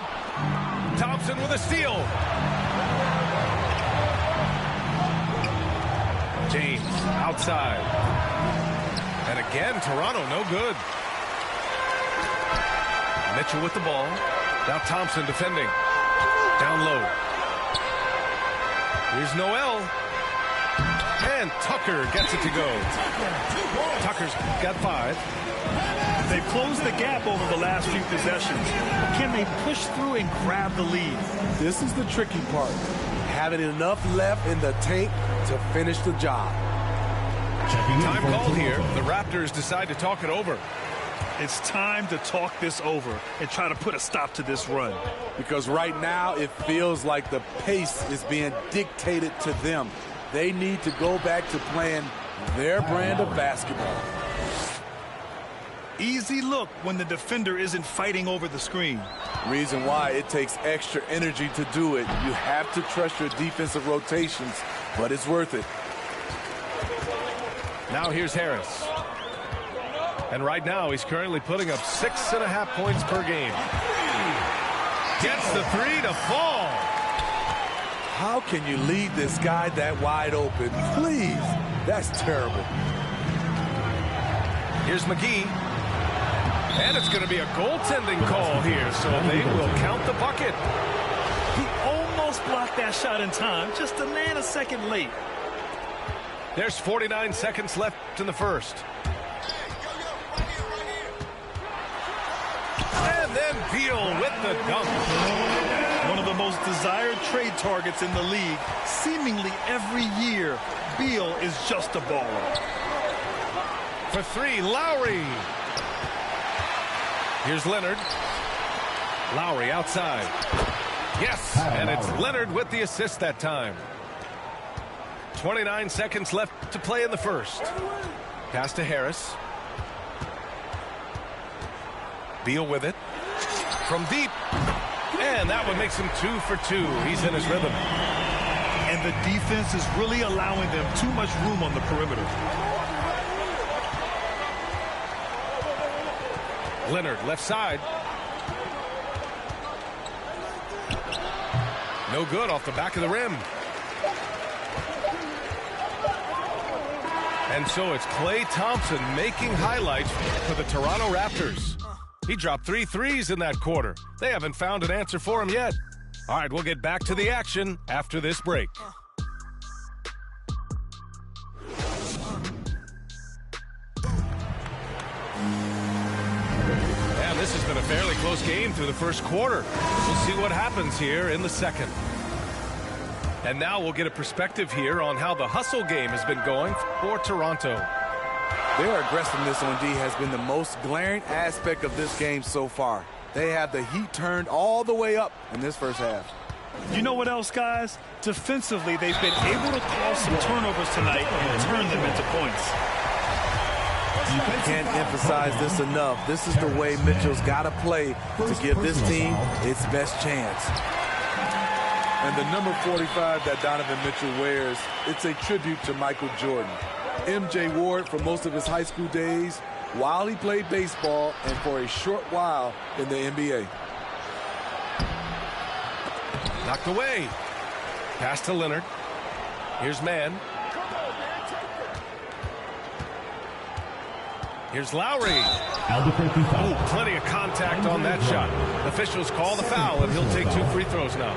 Thompson with a steal. James outside. And again, Toronto no good. Mitchell with the ball. Now Thompson defending. Down low. Here's Noel. And Tucker gets it to go. Tucker's got 5. They've closed the gap over the last few possessions. Can they push through and grab the lead? This is the tricky part. Having enough left in the tank to finish the job. Time called here. The Raptors decide to talk it over. It's time to talk this over and try to put a stop to this run. Because right now it feels like the pace is being dictated to them. They need to go back to playing their brand of basketball. Easy look when the defender isn't fighting over the screen. Reason why it takes extra energy to do it. You have to trust your defensive rotations, but it's worth it. Now here's Harris. And right now he's currently putting up 6.5 points per game. Gets the 3 to fall. How can you leave this guy that wide open? Please. That's terrible. Here's McGee. And it's going to be a goaltending call here, so they will count the bucket. He almost blocked that shot in time, just a nanosecond late. There's 49 seconds left in the first. And then Beal with the dunk. One of the most desired trade targets in the league. Seemingly every year, Beal is just a baller. For 3, Lowry. Here's Leonard. Lowry outside. Yes, and it's Leonard with the assist that time. 29 seconds left to play in the first. Pass to Harris. Beal with it. From deep. And that one makes him 2 for 2. He's in his rhythm. And the defense is really allowing them too much room on the perimeter. Leonard left side. No good off the back of the rim. And so it's Klay Thompson making highlights for the Toronto Raptors. He dropped 3 threes in that quarter. They haven't found an answer for him yet. All right, we'll get back to the action after this break. And this has been a fairly close game through the first quarter. We'll see what happens here in the second. And now we'll get a perspective here on how the hustle game has been going for Toronto. Their aggressiveness on D has been the most glaring aspect of this game so far. They have the heat turned all the way up in this first half. You know what else, guys? Defensively, they've been able to cause some turnovers tonight and turn them into points. Can't emphasize this enough. This is the way Mitchell's got to play to give this team its best chance. And the number 45 that Donovan Mitchell wears, it's a tribute to Michael Jordan. MJ wore it for most of his high school days while he played baseball and for a short while in the NBA. Knocked away. Pass to Leonard. Here's Mann. Here's Lowry. Oh, plenty of contact on that shot. Officials call the foul, and he'll take 2 free throws now.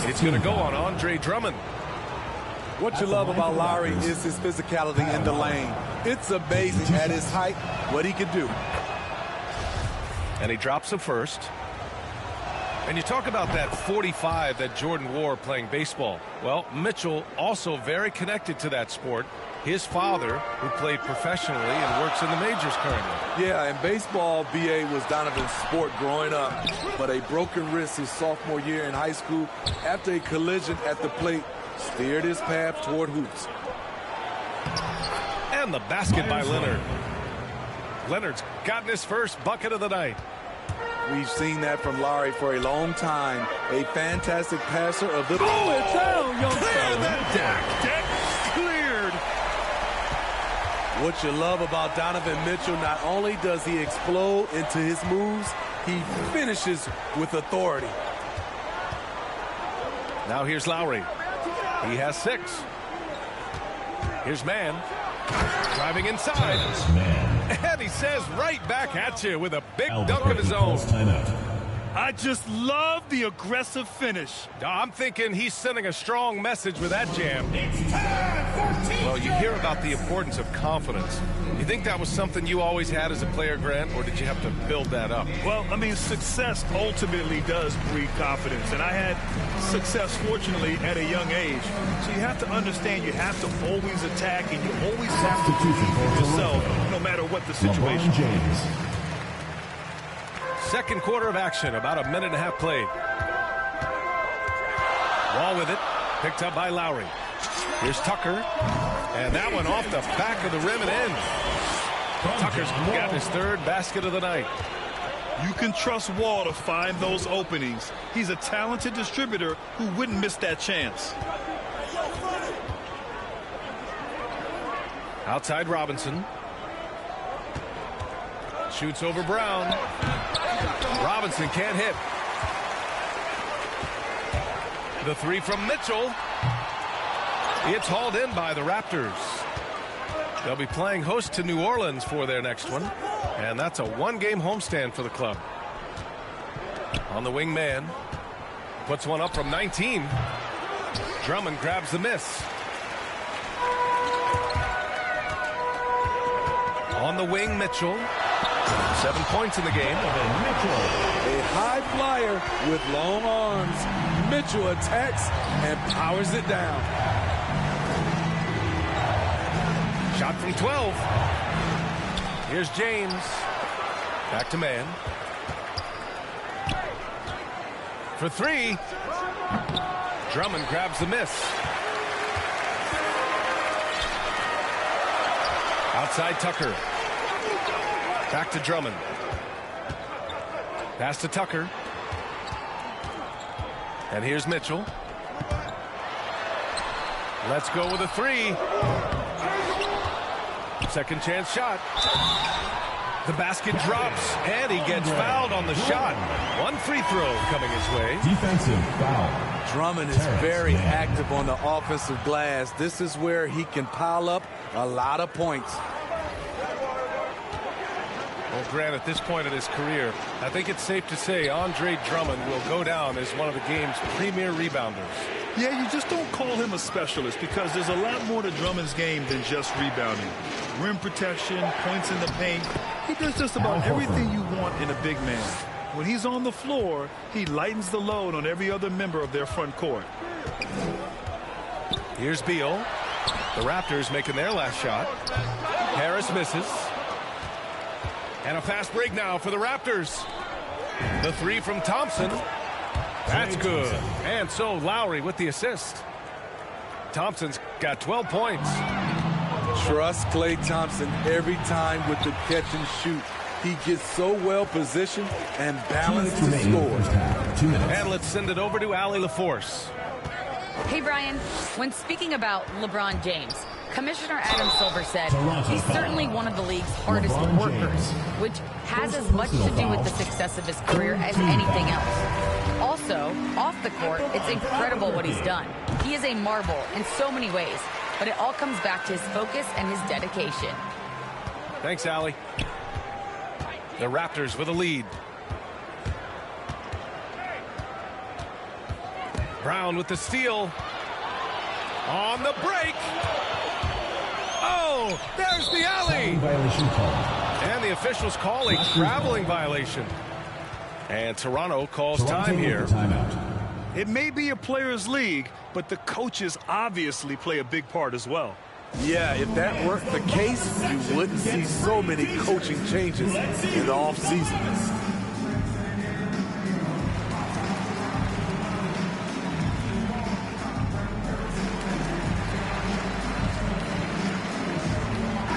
It's going to go on Andre Drummond. What you love about Lowry is his physicality in the lane. It's amazing at his height what he can do. And he drops the first. And you talk about that 45 that Jordan wore playing baseball. Well, Mitchell also very connected to that sport. His father, who played professionally and works in the majors currently. Yeah, and baseball, BA, was Donovan's sport growing up. But a broken wrist his sophomore year in high school after a collision at the plate steered his path toward hoops. And the basket by Leonard. Leonard's gotten his first bucket of the night. We've seen that from Lowry for a long time. A fantastic passer of the... Oh, it's down, young fella. Clear that deck. Deck cleared. What you love about Donovan Mitchell, not only does he explode into his moves, he finishes with authority. Now here's Lowry. He has 6. Here's Mann. Driving inside. And he says right back at you with a big dunk of his own. I just love the aggressive finish. I'm thinking he's sending a strong message with that jam. Well, you hear about the importance of confidence. You think that was something you always had as a player, Grant, or did you have to build that up? Well, I mean, success ultimately does breed confidence. And I had success, fortunately, at a young age. So you have to understand you have to always attack and you always have to believe in yourself, no matter what the situation is. Second quarter of action, about a minute and a half played. Wall with it, picked up by Lowry. Here's Tucker, and that one off the back of the rim and in. Tucker's got his 3rd basket of the night. You can trust Wall to find those openings. He's a talented distributor who wouldn't miss that chance. Outside Robinson. Shoots over Brown. Robinson can't hit. The 3 from Mitchell. It's hauled in by the Raptors. They'll be playing host to New Orleans for their next one. And that's a 1-game homestand for the club. On the wing man. Puts one up from 19. Drummond grabs the miss. On the wing, Mitchell. 7 points in the game. A high flyer with long arms. Mitchell attacks and powers it down. Shot from 12. Here's James. Back to Mann. For 3. Drummond grabs the miss. Outside Tucker. Back to Drummond. Pass to Tucker. And here's Mitchell. Let's go with a 3. Second chance shot. The basket drops, and he gets fouled on the shot. 1 free throw coming his way. Defensive foul. Drummond is very active on the offensive glass. This is where he can pile up a lot of points. Well, Grant, at this point in his career, I think it's safe to say Andre Drummond will go down as one of the game's premier rebounders. Yeah, you just don't call him a specialist because there's a lot more to Drummond's game than just rebounding. Rim protection, points in the paint. He does just about everything you want in a big man. When he's on the floor, he lightens the load on every other member of their front court. Here's Beal. The Raptors making their last shot. Harris misses. And a fast break now for the Raptors. The 3 from Thompson. That's good. And so Lowry with the assist. Thompson's got 12 points. Trust Klay Thompson every time with the catch and shoot. He gets so well positioned and balanced to score. And let's send it over to Allie LaForce. Hey, Brian, when speaking about LeBron James, Commissioner Adam Silver said he's certainly one of the league's hardest workers, which has as much to do with the success of his career as anything else. Also, off the court, it's incredible what he's done. He is a marvel in so many ways, but it all comes back to his focus and his dedication. Thanks, Allie. The Raptors with a lead. Brown with the steal. On the break. Oh, there's the alley. And the officials call a traveling violation. And Toronto calls time here. It may be a players' league, but the coaches obviously play a big part as well. Yeah, if that weren't the case, you wouldn't see so many coaching changes in the offseason.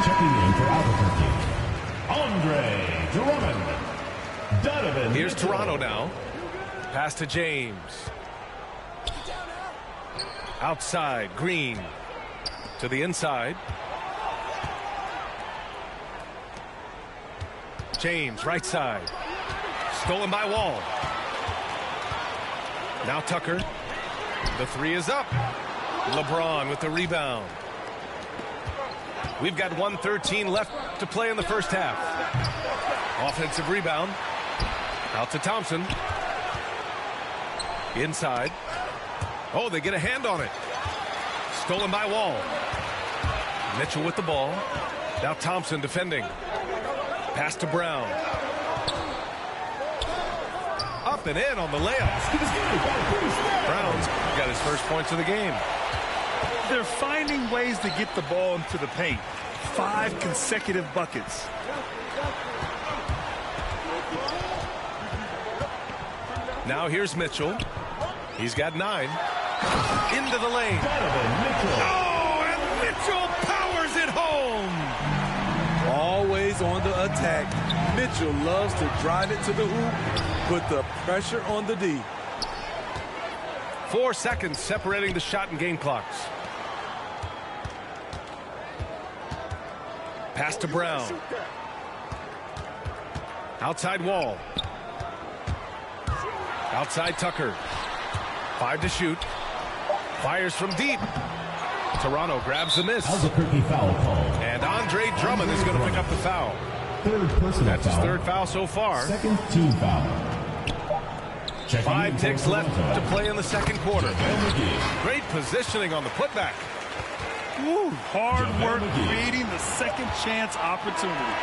Checking in for Albuquerque, Andre Drummond. Donovan Here's Mitchell. Toronto now. Pass to James. Outside, Green. To the inside. James, right side. Stolen by Wall. Now Tucker. The three is up. LeBron with the rebound. We've got 1:13 left to play in the first half. Offensive rebound. Out to Thompson. Inside. Oh, they get a hand on it. Stolen by Wall. Mitchell with the ball. Now Thompson defending. Pass to Brown. Up and in on the layup. Brown's got his first points of the game. They're finding ways to get the ball into the paint. 5 consecutive buckets. Now here's Mitchell. He's got 9. Into the lane. Oh, and Mitchell powers it home. Always on the attack. Mitchell loves to drive it to the hoop, put the pressure on the D. 4 seconds separating the shot and game clocks. Pass to Brown. Outside Wall. Outside Tucker. 5 to shoot. Fires from deep. Toronto grabs the miss. Albuquerque foul call. And Andre Drummond is going to pick up the foul. Third personal That's his foul. third foul so far. Second team foul. Checking 5 in ticks for left Toronto. to play in the second quarter. JaVale McGee. Great positioning on the putback. Ooh, hard JaVale work McGee. creating the second chance opportunity.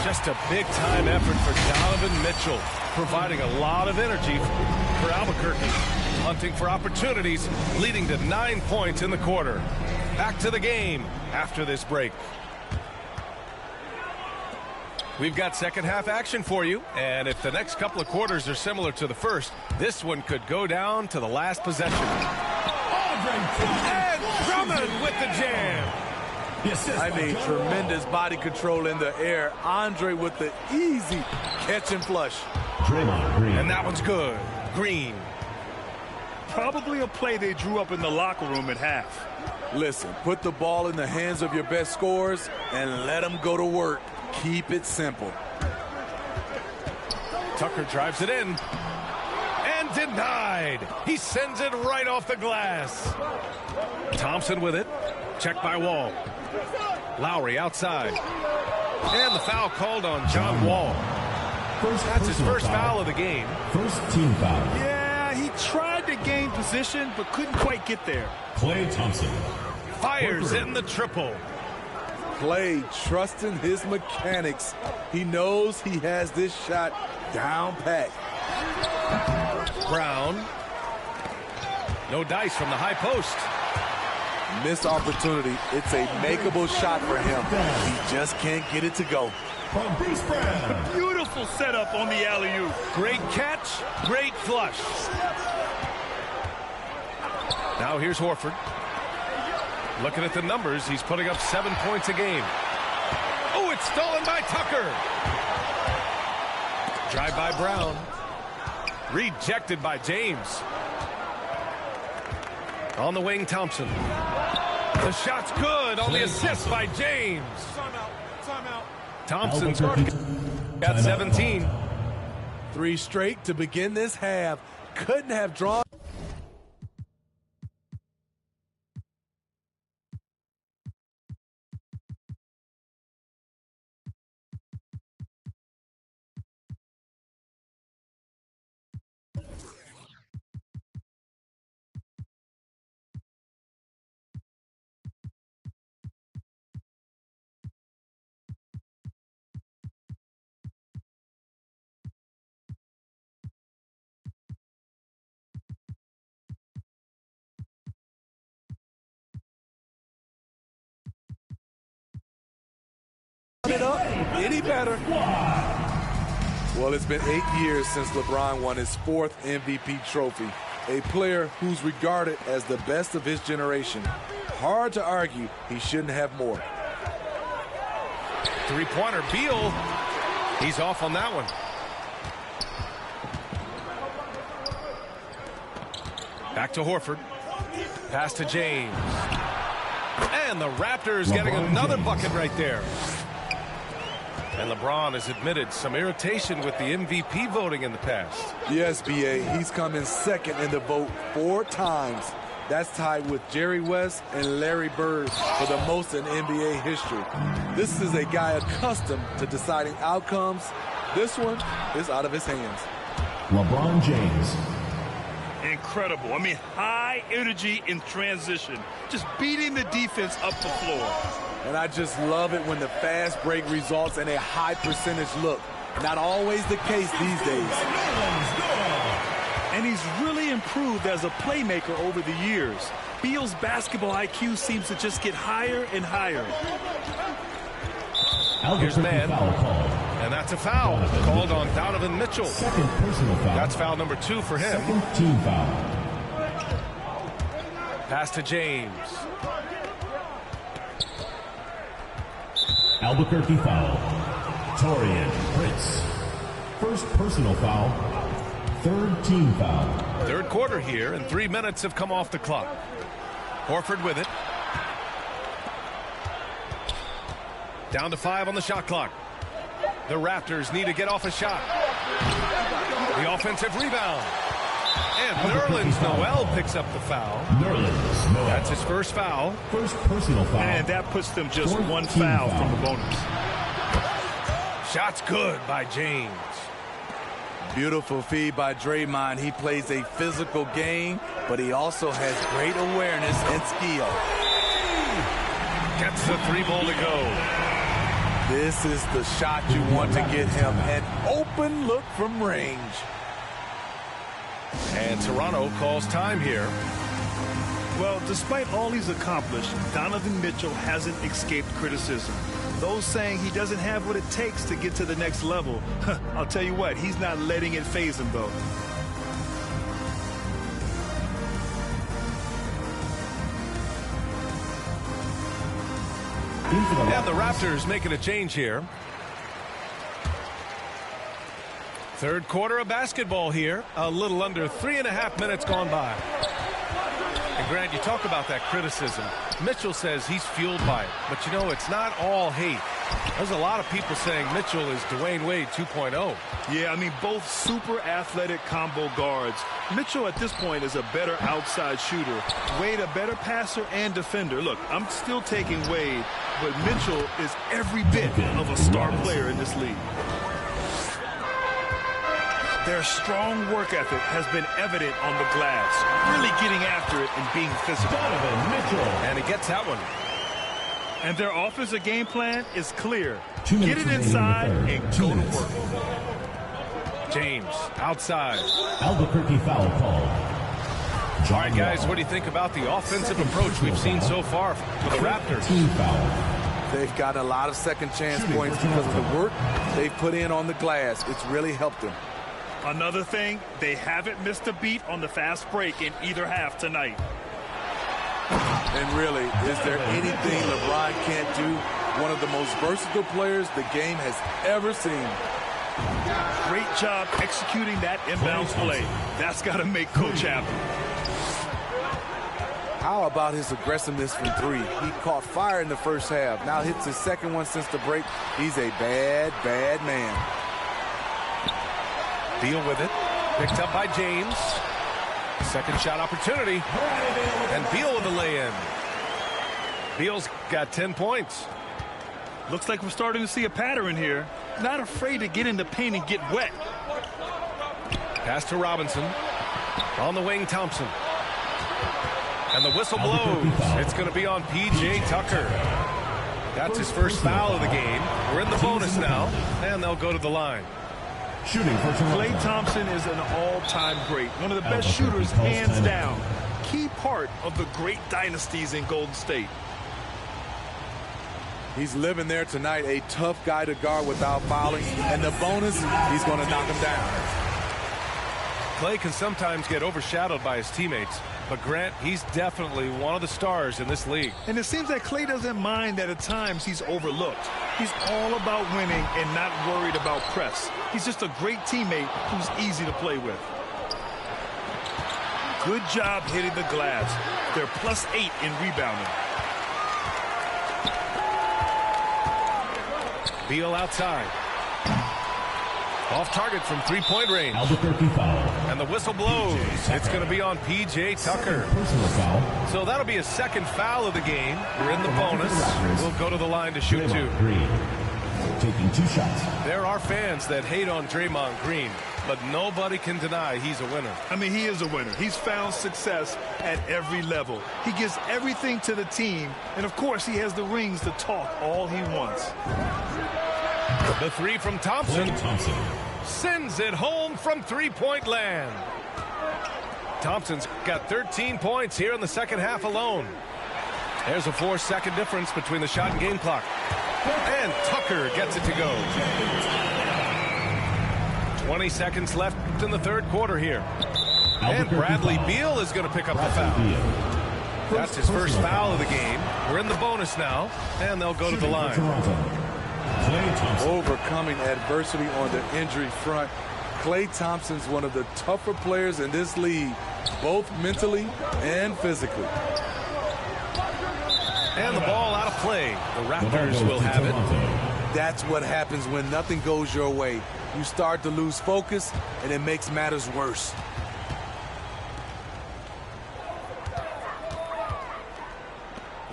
Just a big-time effort for Donovan Mitchell, providing a lot of energy for Albuquerque. Hunting for opportunities, leading to 9 points in the quarter. Back to the game after this break. We've got second half action for you, and if the next couple of quarters are similar to the first, this one could go down to the last possession. And Drummond with the jam. I mean, tremendous body control in the air. Andre with the easy catch and flush. Draymond Green. And that one's good. Green. Probably a play they drew up in the locker room at half. Listen, put the ball in the hands of your best scorers and let them go to work. Keep it simple. Tucker drives it in. And denied. He sends it right off the glass. Thompson with it. Checked by Wall. Lowry outside. And the foul called on John Wall. That's his first foul of the game. First team foul. Yeah, he tried to gain position, but couldn't quite get there. Klay Thompson. Fires in the triple. Klay trusting his mechanics. He knows he has this shot down pat. Brown. No dice from the high post. Missed opportunity. It's a makeable shot for him. He just can't get it to go. From Bruce Brown. Beautiful setup on the alley-oop. Great catch, great flush. Now here's Horford. Looking at the numbers, he's putting up 7 points a game. Oh, it's stolen by Tucker. Drive by Brown. Rejected by James. On the wing, Thompson. The shot's good on the assist by James. Thompson's got 17. 3 straight to begin this half. Couldn't have drawn. It up any better. Well, it's been 8 years since LeBron won his 4th MVP trophy. A player who's regarded as the best of his generation. Hard to argue he shouldn't have more. Three-pointer, Beal. He's off on that one. Back to Horford. Pass to James. And the Raptors getting another bucket right there. And LeBron has admitted some irritation with the MVP voting in the past. Yes, B.A. He's come in second in the vote 4 times. That's tied with Jerry West and Larry Bird for the most in NBA history. This is a guy accustomed to deciding outcomes. This one is out of his hands. LeBron James. Incredible. I mean, high energy in transition. Just beating the defense up the floor. And I just love it when the fast break results in a high percentage look. Not always the case these days. And he's really improved as a playmaker over the years. Beal's basketball IQ seems to just get higher and higher. Here's man. And that's a foul called on Donovan Mitchell. Second personal foul. That's foul number 2 for him. Second team foul. Pass to James. Albuquerque foul. Taurean Prince. First personal foul. Third team foul. Third quarter here, and 3 minutes have come off the clock. Horford with it. Down to 5 on the shot clock. The Raptors need to get off a shot. The offensive rebound. And Nerlens Noel picks up the foul. Nerlens Noel. That's his first foul. First personal foul. And that puts them just 1 foul from the bonus. Shot's good by James. Beautiful feed by Draymond. He plays a physical game, but he also has great awareness and skill. Gets the 3-ball to go. This is the shot you want to get him. An open look from range. And Toronto calls time here. Well, despite all he's accomplished, Donovan Mitchell hasn't escaped criticism. Those saying he doesn't have what it takes to get to the next level, I'll tell you what, he's not letting it faze him, though. And the Raptors making a change here. Third quarter of basketball here. A little under 3.5 minutes gone by. And Grant, you talk about that criticism. Mitchell says he's fueled by it. But, you know, it's not all hate. There's a lot of people saying Mitchell is Dwayne Wade 2.0. Yeah, I mean, both super athletic combo guards. Mitchell at this point is a better outside shooter. Wade a better passer and defender. Look, I'm still taking Wade, but Mitchell is every bit of a star player in this league. Their strong work ethic has been evident on the glass, really getting after it and being physical. Donovan Mitchell. And he gets that one. And their offensive game plan is clear. 2 Get minutes it inside and go to work. James outside. Albuquerque foul call. All right, guys, what do you think about the offensive approach we've seen so far for the Raptors? Team foul. They've gotten a lot of second chance points because of the work they've put in on the glass. It's really helped them. Another thing, they haven't missed a beat on the fast break in either half tonight. And really, is there anything LeBron can't do? One of the most versatile players the game has ever seen. Great job executing that inbounds play. That's got to make Coach happy. How about his aggressiveness from 3? He caught fire in the first half. Now hits his second one since the break. He's a bad, bad man. Beal with it. Picked up by James. Second shot opportunity. And Beal with the lay-in. Beal's got 10 points. Looks like we're starting to see a pattern here. Not afraid to get in the paint and get wet. Pass to Robinson. On the wing, Thompson. And the whistle blows. It's going to be on P.J. Tucker. That's his first foul of the game. We're in the bonus now, and they'll go to the line. Shooting for Toronto. Klay Thompson is an all-time great. One of the best shooters, hands down. Key part of the great dynasties in Golden State. He's living there tonight, a tough guy to guard without fouling. And the bonus, he's going to knock him down. Klay can sometimes get overshadowed by his teammates. But, Grant, he's definitely one of the stars in this league. And it seems that Klay doesn't mind that at times he's overlooked. He's all about winning and not worried about press. He's just a great teammate who's easy to play with. Good job hitting the glass. They're +8 in rebounding. Beal outside. Off target from three-point range. Albuquerque foul. And the whistle blows. It's going to be on P.J. Tucker. Personal foul. So that'll be a second foul of the game. We're in the bonus. We'll go to the line to shoot two. Green. Taking 2 shots. There are fans that hate on Draymond Green, but nobody can deny he's a winner. I mean, he is a winner. He's found success at every level. He gives everything to the team, and of course, he has the rings to talk all he wants. The three from Thompson. Thompson. Sends it home from three-point land. Thompson's got 13 points here in the second half alone. There's a 4-second difference between the shot and game clock. And Tucker gets it to go. 20 seconds left in the third quarter here. And Bradley Beal is going to pick up the foul. That's his first foul of the game. We're in the bonus now, and they'll go to the line. Overcoming adversity on the injury front. Klay Thompson's one of the tougher players in this league, both mentally and physically. And the ball out of play. The Raptors will have it. That's what happens when nothing goes your way. You start to lose focus, and it makes matters worse.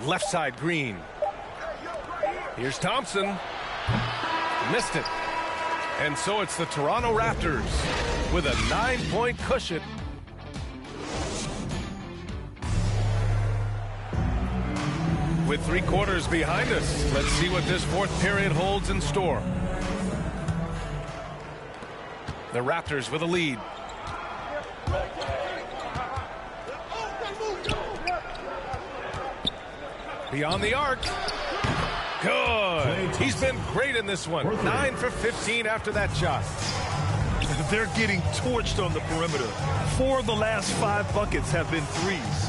Left side, Green. Here's Thompson. Missed it. And so it's the Toronto Raptors with a 9-point cushion. With 3 quarters behind us, let's see what this fourth period holds in store. The Raptors with a lead. Beyond the arc. Good. He's been great in this one. 9 for 15 after that shot. They're getting torched on the perimeter. 4 of the last 5 buckets have been threes.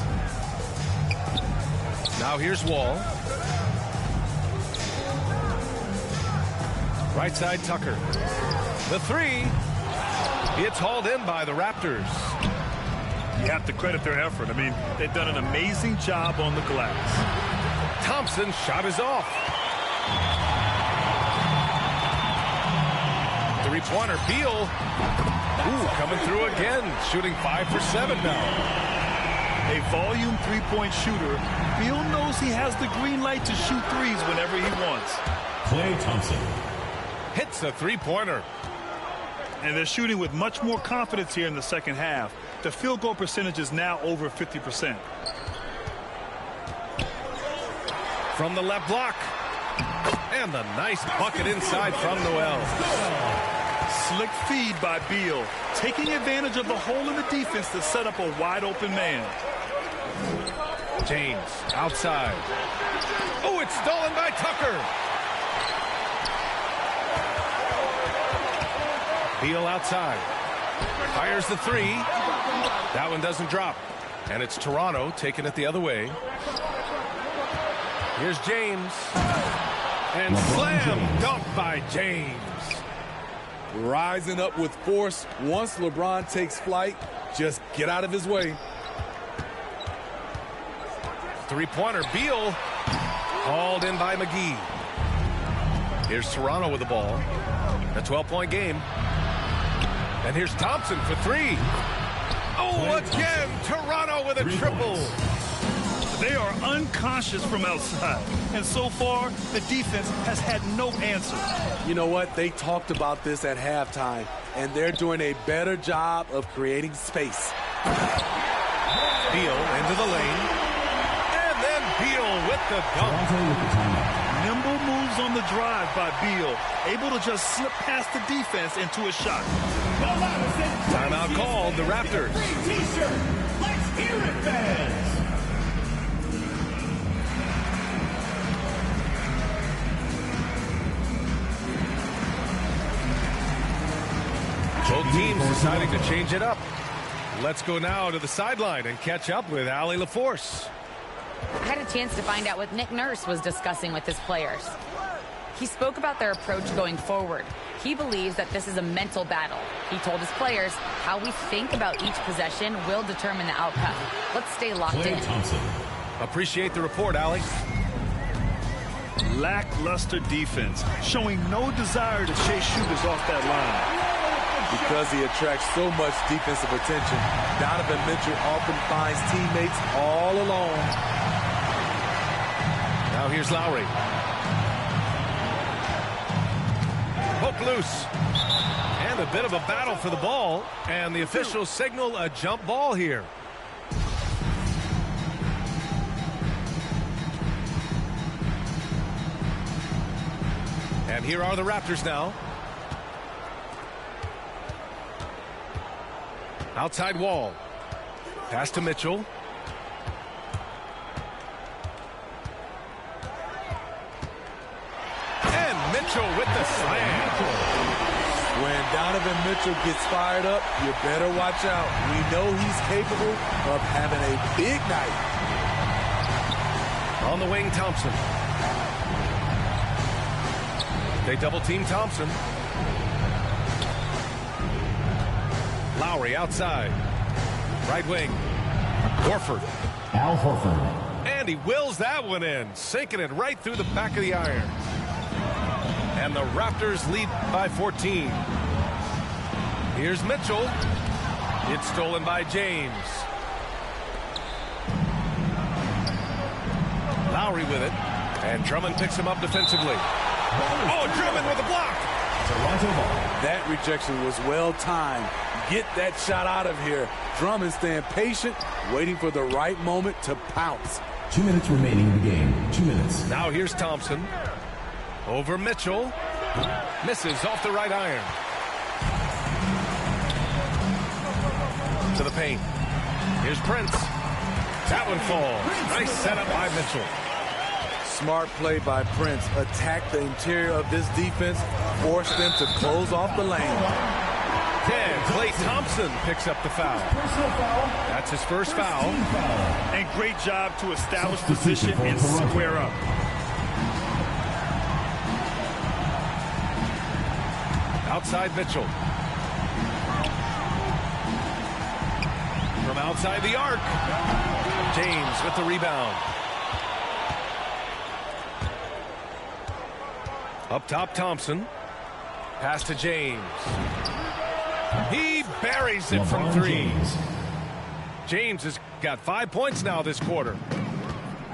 Now here's Wall. Right side, Tucker. The three. It's hauled in by the Raptors. You have to credit their effort. I mean, they've done an amazing job on the glass. Thompson's shot is off. Three-pointer, Beal. Ooh, coming through again. Shooting 5 for 7 now. A volume three-point shooter. Beal knows he has the green light to shoot threes whenever he wants. Klay Thompson. Hits a three-pointer. And they're shooting with much more confidence here in the second half. The field goal percentage is now over 50%. From the left block. And the nice bucket inside from Noel. Slick feed by Beal. Taking advantage of the hole in the defense to set up a wide-open man. James outside. Oh, it's stolen by Tucker. Beal outside. Fires the three. That one doesn't drop. And it's Toronto taking it the other way. Here's James. And slam dunk by James. Rising up with force. Once LeBron takes flight, just get out of his way. Three-pointer, Beal. Hauled in by McGee. Here's Toronto with the ball. A 12-point game. And here's Thompson for three. Oh, again, Toronto with a triple. They are unconscious from outside. And so far, the defense has had no answer. You know what? They talked about this at halftime, and they're doing a better job of creating space. Beal into the lane. And then Beal with the dunk. Nimble moves on the drive by Beal. Able to just slip past the defense into a shot. Timeout called, the Raptors. T-shirt. Let's hear it, fans. Both teams deciding to change it up. Let's go now to the sideline and catch up with Allie LaForce. I had a chance to find out what Nick Nurse was discussing with his players. He spoke about their approach going forward. He believes that this is a mental battle. He told his players how we think about each possession will determine the outcome. Let's stay locked in. Thompson. Appreciate the report, Allie. Lackluster defense, showing no desire to chase shooters off that line. Because he attracts so much defensive attention, Donovan Mitchell often finds teammates all alone. Now here's Lowry. Poke loose. And a bit of a battle for the ball. And the officials signal a jump ball here. And here are the Raptors now. Outside wall. Pass to Mitchell. And Mitchell with the slam. When Donovan Mitchell gets fired up, you better watch out. We know he's capable of having a big night. On the wing, Thompson. They double team Thompson. Lowry outside. Right wing. Horford. Al Horford. And he wills that one in, sinking it right through the back of the iron. And the Raptors lead by 14. Here's Mitchell. It's stolen by James. Lowry with it. And Drummond picks him up defensively. Oh, Drummond with a block. Toronto ball. That rejection was well timed. Get that shot out of here. Drummond staying patient, waiting for the right moment to pounce. 2 minutes remaining in the game. 2 minutes. Now here's Thompson. Over Mitchell. Misses off the right iron. To the paint. Here's Prince. That one falls. Nice setup by Mitchell. Smart play by Prince. Attack the interior of this defense. Force them to close off the lane. And Klay Thompson picks up the foul. That's his first foul. And great job to establish position and square up. Outside Mitchell. From outside the arc. James with the rebound. Up top, Thompson. Pass to James. He buries it from three. James has got 5 points now this quarter.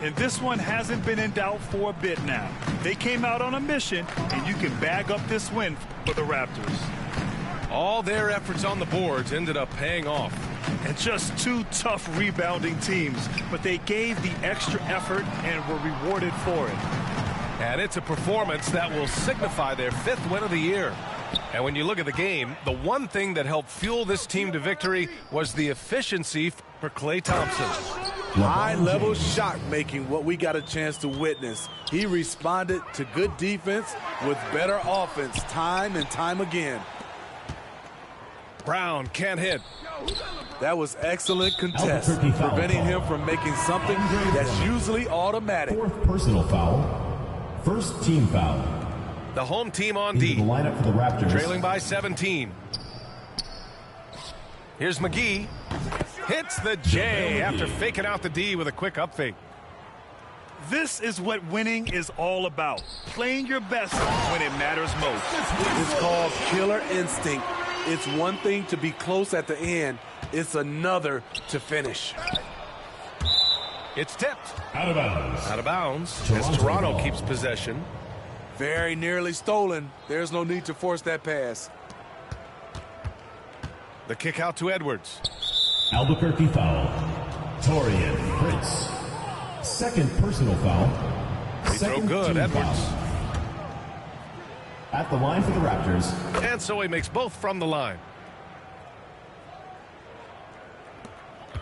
And this one hasn't been in doubt for a bit now. They came out on a mission, and you can bag up this win for the Raptors. All their efforts on the boards ended up paying off. And just two tough rebounding teams, but they gave the extra effort and were rewarded for it. And it's a performance that will signify their 5th win of the year. And when you look at the game, the one thing that helped fuel this team to victory was the efficiency for Klay Thompson. High-level shot making, what we got a chance to witness. He responded to good defense with better offense time and time again. Brown can't hit. That was excellent contest, preventing him from making something that's usually automatic. 4th personal foul. 1st team foul. The home team on Into D. the lineup for the Raptors. Trailing by 17. Here's McGee. Hits the J after faking out the D with a quick up fake. This is what winning is all about. Playing your best when it matters most. It's called killer instinct. It's one thing to be close at the end. It's another to finish. It's tipped. Out of bounds. Out of bounds as Toronto keeps possession. Very nearly stolen. There's no need to force that pass. The kick out to Edwards. Albuquerque foul. Torian Prince. 2nd personal foul. Free throw good, Edwards. Foul. At the line for the Raptors. And so he makes both from the line.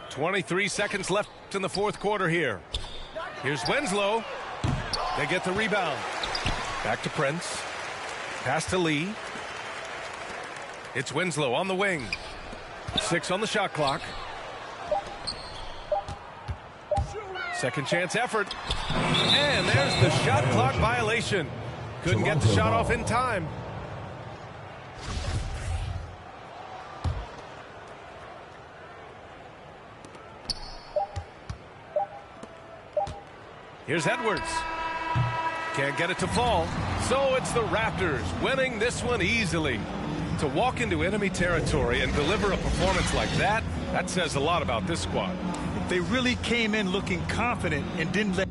23 seconds left in the 4th quarter here. Here's Winslow. They get the rebound. Back to Prince. Pass to Lee. It's Winslow on the wing. 6 on the shot clock. Second chance effort. And there's the shot clock violation. Couldn't get the shot off in time. Here's Edwards. Can't get it to fall. So it's the Raptors winning this one easily. To walk into enemy territory and deliver a performance like that, that says a lot about this squad. They really came in looking confident and didn't let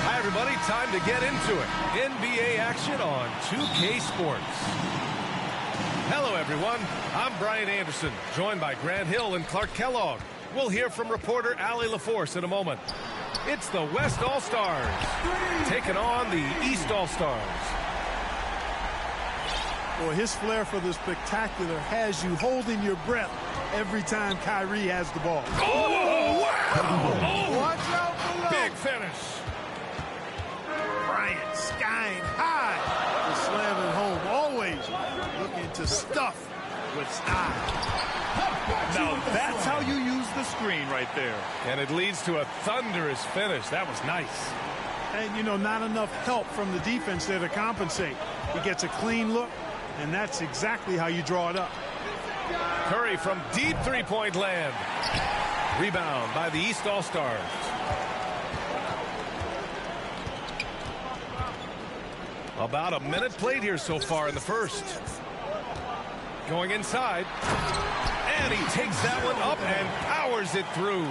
Hi, everybody. Time to get into it. NBA action on 2K Sports. Hello, everyone. I'm Brian Anderson, joined by Grant Hill and Clark Kellogg. We'll hear from reporter Allie LaForce in a moment. It's the West All-Stars taking on the East All-Stars. Well, his flair for the spectacular has you holding your breath every time Kyrie has the ball. Oh, wow! Oh, watch out below. Big finish. Bryant skying high to slam it home. Always looking to stuff with style. Now that's how you use the screen right there. And it leads to a thunderous finish. That was nice. And, you know, not enough help from the defense there to compensate. He gets a clean look, and that's exactly how you draw it up. Curry from deep three-point land. Rebound by the East All-Stars. About a minute played here so far in the first. Going inside. And he takes that one up and powers it through.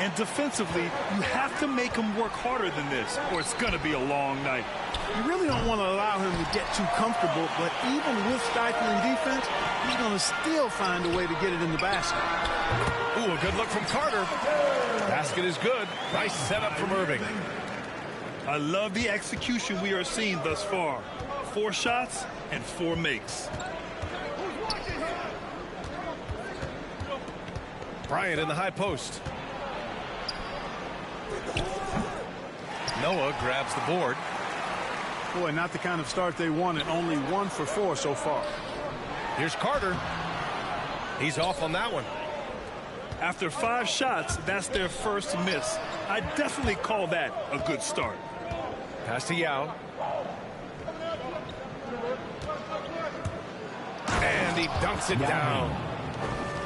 And defensively, you have to make him work harder than this, or it's going to be a long night. You really don't want to allow him to get too comfortable, but even with stifling defense, he's going to still find a way to get it in the basket. Ooh, a good look from Carter. Basket is good. Nice setup from Irving. I love the execution we are seeing thus far. 4 shots and 4 makes. Bryant in the high post. Noah grabs the board. Boy, not the kind of start they wanted. Only 1 for 4 so far. Here's Carter. He's off on that one. After 5 shots, that's their first miss. I definitely call that a good start. Pass to Yao. And he dunks it down.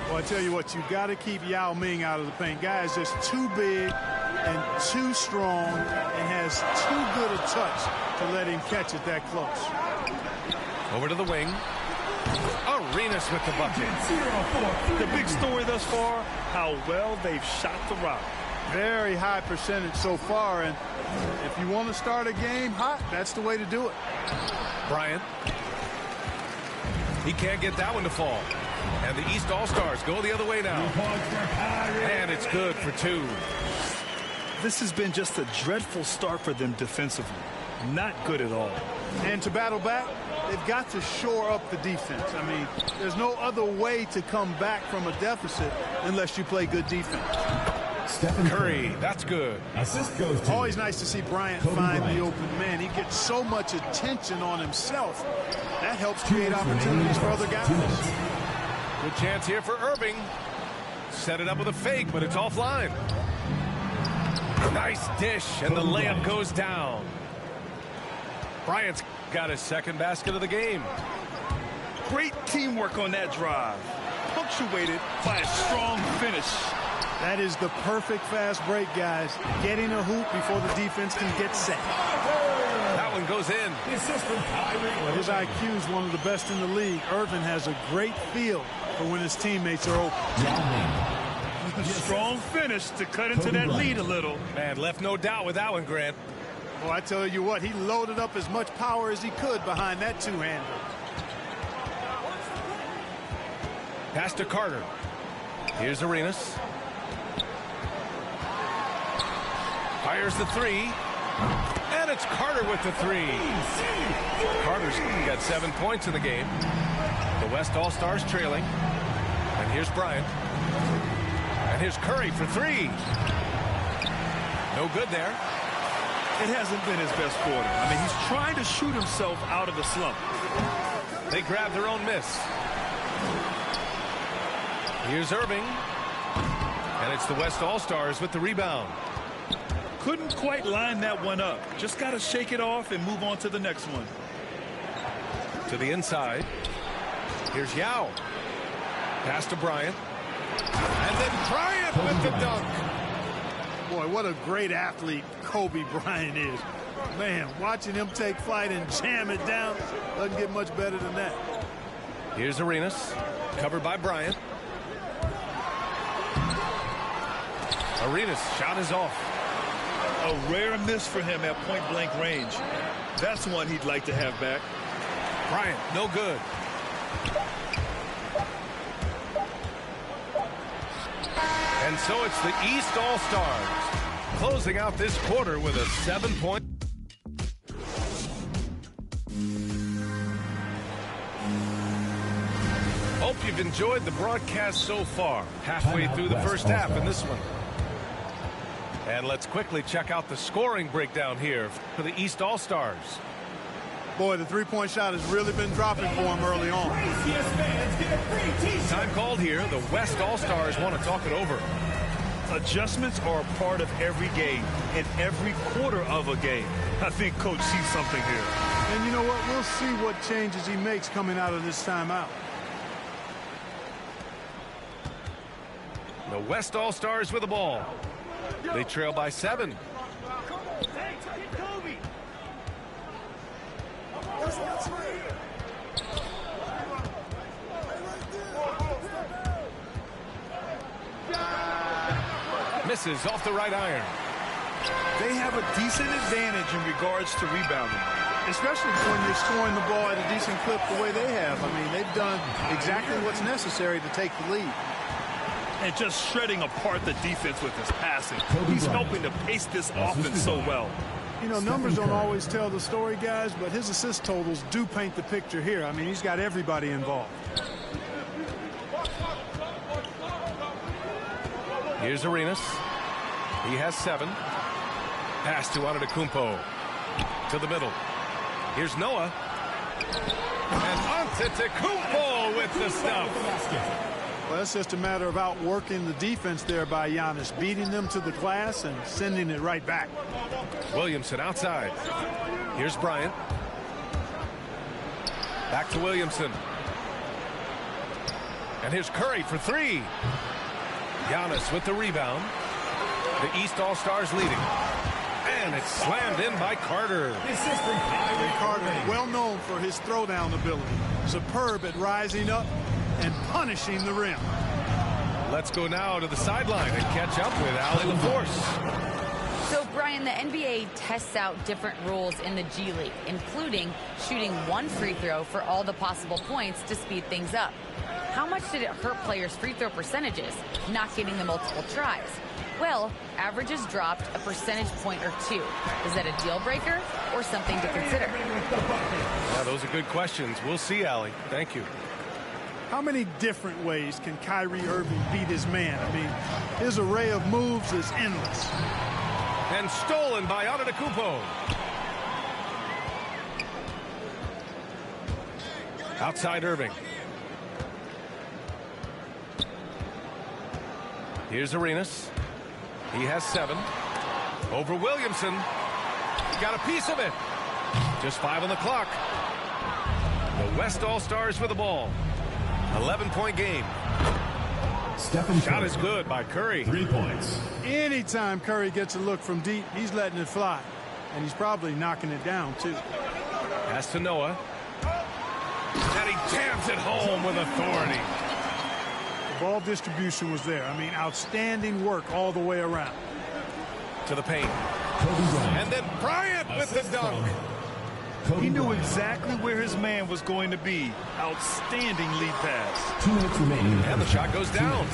Well, I tell you what, you got to keep Yao Ming out of the paint. Guy is just too big and too strong and has too good a touch to let him catch it that close. Over to the wing. Arenas with the bucket. The big story thus far, how well they've shot the rock. Very high percentage so far, and if you want to start a game hot, that's the way to do it. Bryant. He can't get that one to fall. And the East All-Stars go the other way now. And it's good for 2. This has been just a dreadful start for them defensively. Not good at all. And to battle back, they've got to shore up the defense. I mean, there's no other way to come back from a deficit unless you play good defense. Curry, that's good. Assist goes to Always nice to see Bryant find the open man. He gets so much attention on himself. That helps create opportunities for other guys. Good chance here for Irving. Set it up with a fake, but it's offline. Nice dish, and the layup goes down. Bryant's got his second basket of the game. Great teamwork on that drive. Punctuated by a strong finish. That is the perfect fast break, guys. Getting a hoop before the defense can get set. That one goes in. Well, his IQ is one of the best in the league. Irvin has a great feel for when his teammates are open. Strong finish to cut into that lead a little. Man, left no doubt with that one, Grant. Well, I tell you what, he loaded up as much power as he could behind that two-hander. Pass to Carter. Here's Arenas. Fires the 3. And it's Carter with the three. Carter's got 7 points in the game. The West All-Stars trailing. And here's Bryant. And here's Curry for three. No good there. It hasn't been his best quarter. I mean, he's trying to shoot himself out of the slump. They grab their own miss. Here's Irving. And it's the West All-Stars with the rebound. Couldn't quite line that one up. Just got to shake it off and move on to the next one. To the inside. Here's Yao. Pass to Bryant. And then Bryant with the dunk. Boy, what a great athlete Kobe Bryant is. Man, watching him take flight and jam it down doesn't get much better than that. Here's Arenas. Covered by Bryant. Arenas' shot is off. A rare miss for him at point-blank range. That's one he'd like to have back. Bryant, no good. And so it's the East All-Stars closing out this quarter with a 7-point. Hope you've enjoyed the broadcast so far. Halfway through the first half in this one. And let's quickly check out the scoring breakdown here for the East All-Stars. Boy, the three-point shot has really been dropping for him early on. Time called here. The West All-Stars want to talk it over. Adjustments are a part of every game and every quarter of a game. I think Coach sees something here. And you know what? We'll see what changes he makes coming out of this timeout. The West All-Stars with the ball. They trail by 7. Misses off the right iron. They have a decent advantage in regards to rebounding. Especially when you're scoring the ball at a decent clip the way they have. I mean, they've done exactly what's necessary to take the lead. And just shredding apart the defense with his passing. He's helping to pace this offense so well. You know, numbers don't always tell the story, guys, but his assist totals do paint the picture here. I mean, he's got everybody involved. Here's Arenas. He has 7. Pass to Antetokounmpo. To the middle. Here's Noah. And Antetokounmpo with the stuff. Well, it's just a matter of outworking the defense there by Giannis, beating them to the glass and sending it right back. Williamson outside. Here's Bryant. Back to Williamson. And here's Curry for 3. Giannis with the rebound. The East All-Stars leading. And it's slammed in by Carter. Carter, well known for his throwdown ability. Superb at rising up and punishing the rim. Let's go now to the sideline and catch up with Allie LaForce. So, Brian, the NBA tests out different rules in the G League, including shooting 1 free throw for all the possible points to speed things up. How much did it hurt players' free throw percentages, not getting the multiple tries? Well, averages dropped a percentage point or 2. Is that a deal breaker or something to consider? Yeah, those are good questions. We'll see, Allie. Thank you. How many different ways can Kyrie Irving beat his man? I mean, his array of moves is endless. And stolen by Antetokounmpo. Outside Irving. Here's Arenas. He has 7. Over Williamson. He got a piece of it. Just 5 on the clock. The West All-Stars with the ball. 11-point game. Shot is good by Curry. 3 points. Anytime Curry gets a look from deep, he's letting it fly. And he's probably knocking it down, too. Pass to Noah. And he jams it home with authority. The ball distribution was there. I mean, outstanding work all the way around. To the paint. And then Bryant with the dunk. He knew exactly where his man was going to be. Outstanding lead pass. 2 minutes remaining. And the shot goes down.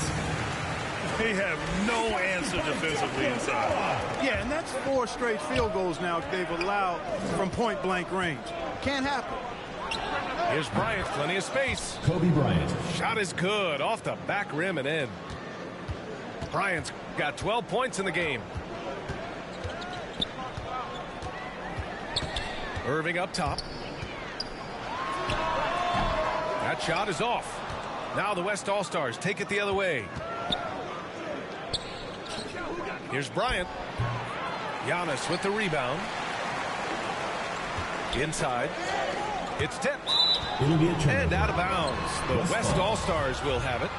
They have no answer defensively inside. Yeah, and that's 4 straight field goals now they've allowed from point-blank range. Can't happen. Here's Bryant, plenty of space. Kobe Bryant. Shot is good, off the back rim and in. Bryant's got 12 points in the game. Irving up top. That shot is off. Now the West All-Stars take it the other way. Here's Bryant. Giannis with the rebound. Inside. It's tipped. It'll be a turnover. And out of bounds. The West All-Stars will have it.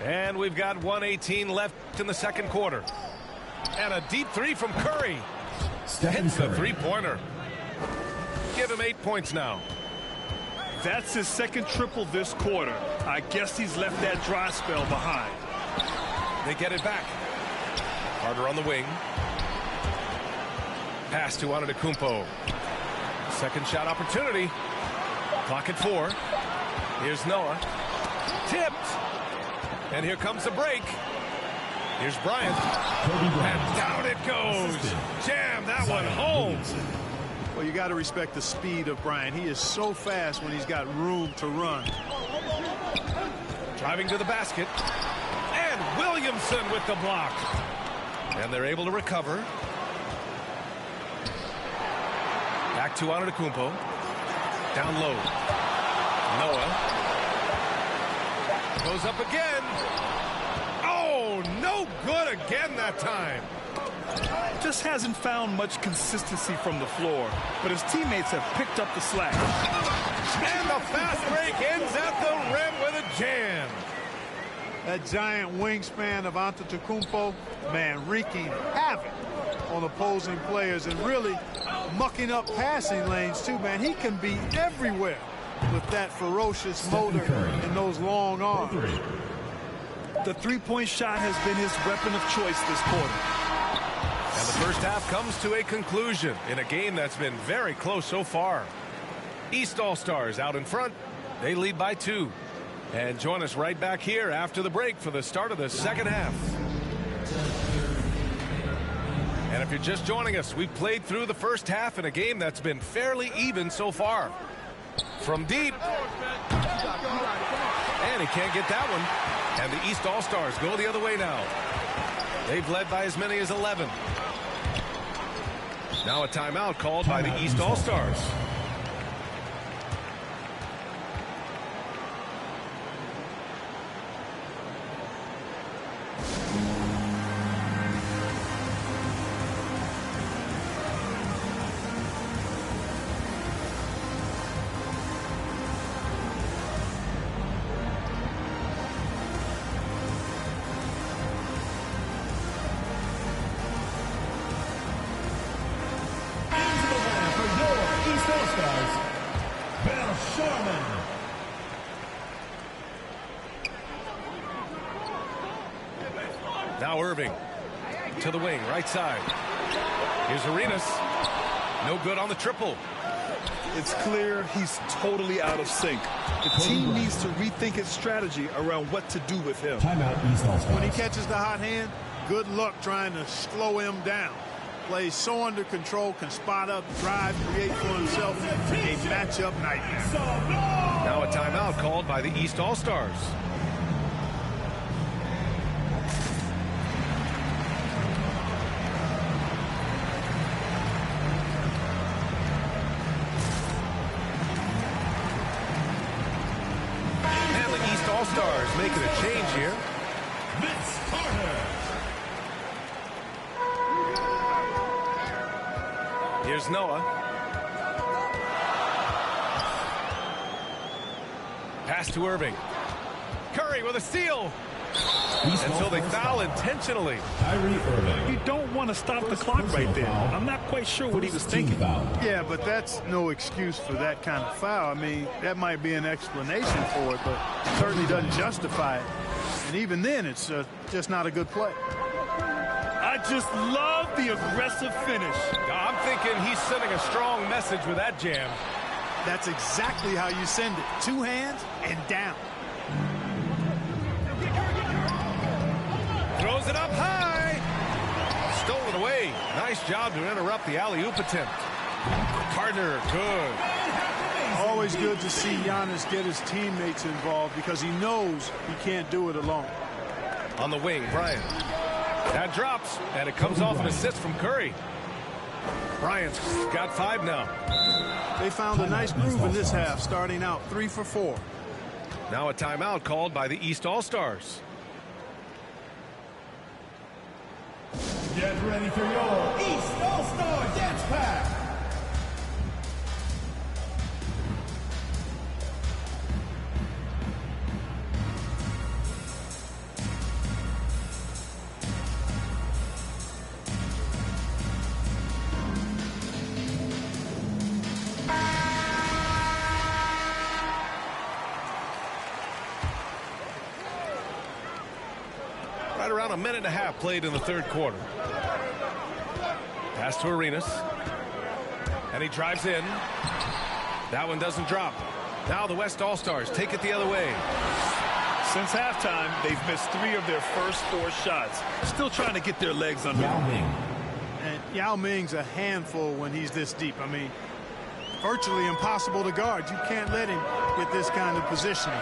And we've got 1:18 left in the second quarter. And a deep three from Curry. Hits the three-pointer. Give him 8 points now. That's his second triple this quarter. I guess he's left that dry spell behind. They get it back. Carter on the wing. Pass to Antetokounmpo. Second shot opportunity. Clock at 4. Here's Noah. Tipped. And here comes the break. Here's Bryant. And down it goes. Jam that one home. Well, you got to respect the speed of Bryant. He is so fast when he's got room to run. Driving to the basket. And Williamson with the block. And they're able to recover. Back to Antetokounmpo. Down low. Noah. Goes up again. Oh, no good again that time. Just hasn't found much consistency from the floor, but his teammates have picked up the slack. And the fast break ends at the rim with a jam. That giant wingspan of Antetokounmpo, man, wreaking havoc on opposing players and really mucking up passing lanes too, man. He can be everywhere with that ferocious motor and those long arms. The three-point shot has been his weapon of choice this quarter. And the first half comes to a conclusion in a game that's been very close so far. East All-Stars out in front. They lead by 2. And join us right back here after the break for the start of the second half. And if you're just joining us, we've played through the first half in a game that's been fairly even so far. From deep. And he can't get that one. And the East All-Stars go the other way now. They've led by as many as 11. Now a timeout called by the East All-Stars. Now Irving to the wing, right side. Here's Arenas. No good on the triple. It's clear he's totally out of sync. The team needs to rethink its strategy around what to do with him. Timeout, East All-Stars. When he catches the hot hand, good luck trying to slow him down. Plays so under control, can spot up, drive, create for himself a matchup nightmare. Now a timeout called by the East All-Stars. And the East All-Stars making a change here. Vince Carter. Here's Noah. Pass to Irving. Curry with a steal. Until they foul intentionally. Kyrie Irving. You don't want to stop the clock right there. I'm not quite sure what he was thinking. Yeah, but that's no excuse for that kind of foul. I mean, that might be an explanation for it, but it certainly doesn't justify it. And even then, it's just not a good play. I just love the aggressive finish. I'm thinking he's sending a strong message with that jam. That's exactly how you send it. Two hands and down. it up high. Stolen away. Nice job to interrupt the alley-oop attempt. Carter, good. Always good to see Giannis get his teammates involved because he knows he can't do it alone. On the wing, Bryant. That drops, and it comes off an assist from Curry. Bryant's got 5 now. They found a nice groove in this half, starting out 3 for 4. Now a timeout called by the East All-Stars. Get ready for your East All-Star Dance Pack. Around a minute and a half played in the third quarter. Pass to Arenas. And he drives in. That one doesn't drop. Now the West All-Stars take it the other way. Since halftime, they've missed 3 of their first 4 shots. Still trying to get their legs under them. And Yao Ming's a handful when he's this deep. I mean, virtually impossible to guard. You can't let him get this kind of positioning.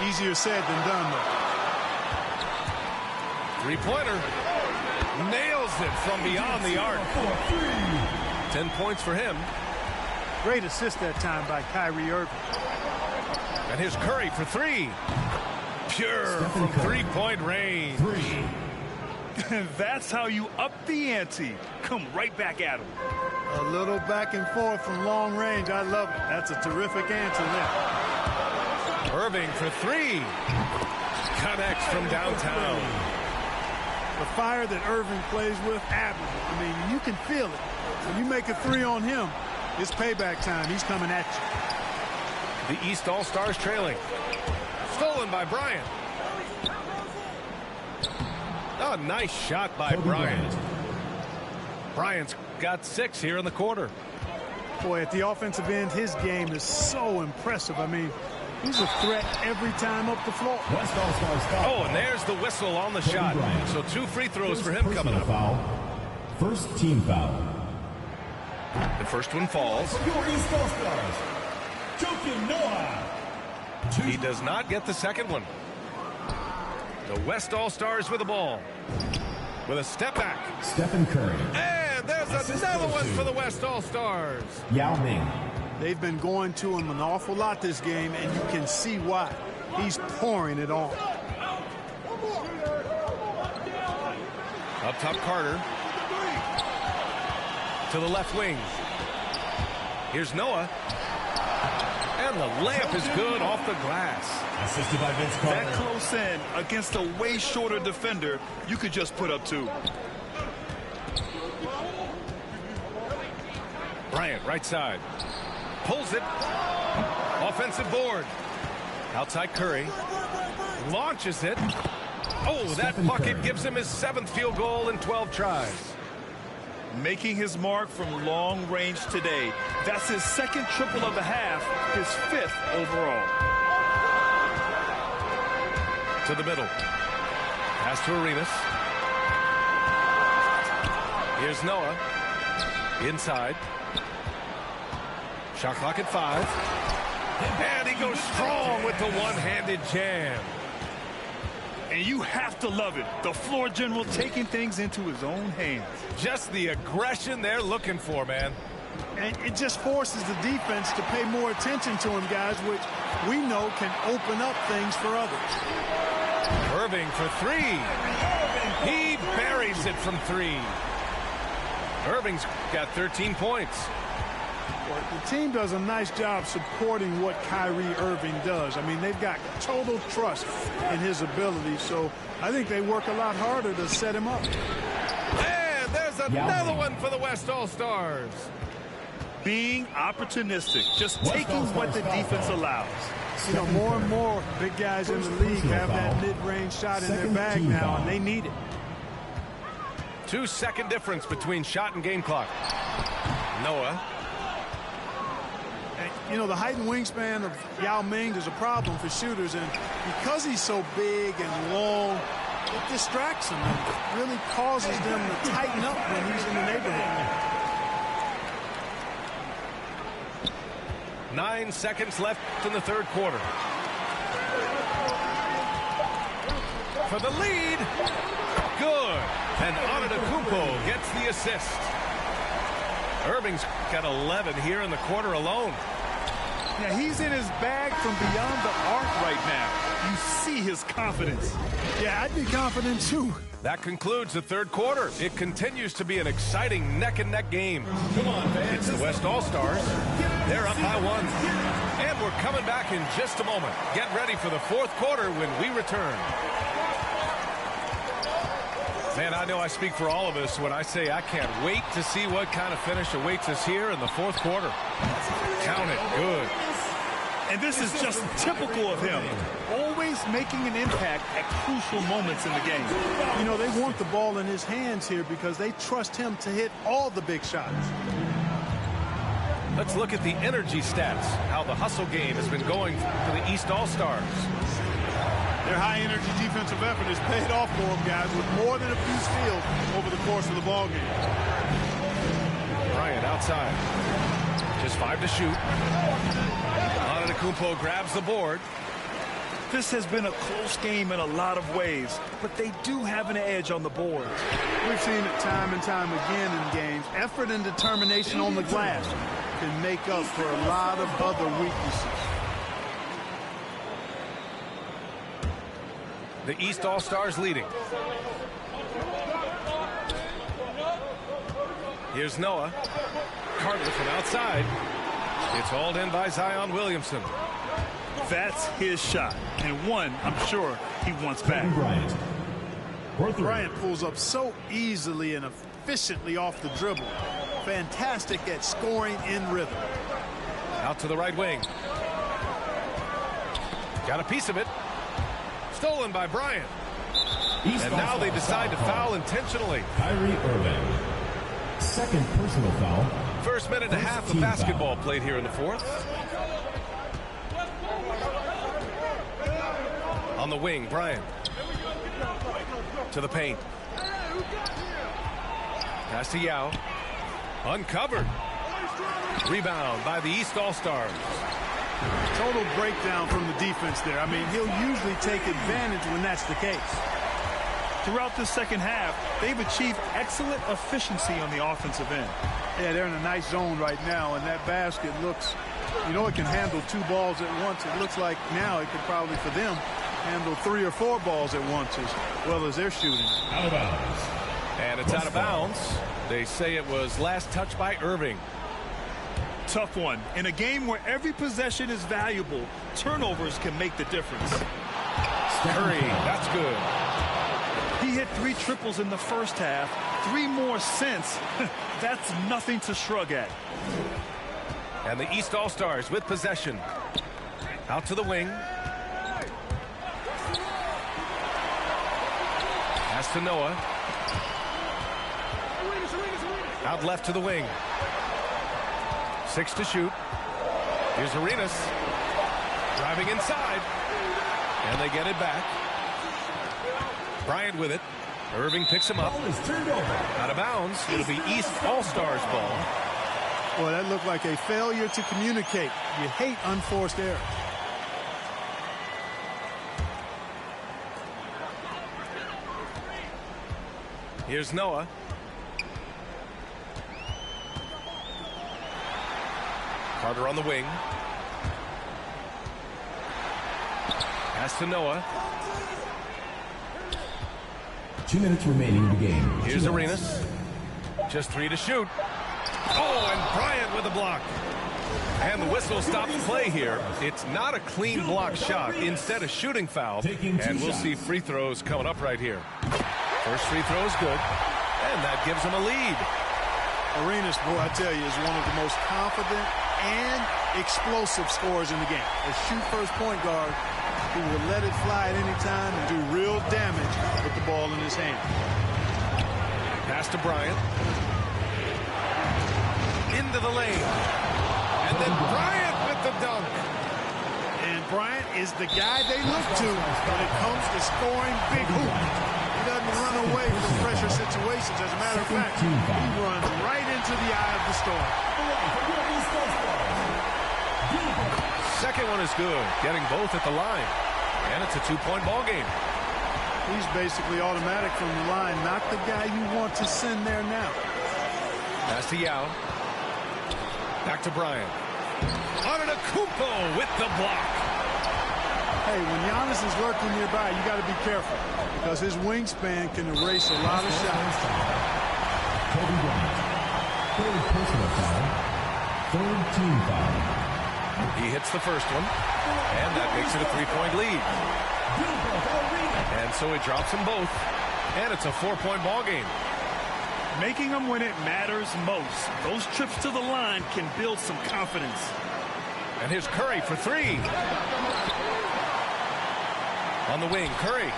Easier said than done, though. Three-pointer. Nails it from beyond the arc. 10 points for him. Great assist that time by Kyrie Irving. And here's Curry for 3. Pure from three-point range. That's how you up the ante. Come right back at him. A little back and forth from long range. I love it. That's a terrific answer there. Irving for 3. Connects from downtown. The fire that Irving plays with, admirable. I mean, you can feel it. When you make a 3 on him, it's payback time. He's coming at you. The East All-Stars trailing. Stolen by Bryant. Oh, nice shot by Bryant. Bryant's got 6 here in the quarter. Boy, at the offensive end, his game is so impressive. I mean, he's a threat every time up the floor. Oh, and there's the whistle on the shot. So 2 free throws for him coming up. Foul. First team foul. The first one falls. Your East All-Stars, Joakim Noah. He does not get the second one. The West All-Stars with the ball. With a step back. Stephen Curry. And there's another one for the West All-Stars. Yao Ming. They've been going to him an awful lot this game, and you can see why. He's pouring it on. Up top, Carter. To the left wing. Here's Noah. And the layup is good off the glass. Assisted by Vince Carter. That close in against a way shorter defender, you could just put up 2. Bryant, right side. Pulls it. Offensive board. Outside Curry. Launches it. Oh, that bucket gives him his 7th field goal in 12 tries. Making his mark from long range today. That's his 2nd triple of the half, his 5th overall. To the middle. Pass to Arenas. Here's Noah. Inside. Shot clock at 5. And he goes strong with the one-handed jam. And you have to love it. The floor general taking things into his own hands. Just the aggression they're looking for, man. And it just forces the defense to pay more attention to him, guys, which we know can open up things for others. Irving for 3. He buries it from 3. Irving's got 13 points. The team does a nice job supporting what Kyrie Irving does. I mean, they've got total trust in his ability, so I think they work a lot harder to set him up. And there's another one for the West All-Stars. Being opportunistic, just taking what the defense allows. You know, more and more big guys in the league have that mid-range shot in their bag now, and they need it. 2-second difference between shot and game clock. Noah. You know, the height and wingspan of Yao Ming is a problem for shooters, and because he's so big and long, it distracts him and really causes them to tighten up when he's in the neighborhood. 9 seconds left in the third quarter. For the lead. Good. And Antetokounmpo gets the assist. Irving's got 11 here in the quarter alone. Yeah, he's in his bag from beyond the arc right now. You see his confidence. Yeah, I'd be confident too. That concludes the third quarter. It continues to be an exciting neck-and-neck game. Come on, fans. It's the West All-Stars. They're up by 1. And we're coming back in just a moment. Get ready for the fourth quarter when we return. Man, I know I speak for all of us when I say I can't wait to see what kind of finish awaits us here in the fourth quarter. Count it. Good. And this is just typical of him. Always making an impact at crucial moments in the game. You know, they want the ball in his hands here because they trust him to hit all the big shots. Let's look at the energy stats, how the hustle game has been going for the East All-Stars. Their high-energy defensive effort has paid off for them, guys, with more than a few steals over the course of the ballgame. Bryant outside. Just 5 to shoot. Antetokounmpo grabs the board. This has been a close game in a lot of ways, but they do have an edge on the board. We've seen it time and time again in games. Effort and determination on the glass can make up for a lot of other weaknesses. The East All-Stars leading. Here's Noah. Carter from outside. It's hauled in by Zion Williamson. That's his shot, and one I'm sure he wants back. Bryant pulls up so easily and efficiently off the dribble. Fantastic at scoring in rhythm. Out to the right wing. Got a piece of it. Stolen by Bryant. And now they decide to foul intentionally. Kyrie Irving. Second personal foul. First minute and a half of basketball played here in the fourth. On the wing, Bryant. To the paint. Pass to Yao. Uncovered. Rebound by the East All-Stars. Total breakdown from the defense there. I mean, he'll usually take advantage when that's the case. Throughout the second half, they've achieved excellent efficiency on the offensive end. Yeah, they're in a nice zone right now, and that basket looks, you know, it can handle 2 balls at once. It looks like now it could probably, for them, handle 3 or 4 balls at once as well as they're shooting. Out of bounds. And it's out of bounds. They say it was last touched by Irving. Tough one. In a game where every possession is valuable, turnovers can make the difference. Curry, that's good. He hit 3 triples in the first half, 3 more since. That's nothing to shrug at. And the East All-Stars with possession. Out to the wing. Pass to Noah. Out left to the wing. 6 to shoot. Here's Arenas. Driving inside. And they get it back. Bryant with it. Irving picks him up. Out of bounds. It'll be East All-Stars ball. Boy, that looked like a failure to communicate. You hate unforced errors. Here's Noah. Carter on the wing. Pass to Noah. 2 minutes remaining in the game. Here's Arenas. Just 3 to shoot. Oh, and Bryant with a block. And the whistle stops play here. It's not a clean block shot. Instead, a shooting foul. And we'll see free throws coming up right here. First free throw is good. And that gives them a lead. Arenas, boy, I tell you, is one of the most confident and explosive scorers in the game. A shoot-first point guard who will let it fly at any time and do real damage with the ball in his hand. Pass to Bryant. Into the lane. And then Bryant with the dunk. And Bryant is the guy they look to when it comes to scoring big hoops. He doesn't run away from pressure situations. As a matter of fact, he runs right into the eye of the storm. Second one is good, getting both at the line. And it's a two-point ball game. He's basically automatic from the line, not the guy you want to send there now. Pass to Yao. Back to Bryant. Antetokounmpo with the block. Hey, when Giannis is lurking nearby, you got to be careful because his wingspan can erase a lot of shots. Kobe Bryant. Third personal foul. Third team foul. He hits the first one, and that makes it a three-point lead. And so he drops them both, and it's a four-point ball game. Making them when it matters most. Those trips to the line can build some confidence. And here's Curry for three. On the wing, Curry.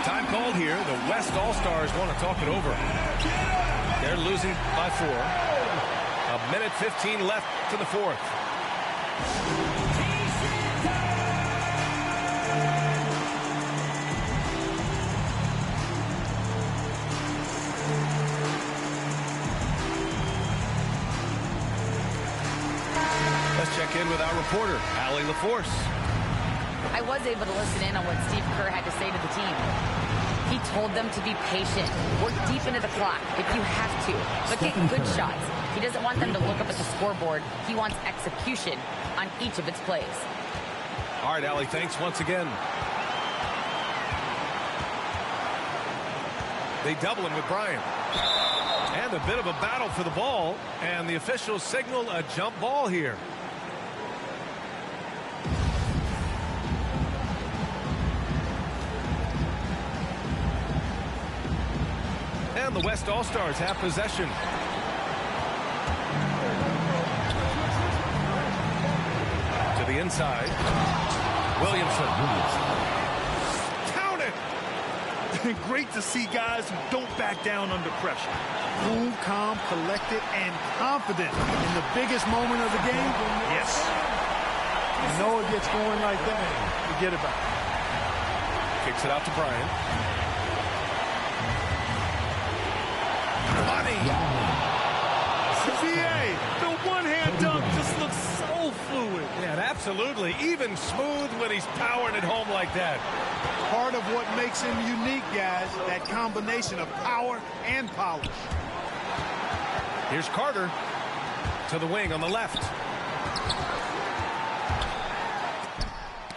Time called here. The West All-Stars want to talk it over. They're losing by 4. A minute 15 left to the fourth. Let's check in with our reporter, Allie LaForce. I was able to listen in on what Steve Kerr had to say to the team. He told them to be patient, work deep into the clock if you have to, but get good shots. He doesn't want them to look up at the scoreboard. He wants execution on each of its plays. All right, Allie, thanks once again. They double him with Bryant. And a bit of a battle for the ball, and the officials signal a jump ball here. And the West All-Stars have possession. To the inside. Williamson. Count it! Great to see guys who don't back down under pressure. Cool, calm, collected, and confident in the biggest moment of the game. Yes. You know it gets going like that. Forget about it. Kicks it out to Bryant. Money! CA, the one-hand dunk just looks so fluid. Yeah, absolutely. Even smooth when he's powering it home like that. Part of what makes him unique, guys, that combination of power and polish. Here's Carter to the wing on the left.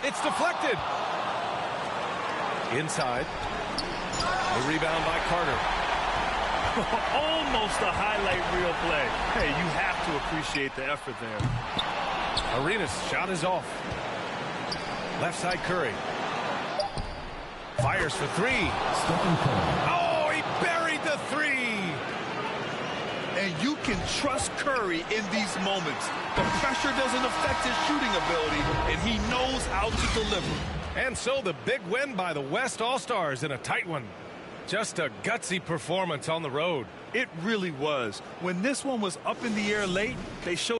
It's deflected. Inside. The rebound by Carter. Almost a highlight reel play. Hey, you have to appreciate the effort there. Arenas' shot is off. Left side Curry. Fires for three. Oh, he buried the three. And you can trust Curry in these moments. The pressure doesn't affect his shooting ability, and he knows how to deliver. And so the big win by the West All-Stars in a tight one. Just a gutsy performance on the road. It really was. When this one was up in the air late, they showed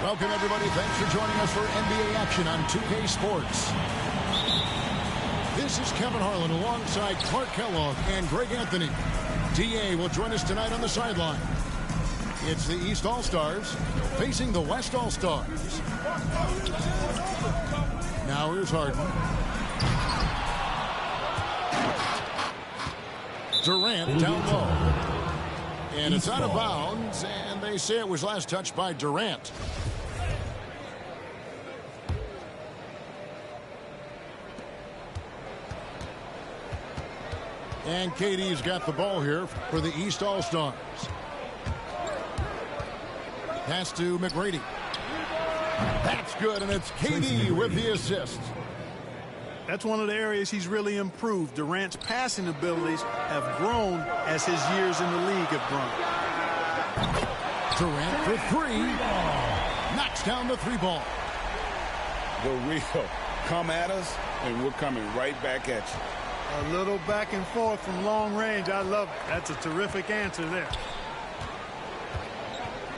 Welcome, everybody. Thanks for joining us for NBA action on 2K Sports. This is Kevin Harlan alongside Clark Kellogg and Greg Anthony. DA will join us tonight on the sideline. It's the East All-Stars facing the West All-Stars. Now here's Harden. Durant down low. And it's out of bounds, and they say it was last touched by Durant. And KD's got the ball here for the East All-Stars. Pass to McGrady. That's good, and it's KD with the assist. That's one of the areas he's really improved. Durant's passing abilities have grown as his years in the league have grown. Durant for three. Knocks down the three ball. The real. Come at us, and we're coming right back at you. A little back and forth from long range. I love it. That's a terrific answer there.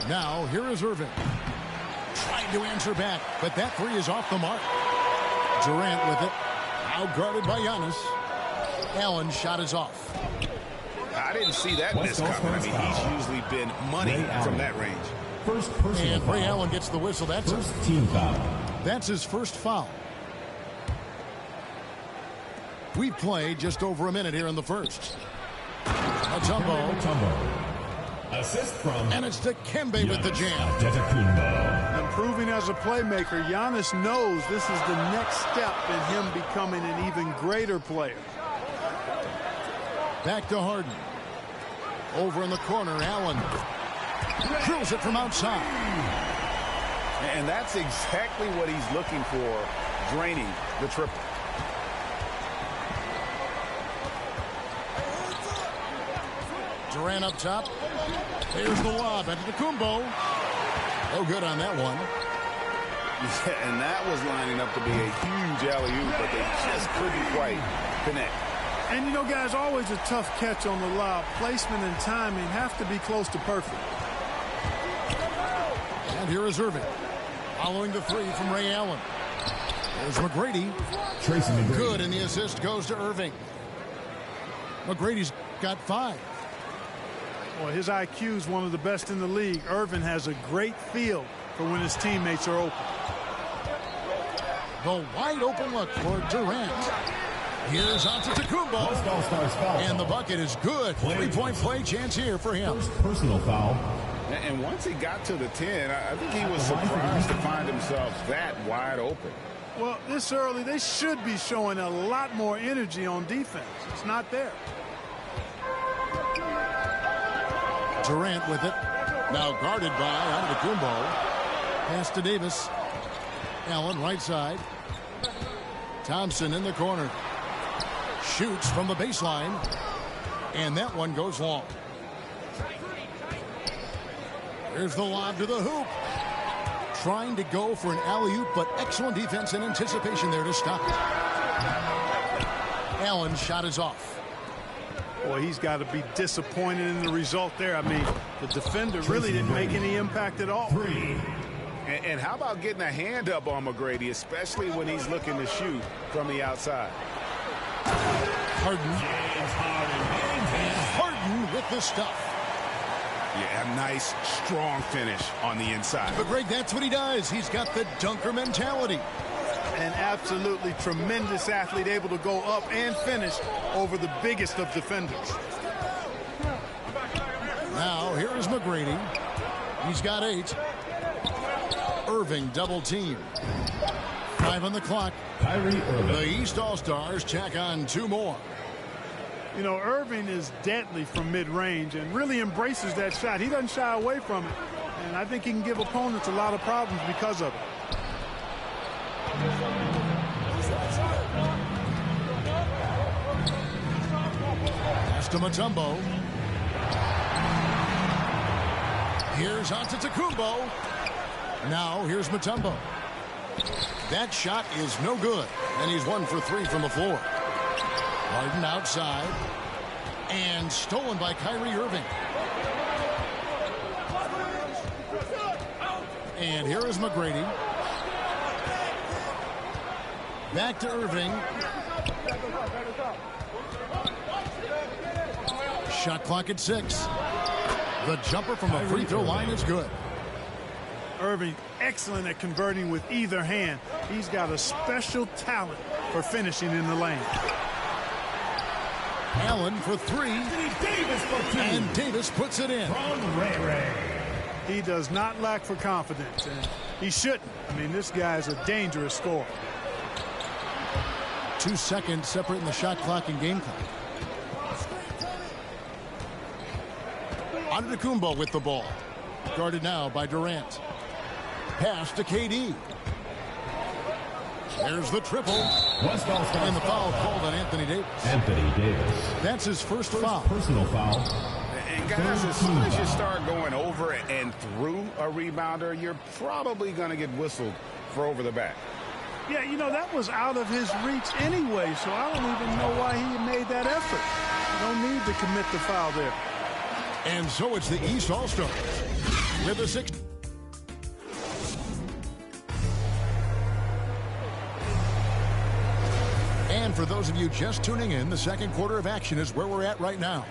Now, here is Irving. Trying to answer back, but that three is off the mark. Durant with it. Now guarded by Giannis. Allen's shot is off. I didn't see that miss coming. I mean, he's usually been money from that range. First personal and Ray foul. Allen gets the whistle. That's First team foul. That's his first foul. We've played just over a minute here in the first. Mutombo. Assist from. And it's Dikembe with the jam. Improving as a playmaker, Giannis knows this is the next step in him becoming an even greater player. Back to Harden. Over in the corner, Allen. Drills it from outside. And that's exactly what he's looking for, draining the triple. Durant up top. Here's the lob. Antetokounmpo. No good on that one. Yeah, and that was lining up to be a huge alley-oop, but they just couldn't quite connect. And, you know, guys, always a tough catch on the lob. Placement and timing have to be close to perfect. And here is Irving. Following the three from Ray Allen. There's McGrady. Tracy McGrady. Good, and the assist goes to Irving. McGrady's got 5. Well, his IQ is one of the best in the league. Irving has a great feel for when his teammates are open. The wide open look for Durant. Here's Antetokounmpo. And the bucket is good. 3-point play chance here for him. First personal foul. And once he got to the 10, I think he was surprised to find himself that wide open. Well, this early, they should be showing a lot more energy on defense. It's not there. Durant with it. Now guarded by Antetokounmpo. Pass to Davis. Allen right side. Thompson in the corner. Shoots from the baseline. And that one goes long. Here's the lob to the hoop. Trying to go for an alley-oop, but excellent defense and anticipation there to stop it. Allen's shot is off. Boy, he's got to be disappointed in the result there. I mean, the defender really didn't make any impact at all. And how about getting a hand up on McGrady, especially when he's looking to shoot from the outside? Harden with the stuff. Yeah, a nice, strong finish on the inside. But, Greg, that's what he does. He's got the dunker mentality. An absolutely tremendous athlete, able to go up and finish over the biggest of defenders. Now, here is McGrady. He's got 8. Irving double team. 5 on the clock. Kyrie Irving. The East All-Stars tack on 2 more. You know, Irving is deadly from mid-range and really embraces that shot. He doesn't shy away from it. And I think he can give opponents a lot of problems because of it. Pass to Mutombo. Here's Antetokounmpo. Now here's Mutombo. That shot is no good, and he's 1 for 3 from the floor. Harden outside, and stolen by Kyrie Irving. And here is McGrady. Back to Irving. Shot clock at 6. The jumper from the free throw line is good. Irving, excellent at converting with either hand. He's got a special talent for finishing in the lane. Allen for 3. And Davis puts it in. He does not lack for confidence, and he shouldn't. I mean, this guy's a dangerous scorer. 2 seconds separating the shot clock and game clock. Antetokounmpo with the ball. Guarded now by Durant. Pass to KD. There's the triple. And the foul called on Anthony Davis. Anthony Davis. That's his first foul. Personal foul. And guys, as soon as you start going over and through a rebounder, you're probably going to get whistled for over the back. Yeah, you know, that was out of his reach anyway, so I don't even know why he made that effort. No need to commit the foul there. And so it's the East All-Stars with a 6. And for those of you just tuning in, the second quarter of action is where we're at right now.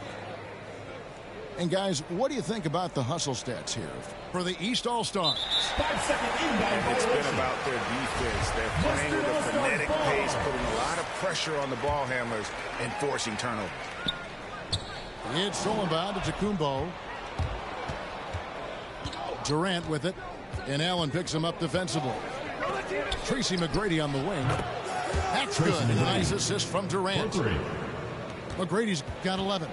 And guys, what do you think about the hustle stats here for the East All-Stars? 5-second inbound. It's been about their defense. They're playing with a frenetic pace, putting a lot of pressure on the ball handlers and forcing turnovers. It's Solomon to Antetokounmpo. Durant with it. And Allen picks him up defensively. Tracy McGrady on the wing. That's good. Nice assist from Durant. McGrady's got 11.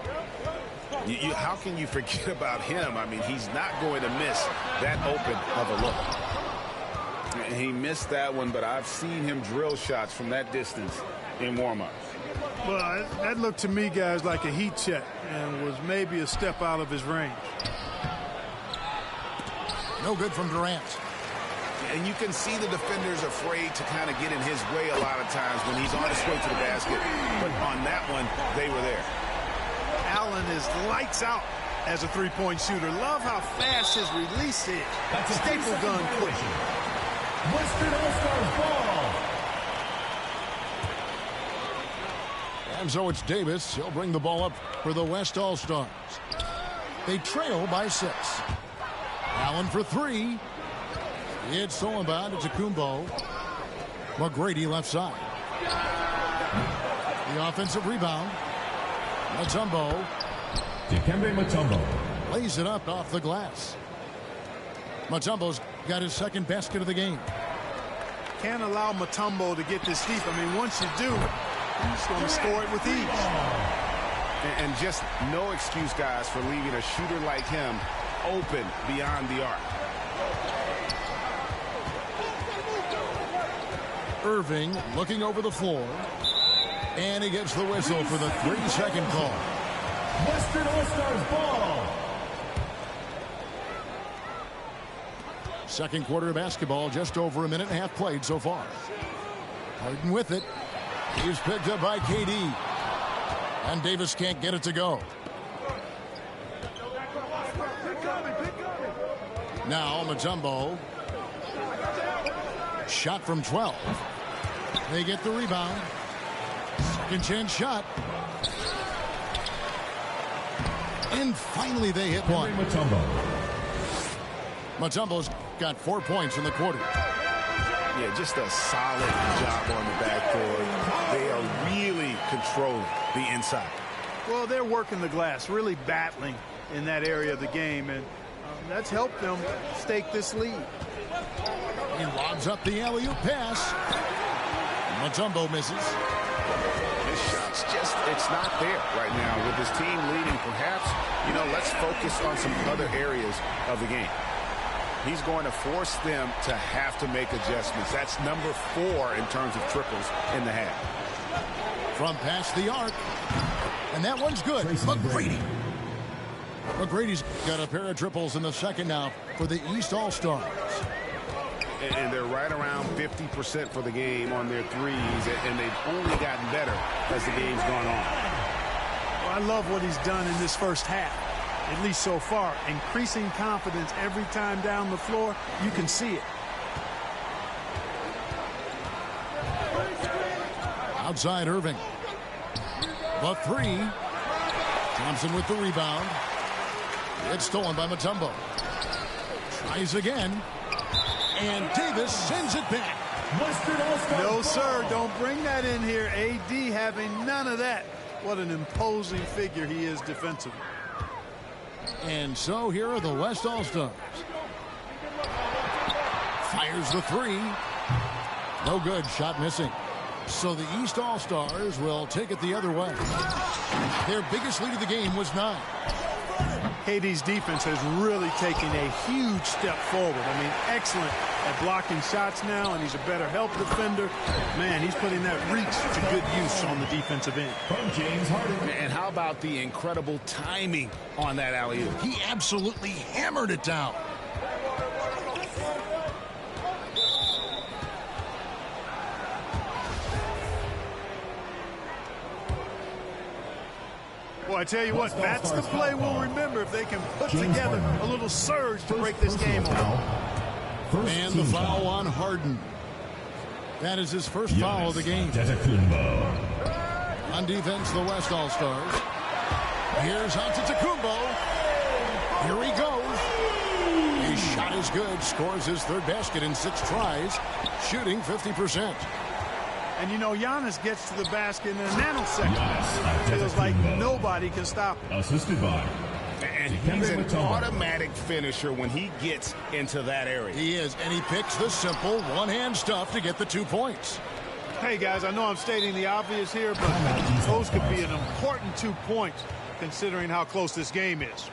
How can you forget about him? I mean, he's not going to miss that open of a look. He missed that one, but I've seen him drill shots from that distance in warm-ups. Well, that looked to me, guys, like a heat check and was maybe a step out of his range. No good from Durant. And you can see the defenders afraid to kind of get in his way a lot of times when he's on his way to the basket. But on that one, they were there. Allen is lights out as a three-point shooter. Love how fast his release is. That's a staple gun quick. Western All-Stars ball. And so it's Davis. He'll bring the ball up for the West All-Stars. They trail by 6. Allen for 3. It's Solomon to Antetokounmpo. McGrady left side. The offensive rebound. Mutombo. Dikembe Mutombo. Lays it up off the glass. Mutombo's got his second basket of the game. Can't allow Mutombo to get this deep. I mean, once you do, he's going to score it with ease. And just no excuse, guys, for leaving a shooter like him open beyond the arc. Irving looking over the floor. And he gets the whistle for the 3-second call. Western All-Stars ball. Second quarter of basketball, just over a minute and a half played so far. Harden with it. He's picked up by KD. And Davis can't get it to go. Now Mutombo. Shot from 12. They get the rebound. Second chance shot. And finally they hit one. Mutombo's got 4 points in the quarter. Yeah, just a solid job on the backcourt. They are really controlling the inside. Well, they're working the glass, really battling in that area of the game, and that's helped them stake this lead. He lobs up the alley-oop pass. Mutombo misses. His shot's just, it's not there right now. With his team leading, perhaps, you know, let's focus on some other areas of the game. He's going to force them to have to make adjustments. That's number 4 in terms of triples in the half. From past the arc. And that one's good. McGrady. McGrady's got a pair of triples in the second now for the East All-Stars. And they're right around 50% for the game on their threes, and they've only gotten better as the game's gone on. Well, I love what he's done in this first half. at least so far. Increasing confidence every time down the floor. You can see it. Outside Irving. The three. Thompson with the rebound. It's stolen by Mutombo. Tries again. And Davis sends it back. No, sir. Don't bring that in here. AD having none of that. What an imposing figure he is defensively. And so here are the West All-Stars. Fires the three. No good. Shot missing. So the East All-Stars will take it the other way. Their biggest lead of the game was 9. KD's defense has really taken a huge step forward. I mean, excellent at blocking shots now, and he's a better help defender. Man, he's putting that reach to good use on the defensive end. From James Harden. And how about the incredible timing on that alley-oop? He absolutely hammered it down. Well, I tell you what, that's the play we'll remember if they can put together a little surge to break this game open. And the foul on Harden. That is his first foul of the game. On defense, the West All-Stars. Here's Antetokounmpo. Here he goes. His shot is good. Scores his third basket in 6 tries. Shooting 50%. And, you know, Giannis gets to the basket in a nanosecond. Feels like nobody can stop him. Assisted by. And he's an automatic finisher when he gets into that area. He is, and he picks the simple one-hand stuff to get the 2 points. Hey, guys, I know I'm stating the obvious here, but those could be an important 2 points considering how close this game is.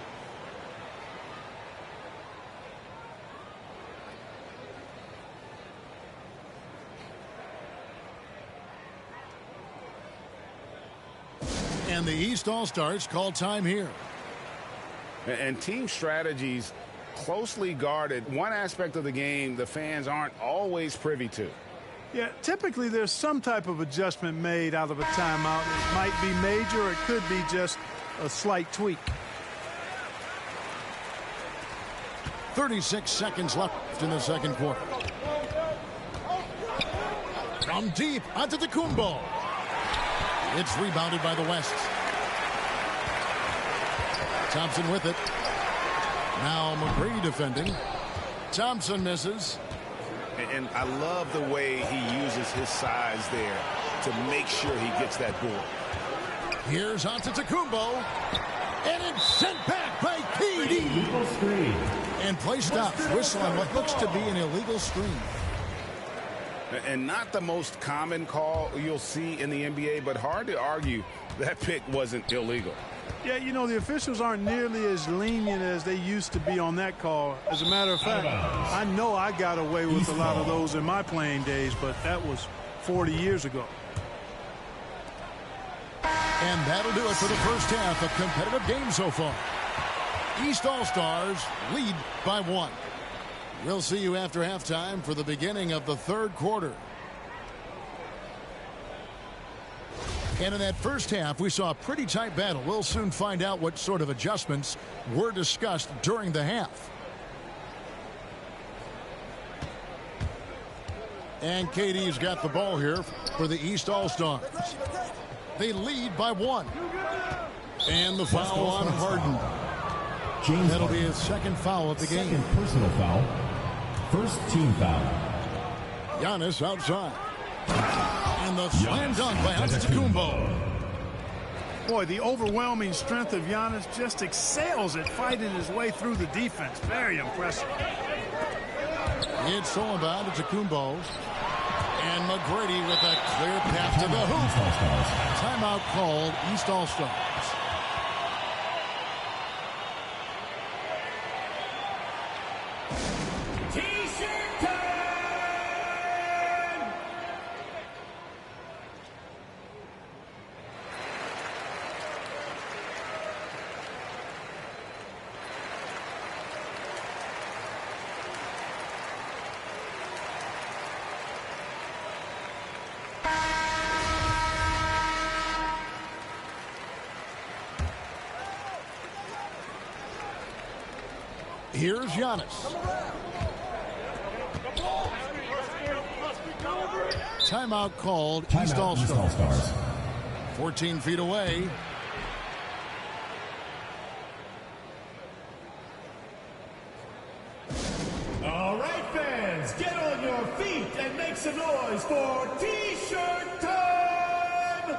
And the East All-Stars call time here. And team strategies closely guarded. One aspect of the game the fans aren't always privy to. Yeah, typically there's some type of adjustment made out of a timeout. It might be major, or it could be just a slight tweak. 36 seconds left in the second quarter. From deep, Antetokounmpo. It's rebounded by the West. Thompson with it. Now McGrady defending. Thompson misses. And I love the way he uses his size there to make sure he gets that board. Here's Antetokounmpo. And it's sent back by KD. Illegal screen. And play stops. Whistle on what looks to be an illegal screen. And not the most common call you'll see in the NBA, but hard to argue that pick wasn't illegal. Yeah, you know, the officials aren't nearly as lenient as they used to be on that call. As a matter of fact, I know I got away with a lot of those in my playing days, but that was 40 years ago. And that'll do it for the first half. A competitive game so far. East All-Stars lead by 1. We'll see you after halftime for the beginning of the third quarter. And in that first half, we saw a pretty tight battle. We'll soon find out what sort of adjustments were discussed during the half. And KD's got the ball here for the East All-Stars. They lead by 1. And the foul on Harden. That'll be his second foul of the game. Second personal foul. First team foul. Giannis outside. And the slam dunk by Antetokounmpo. Boy, the overwhelming strength of Giannis just excels at fighting his way through the defense. Very impressive. It's all about Antetokounmpo. And McGrady with a clear pass to the hoop. Timeout called, East All-Stars. Here's Giannis. Timeout called. East All-Stars. 14 feet away. All right, fans, get on your feet and make some noise for T-shirt time!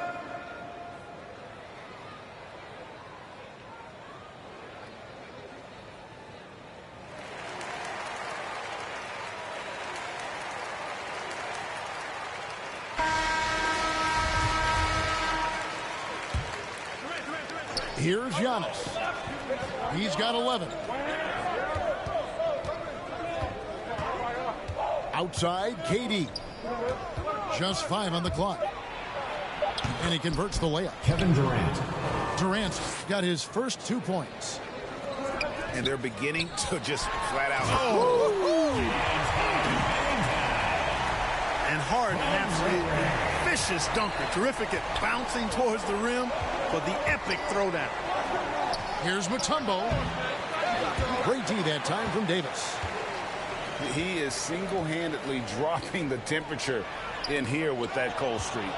Here's Giannis. He's got 11. Outside, KD. Just 5 on the clock. And he converts the layup. Kevin Durant. Durant's got his first 2 points. And they're beginning to just flat out. And Harden, an absolutely vicious dunker. Terrific at bouncing towards the rim for the epic throwdown. Here's Mutombo. Great D that time from Davis. He is single-handedly dropping the temperature in here with that cold streak.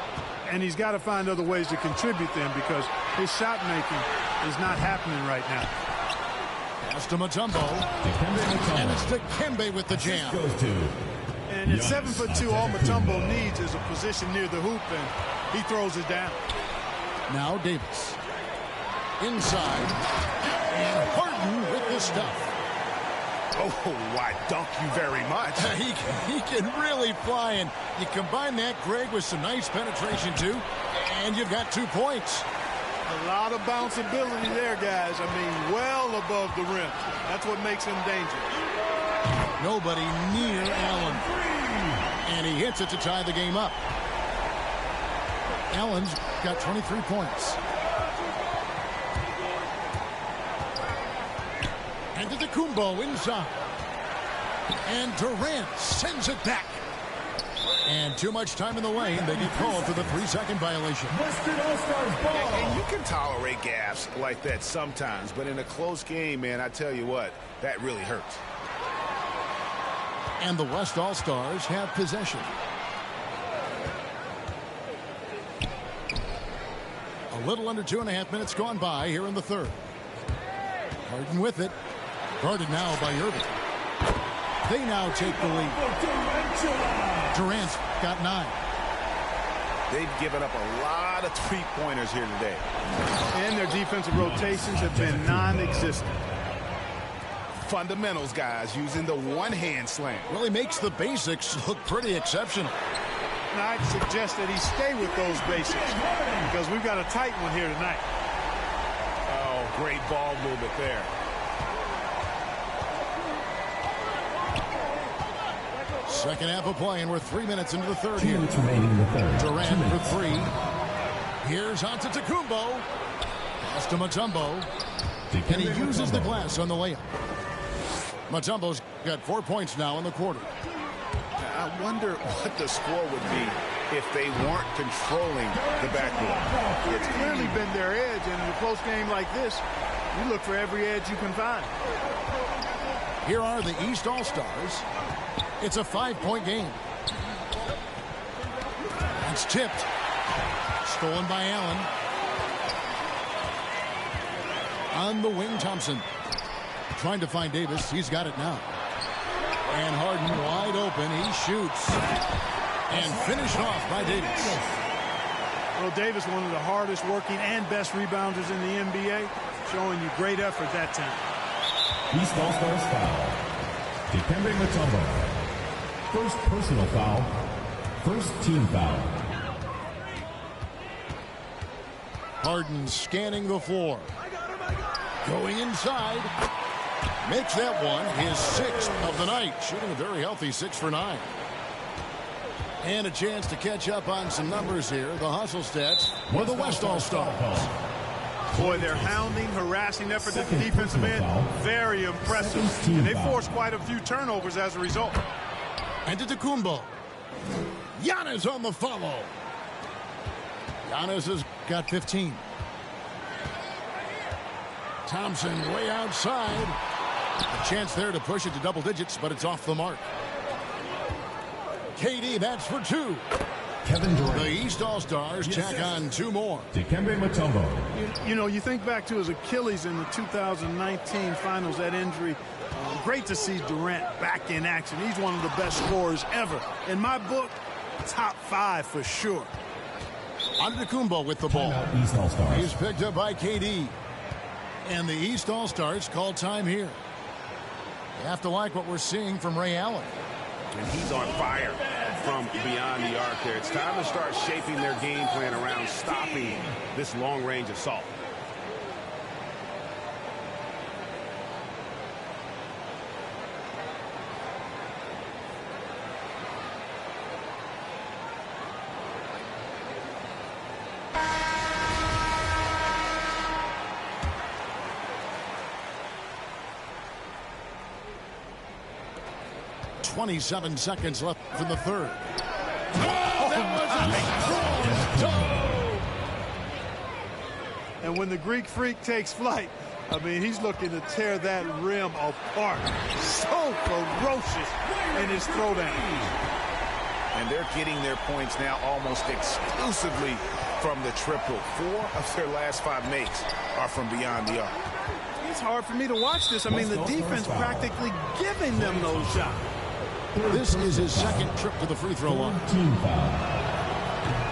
And he's got to find other ways to contribute them because his shot making is not happening right now. Pass to Mutombo. And it's Dikembe with the jam. And at 7'2", all Mutombo needs is a position near the hoop, and he throws it down. Now Davis. Inside. And Harden with the stuff. Oh, why, dunk you very much. He can really fly, and you combine that, Greg, with some nice penetration, too, and you've got 2 points. A lot of bounceability there, guys. I mean, well above the rim. That's what makes him dangerous. Nobody near Allen. And he hits it to tie the game up. Allen's got 23 points. And to Kumbo inside. And Durant sends it back. And too much time in the lane. They get called for the 3-second violation. And you can tolerate gaffes like that sometimes, but in a close game, man, I tell you what, that really hurts. And the West All-Stars have possession. A little under 2.5 minutes gone by here in the third. Harden with it. Guarded now by Irving. They now take the lead. Durant's got 9. They've given up a lot of 3-pointers here today. And their defensive rotations have been non-existent. Fundamentals, guys, using the one-hand slam. Really makes the basics look pretty exceptional. Now, I'd suggest that he stay with those basics because we've got a tight one here tonight. Oh, great ball movement there. Second half of play, and we're 3 minutes into the third here. Remaining in the third. Durant for 3. Here's Antetokounmpo. Pass to Mutombo. And he uses the glass on the layup. Mutombo's got 4 points now in the quarter. I wonder what the score would be if they weren't controlling the backcourt. It's clearly been their edge, and in a close game like this, you look for every edge you can find. Here are the East All-Stars. It's a 5-point game. It's tipped. Stolen by Allen. On the wing, Thompson. Trying to find Davis. He's got it now. And Harden wide open. He shoots. And finished off by Davis. Well, Davis, one of the hardest working and best rebounders in the NBA, showing you great effort that time. East All-Stars foul. Dikembe Mutombo. First personal foul. First team foul. Harden scanning the floor. Going inside. Makes that one his 6th of the night. Shooting a very healthy 6 for 9. And a chance to catch up on some numbers here. The hustle stats for the West All-Stars. Boy, their hounding, harassing effort at the defensive end, very impressive. And they forced quite a few turnovers as a result. And to Kumbo. Giannis on the follow. Giannis has got 15. Thompson way outside. A chance there to push it to double digits, but it's off the mark. KD, that's for 2. Kevin Durant. The East All-Stars tack on 2 more. Dikembe Mutombo. You know, you think back to his Achilles in the 2019 finals, that injury. Great to see Durant back in action. He's one of the best scorers ever. In my book, top 5 for sure. Antetokounmpo with the ball. East All-Stars. He's picked up by KD. And the East All-Stars call time here. You have to like what we're seeing from Ray Allen. And he's on fire from beyond the arc there. It's time to start shaping their game plan around stopping this long-range assault. .27 seconds left for the third. Oh, that was a toe. And when the Greek Freak takes flight, I mean, he's looking to tear that rim apart. So ferocious in his throwdown. And they're getting their points now almost exclusively from the triple. 4 of their last 5 makes are from beyond the arc. It's hard for me to watch this. I mean, the defense practically giving them those shots. This is his second trip to the free throw line.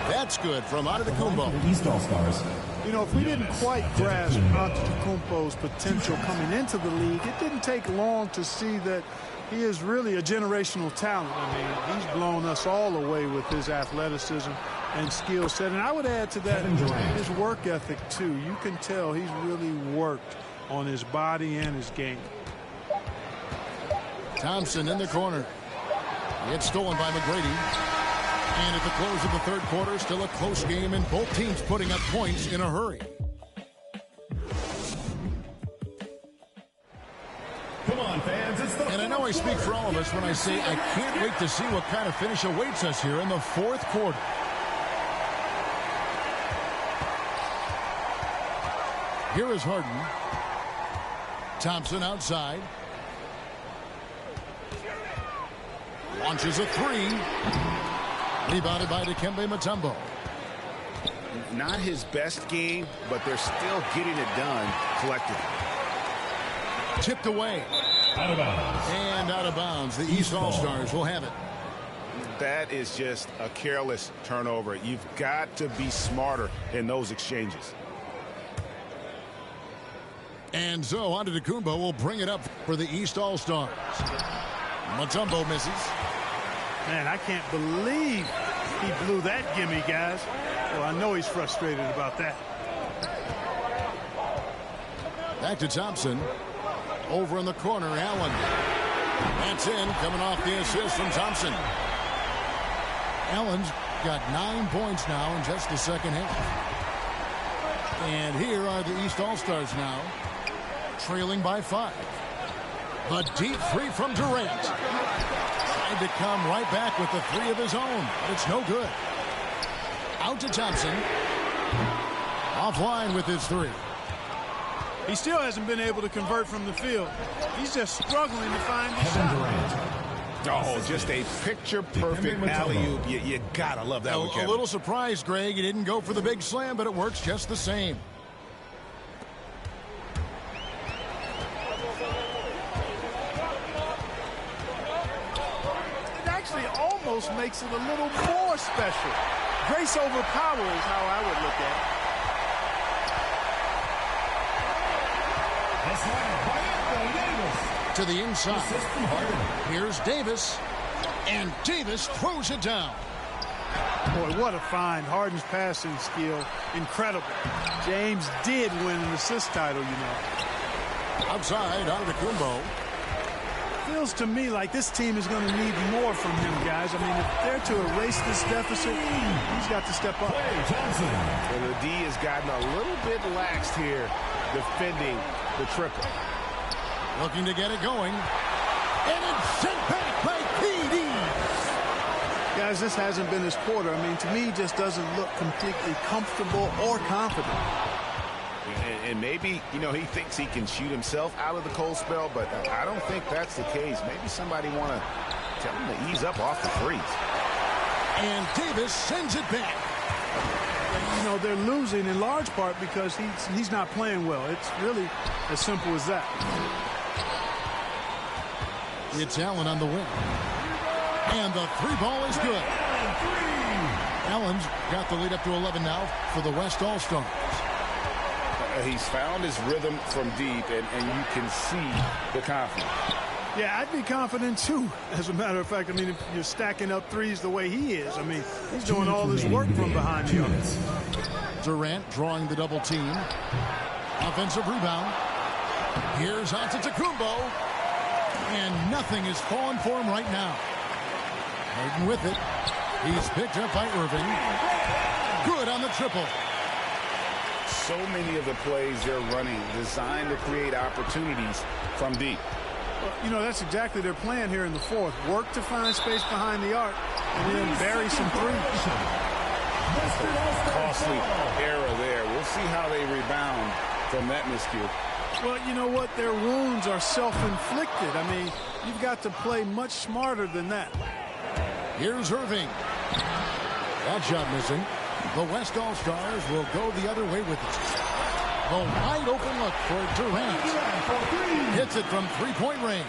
That's good from Antetokounmpo. East All-Stars. You know, if we didn't quite grasp Antetokounmpo's potential coming into the league, it didn't take long to see that he is really a generational talent. I mean, he's blown us all away with his athleticism and skill set. And I would add to that his work ethic, too. You can tell he's really worked on his body and his game. Thompson in the corner. It's stolen by McGrady. And at the close of the third quarter, still a close game, and both teams putting up points in a hurry. Come on, fans. It's the And I know I speak for all of us when I say I can't wait to see what kind of finish awaits us here in the fourth quarter. Here is Harden. Thompson outside. Launches a 3. Rebounded by Dikembe Mutombo. Not his best game, but they're still getting it done collectively. Tipped away. Out of bounds. And out of bounds. The East All-Stars will have it. That is just a careless turnover. You've got to be smarter in those exchanges. And so Antetokounmpo will bring it up for the East All-Stars. Mutombo misses. Man, I can't believe he blew that gimme, guys. Well, I know he's frustrated about that. Back to Thompson. Over in the corner, Allen. That's in, coming off the assist from Thompson. Allen's got 9 points now in just the second half. And here are the East All-Stars now, trailing by 5. The deep 3 from Durant. To come right back with the 3 of his own, but it's no good. Out to Thompson. Offline with his 3. He still hasn't been able to convert from the field. He's just struggling to find the shot. Oh, just a picture-perfect alley-oop. You gotta love that one, Kevin. A little surprised, Greg. He didn't go for the big slam, but it works just the same. Almost makes it a little more special. Grace over power is how I would look at it. To the inside. Here's Davis. And Davis throws it down. Boy, what a find. Harden's passing skill. Incredible. James did win an assist title, you know. Outside, Antetokounmpo. Feels to me like this team is going to need more from him, guys. I mean, if they're to erase this deficit, he's got to step up. Well, the D has gotten a little bit laxed here defending the triple. Looking to get it going. And it's sent back by KD. Guys, this hasn't been his quarter. I mean, to me, he just doesn't look completely comfortable or confident. And maybe, you know, he thinks he can shoot himself out of the cold spell, but I don't think that's the case. Maybe somebody want to tell him to ease up off the freeze. And Davis sends it back. You know, they're losing in large part because he's not playing well. It's really as simple as that. It's Allen on the wing. And the three ball is good. Allen's got the lead up to 11 now for the West All-Stars. He's found his rhythm from deep, and you can see the confidence. Yeah, I'd be confident, too. As a matter of fact, I mean, if you're stacking up threes the way he is, I mean, he's doing all this work from behind the arc. Durant drawing the double team. Offensive rebound. Here's Antetokounmpo. And nothing is falling for him right now. Harden with it. He's picked up by Irving. Good on the triple. So many of the plays they're running designed to create opportunities from deep. Well, you know, that's exactly their plan here in the fourth. Work to find space behind the arc and then bury some threes. Costly error there. We'll see how they rebound from that miscue. Well, you know what? Their wounds are self-inflicted. I mean, you've got to play much smarter than that. Here's Irving. That shot missing. The West All-Stars will go the other way with it. A wide open look for Durant. Hits it from three-point range.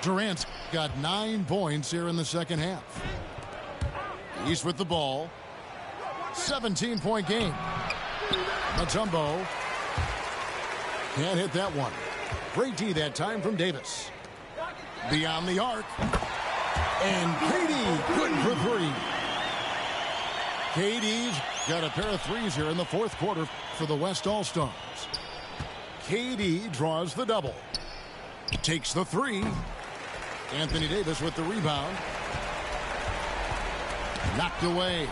Durant's got 9 points here in the second half. He's with the ball. 17-point game. Mutombo can't hit that one. Great D that time from Davis. Beyond the arc. And KD good for three. KD's got a pair of threes here in the fourth quarter for the West All-Stars. KD draws the double. Takes the three. Anthony Davis with the rebound. Knocked away.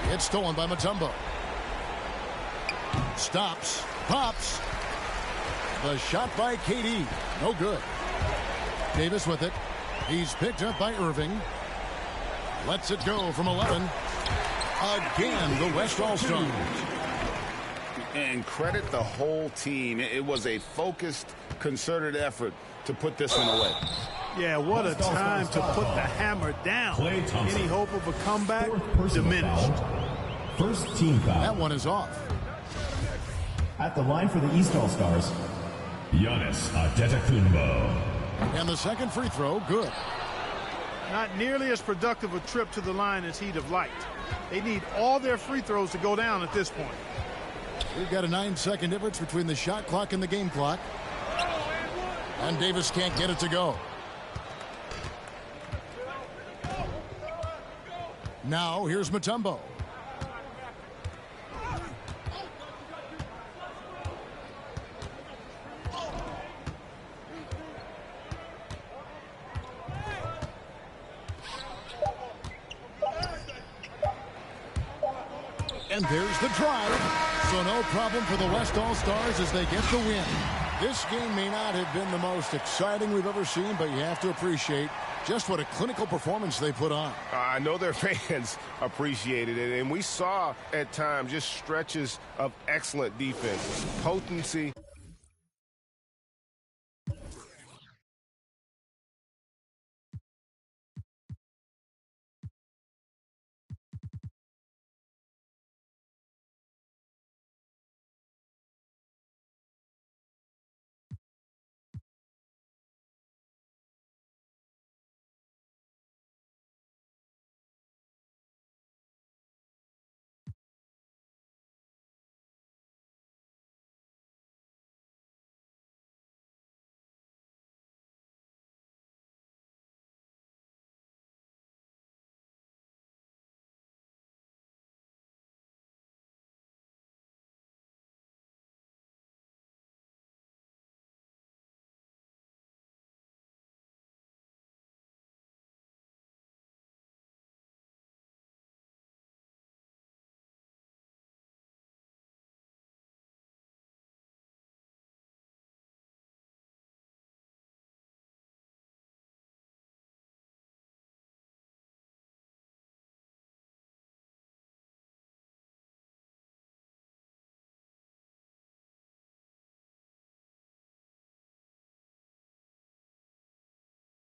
It's stolen by Mutombo. Stops. Pops. The shot by KD. No good. Davis with it. He's picked up by Irving. Lets it go from 11. Again, the West All-Stars. And credit the whole team. It was a focused, concerted effort to put this one away. Yeah, what a time to put the hammer down. Any hope of a comeback diminished. First team foul. That one is off. At the line for the East All-Stars, Giannis Antetokounmpo. And the second free throw, good. Not nearly as productive a trip to the line as he'd have liked. They need all their free throws to go down at this point. We've got a 9-second difference between the shot clock and the game clock. And Davis can't get it to go. Now, here's Mutombo. And there's the drive. So no problem for the West All-Stars as they get the win. This game may not have been the most exciting we've ever seen, but you have to appreciate just what a clinical performance they put on. I know their fans appreciated it, and we saw at times just stretches of excellent defense, potency.